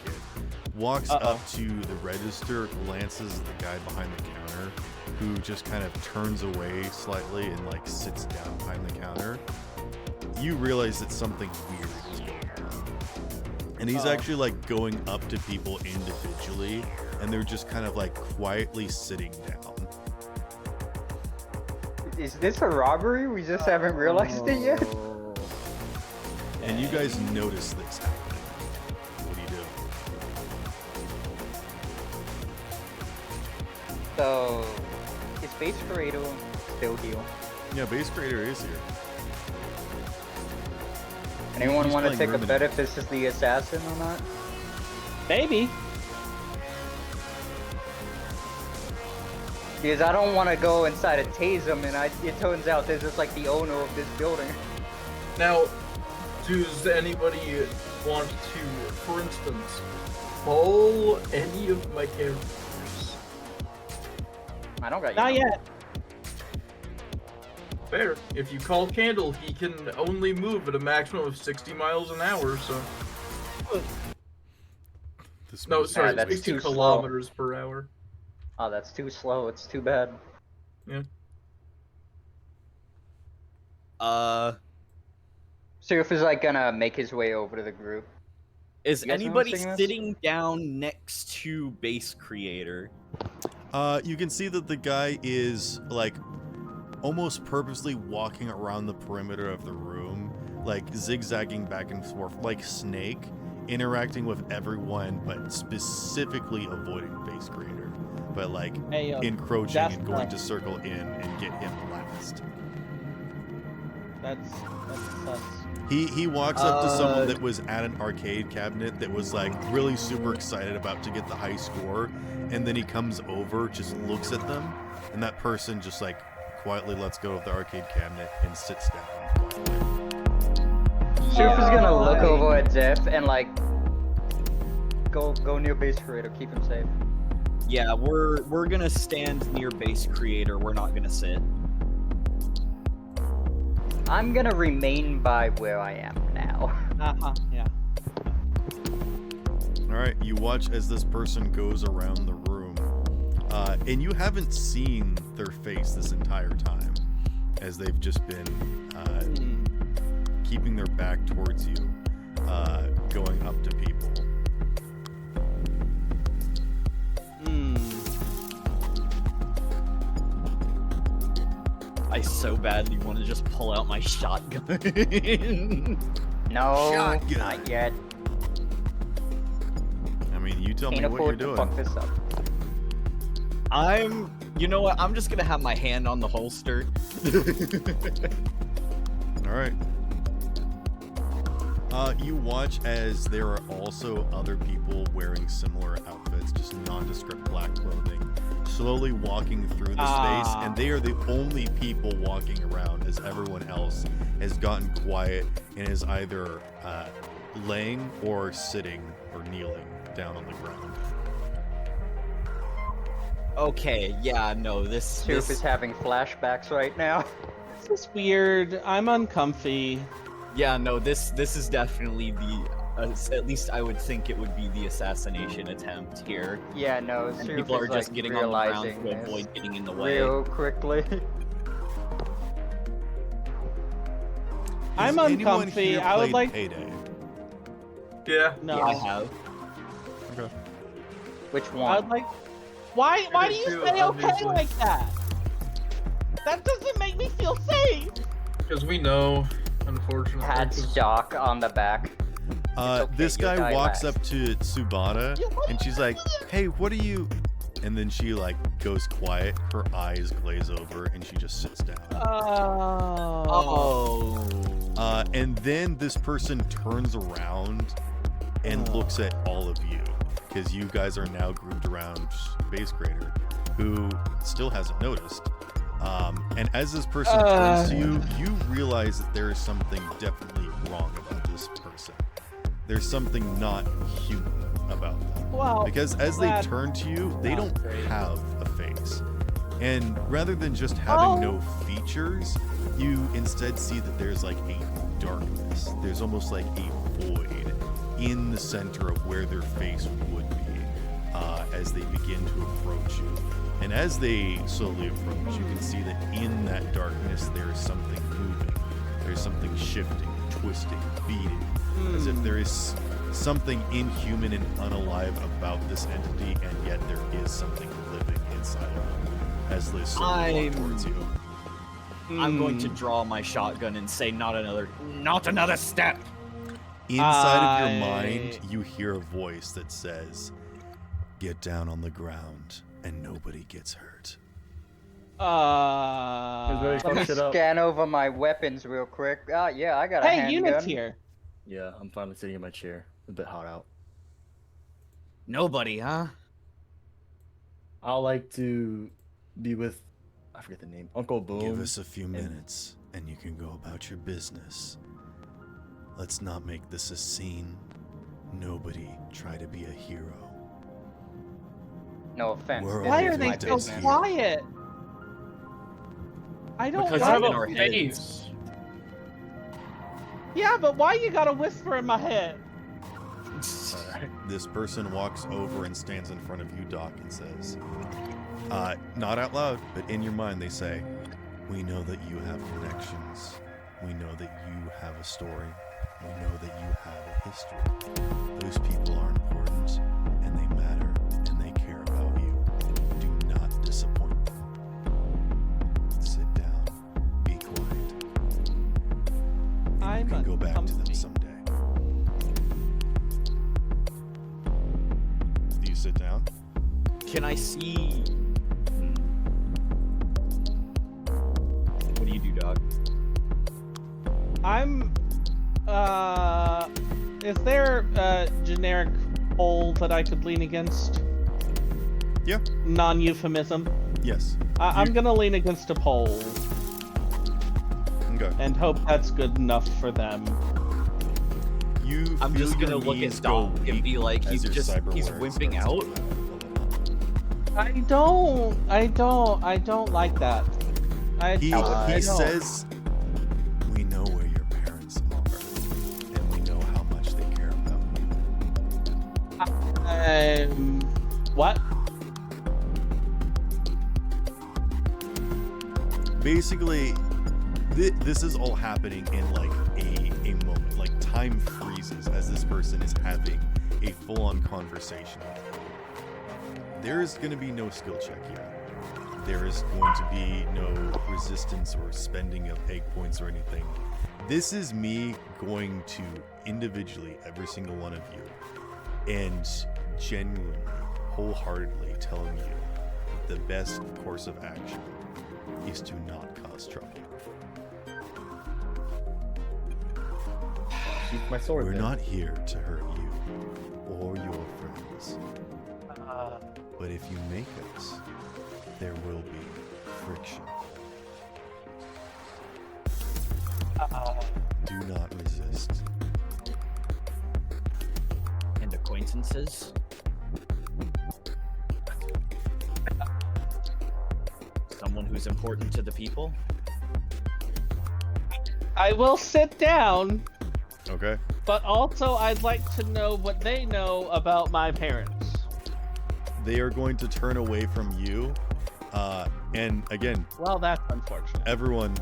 A: walks up to the register, glances at the guy behind the counter, who just kind of turns away slightly and like sits down behind the counter. You realize that something weird is going on. And he's actually like going up to people individually, and they're just kind of like quietly sitting down.
F: Is this a robbery? We just haven't realized it yet?
A: And you guys notice this happening. What do you do?
F: So, is Basscreator still here?
A: Yeah, Basscreator is here.
F: Anyone
A: He's
F: want to
A: playing
F: take a
A: Ruminant.
F: bet if this is the assassin or not?
D: maybe.
F: Because I don't want to go inside and tase him, and it turns out this is like the owner of this building.
K: Now, does anybody want to, for instance, call any of my characters?
F: I don't got you.
D: Not yet.
K: Fair. If you call Candle, he can only move at a maximum of 60 miles an hour, so...
A: This
K: No,
A: moves-
K: sorry,
F: that's
K: 60
F: too slow.
K: kilometers per hour.
F: Oh, that's too slow. It's too bad. Surf is like gonna make his way over to the group.
B: Is
F: You guys
B: anybody
F: noticing this?
B: sitting down next to Basscreator?
A: You can see that the guy is like almost purposely walking around the perimeter of the room, like zigzagging back and forth like Snake, interacting with everyone, but specifically avoiding Basscreator, but like
D: Hey,
A: encroaching
D: that's
A: and going
D: like-
A: to circle in and get him last.
D: That's sus.
A: He walks up to someone that was at an arcade cabinet that was like really super excited about to get the high score, and then he comes over, just looks at them, and that person just like quietly lets go of the arcade cabinet and sits down quietly.
F: Surf is gonna look over at Zeph and like go near Basscreator, keep him safe.
B: Yeah, we're gonna stand near Basscreator. We're not gonna sit.
F: I'm gonna remain by where I am now.
D: Yeah.
A: All right, you watch as this person goes around the room, and you haven't seen their face this entire time, as they've just been keeping their back towards you, going up to people.
B: I so badly want to just pull out my shotgun.
F: No,
A: Shotgun.
F: not yet.
A: I mean, you tell me
F: Can't
A: what you're
F: afford to
A: doing.
F: fuck this up.
B: You know what? I'm just gonna have my hand on the holster.
A: All right. You watch as there are also other people wearing similar outfits, just nondescript black clothing, slowly walking through the space, and they are the only people walking around as everyone else has gotten quiet and is either laying or sitting or kneeling down on the ground.
B: Okay, yeah, no,
F: Soup is having flashbacks right now.
D: This is weird. I'm uncomfy.
B: Yeah, no, this is definitely the at least I would think it would be the assassination attempt here.
F: Yeah, no,
B: And
F: Soup
B: people are
F: is
B: just
F: like
B: getting on the ground
F: realizing
B: to
F: this
B: avoid getting in the way.
F: real quickly.
D: I'm
A: Has anyone
D: uncomfy.
A: here
D: I would
A: played
D: like.
A: Payday?
K: Yeah.
D: No.
B: Yeah, I have.
A: Okay.
F: Which
D: I
F: one?
D: would like. Why do
K: Payday
D: you
K: 2,
D: say okay
K: obviously.
D: like that? That doesn't make me feel safe.
K: Because we know, unfortunately.
F: Pat's
K: 'cause-
F: Doc on the back. okay,
A: This
F: you'll
A: guy
F: die
A: walks
F: last.
A: up to Tsubata, and she's like, "Hey, what are you?" And then she like goes quiet. Her eyes glaze over, and she just sits down.
B: Oh.
A: And then this person turns around and looks at all of you, because you guys are now grouped around Basscreator, who still hasn't noticed. And as this person turns to you, you realize that there is something definitely wrong about this person. There's something not human about them.
D: Well,
A: Because as they
D: that-
A: turn to you, they don't have a face. And rather than just having no features, you instead see that there's like a darkness. There's almost like a void in the center of where their face would be as they begin to approach you. And as they slowly approach, you can see that in that darkness there is something moving. There's something shifting, twisting, beating, as if there is something inhuman and unalive about this entity, and yet there is something living inside of them as they slowly walk towards you.
B: I'm going to draw my shotgun and say, not another step.
A: Inside of your mind, you hear a voice that says, "Get down on the ground and nobody gets hurt."
F: Let me scan over my weapons real quick. Yeah, I got a
D: Hey,
F: handgun.
D: units here.
M: Yeah, I'm finally sitting in my chair. A bit hot out.
B: Nobody, huh?
M: I'd like to be with, I forget the name, Uncle Boom.
A: Give us a few minutes and you can go about your business. Let's not make this a scene. Nobody try to be a hero.
F: No offense.
A: We're
D: Why
A: all
D: are they
A: victims
D: so
A: here.
D: quiet? I don't
K: Because
B: I
K: I
B: have
K: have
B: in our
K: a
B: heads.
K: face.
D: Yeah, but why you gotta whisper in my head?
A: This person walks over and stands in front of you, Doc, and says, not out loud, but in your mind they say, "We know that you have connections. We know that you have a story. We know that you have a history. Those people are important, and they matter, and they care about you. Do not disappoint them. Sit down. Be quiet. And you can go back to them someday." Do you sit down?
B: Can I see? What do you do, dog?
D: Is there a generic pole that I could lean against?
A: Yeah.
D: Non-euphemism.
A: Yes.
D: I'm gonna lean against a pole.
A: Okay.
D: And hope that's good enough for them.
B: I'm just gonna look at Doc and be like, he's he's wimping out.
D: I don't like that.
A: He
D: don't.
A: says, "We know where your parents are, and we know how much they care about you."
D: What?
A: Basically, this is all happening in like a moment. Like time freezes as this person is having a full-on conversation with you. There is going to be no skill check here. There is going to be no resistance or spending of egg points or anything. This is me going to individually every single one of you and genuinely, wholeheartedly telling you that the best course of action is to not cause trouble.
M: Keep my sword.
A: We're
M: then.
A: not here to hurt you or your friends. But if you make us, there will be friction. Do not resist.
B: And acquaintances? Someone who's important to the people?
D: I will sit down,
A: Okay.
D: but also I'd like to know what they know about my parents.
A: They are going to turn away from you. And again,
D: Well, that's unfortunate.
A: everyone,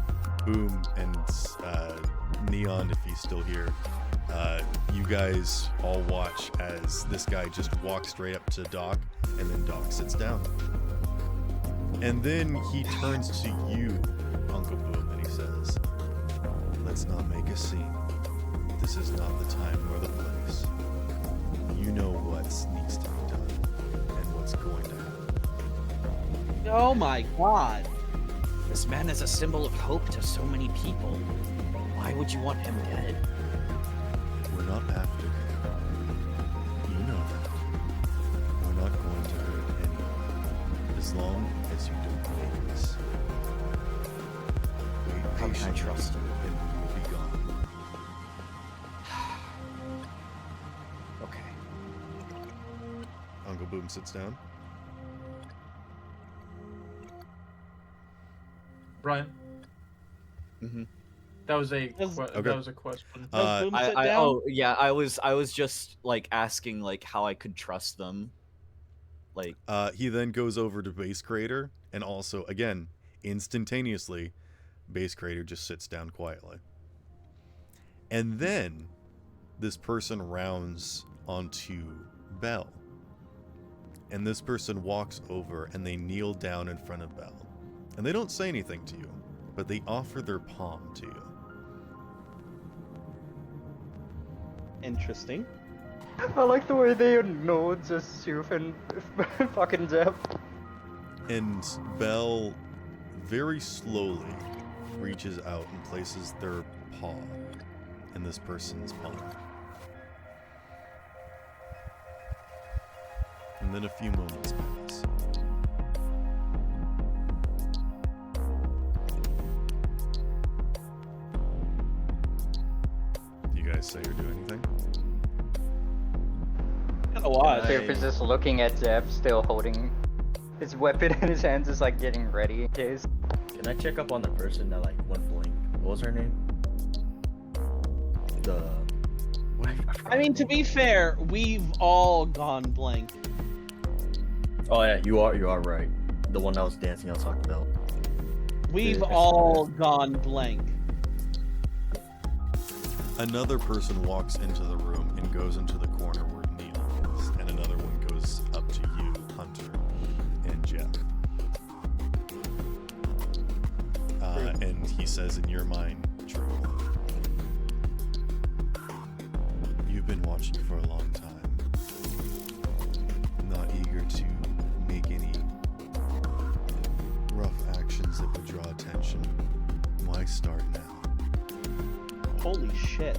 A: Boom and Neon, if he's still here, you guys all watch as this guy just walks straight up to Doc, and then Doc sits down. And then he turns to you, Uncle Boom, and he says, "Let's not make a scene. This is not the time nor the place. You know what needs to be done and what's going to happen."
D: Oh my god.
B: This man is a symbol of hope to so many people. Why would you want him dead?
A: We're not after him. You know that. We're not going to hurt anyone as long as you don't make us. Wait
B: How can I
A: patiently,
B: trust him?
A: and we will be gone.
B: Okay.
A: Uncle Boom sits down.
K: Brian,
A: Mm-hmm.
K: that was a
A: Okay.
K: that was a question.
D: Boom sit down?
B: Oh yeah, I was just like asking like how I could trust them. Like
A: He then goes over to Basscreator, and also, again, instantaneously, Basscreator just sits down quietly. And then this person rounds onto Belle. And this person walks over and they kneel down in front of Belle. And they don't say anything to you, but they offer their palm to you.
D: Interesting.
F: I like the way they nod to Suf and fucking Zeb.
A: And Belle very slowly reaches out and places their paw in this person's palm. And then a few moments pass. Do you guys say or do anything?
F: Suf is just looking at Zeb, still holding his weapon in his hands, is like getting ready in case.
M: Can I check up on the person that like went blank? What was her name?
D: I mean, to be fair, we've all gone blank.
M: Oh yeah, you are right. The one that was dancing outside the belt.
D: We've all gone blank.
A: Another person walks into the room and goes into the corner where Neil is, and another one goes up to you, Hunter, and Jeff. And he says in your mind, True, you've been watching for a long time, not eager to make any rough actions that would draw attention. Why start now?
D: Holy shit.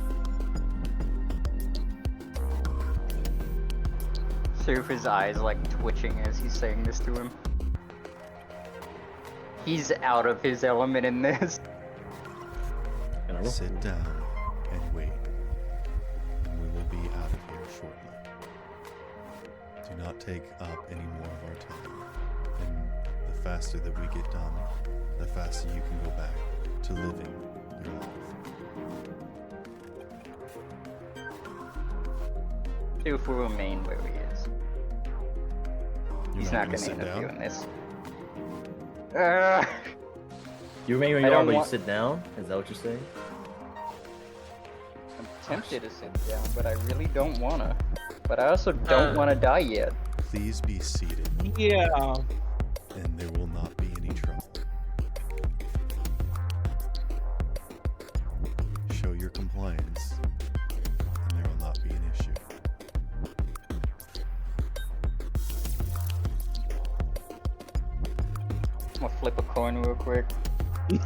F: Suf's eyes like twitching as he's saying this to him. He's out of his element in this.
A: Sit down and wait. We will be out of here shortly. Do not take up any more of our time. And the faster that we get done, the faster you can go back to living your life.
F: Suf will remain where he is. He's not gonna
A: sit
F: interview
A: down?
F: in this.
M: You remain where
F: I
M: you are,
F: don't
M: but you
F: want-
M: sit down? Is that what you're saying?
F: I'm tempted to sit down, but I really don't wanna. But I also don't wanna die yet.
A: Please be seated.
D: Yeah.
A: And there will not be any trouble. Show your compliance, and there will not be an issue.
F: I'm gonna flip a coin real quick.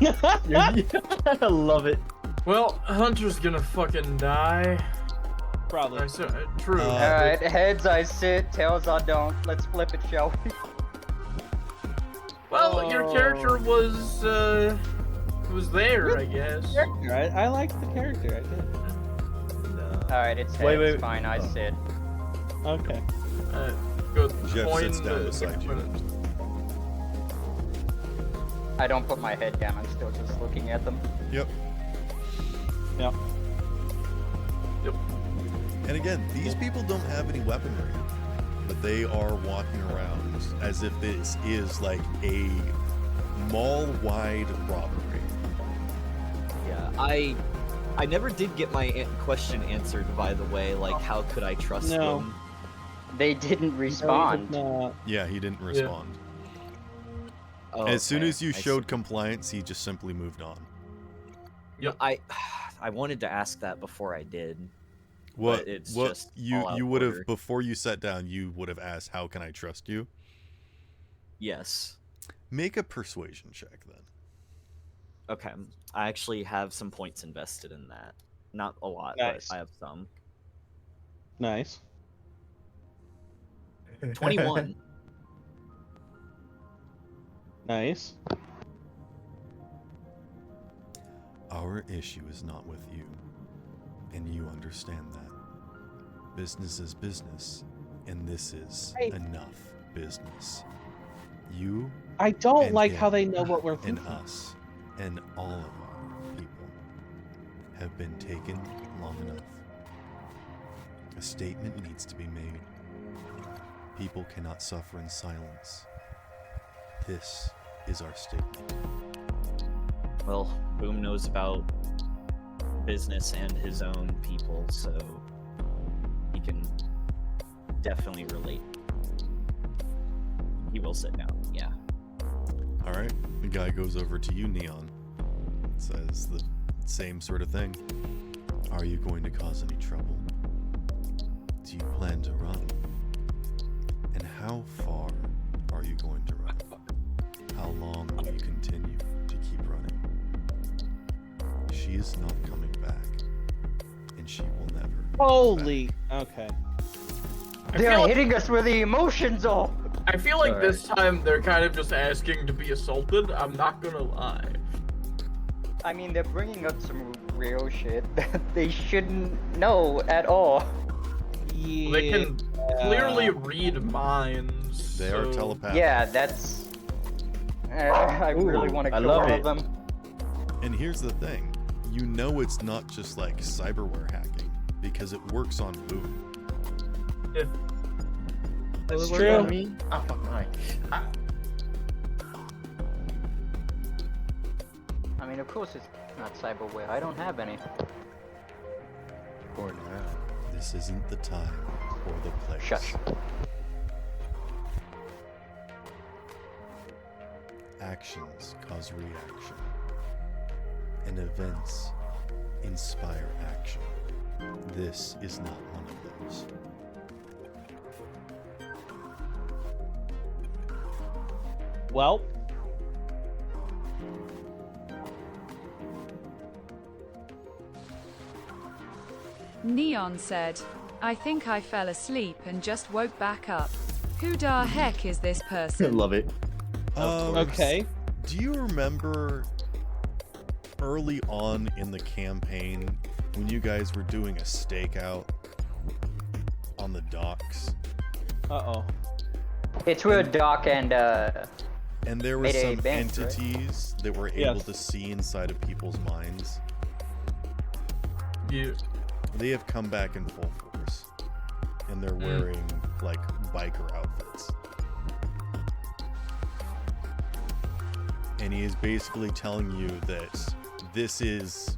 M: I love it.
K: Well, Hunter's gonna fucking die.
G: Probably.
K: True.
F: Alright, heads I sit, tails I don't. Let's flip it, shall we?
K: Well, your character was there, I guess.
D: I liked the character. I did.
F: Alright, it's heads.
M: Wait.
F: Fine, I sit.
D: Okay.
K: Good.
A: Jeff
K: Coin
A: sits down
K: the
A: beside you.
K: coin.
F: I don't put my head down. I'm still just looking at them.
A: Yep.
D: Yep.
A: And again, these people don't have any weaponry, but they are walking around as if this is like a mall-wide robbery.
B: Yeah, I never did get my question answered, by the way. Like, how could I trust them?
F: They didn't respond.
A: Yeah, he didn't respond.
B: Oh,
A: As soon
B: okay.
A: as you
B: I
A: showed compliance, he just simply moved on.
K: Yep.
B: I wanted to ask that before I did.
A: What?
B: But it's
A: What
B: just
A: you
B: all out
A: would have
B: order.
A: before you sat down? You would have asked, "How can I trust you?"
B: Yes.
A: Make a persuasion check then.
B: Okay. I actually have some points invested in that. Not a lot,
D: Nice.
B: but I have some.
D: Nice.
B: 21.
D: Nice.
A: Our issue is not with you, and you understand that. Business is business, and this is
D: Hey.
A: enough business. You
D: I don't
A: and
D: like
A: him
D: how they know what we're
A: and
D: thinking.
A: us and all of our people have been taken long enough. A statement needs to be made. People cannot suffer in silence. This is our statement.
B: Well, Boom knows about business and his own people, so he can definitely relate. He will sit down, yeah.
A: All right, the guy goes over to you, Neon. Says the same sort of thing. Are you going to cause any trouble? Do you plan to run? And how far are you going to run? How long will you continue to keep running? She is not coming back, and she will never.
D: Holy. Okay.
F: They're hitting us where the emotions are.
K: I feel like this time they're kind of just asking to be assaulted. I'm not gonna lie.
F: I mean, they're bringing up some real shit that they shouldn't know at all.
D: Yeah.
K: They can clearly read minds.
A: They are
K: so-
A: telepathic.
F: Yeah, that's. I really want to
M: I
F: kill
M: love
F: all
M: it.
F: of them.
A: And here's the thing. You know it's not just like cyberware hacking, because it works on Boom.
K: If
D: That's
M: Will it work
D: true.
M: on me? Oh, fuck my.
F: I mean, of course it's not cyberware. I don't have any.
M: For now.
A: This isn't the time or the place.
F: Shush.
A: Actions cause reaction, and events inspire action. This is not one of those.
D: Well.
I: Neon said, I think I fell asleep and just woke back up. Who da heck is this
M: I
I: person?
M: love it.
D: Okay.
A: Do you remember early on in the campaign when you guys were doing a stakeout on the docks?
D: Uh-oh.
F: It's where Doc and
A: And there were
F: Mayday
A: some
F: Bank, right?
A: entities that were able
D: Yes.
A: to see inside of people's minds.
K: you,
A: They have come back in full force, and they're wearing like biker outfits. And he is basically telling you that this is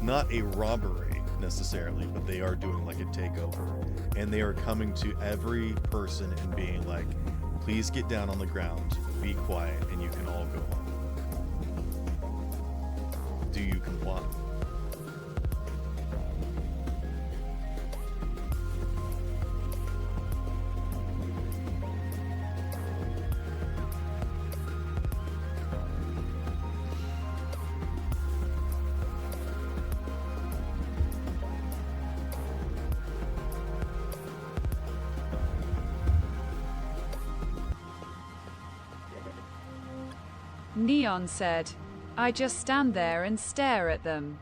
A: not a robbery necessarily, but they are doing like a takeover, and they are coming to every person and being like, please get down on the ground, be quiet, and you can all go home. Do you comply?
I: Neon said, I just stand there and stare at them.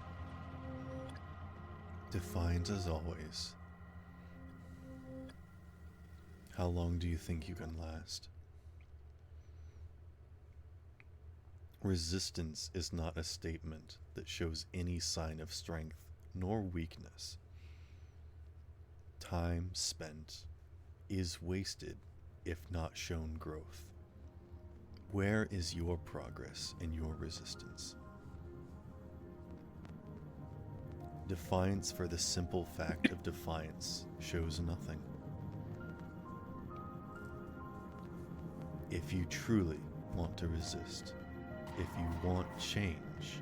A: Defiant as always. How long do you think you can last? Resistance is not a statement that shows any sign of strength nor weakness. Time spent is wasted if not shown growth. Where is your progress in your resistance? Defiance for the simple fact of defiance shows nothing. If you truly want to resist, if you want change,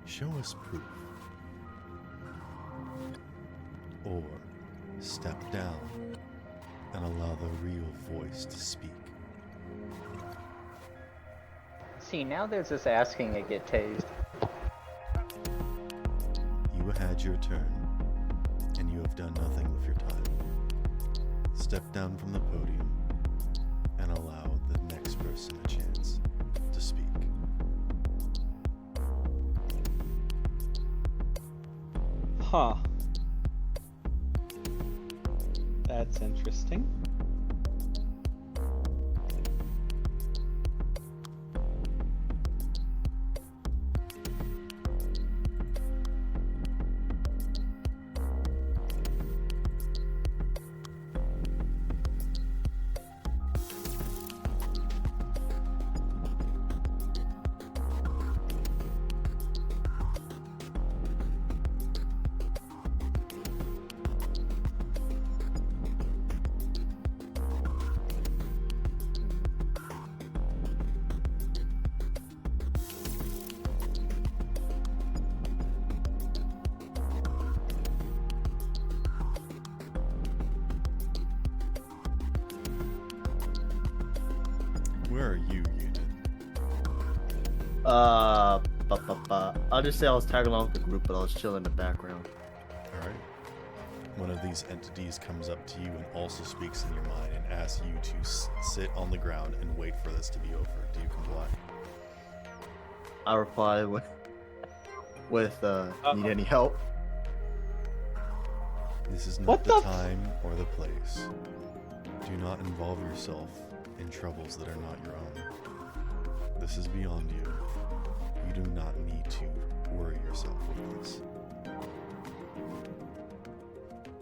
A: show us proof. Or step down and allow the real voice to speak.
F: See, now there's this asking to get tased.
A: You had your turn, and you have done nothing with your time. Step down from the podium and allow the next person a chance to speak.
D: Huh. That's interesting.
A: Where are you, unit?
M: I'll just say I was tagging along with the group, but I was chilling in the background.
A: Alright. One of these entities comes up to you and also speaks in your mind and asks you to sit on the ground and wait for this to be over. Do you comply?
M: I reply with need any help?
A: This is not
D: What
A: the
D: the
A: time or the place. Do not involve yourself in troubles that are not your own. This is beyond you. You do not need to worry yourself with this.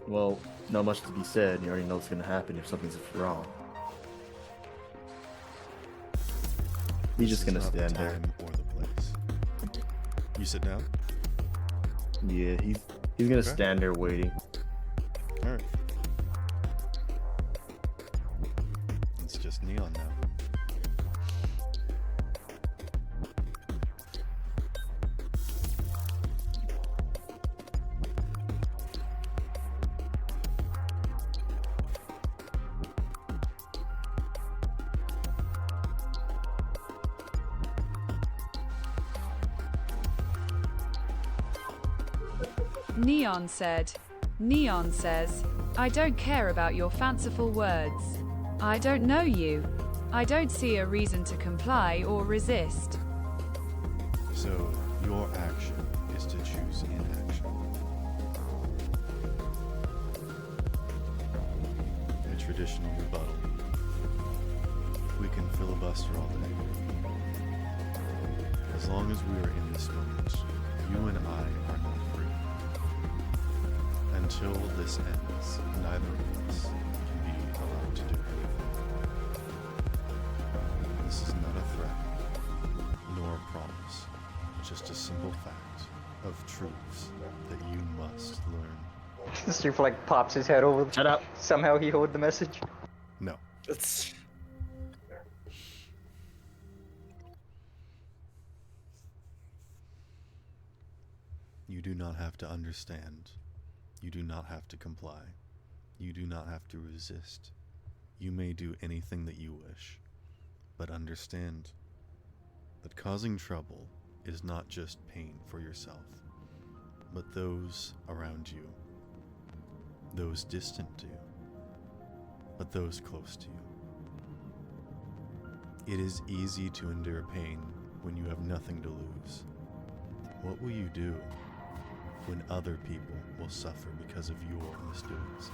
M: Well, not much to be said. You already know what's gonna happen if something's wrong. He's
A: This
M: just
A: is
M: gonna
A: not the
M: stand there.
A: time or the place. You sit down?
M: Yeah, he's gonna
A: Okay.
M: stand there waiting.
A: Alright. It's just Neon now.
I: Neon said. Neon says, I don't care about your fanciful words. I don't know you. I don't see a reason to comply or resist.
A: So, your action is to choose inaction. A traditional rebuttal. We can filibuster all day. As long as we are in this moment, you and I are not free. Until this ends, neither of us can be allowed to do anything. This is not a threat, nor a promise, just a simple fact of truths that you must learn.
F: Steve like pops his head over.
M: Shut up.
F: Somehow he heard the message.
A: No.
M: That's
A: You do not have to understand. You do not have to comply. You do not have to resist. You may do anything that you wish, but understand that causing trouble is not just pain for yourself, but those around you, those distant to you, but those close to you. It is easy to endure pain when you have nothing to lose. What will you do when other people will suffer because of your misdoings?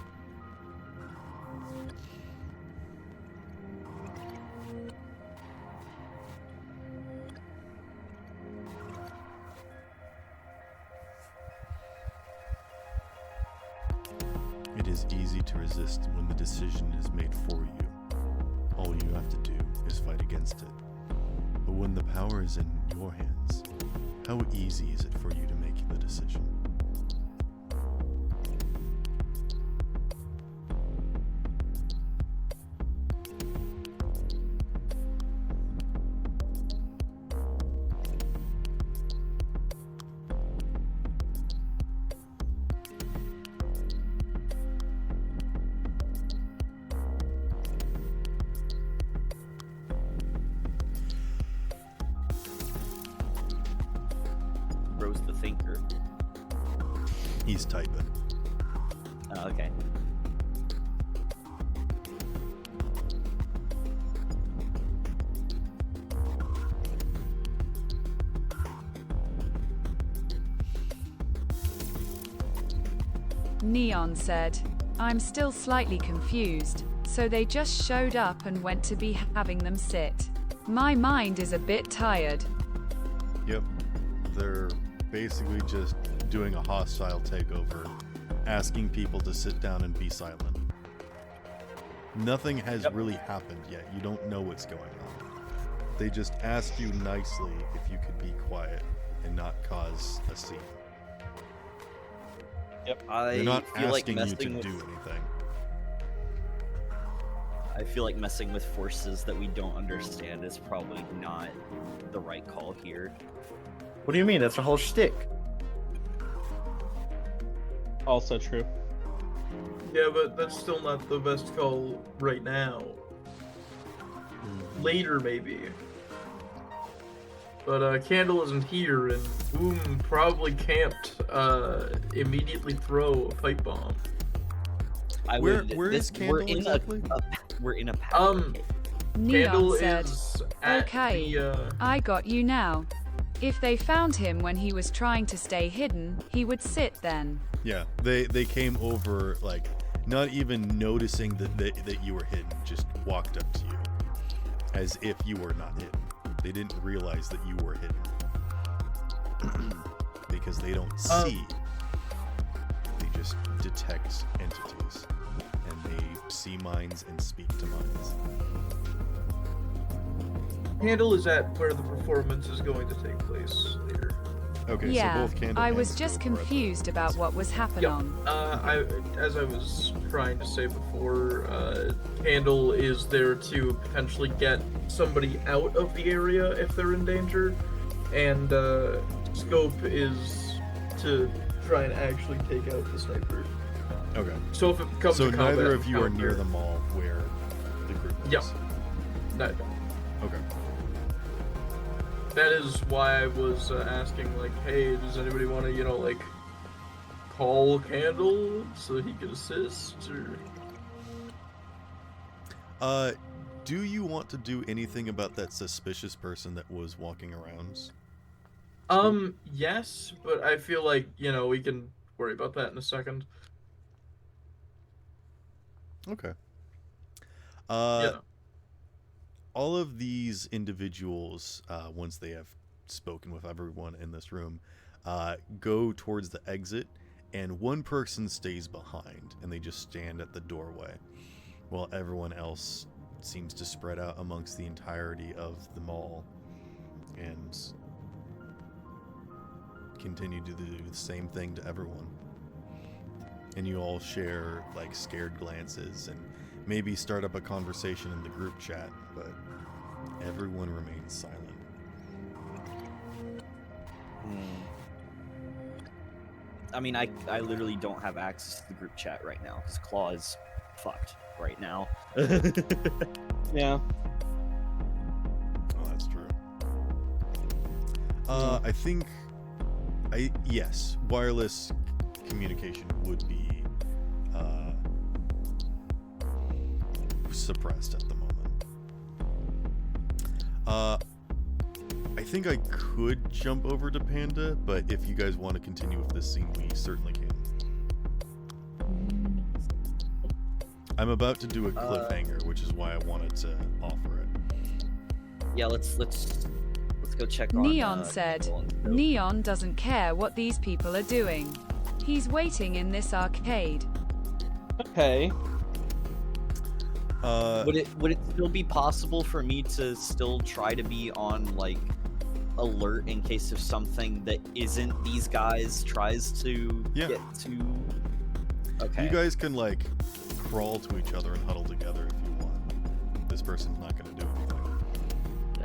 A: It is easy to resist when the decision is made for you. All you have to do is fight against it. But when the power is in your hands, how easy is it for you to make the decision?
B: Rose the thinker.
A: He's typing.
B: Oh, okay.
I: Neon said, I'm still slightly confused, so they just showed up and went to be having them sit. My mind is a bit tired.
A: Yep. They're basically just doing a hostile takeover, asking people to sit down and be silent. Nothing has really happened yet. You don't know what's going on. They just ask you nicely if you could be quiet and not cause a scene.
B: Yep.
A: They're not
B: feel like
A: asking you to
B: messing with,
A: do anything.
B: I feel like messing with forces that we don't understand is probably not the right call here.
M: What do you mean? That's the whole shtick.
D: Also true.
K: Yeah, but that's still not the best call right now. Later, maybe. But Candle isn't here, and Boom probably can't immediately throw a pipe bomb.
A: Where is Candle exactly?
B: We're in a power cave.
K: Candle
I: Neon said,
K: is at
I: okay,
K: the,
I: I got you now. If they found him when he was trying to stay hidden, he would sit then.
A: Yeah, they came over, like, not even noticing that you were hidden, just walked up to you. As if you were not hidden. They didn't realize that you were hidden. Because they don't see. They just detect entities. And they see minds and speak to minds.
K: Candle is at where the performance is going to take place later.
A: Okay,
I: Yeah,
A: so both Candle
I: I
A: and
I: was just
A: Scope are at the
I: confused about what was happening.
K: As I was trying to say before, Candle is there to potentially get somebody out of the area if they're in danger, and Scope is to try and actually take out the sniper.
A: Okay.
K: So if it comes
A: so
K: to combat,
A: neither of you are
K: encounter-
A: near the mall where the group is?
K: Yep. No.
A: Okay.
K: That is why I was asking, like, hey, does anybody want to, like, call Candle so he can assist, or...
A: Do you want to do anything about that suspicious person that was walking around?
K: Yes, but I feel like, we can worry about that in a second.
A: Okay.
K: Yeah.
A: All of these individuals, once they have spoken with everyone in this room, go towards the exit, and one person stays behind, and they just stand at the doorway, while everyone else seems to spread out amongst the entirety of the mall, and continue to do the same thing to everyone. And you all share, like, scared glances, and maybe start up a conversation in the group chat, but everyone remains silent.
B: I mean, I literally don't have access to the group chat right now because Claw is fucked right now.
D: Yeah.
A: Oh, that's true. I think, yes, wireless communication would be suppressed at the moment. think I could jump over to Panda, but if you guys want to continue with this scene, we certainly can. I'm about to do a cliffhanger, which is why I wanted to offer it.
B: Yeah, let's go check on.
I: Neon said, Neon doesn't care what these people are doing. He's waiting in this arcade.
D: Okay.
B: Would it still be possible for me to still try to be on like alert in case of something that isn't these guys tries to get to? Okay.
A: You guys can like crawl to each other and huddle together if you want. This person's not going to do anything.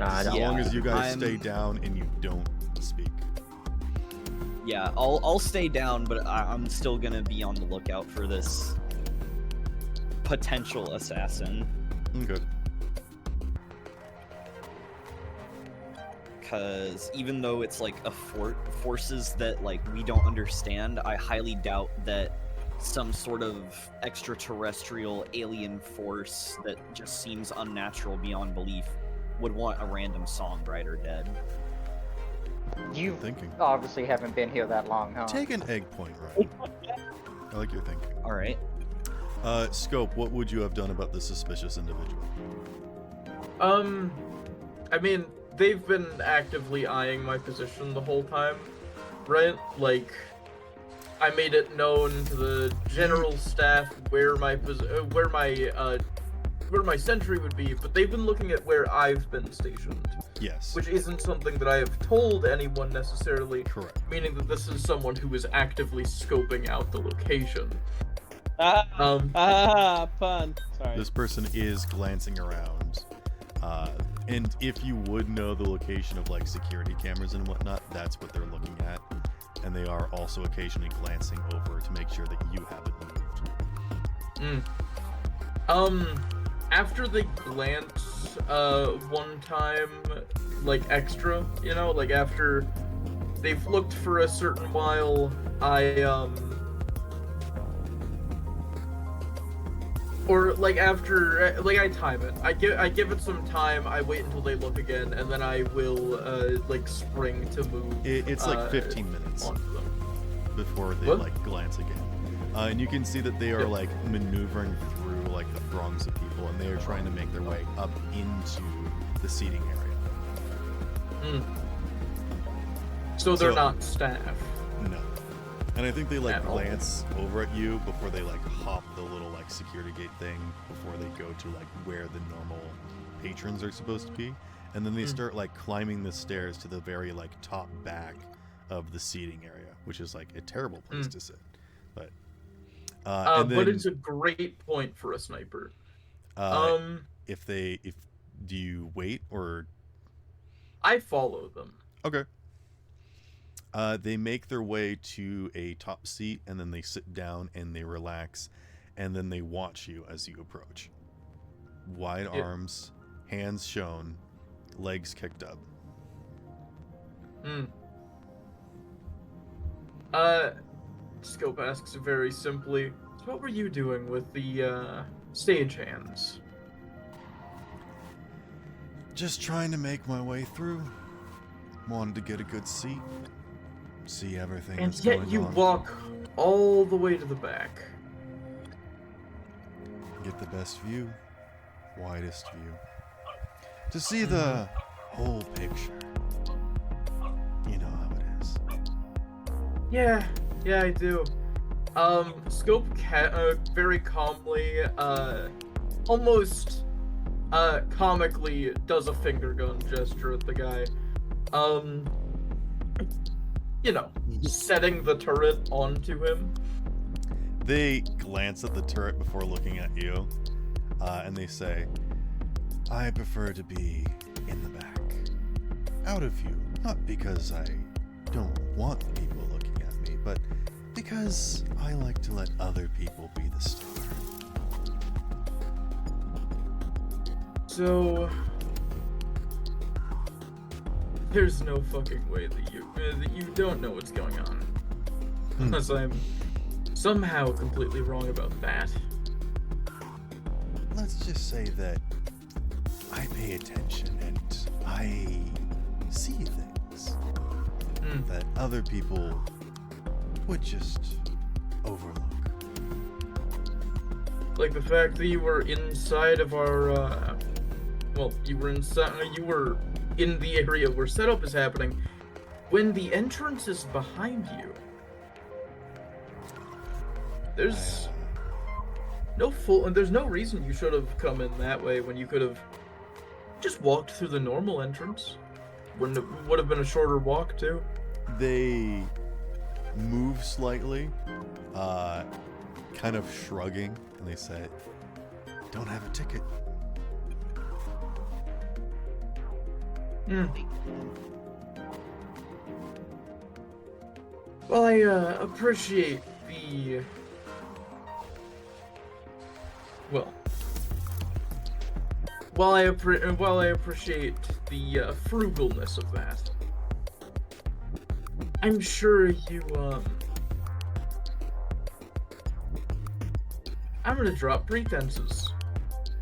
A: As long as you guys stay down and you don't speak.
B: Yeah, I'll stay down, but I'm still gonna be on the lookout for this potential assassin.
A: Okay.
B: Because even though it's like a forces that like we don't understand, I highly doubt that some sort of extraterrestrial alien force that just seems unnatural beyond belief would want a random songwriter dead.
F: You obviously haven't been here that long, huh?
A: Take an egg point, right? I like your thinking.
B: All right.
A: Scope, what would you have done about this suspicious individual?
K: I mean, they've been actively eyeing my position the whole time, right? Like, I made it known to the general staff where my sentry would be, but they've been looking at where I've been stationed.
A: Yes.
K: Which isn't something that I have told anyone necessarily.
A: Correct.
K: Meaning that this is someone who is actively scoping out the location.
D: Fun. Sorry.
A: This person is glancing around. And if you would know the location of like security cameras and whatnot, that's what they're looking at. And they are also occasionally glancing over to make sure that you haven't moved.
K: After they glance, one time, like extra, you know, like after they've looked for a certain while, or like after, like I time it. I give it some time. I wait until they look again, and then I will like spring to move.
A: It's like 15 minutes before they like glance again, and you can see that they are like maneuvering through like the throngs of people, and they are trying to make their way up into the seating area.
K: So they're not staff.
A: No. And I think they like glance over at you before they like hop the little like security gate thing before they go to like where the normal patrons are supposed to be, and then they start like climbing the stairs to the very like top back of the seating area, which is like a terrible place to sit. But and then,
K: but it's a great point for a sniper.
A: if do you wait or?
K: I follow them.
A: Okay. They make their way to a top seat, and then they sit down and they relax, and then they watch you as you approach. Wide arms, hands shown, legs kicked up.
K: Scope asks very simply, so what were you doing with the stagehands?
A: Just trying to make my way through. Wanted to get a good seat. See everything
K: And
A: that's
K: yet
A: going
K: you
A: on.
K: walk all the way to the back.
A: Get the best view, widest view, to see the whole picture. You know how it is.
K: Yeah, I do. Scope very calmly, almost comically does a finger gun gesture at the guy. You know, setting the turret onto him.
A: They glance at the turret before looking at you, and they say, I prefer to be in the back. Out of view, not because I don't want people looking at me, but because I like to let other people be the star.
K: So there's no fucking way that you don't know what's going on, unless I'm somehow completely wrong about that.
A: Let's just say that I pay attention and I see things that other people would just overlook.
K: Like the fact that you were inside of our, you were in the area where setup is happening, when the entrance is behind you. There's no reason you should have come in that way when you could have just walked through the normal entrance. Would have been a shorter walk too.
A: They move slightly, kind of shrugging, and they say, "Don't have a ticket."
K: Well, I appreciate the... While I appreciate the frugalness of that, I'm sure you, I'm gonna drop pretenses.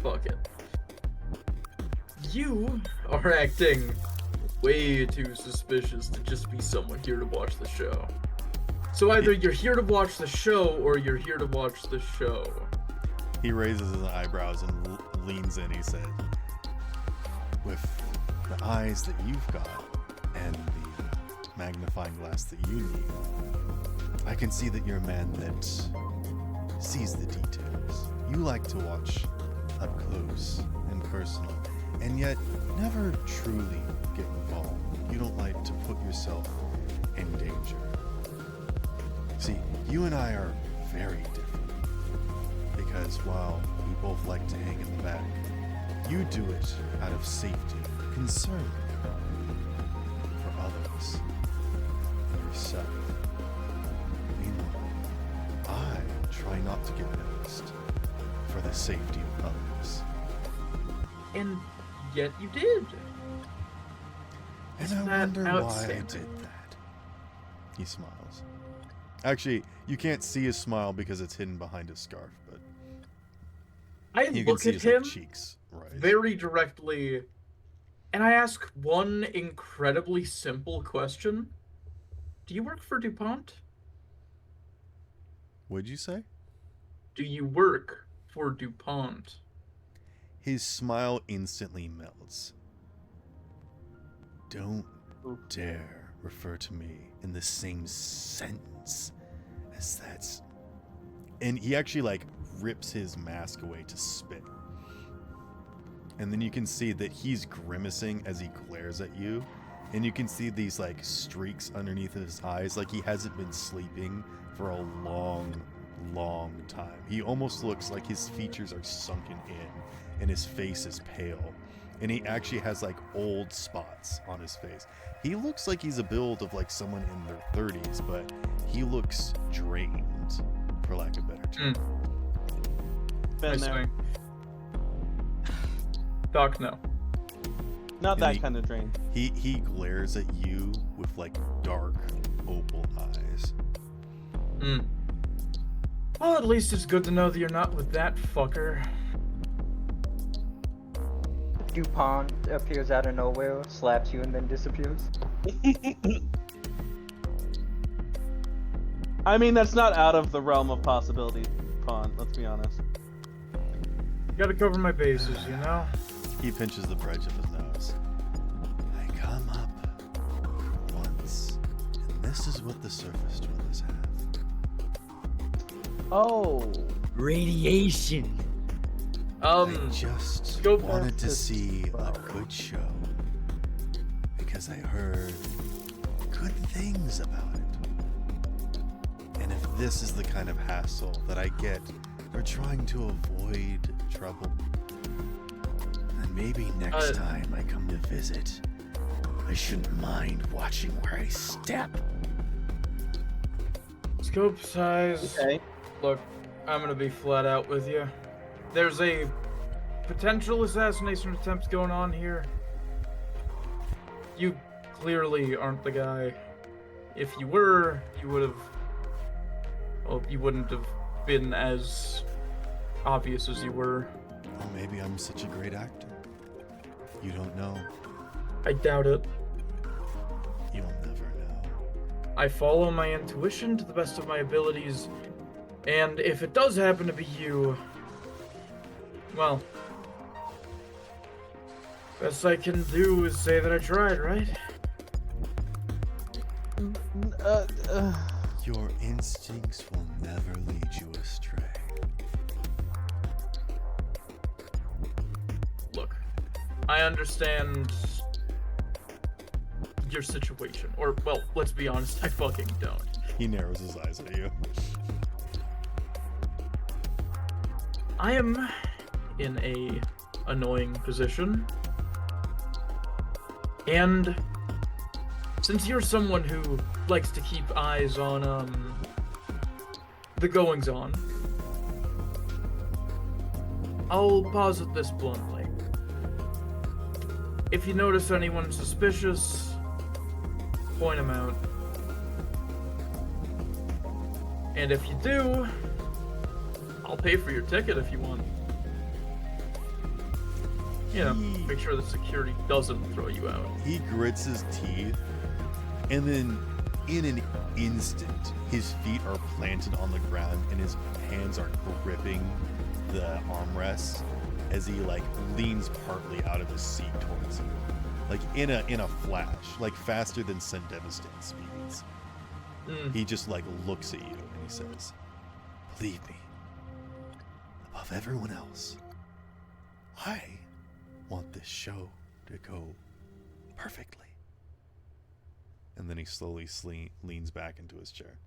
K: Fuck it. You are acting way too suspicious to just be someone here to watch the show. So either you're here to watch the show, or you're here to watch the show.
A: He raises his eyebrows and leans in. He said, "With the eyes that you've got and the magnifying glass that you need, I can see that you're a man that sees the details. You like to watch up close and personal, and yet never truly get involved. You don't like to put yourself in danger. See, you and I are very different. Because while we both like to hang in the back, you do it out of safety, concern for others, and yourself. Meanwhile, I try not to get noticed for the safety of others."
K: And yet you did.
A: And
K: Isn't
A: I
K: that
A: wonder why I
K: outstanding?
A: did that. He smiles. Actually, you can't see his smile because it's hidden behind his scarf, but
K: I
A: you can
K: look
A: see
K: at
A: his
K: him
A: cheeks rise.
K: very directly, and I ask one incredibly simple question. Do you work for DuPont?
A: What'd you say?
K: Do you work for DuPont?
A: His smile instantly melts. Don't dare refer to me in the same sentence as that. And he actually rips his mask away to spit. And then you can see that he's grimacing as he glares at you. And you can see these streaks underneath his eyes, like he hasn't been sleeping for a long, long time. He almost looks like his features are sunken in and his face is pale. And he actually has old spots on his face. He looks like he's a build of someone in their 30s, but he looks drained, for lack of better term.
G: Been there.
K: Doc, no.
G: Not that kind of drain.
A: He glares at you with dark opal eyes.
K: Well, at least it's good to know that you're not with that fucker.
F: DuPont appears out of nowhere, slaps you, and then disappears.
G: I mean, that's not out of the realm of possibility, DuPont, let's be honest.
K: Gotta cover my bases, you know?
A: He pinches the bridge of his nose. I come up once, and this is what the surface dwellers have.
G: Oh.
B: Radiation.
A: I just wanted to see a good show because I heard good things about it. And if this is the kind of hassle that I get for trying to avoid trouble, then maybe next time I come to visit, I shouldn't mind watching where I step.
K: Scope size.
G: Okay.
K: Look, I'm gonna be flat out with you. There's a potential assassination attempt going on here. You clearly aren't the guy. If you were, you would have... Well, you wouldn't have been as obvious as you were.
A: Well, maybe I'm such a great actor. You don't know.
K: I doubt it. I follow my intuition to the best of my abilities, and if it does happen to be you, well, best I can do is say that I tried, right?
A: Your instincts will never lead you astray.
K: Look, I understand your situation. Or, well, let's be honest, I fucking don't.
A: He narrows his eyes at you.
K: I am in a annoying position. And since you're someone who likes to keep eyes on, the goings-on, I'll posit this bluntly. If you notice anyone suspicious, point them out. And if you do, I'll pay for your ticket if you want. You know, make sure the security doesn't throw you out.
A: He grits his teeth, and then in an instant, his feet are planted on the ground and his hands are gripping the armrests as he like leans partly out of his seat towards you, like in a flash, like faster than Sendevistan speeds. He just like looks at you and he says, "Believe me, above everyone else, I want this show to go perfectly." And then he slowly leans back into his chair.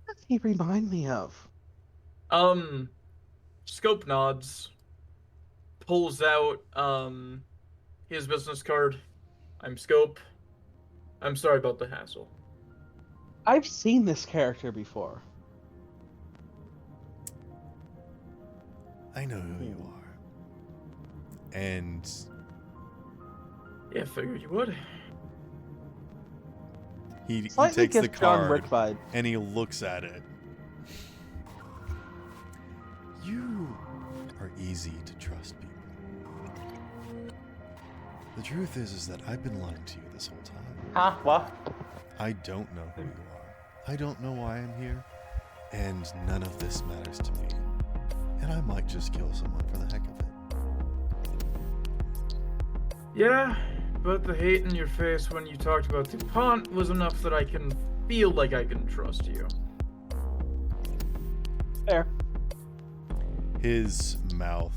D: What does he remind me of?
K: Scope nods, pulls out his business card. I'm Scope. I'm sorry about the hassle.
D: I've seen this character before.
A: I know who you are. And
K: yeah, figured you would.
A: He takes the
D: John Wick
A: card
D: vibe.
A: and he looks at it. You are easy to trust people. The truth is that I've been lying to you this whole time.
F: Huh? What?
A: I don't know who you are. I don't know why I'm here. And none of this matters to me. And I might just kill someone for the heck of it.
K: Yeah, but the hate in your face when you talked about DuPont was enough that I can feel like I can trust you.
D: Fair.
A: His mouth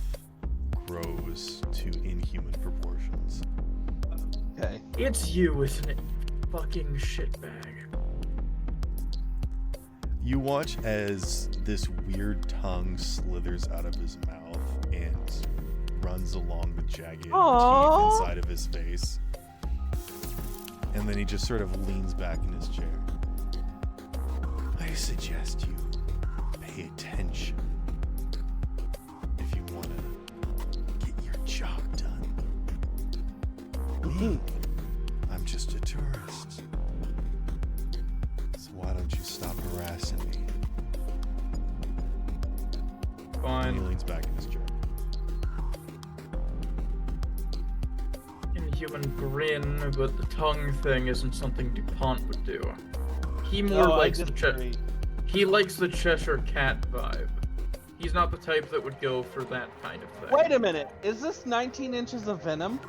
A: grows to inhuman proportions.
D: Okay.
K: It's you, isn't it? Fucking shitbag.
A: You watch as this weird tongue slithers out of his mouth and runs along the jagged teeth inside of his face. And then he just sort of leans back in his chair. I suggest you pay attention if you want to get your job done. Me, I'm just a tourist. So why don't you stop harassing me?
K: Fine.
A: And he leans back in his chair.
K: Inhuman grin, but the tongue thing isn't something DuPont would do. He more likes he likes the Cheshire Cat vibe. He's not the type that would go for that kind of thing.
D: Wait a minute. Is this 19 inches of Venom?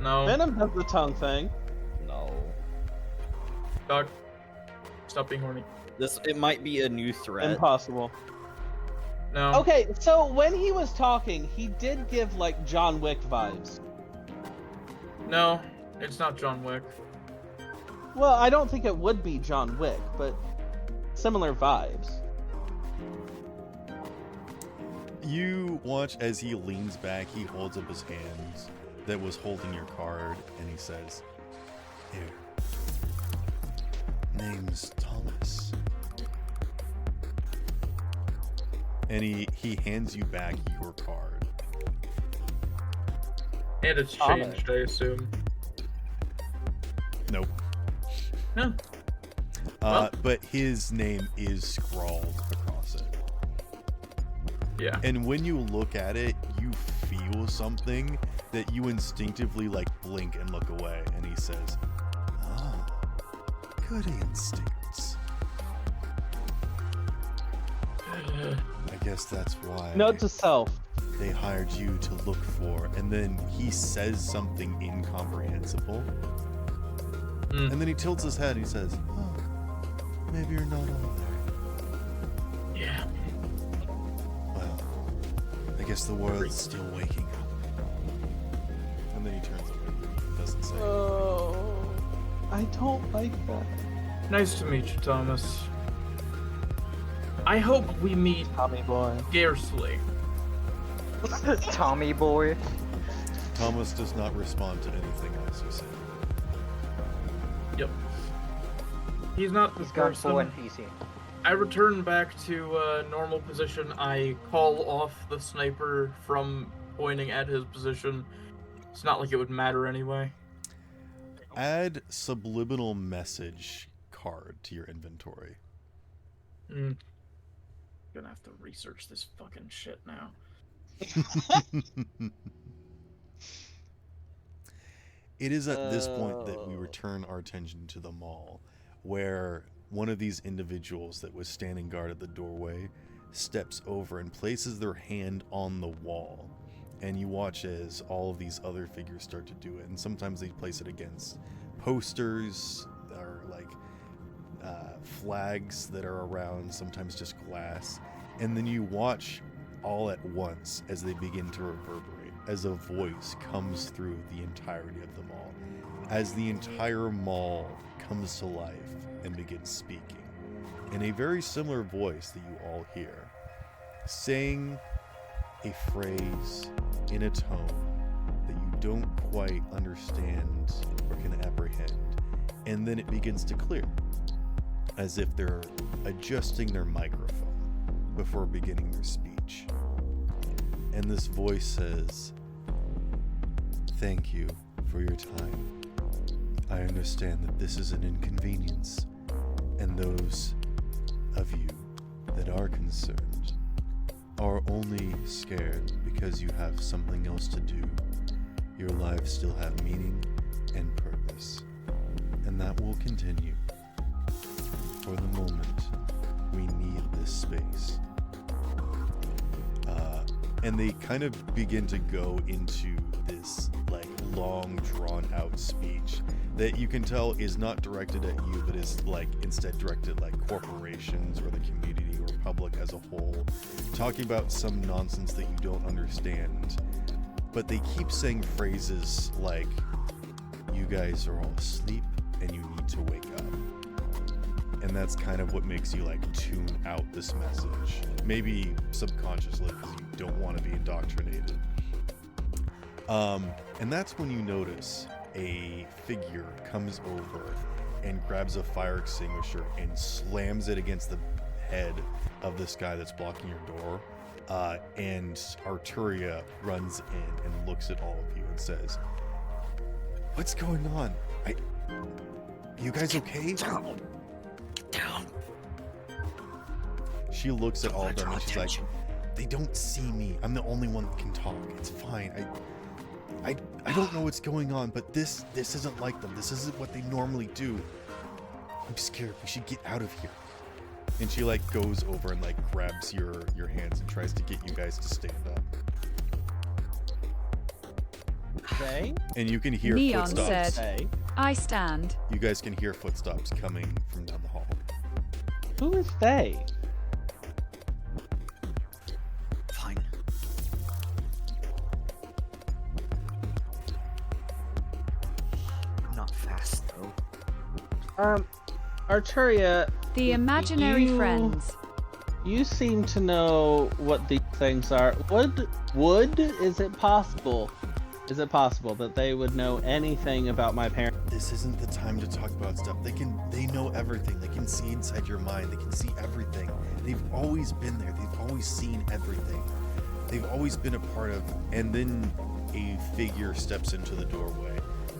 K: No.
D: Venom does the tongue thing.
B: No.
K: Doc, stop being horny.
B: It might be a new threat.
D: Impossible.
K: No.
D: Okay, so when he was talking, he did give like John Wick vibes.
K: No, it's not John Wick.
D: Well, I don't think it would be John Wick, but similar vibes.
A: You watch as he leans back, he holds up his hand that was holding your card, and he says, "Here. Name's Thomas." And he hands you back your card.
K: And it's changed, I assume.
A: Nope.
K: No.
A: But his name is scrawled across it.
K: Yeah.
A: And when you look at it, you feel something that you instinctively like blink and look away. And he says, "Oh, Good instincts. I guess that's why.
D: Note to self.
A: They hired you to look for, and then he says something incomprehensible. And then he tilts his head and he says, oh, maybe you're not all there.
K: Yeah.
A: Well, I guess the world's still waking up. And then he turns away. Doesn't say anything.
D: Oh, I don't like that.
K: Nice to meet you, Thomas. I hope we meet
D: Tommy boy.
K: scarcely.
F: Tommy boy.
A: Thomas does not respond to anything else you say.
K: Yep. He's not the
F: He's gone full
K: person.
F: NPC.
K: I return back to normal position. I call off the sniper from pointing at his position. It's not like it would matter anyway.
A: Add subliminal message card to your inventory.
K: Gonna have to research this fucking shit now.
A: It is at this point that we return our attention to the mall, where one of these individuals that was standing guard at the doorway steps over and places their hand on the wall. And you watch as all of these other figures start to do it. And sometimes they place it against posters or like flags that are around, sometimes just glass. And then you watch all at once as they begin to reverberate, as a voice comes through the entirety of the mall, as the entire mall comes to life and begins speaking in a very similar voice that you all hear, saying a phrase in a tone that you don't quite understand or can apprehend, and then it begins to clear, as if they're adjusting their microphone before beginning their speech. And this voice says, "Thank you for your time. I understand that this is an inconvenience, and those of you that are concerned are only scared because you have something else to do. Your lives still have meaning and purpose, and that will continue. For the moment, we need this space." And they kind of begin to go into this like long drawn out speech that you can tell is not directed at you, but is like instead directed at like corporations or the community or public as a whole, talking about some nonsense that you don't understand. But they keep saying phrases like, "You guys are all asleep and you need to wake up." And that's kind of what makes you like tune out this message. Maybe subconsciously because you don't want to be indoctrinated. And that's when you notice a figure comes over and grabs a fire extinguisher and slams it against the head of this guy that's blocking your door. And Arturia runs in and looks at all of you and says, "What's going on? You guys okay?"
L: Down.
A: She looks at all of them and she's like, "They don't see me. I'm the only one that can talk. It's fine. I don't know what's going on, but this isn't like them. This isn't what they normally do. I'm scared. We should get out of here." And she like goes over and like grabs your hands and tries to get you guys to stand up.
D: Okay.
A: And you can hear
I: Neon
A: footsteps.
I: said, "I stand."
A: You guys can hear footsteps coming from down the hall.
D: Who is they?
L: Fine.
B: Not fast though.
D: Arturia.
I: The imaginary
D: you-
I: friends.
D: You seem to know what these things are. Would is it possible? Is it possible that they would know anything about my parents?
A: This isn't the time to talk about stuff. They know everything. They can see inside your mind. They can see everything. They've always been there. They've always seen everything. They've always been a part of. And then a figure steps into the doorway,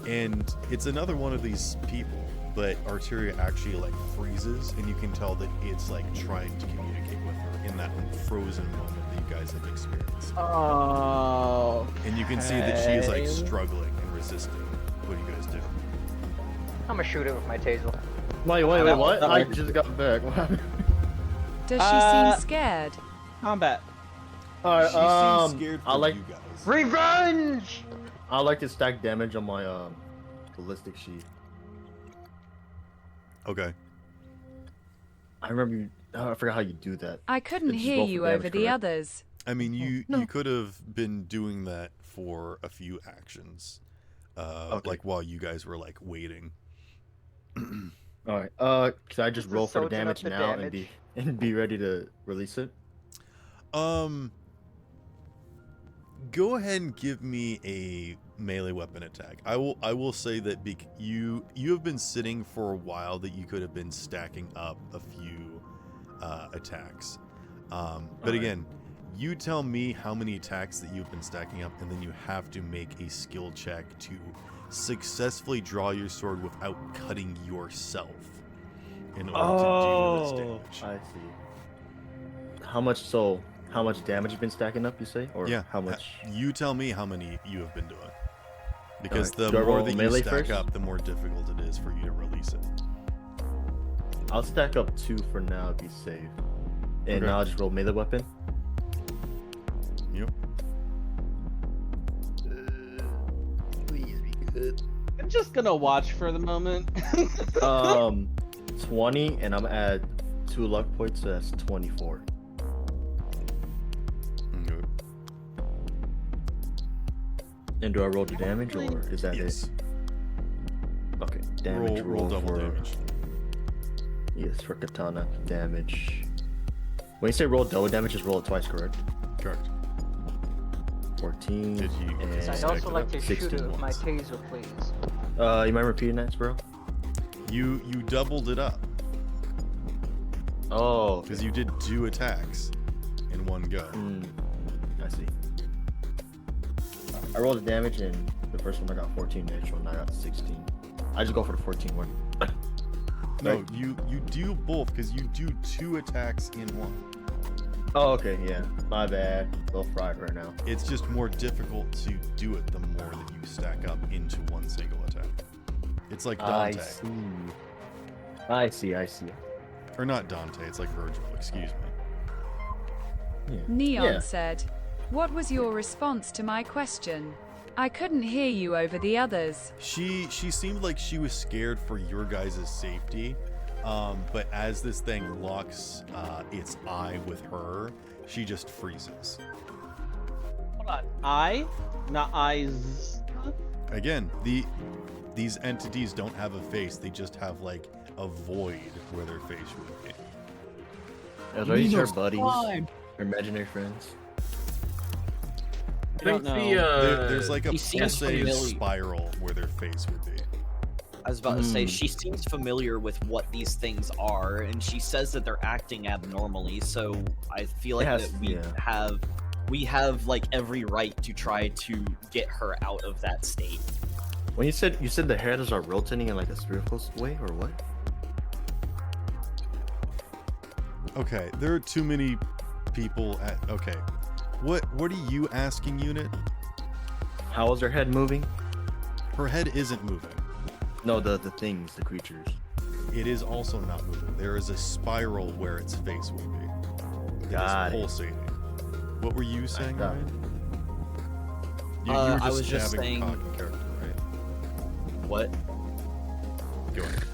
A: and it's another one of these people. But Arturia actually like freezes, and you can tell that it's like trying to communicate with her in that frozen moment that you guys have experienced.
D: Oh.
A: And you can see that she is like struggling and resisting. What do you guys do?
F: I'm gonna shoot it with my taser.
M: Wait, what? I just got back. What happened?
I: Does she seem scared?
D: Combat.
M: Alright,
A: She seems scared for
M: I like
A: you guys.
F: Revenge!
M: I like to stack damage on my ballistic sheet.
A: Okay.
M: I remember you. I forgot how you do that.
I: I couldn't
M: It's just
I: hear
M: roll for
I: you
M: damage,
I: over the
M: correct?
I: others.
A: I mean, you could have been doing that for a few actions,
M: Okay.
A: like while you guys were like waiting.
M: All right. Can I just
F: Just
M: roll for the
F: soaking up
M: damage
F: the
M: now
F: damage.
M: and be ready to release it?
A: Go ahead and give me a melee weapon attack. I will say that you have been sitting for a while, that you could have been stacking up a few attacks. But again, you tell me how many attacks that you've been stacking up, and then you have to make a skill check to successfully draw your sword without cutting yourself in order to do this damage.
M: I see. How much damage you've been stacking up, you say? Or
A: Yeah.
M: how much?
A: You tell me how many you have been doing. Because
M: Alright,
A: the
M: do I
A: more
M: roll
A: that you
M: melee
A: stack
M: first?
A: up, the more difficult it is for you to release it.
M: I'll stack up 2 for now to be safe. And
A: Okay.
M: now I'll just roll melee weapon.
A: Yep.
M: Please be good.
D: I'm just gonna watch for the moment.
M: 20, and I'm at 2 luck points, so that's 24.
A: Okay.
M: And do I roll the damage, or is that
A: Yes.
M: it? Okay, damage
A: Roll double
M: for,
A: damage.
M: Yes, for katana damage. When you say roll double damage, just roll it twice, correct?
A: Correct.
M: 14.
A: Did you
M: and
F: I'd
A: stack
F: also
A: it
F: like
A: up?
F: to shoot
M: 16
F: it with my
M: once.
F: taser, please.
M: You mind repeating that, bro?
A: You doubled it up
M: Oh,
A: because you did 2 attacks in one go.
M: I see. I rolled the damage, and the first one I got 14, the next one I got 16. I just go for the 14 one.
A: No,
M: Right.
A: you do both because you do 2 attacks in one.
M: Oh, okay, yeah. My bad. A little fried right now.
A: It's just more difficult to do it the more that you stack up into one single attack. It's like Dante.
M: I see.
A: Or not Dante, it's like Virgil, excuse me.
M: Yeah.
I: Neon
M: Yeah.
I: said, "What was your response to my question? I couldn't hear you over the others."
A: She seemed like she was scared for your guys' safety, but as this thing locks its eye with her, she just freezes.
D: Hold on. I? Not eyes.
A: Again, these entities don't have a face, they just have like a void where their face would be.
M: Are these her buddies? Her imaginary friends?
K: I think
D: don't
A: There's like a
B: He seems
A: pulsating
B: familiar.
A: spiral where their face would be.
B: I was about to say, she seems familiar with what these things are, and she says that they're acting abnormally, so I feel like
M: Yes,
B: that we have like every right to try to get her out of that state.
M: When you said the heads are rotating in like a spherical way, or what?
A: Okay, there are too many people at. Okay, what are you asking, Unit?
M: How is her head moving?
A: Her head isn't moving.
M: No, the things, the creatures.
A: It is also not moving. There is a spiral where its face would be. It is
M: Got it.
A: pulsating. What were you saying,
M: got
A: Ryan? You were
B: I was just
A: jabbing
B: saying-
A: cock character, right?
B: What?
A: Go ahead.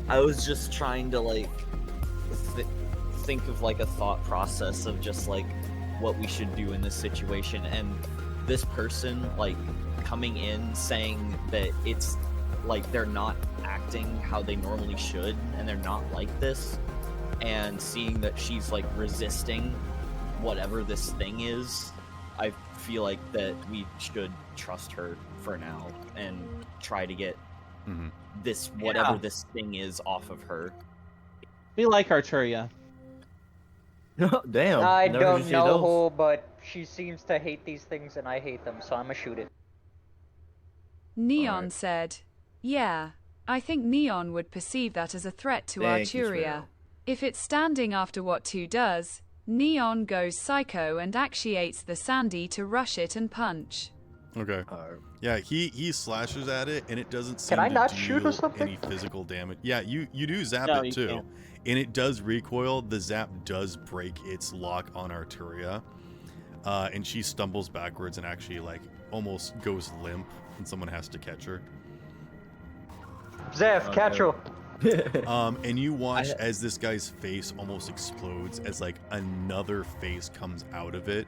B: I was just trying to like think of like a thought process of just like what we should do in this situation, and this person like coming in saying that it's like they're not acting how they normally should and they're not like this, and seeing that she's like resisting whatever this thing is, I feel like that we should trust her for now and try to get this whatever this thing is off of her.
D: Be like Arturia.
M: Damn.
F: I
M: never
F: don't
M: see
F: know
M: those.
F: who, but she seems to hate these things and I hate them, so I'm gonna shoot it.
I: Neon
M: Alright.
I: said, "Yeah, I think Neon would perceive that as a threat to
M: Thank you,
I: Arturia.
M: Sparrow.
I: If it's standing after what 2 does, Neon goes psycho and actuates the Sandy to rush it and punch."
A: Okay. Yeah, he slashes at it, and it doesn't seem
F: Can I
A: to
F: not
A: deal
F: shoot or something?
A: any physical damage. Yeah, you do zap
D: No,
A: it
D: you
A: too,
D: can't.
A: and it does recoil. The zap does break its lock on Arturia, and she stumbles backwards and actually like almost goes limp, and someone has to catch her.
F: Zeph, catch her.
A: And you watch as this guy's face almost explodes as like another face comes out of it.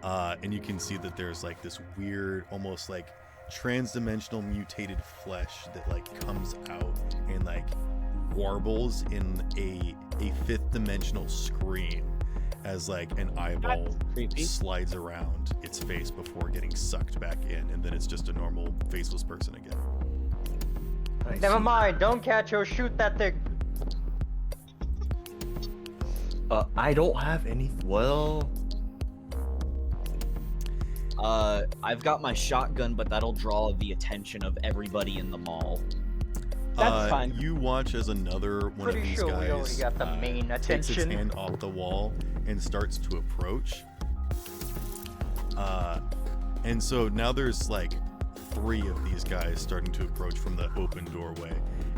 A: And you can see that there's like this weird, almost like trans-dimensional mutated flesh that like comes out and like warbles in a fifth dimensional scream as like an eyeball slides around its face before getting sucked back in, and then it's just a normal faceless person again.
F: Never mind, don't catch her, shoot that thing.
M: I don't have any. Well,
B: I've got my shotgun, but that'll draw the attention of everybody in the mall.
D: That's fine.
A: You watch as another one
F: Pretty
A: of these
F: sure
A: guys
F: we already got the main
A: takes its
F: attention.
A: hand off the wall and starts to approach. And so now there's like 3 of these guys starting to approach from the open doorway.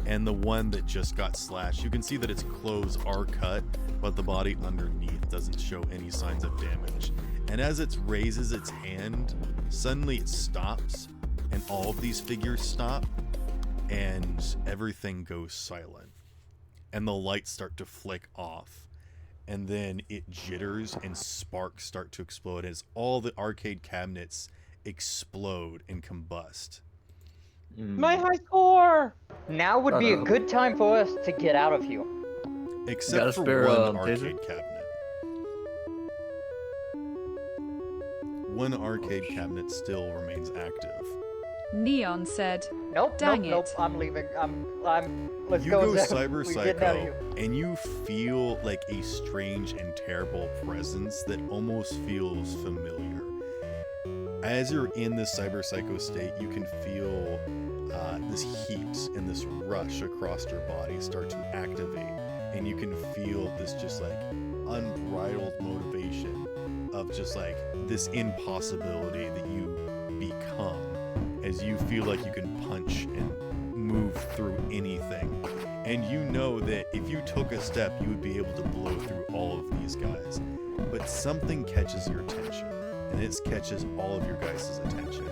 A: And the one that just got slashed, you can see that its clothes are cut, but the body underneath doesn't show any signs of damage. And as it raises its hand, suddenly it stops, and all of these figures stop, and everything goes silent. And the lights start to flick off. And then it jitters and sparks start to explode as all the arcade cabinets explode and combust.
D: My high score!
F: Now would be a good time for us to get out of here.
A: Except for one arcade cabinet. One arcade cabinet still remains active.
I: Neon said,
F: Nope,
I: Dang
F: nope,
I: it.
F: I'm leaving. Let's
A: You
F: go.
A: go
F: Zeph.
A: Cyber
F: We're getting out of
A: Psycho,
F: here.
A: and you feel like a strange and terrible presence that almost feels familiar. As you're in this Cyber Psycho state, you can feel this heat and this rush across your body start to activate, and you can feel this just like unbridled motivation of just like this impossibility that you become as you feel like you can punch and move through anything. And you know that if you took a step, you would be able to blow through all of these guys. But something catches your attention, and it catches all of your guys' attention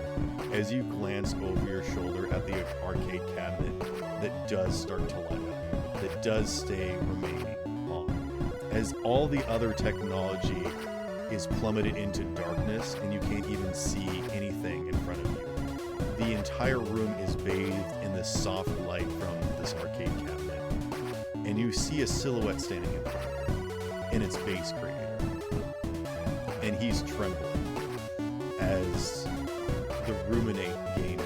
A: as you glance over your shoulder at the arcade cabinet that does start to light up, that does stay remaining on. As all the other technology is plummeted into darkness and you can't even see anything in front of you. The entire room is bathed in this soft light from this arcade cabinet, and you see a silhouette standing in front of you, and it's Basscreator. And he's trembling as the Ruminate game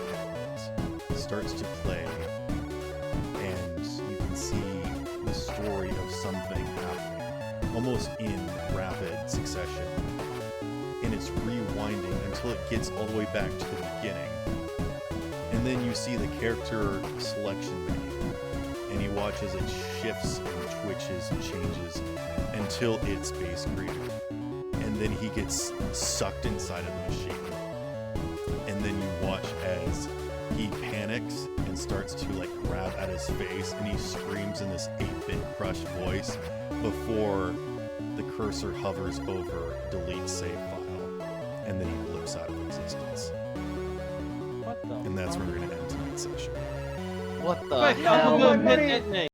A: starts to play, and you can see the story of something happening, almost in rapid succession. And it's rewinding until it gets all the way back to the beginning. And then you see the character selection menu, and you watch as it shifts and twitches and changes until it's Basscreator. And then he gets sucked inside of the machine. And then you watch as he panics and starts to like grab at his face, and he screams in this 8-bit crushed voice before the cursor hovers over delete save file, and then he blips out of existence.
D: What the?
A: And that's where we're going to end tonight's session.
B: What the
D: Wait,
B: hell?
D: no,